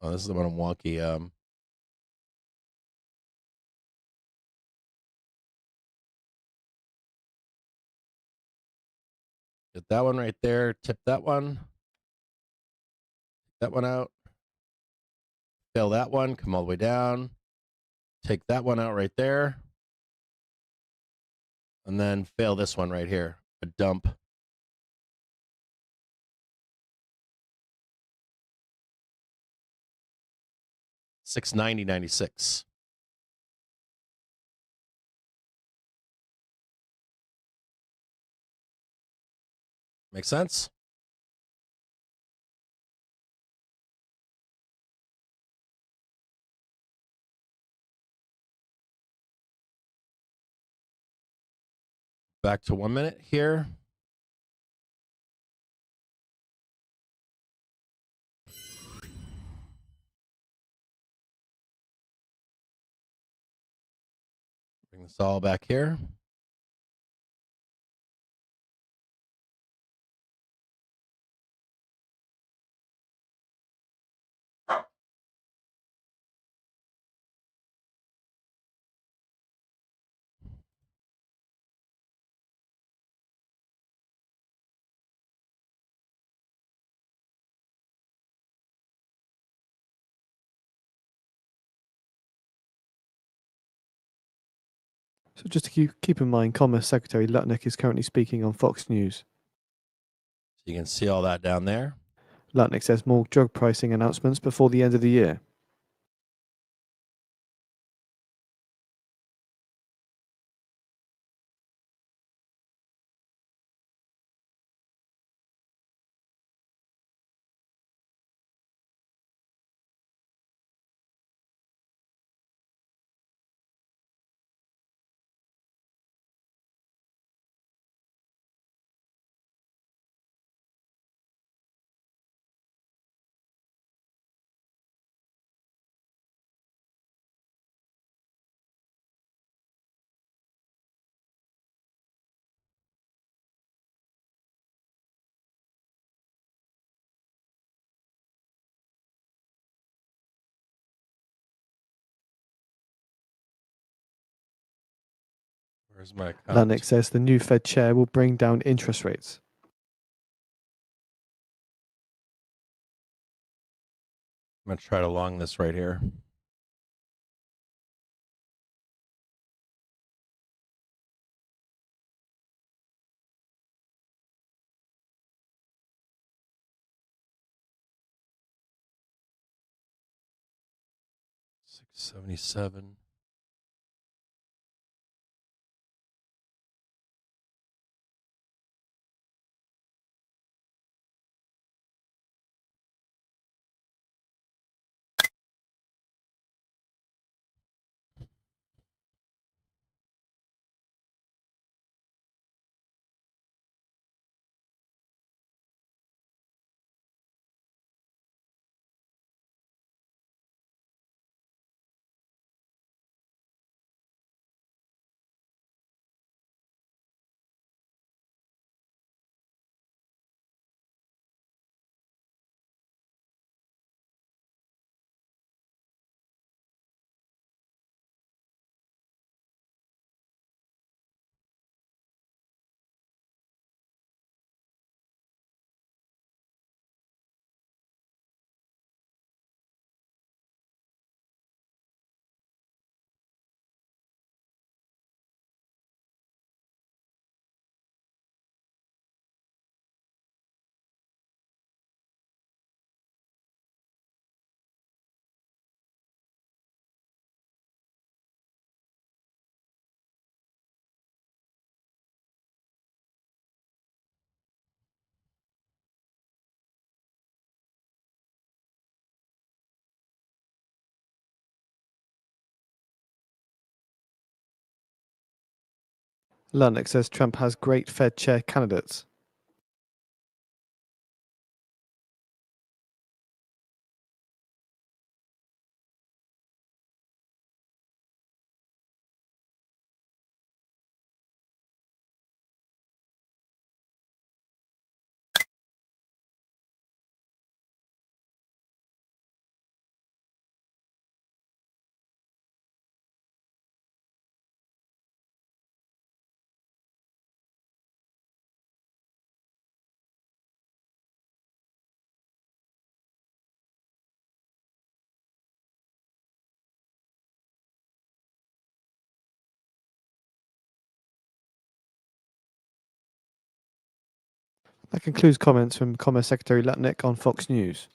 Oh, this is the one I'm wonky. Get that one right there. Tip that one. That one out. Fail that one. Come all the way down. Take that one out right there. And then fail this one right here. A dump. $690.96. Make sense? Back to 1 minute here. Bring this all back here. So just to keep in mind, Commerce Secretary Lutnick is currently speaking on Fox News. So you can see all that down there. Lutnick says more drug pricing announcements before the end of the year. Where's my account? Lutnick says the new Fed chair will bring down interest rates. I'm going to try to long this right here. $677. Lutnick says Trump has great Fed chair candidates. That concludes comments from Commerce Secretary Lutnick on Fox News.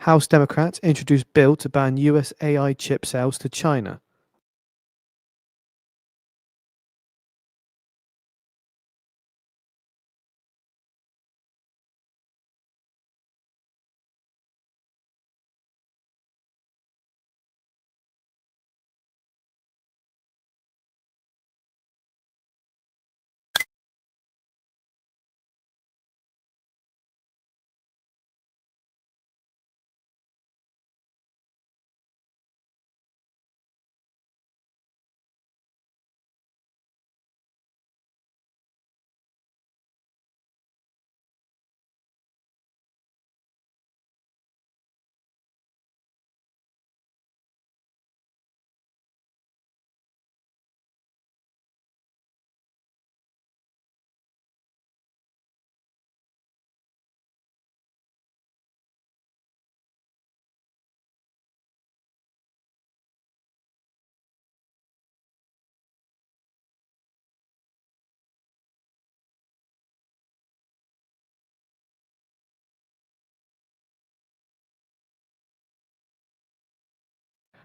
House Democrats introduce bill to ban US AI chip sales to China.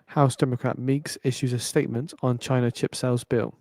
House Democrat Meeks issues a statement on China chip sales bill.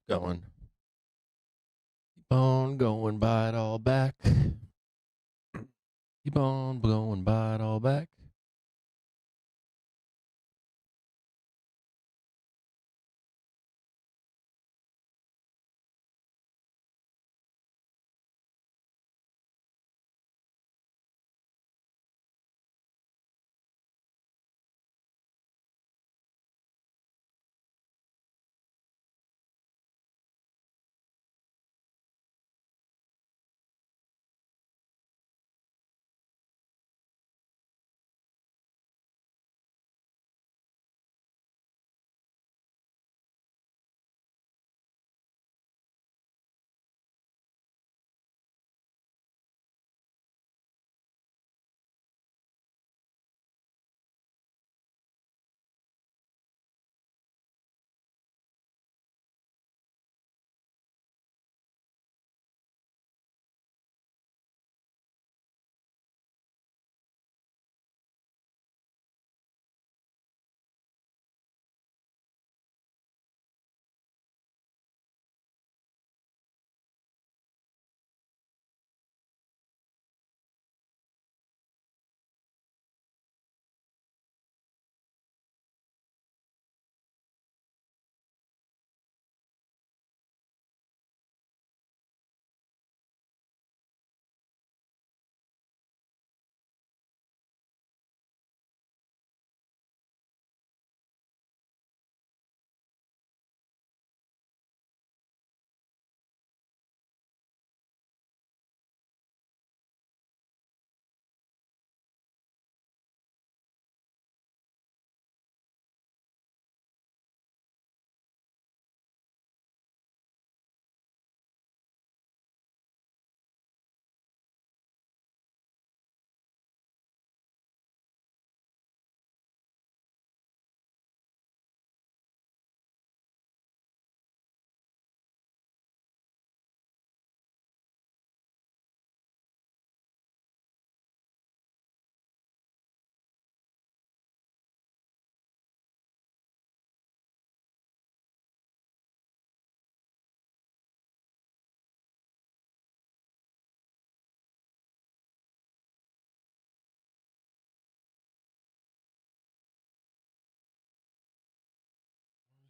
going. Keep on going, buy it all back. Keep on going, buy it all back.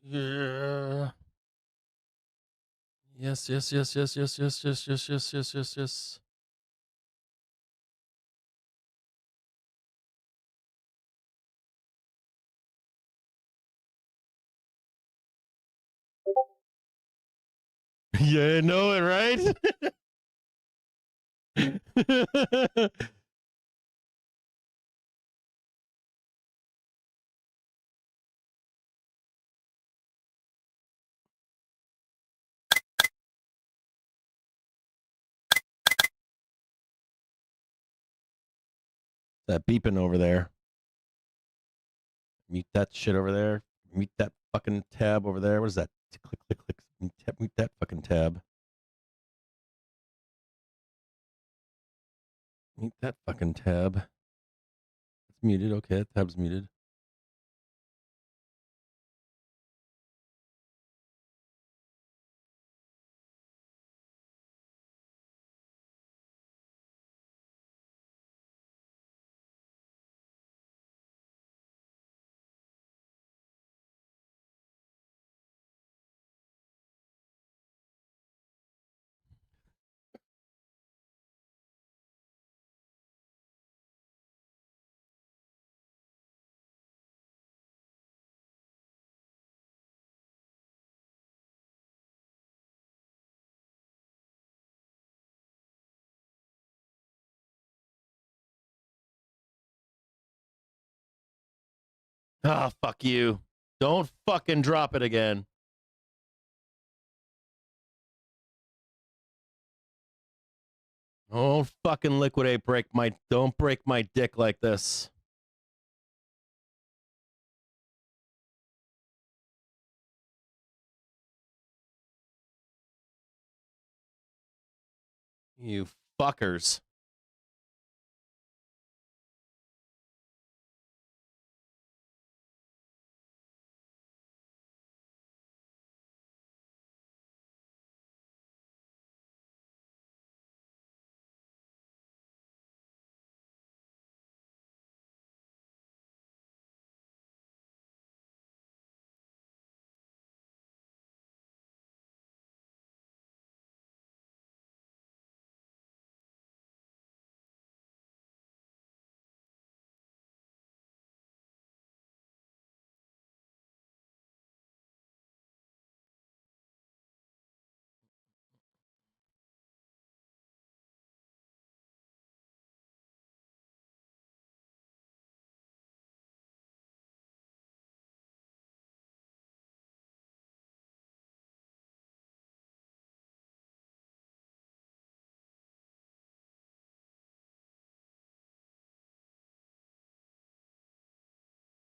Yeah. Yes, yes, yes, yes, yes, yes, yes, yes, yes, yes, yes, yes. Yeah, I know it, right? That beeping over there. Mute that shit over there. Mute that fucking tab over there. What is that? Click, click, click. Mute that fucking tab. Mute that fucking tab. It's muted. Okay, that tab's muted. Ah, fuck you. Don't fucking drop it again. Don't fucking liquidate don't break my dick like this. You fuckers.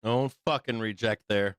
Don't fucking reject there.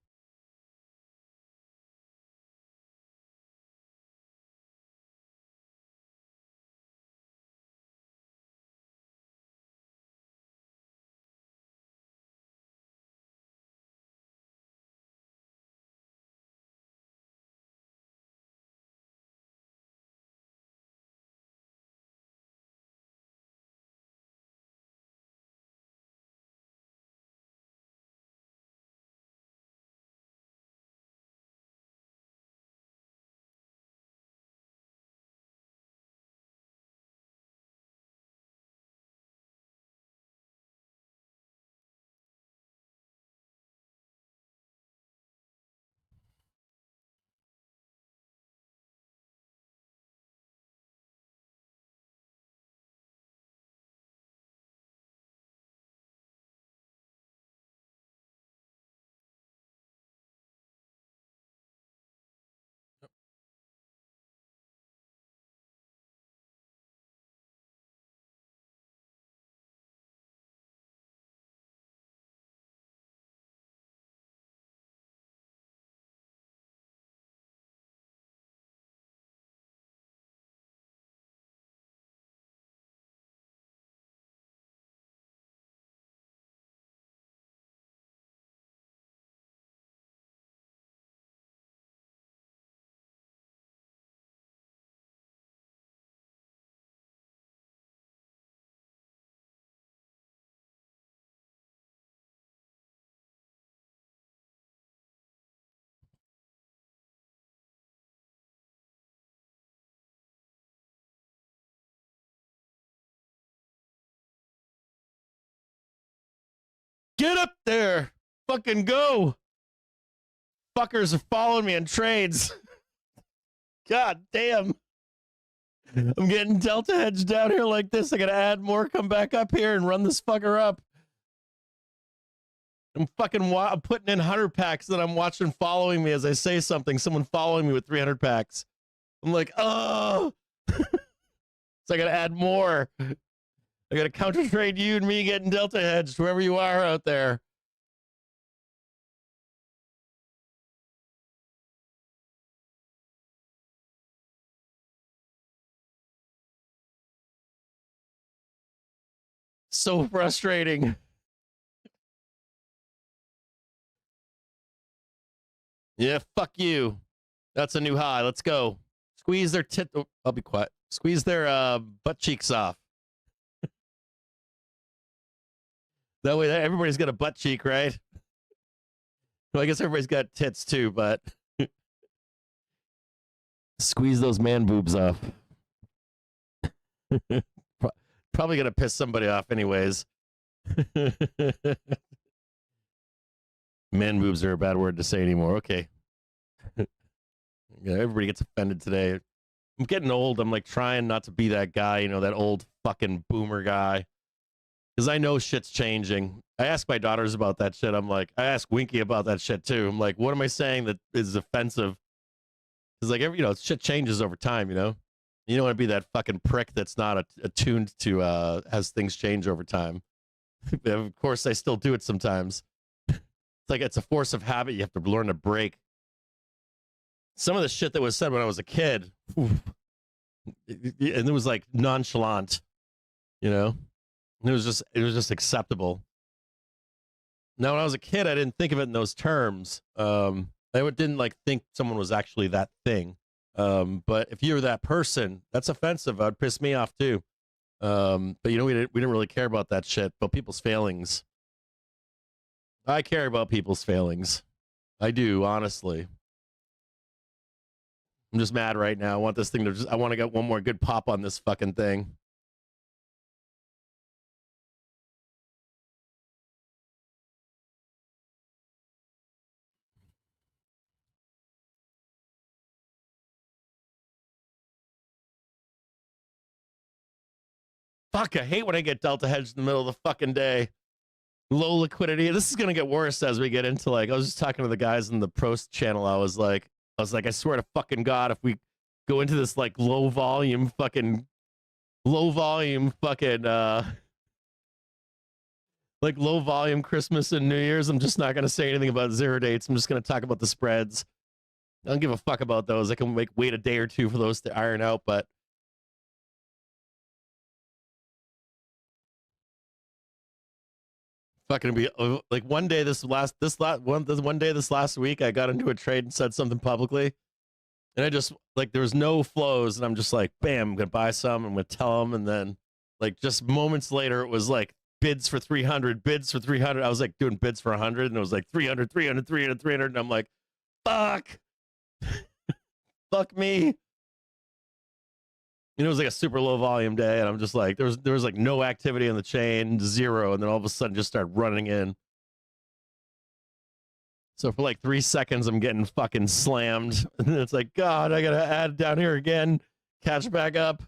Get up there. Fucking go. Fuckers are following me in trades. God damn. I'm getting delta hedge down here like this. I gotta add more, come back up here and run this fucker up. I'm fucking I'm putting in 100 packs that I'm watching following me as I say something. Someone following me with 300 packs. I'm like, oh. So I gotta add more. I gotta counter trade you and me getting delta hedged, whoever you are out there. So frustrating. Yeah, fuck you. That's a new high. Let's go. Squeeze their tit. Oh, I'll be quiet. Squeeze their butt cheeks off. That way, everybody's got a butt cheek, right? Well, I guess everybody's got tits too, but squeeze those man boobs off. Probably gonna piss somebody off, anyways. Man boobs are a bad word to say anymore. Okay. Yeah, everybody gets offended today. I'm getting old. I'm like trying not to be that guy, you know, that old fucking boomer guy. Because I know shit's changing. I ask my daughters about that shit. I'm like, I ask Winky about that shit too. I'm like, what am I saying that is offensive? Because like, shit changes over time, you know? You don't want to be that fucking prick that's not attuned to as things change over time. Of course, I still do it sometimes. It's like it's a force of habit you have to learn to break. Some of the shit that was said when I was a kid, and it was like nonchalant, you know? It was just acceptable. Now, when I was a kid, I didn't think of it in those terms. I didn't like think someone was actually that thing. But if you're that person, that's offensive. That would piss me off too. But you know, we didn't really care about that shit. But people's failings, I care about people's failings. I do, honestly. I'm just mad right now. I want this thing to I want to get one more good pop on this fucking thing. Fuck, I hate when I get delta hedged in the middle of the fucking day. Low liquidity. This is going to get worse as we get into like, I was just talking to the guys in the Prost channel. I was like, I swear to fucking God, if we go into this like low volume fucking like low volume Christmas and New Year's. I'm just not going to say anything about zero dates. I'm just going to talk about the spreads. I don't give a fuck about those. I can wait a day or two for those to iron out, but fucking be like one day this last week I got into a trade and said something publicly, and I just like there was no flows, and I'm just like, bam, I'm gonna buy some. I'm gonna tell them, and then like just moments later, it was like bids for 300, bids for 300. I was like doing bids for 100, and it was like 300, 300, 300, 300, and I'm like, fuck, fuck me. And it was like a super low volume day, and I'm just like, there was like no activity on the chain, zero, and then all of a sudden just started running in. So for like 3 seconds, I'm getting fucking slammed, and then it's like, God, I gotta add down here again, catch back up.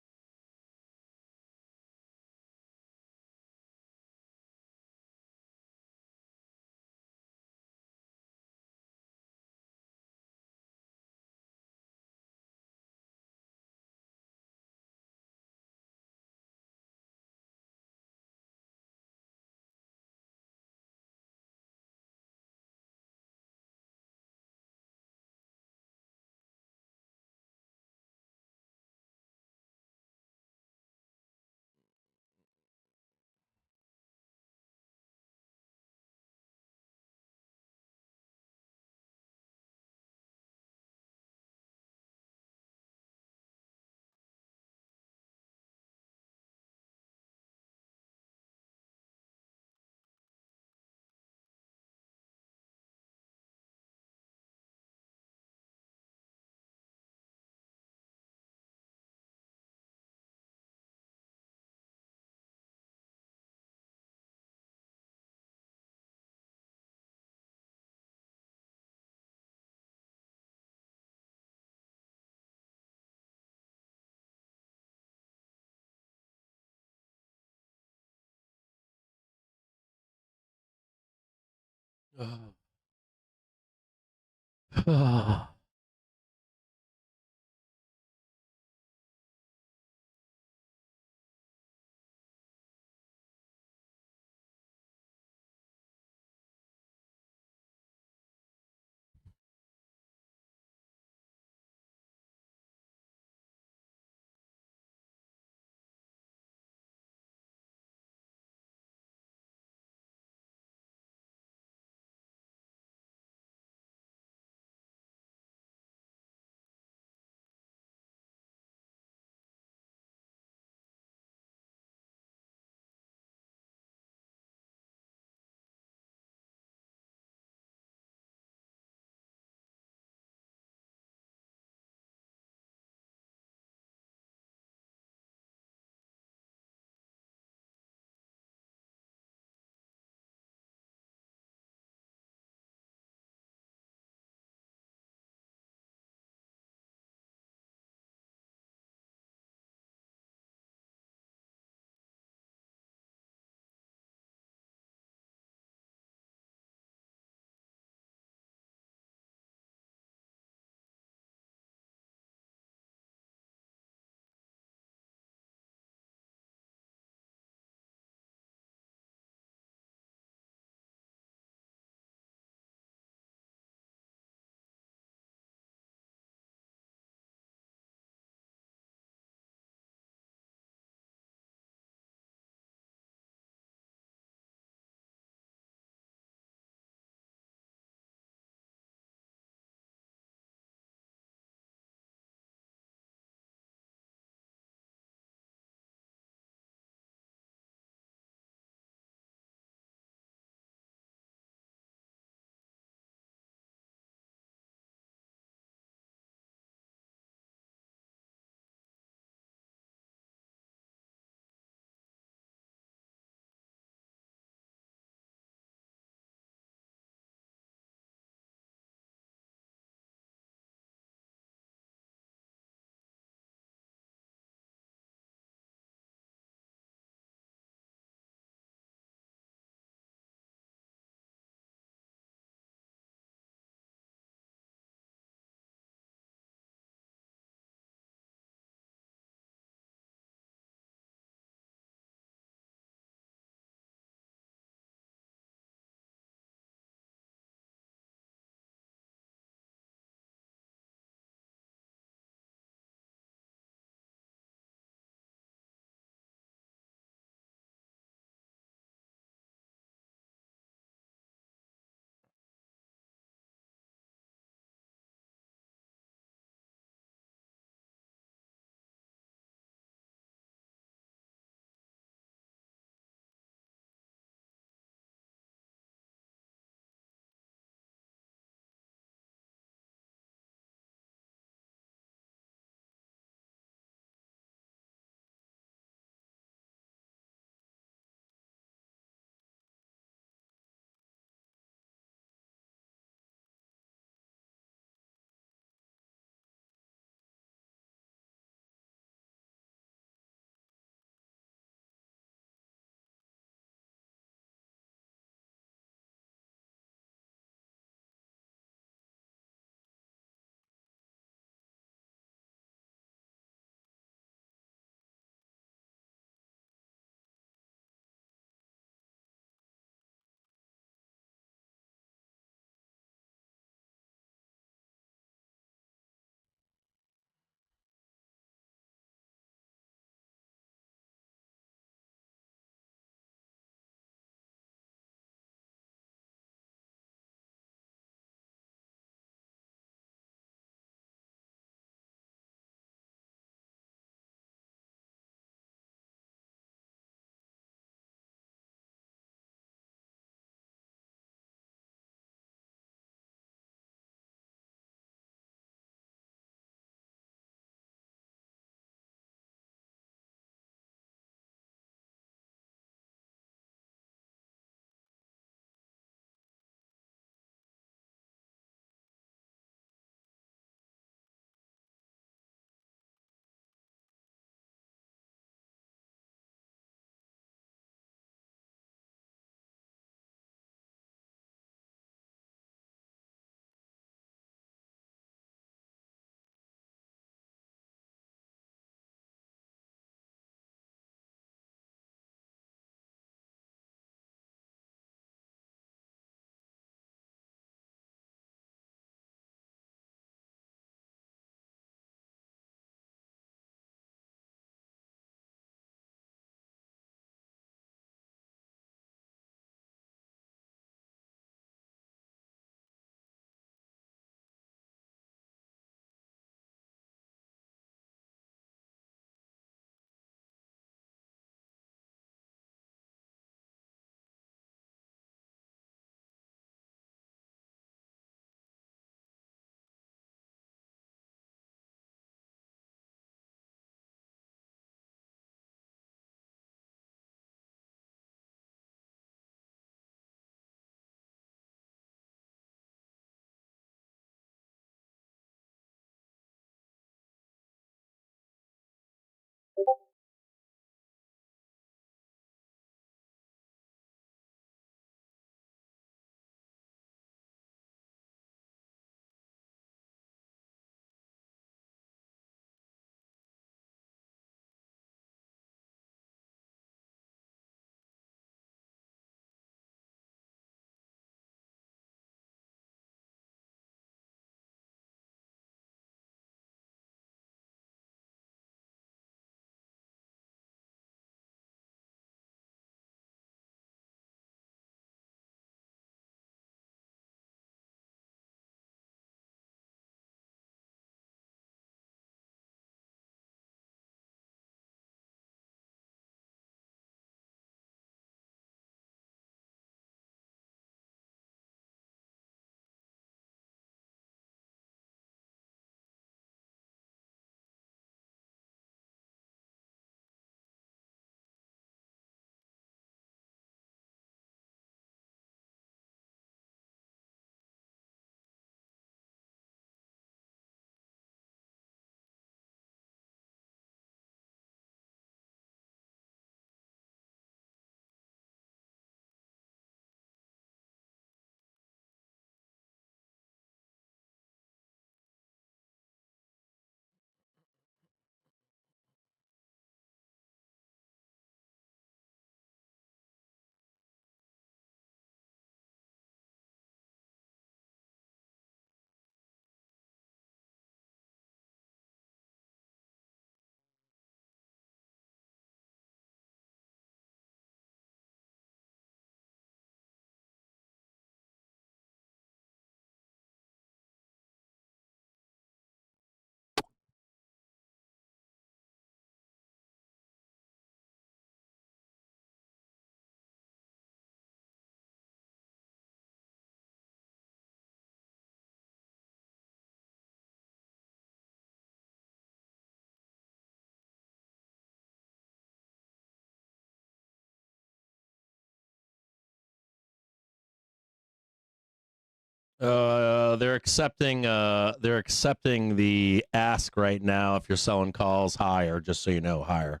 They're accepting the ask right now if you're selling calls higher, just so you know, higher.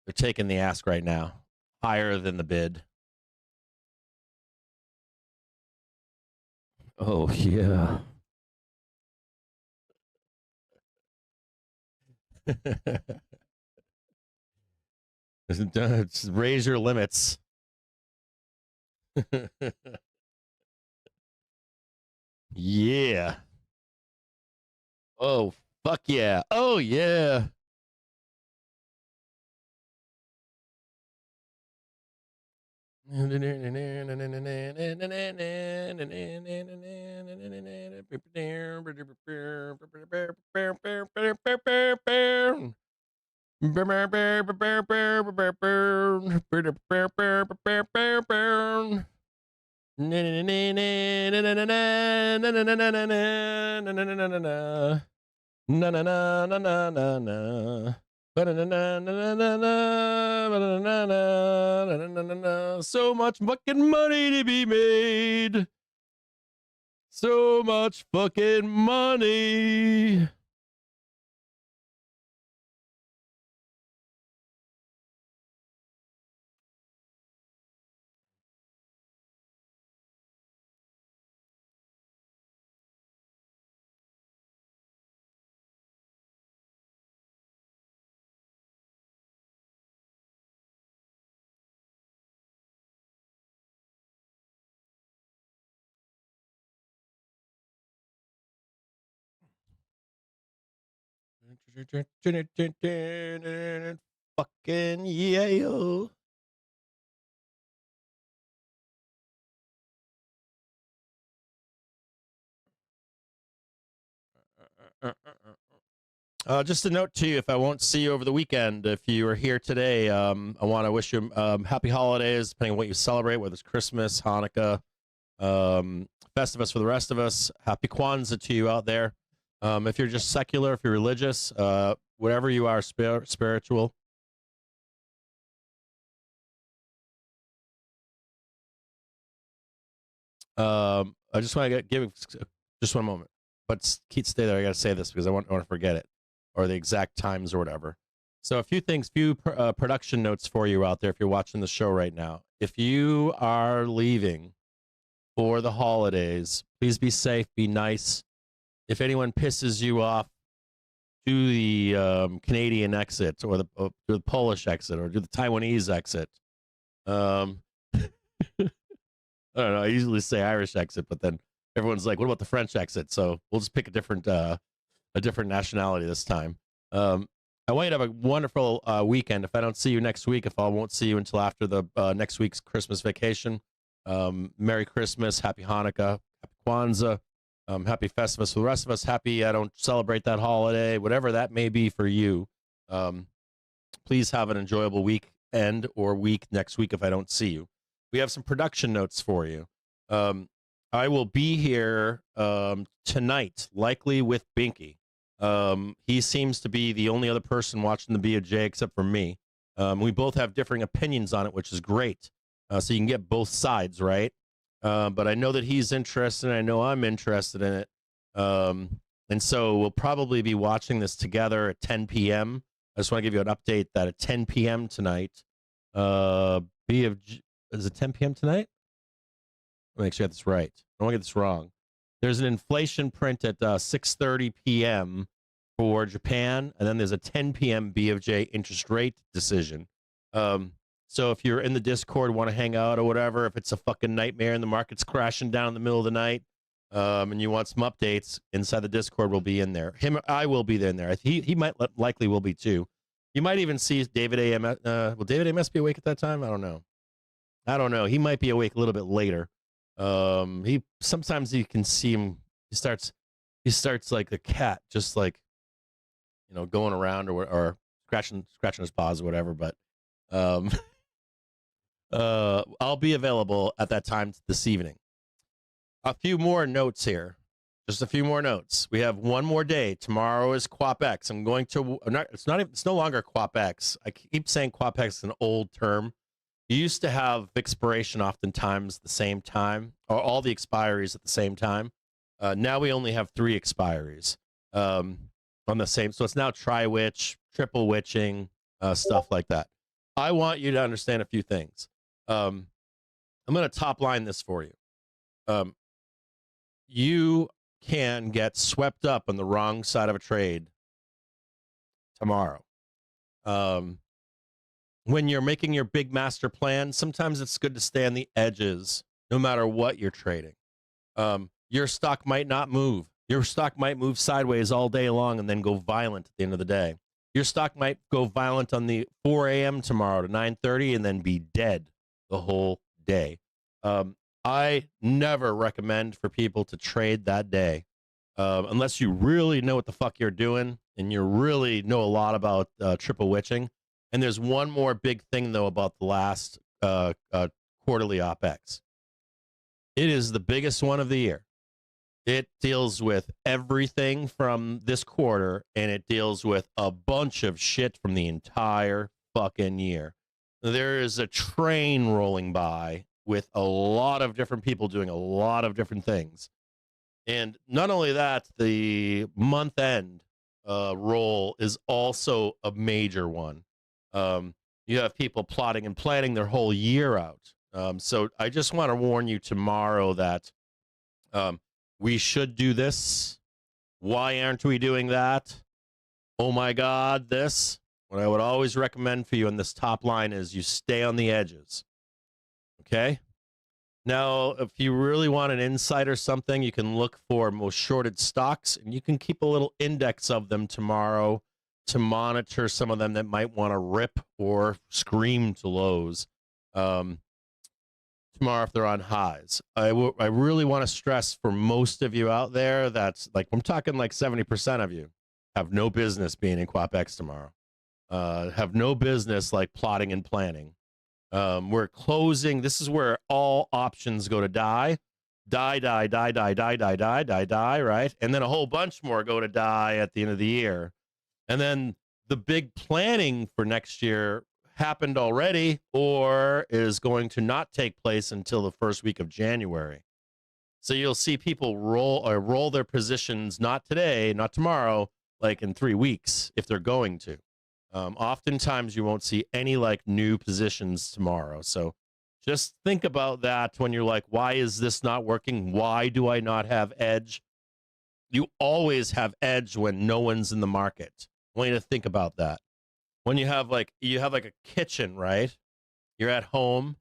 They're taking the ask right now. Higher than the bid. Oh yeah. Just raise your limits. Yeah. Oh, fuck yeah. Oh, yeah. Na na na na na na na. So much fucking money to be made. So much fucking money. Fucking yeah. Just a note to you, if I won't see you over the weekend, if you are here today, I want to wish you happy holidays, depending on what you celebrate, whether it's Christmas, Hanukkah, Festivus for the rest of us. Happy Kwanzaa to you out there. If you're just secular, if you're religious, whatever you are, spiritual. I just want to give just one moment, but Keith, stay there. I got to say this because I want to forget it, or the exact times or whatever. So a few things, production notes for you out there if you're watching the show right now. If you are leaving for the holidays, please be safe, be nice. If anyone pisses you off, do the Canadian exit or do the Polish exit or do the Taiwanese exit. I don't know. I usually say Irish exit, but then everyone's like, "What about the French exit?" So we'll just pick a different nationality this time. I want you to have a wonderful weekend. If I don't see you next week, if I won't see you until after the next week's Christmas vacation, Merry Christmas, Happy Hanukkah, Happy Kwanzaa, Happy Festivus for the rest of us. Happy I don't celebrate that holiday, whatever that may be for you. Please have an enjoyable weekend or week next week if I don't see you. We have some production notes for you. I will be here tonight, likely with Binky. He seems to be the only other person watching the BOJ except for me. We both have differing opinions on it, which is great. So you can get both sides, right? But I know that he's interested, and I know I'm interested in it. And so we'll probably be watching this together at 10 p.m. I just want to give you an update that at 10 p.m. tonight, is it 10 p.m. tonight? I'll make sure I get this right. I don't want to get this wrong. There's an inflation print at 6:30 p.m. for Japan, and then there's a 10 p.m. BOJ interest rate decision. So if you're in the Discord, want to hang out or whatever, if it's a fucking nightmare and the market's crashing down in the middle of the night, and you want some updates, inside the Discord, we'll be in there. I will be in there. He might likely will be too. You might even see David A.M. Will David A.M.S. be awake at that time? I don't know. He might be awake a little bit later. He sometimes you can see him. He starts like a cat, just like, going around or scratching his paws or whatever. But I'll be available at that time this evening. A few more notes here. Just a few more notes. We have one more day. Tomorrow is QuapX. I'm going to. It's no longer QuapX. I keep saying QuapX is an old term. You used to have expiration oftentimes the same time, or all the expiries at the same time. Now we only have 3 expiries on the same. So it's now tri-witch, triple witching, stuff like that. I want you to understand a few things. I'm going to top line this for you. You can get swept up on the wrong side of a trade tomorrow. When you're making your big master plan, sometimes it's good to stay on the edges, no matter what you're trading. Your stock might not move. Your stock might move sideways all day long and then go violent at the end of the day. Your stock might go violent on the 4 a.m. tomorrow to 9:30 and then be dead the whole day. I never recommend for people to trade that day unless you really know what the fuck you're doing and you really know a lot about triple witching. And there's one more big thing, though, about the last quarterly OPEX. It is the biggest one of the year. It deals with everything from this quarter, and it deals with a bunch of shit from the entire fucking year. There is a train rolling by with a lot of different people doing a lot of different things. And not only that, the month end roll is also a major one. You have people plotting and planning their whole year out. So I just want to warn you tomorrow that we should do this. Why aren't we doing that? Oh my God, this. What I would always recommend for you in this top line is you stay on the edges. Okay? Now, if you really want an insight or something, you can look for most shorted stocks, and you can keep a little index of them tomorrow to monitor some of them that might want to rip or scream to lows tomorrow if they're on highs. I really want to stress for most of you out there that's like, I'm talking like 70% of you have no business being in QuapX tomorrow. Have no business like plotting and planning. We're closing. This is where all options go to die, right? And then a whole bunch more go to die at the end of the year. And then the big planning for next year happened already or is going to not take place until the first week of January. So you'll see people roll their positions, not today, not tomorrow, like in 3 weeks, if they're going to. Oftentimes you won't see any like new positions tomorrow. So just think about that when you're like, why is this not working? Why do I not have edge? You always have edge when no one's in the market. I want you to think about that. When you have like a kitchen, right? You're at home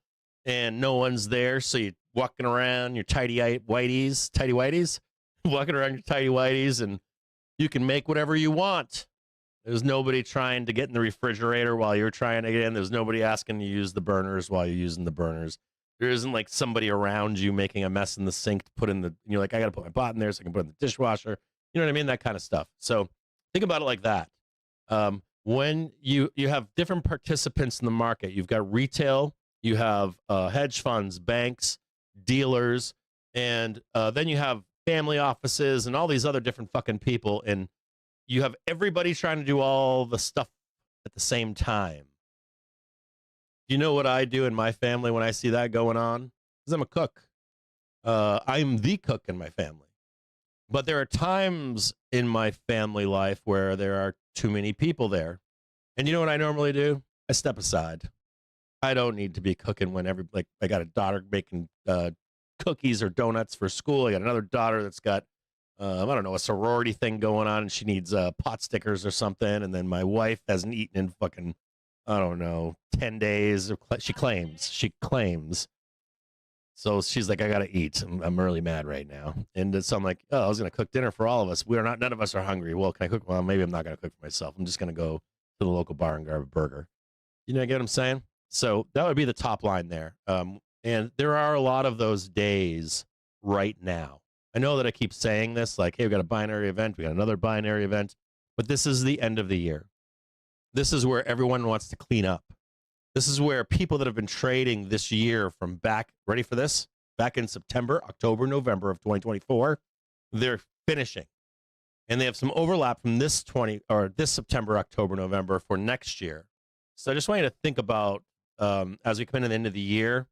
and no one's there. So you're walking around your tidy whities, walking around your tidy whities, and you can make whatever you want. There's nobody trying to get in the refrigerator while you're trying to get in. There's nobody asking you to use the burners while you're using the burners. There isn't like somebody around you making a mess in the sink to put in the, and you're like, I got to put my pot in there so I can put it in the dishwasher. You know what I mean? That kind of stuff. So think about it like that. When you have different participants in the market, you've got retail, you have hedge funds, banks, dealers, and then you have family offices and all these other different fucking people. And you have everybody trying to do all the stuff at the same time. You know what I do in my family when I see that going on? Because I'm a cook. I'm the cook in my family. But there are times in my family life where there are too many people there. And you know what I normally do? I step aside. I don't need to be cooking when I got a daughter making cookies or donuts for school. I got another daughter that's got I don't know, a sorority thing going on, and she needs pot stickers or something. And then my wife hasn't eaten in fucking, I don't know, 10 days. She claims. So she's like, I got to eat. I'm really mad right now. And so I'm like, oh, I was going to cook dinner for all of us. None of us are hungry. Well, can I cook? Well, maybe I'm not going to cook for myself. I'm just going to go to the local bar and grab a burger. You know, get what I'm saying? So that would be the top line there. And there are a lot of those days right now. I know that I keep saying this, like, hey, we got a binary event, we got another binary event, but this is the end of the year. This is where everyone wants to clean up. This is where people that have been trading this year from back, ready for this? Back in September, October, November of 2024, they're finishing. And they have some overlap from this September, October, November for next year. So I just want you to think about as we come into the end of the year,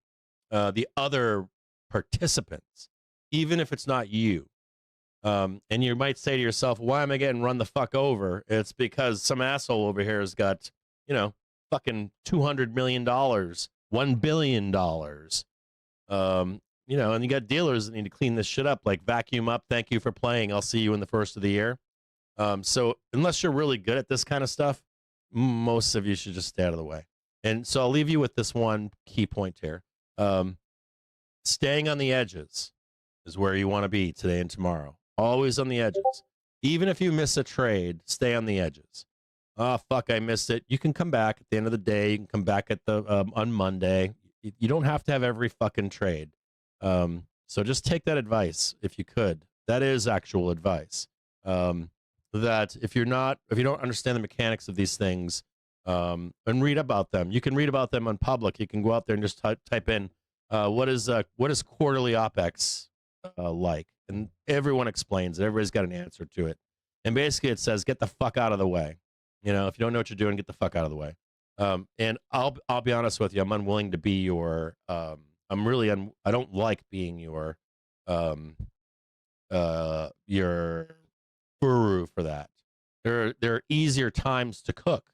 the other participants, even if it's not you, and you might say to yourself, why am I getting run the fuck over? It's because some asshole over here has got, fucking $200 million, $1 billion. And you got dealers that need to clean this shit up, like vacuum up. Thank you for playing. I'll see you in the first of the year. So unless you're really good at this kind of stuff, most of you should just stay out of the way. And so I'll leave you with this one key point here. Staying on the edges is where you want to be today and tomorrow. Always on the edges. Even if you miss a trade, stay on the edges. Oh, fuck, I missed it. You can come back at the end of the day. You can come back at the on Monday. You don't have to have every fucking trade. So just take that advice if you could. That is actual advice. That if you don't understand the mechanics of these things, and read about them. You can read about them on public. You can go out there and just type in what is quarterly OPEX like, and everyone explains it. Everybody's got an answer to it, and basically it says get the fuck out of the way. If you don't know what you're doing, get the fuck out of the way. And I'll be honest with you, I'm unwilling to be your. I don't like being your guru for that. There are easier times to cook.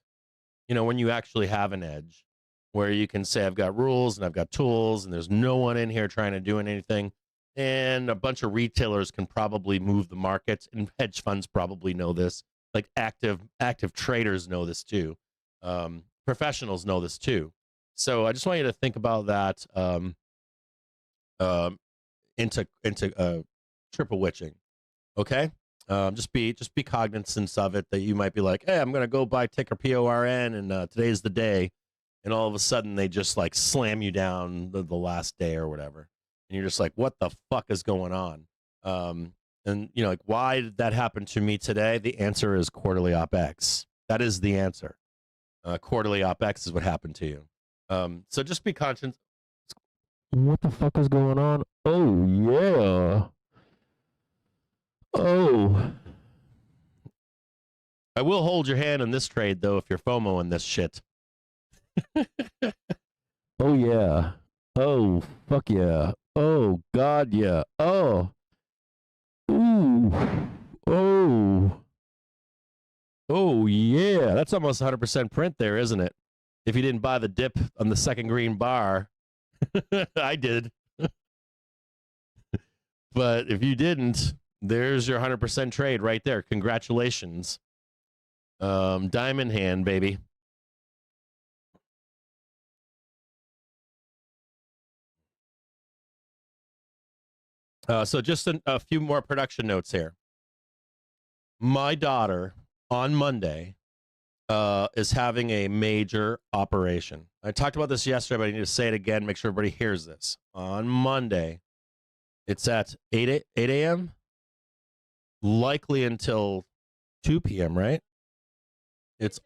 When you actually have an edge, where you can say I've got rules and I've got tools, and there's no one in here trying to do anything, and a bunch of retailers can probably move the markets, and hedge funds probably know this. Like active traders know this too. Professionals know this too. So I just want you to think about that into triple witching. Okay? Just be cognizant of it, that you might be like, hey, I'm gonna go buy ticker PORN, and today's the day, and all of a sudden they just like slam you down the last day or whatever, and you're just like, what the fuck is going on? And like, why did that happen to me today? The answer is quarterly OPEX. That is the answer. Quarterly OPEX is what happened to you. So just be conscious. What the fuck is going on? Oh yeah. Oh. I will hold your hand in this trade though if you're FOMOing this shit. Oh yeah. Oh fuck yeah. Oh god yeah. Oh. Ooh. Oh. Oh, yeah. That's almost 100% print there, isn't it? If you didn't buy the dip on the second green bar. I did. But if you didn't, there's your 100% trade right there. Congratulations. Diamond hand, baby. So just a few more production notes here. My daughter on Monday is having a major operation. I talked about this yesterday, but I need to say it again, make sure everybody hears this. On Monday, it's at 8 a.m., likely until 2 p.m., right? It's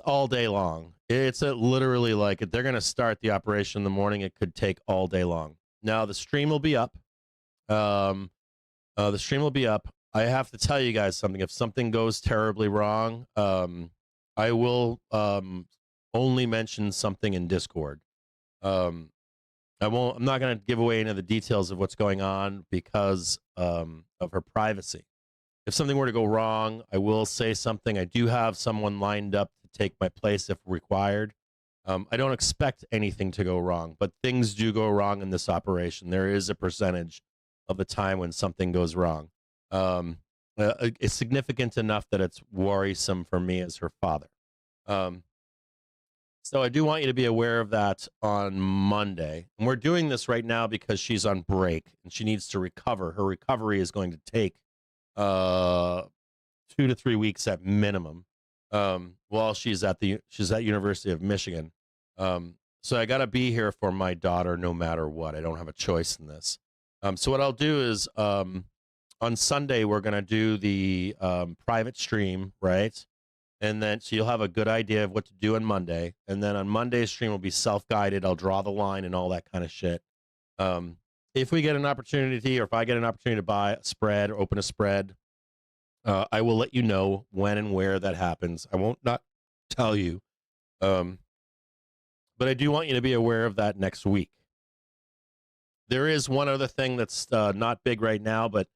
all day long. It's literally like, if they're going to start the operation in the morning, it could take all day long. Now, the stream will be up. The stream will be up. I have to tell you guys something. If something goes terribly wrong, I will only mention something in Discord. I'm not going to give away any of the details of what's going on because of her privacy. If something were to go wrong, I will say something. I do have someone lined up to take my place if required. I don't expect anything to go wrong, but things do go wrong in this operation. There is a percentage of the time when something goes wrong. It's significant enough that it's worrisome for me as her father. So I do want you to be aware of that on Monday. And we're doing this right now because she's on break and she needs to recover. Her recovery is going to take 2 to 3 weeks at minimum while she's at University of Michigan. So I got to be here for my daughter no matter what. I don't have a choice in this. So what I'll do is on Sunday, we're going to do the private stream, right? And then so you'll have a good idea of what to do on Monday. And then on Monday's stream will be self-guided. I'll draw the line and all that kind of shit. If we get an opportunity, or if I get an opportunity to buy a spread or open a spread, I will let you know when and where that happens. I won't not tell you. But I do want you to be aware of that next week. There is one other thing that's not big right now, but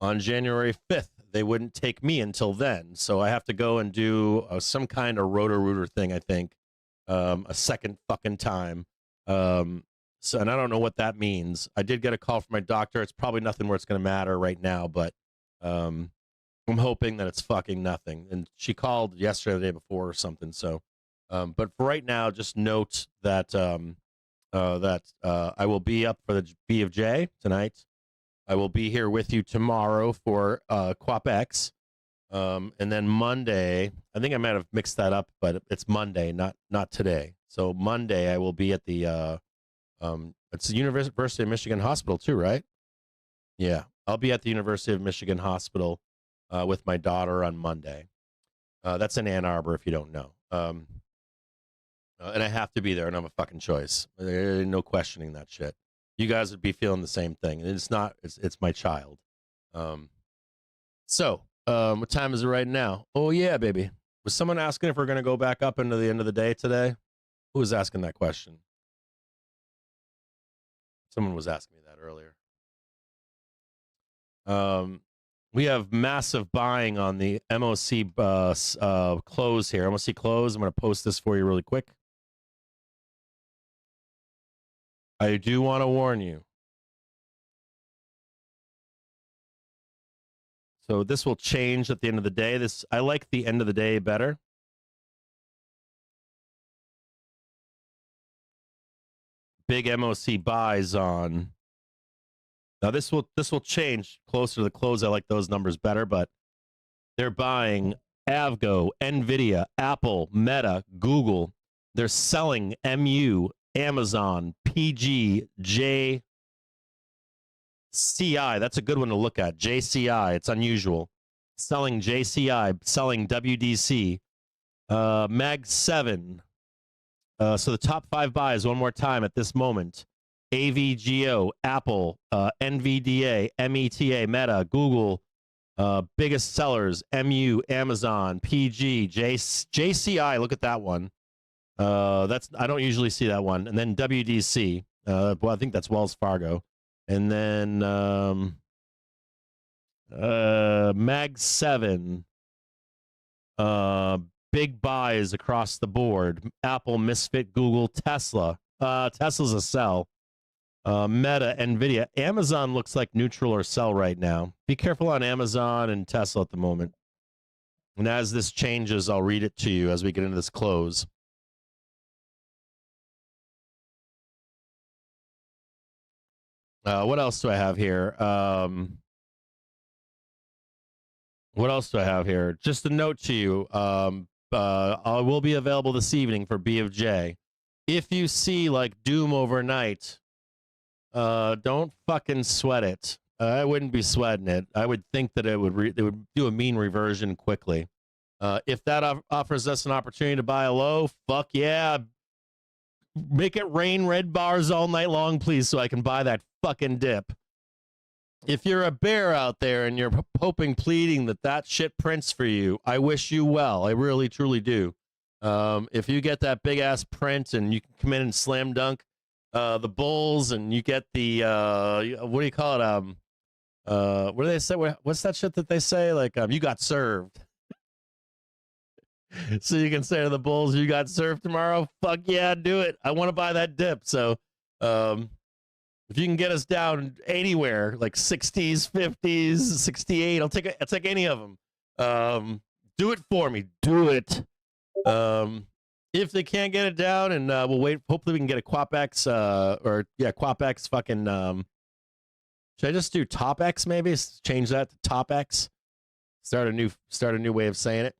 on January 5th, they wouldn't take me until then. So I have to go and do some kind of roto-rooter thing, I think, a second fucking time. And I don't know what that means. I did get a call from my doctor. It's probably nothing where it's going to matter right now, but I'm hoping that it's fucking nothing. And she called yesterday or the day before or something. So, but for right now, just note that I will be up for the B of J tonight. I will be here with you tomorrow for QuapX. And then Monday, I think I might have mixed that up, but it's Monday, not today. So Monday I will be at the it's the University of Michigan Hospital too, right? Yeah, I'll be at the University of Michigan Hospital with my daughter on Monday. That's in Ann Arbor, if you don't know. And I have to be there, and I'm a fucking choice. There's no questioning that shit. You guys would be feeling the same thing. And it's not, it's my child. So, what time is it right now? Oh, yeah, baby. Was someone asking if we're going to go back up into the end of the day today? Who was asking that question? Someone was asking me that earlier. We have massive buying on the MOC close here. MOC close. I'm going to post this for you really quick. I do want to warn you. So this will change at the end of the day. I like the end of the day better. Big MOC buys on. Now this will change closer to the close. I like those numbers better, but they're buying Avgo, Nvidia, Apple, Meta, Google. They're selling MU, Amazon, PG, JCI. That's a good one to look at. JCI. It's unusual. Selling JCI, selling WDC, Mag 7. So the top 5 buys one more time at this moment. AVGO, Apple, NVDA, META, Meta, Google, biggest sellers, MU, Amazon, PG, JCI. Look at that one. I don't usually see that one. And then WDC. Well, I think that's Wells Fargo. And then Mag 7. Big buys across the board. Apple, Misfit, Google, Tesla. Tesla's a sell. Meta, Nvidia. Amazon looks like neutral or sell right now. Be careful on Amazon and Tesla at the moment. And as this changes, I'll read it to you as we get into this close. What else do I have here? What else do I have here? Just a note to you. I will be available this evening for B of J. If you see like doom overnight, don't fucking sweat it. I wouldn't be sweating it. I would think that it would do a mean reversion quickly. If that offers us an opportunity to buy a low, fuck yeah. Make it rain red bars all night long, please, so I can buy that fucking dip. If you're a bear out there and you're hoping, pleading that shit prints for you, I wish you well. I really, truly do. If you get that big ass print and you can come in and slam dunk the bulls and you get the what do you call it? What do they say? What's that shit that they say? Like you got served. So you can say to the bulls, you got served tomorrow. Fuck yeah, do it. I want to buy that dip. So if you can get us down anywhere, like 60s, 50s, 68, I'll take any of them. Do it for me. Do it. If they can't get it down, and we'll wait. Hopefully, we can get a QuapX QuapX fucking. Should I just do TopX maybe? Change that to TopX. Start a new way of saying it.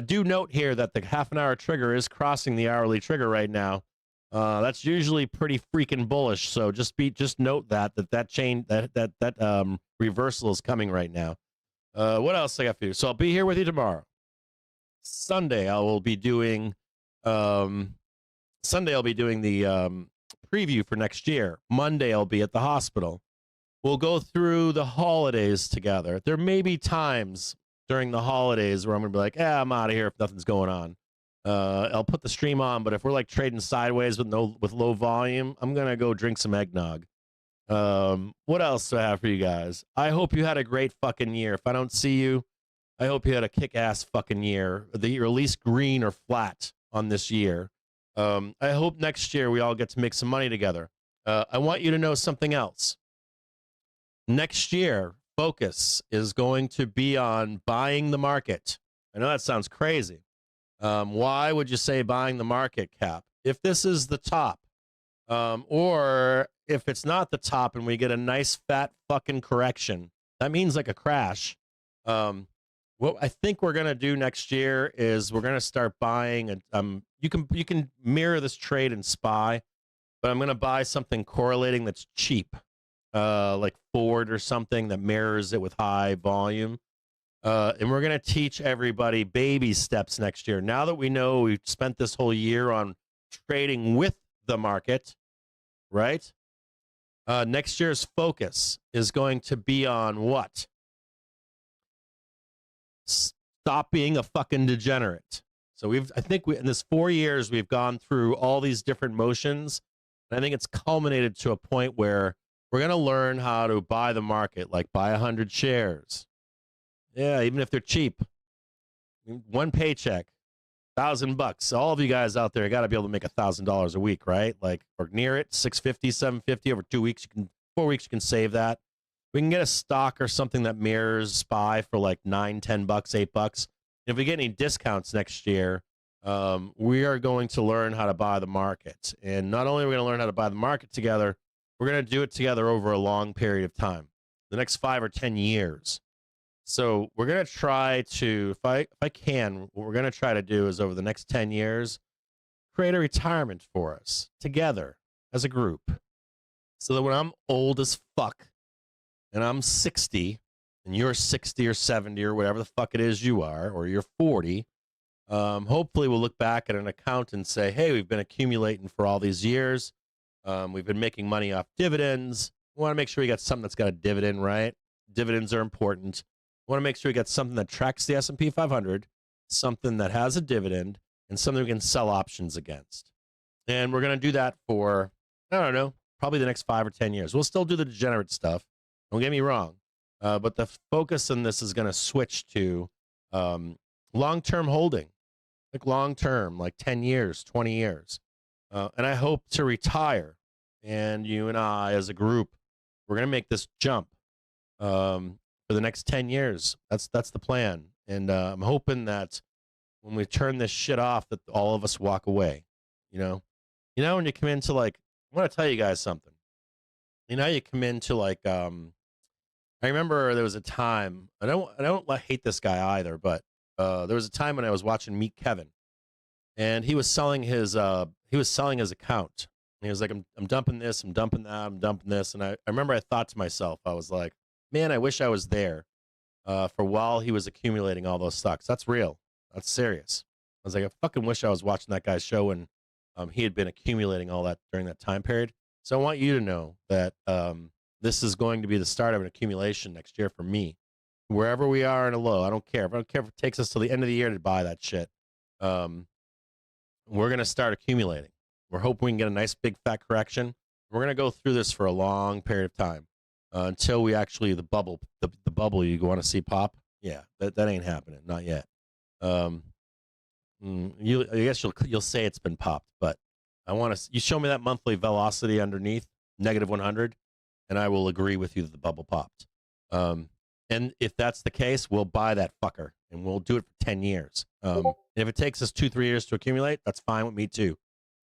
Do note here that the half-an-hour trigger is crossing the hourly trigger right now. That's usually pretty freaking bullish. So just note that reversal is coming right now. What else I got for you? So I'll be here with you tomorrow. Sunday I will be doing the preview for next year. Monday I'll be at the hospital. We'll go through the holidays together. There may be times during the holidays where I'm gonna be like, I'm out of here if nothing's going on. I'll put the stream on, but if we're like trading sideways with low volume, I'm gonna go drink some eggnog. What else do I have for you guys? I hope you had a great fucking year. If I don't see you, I hope you had a kick-ass fucking year. That you're at least green or flat on this year. I hope next year we all get to make some money together. I want you to know something else. Next year, focus is going to be on buying the market. I know that sounds crazy. Why would you say buying the market, Cap? If this is the top, or if it's not the top and we get a nice fat fucking correction, that means like a crash. What I think we're gonna do next year is we're gonna start buying. You can mirror this trade in SPY, but I'm gonna buy something correlating that's cheap, like Ford or something that mirrors it with high volume. And we're going to teach everybody baby steps next year. Now that we know we've spent this whole year on trading with the market, right? Next year's focus is going to be on what? Stop being a fucking degenerate. So I think in this 4 years, we've gone through all these different motions. And I think it's culminated to a point where we're going to learn how to buy the market, like buy 100 shares. Yeah, even if they're cheap. One paycheck, $1,000. All of you guys out there got to be able to make $1,000 a week, right? Like, or near it, $650, $750 over 2 weeks. 4 weeks, you can save that. We can get a stock or something that mirrors SPY for like $9, $10, $8. If we get any discounts next year, we are going to learn how to buy the market. And not only are we going to learn how to buy the market together, we're going to do it together over a long period of time, the next 5 or 10 years. So we're going to try to, if I can, what we're going to try to do is over the next 10 years, create a retirement for us together as a group. So that when I'm old as fuck and I'm 60 and you're 60 or 70 or whatever the fuck it is you are, or you're 40, hopefully we'll look back at an account and say, hey, we've been accumulating for all these years. We've been making money off dividends. We want to make sure we got something that's got a dividend, right? Dividends are important. We want to make sure we got something that tracks the S&P 500, something that has a dividend, and something we can sell options against. And we're going to do that for, I don't know, probably the next 5 or 10 years. We'll still do the degenerate stuff. Don't get me wrong. But the focus on this is going to switch to long-term holding, like long-term, like 10 years, 20 years. And I hope to retire. And you and I, as a group, we're going to make this jump. For the next 10 years. That's the plan. And I'm hoping that when we turn this shit off, that all of us walk away. You know, when you come into like, I want to tell you guys something. You know, you come into like, I remember there was a time, I don't hate this guy either, but there was a time when I was watching Meet Kevin, and he was selling his account. And he was like, I'm dumping this, I'm dumping that, I'm dumping this. And I remember I thought to myself, I was like, man, I wish I was there for while he was accumulating all those stocks. That's real. That's serious. I was like, I fucking wish I was watching that guy's show when he had been accumulating all that during that time period. So I want you to know that this is going to be the start of an accumulation next year for me. Wherever we are in a low, I don't care. I don't care if it takes us till the end of the year to buy that shit. We're going to start accumulating. We're hoping we can get a nice big fat correction. We're going to go through this for a long period of time. Until we actually the bubble you want to see pop, yeah, that ain't happening, not yet. I guess you'll say it's been popped, but I want to. You show me that monthly velocity underneath -100, and I will agree with you that the bubble popped. And if that's the case, we'll buy that fucker and we'll do it for 10 years. And if it takes us 2-3 years to accumulate, that's fine with me too.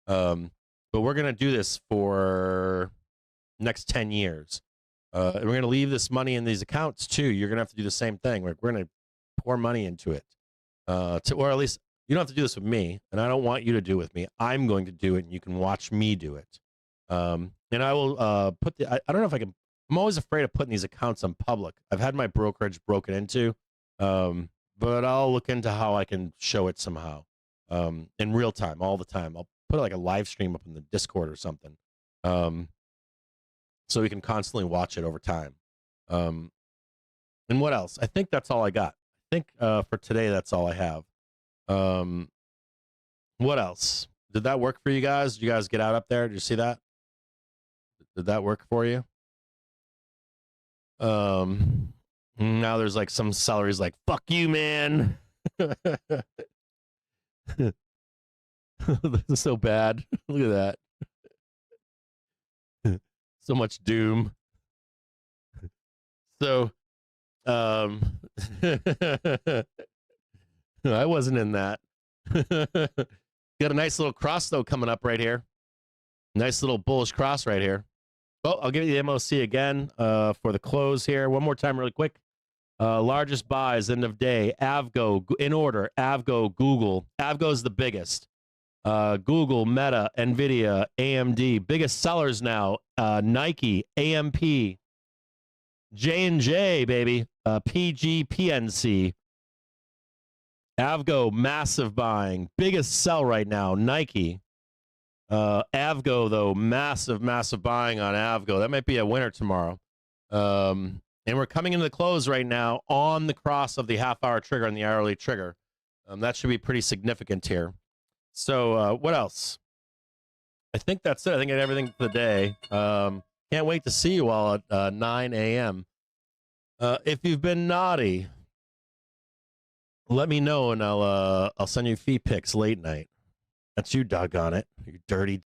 But we're gonna do this for next 10 years. And we're going to leave this money in these accounts too. You're going to have to do the same thing. We're going to pour money into it, or at least you don't have to do this with me, and I don't want you to do it with me. I'm going to do it, and you can watch me do it. And I will put I don't know if I can. I'm always afraid of putting these accounts on public. I've had my brokerage broken into, but I'll look into how I can show it somehow in real time, all the time. I'll put like a live stream up in the Discord or something. So we can constantly watch it over time. And what else? I think that's all I got. I think for today, that's all I have. What else? Did that work for you guys? Did you guys get out up there? Did you see that? Did that work for you? Now there's like some sellers like, fuck you, man. This is so bad. Look at that. So much doom. So, I wasn't in that. Got a nice little cross though coming up right here. Nice little bullish cross right here. Well, I'll give you the MOC again for the close here. One more time really quick. Largest buys end of day. Avgo in order. Avgo, Google. Avgo is the biggest. Google, Meta, Nvidia, AMD. Biggest sellers now. Nike, AMP, J&J, baby. PG, PNC. Avgo, massive buying. Biggest sell right now. Nike. Avgo, though, massive buying on Avgo. That might be a winner tomorrow. And we're coming into the close right now on the cross of the half-hour trigger and the hourly trigger. That should be pretty significant here. So what else? I think that's it. I think I got everything for the day. Can't wait to see you all at 9 a.m. If you've been naughty, let me know and I'll send you feet pics late night. That's you, doggone it. You dirty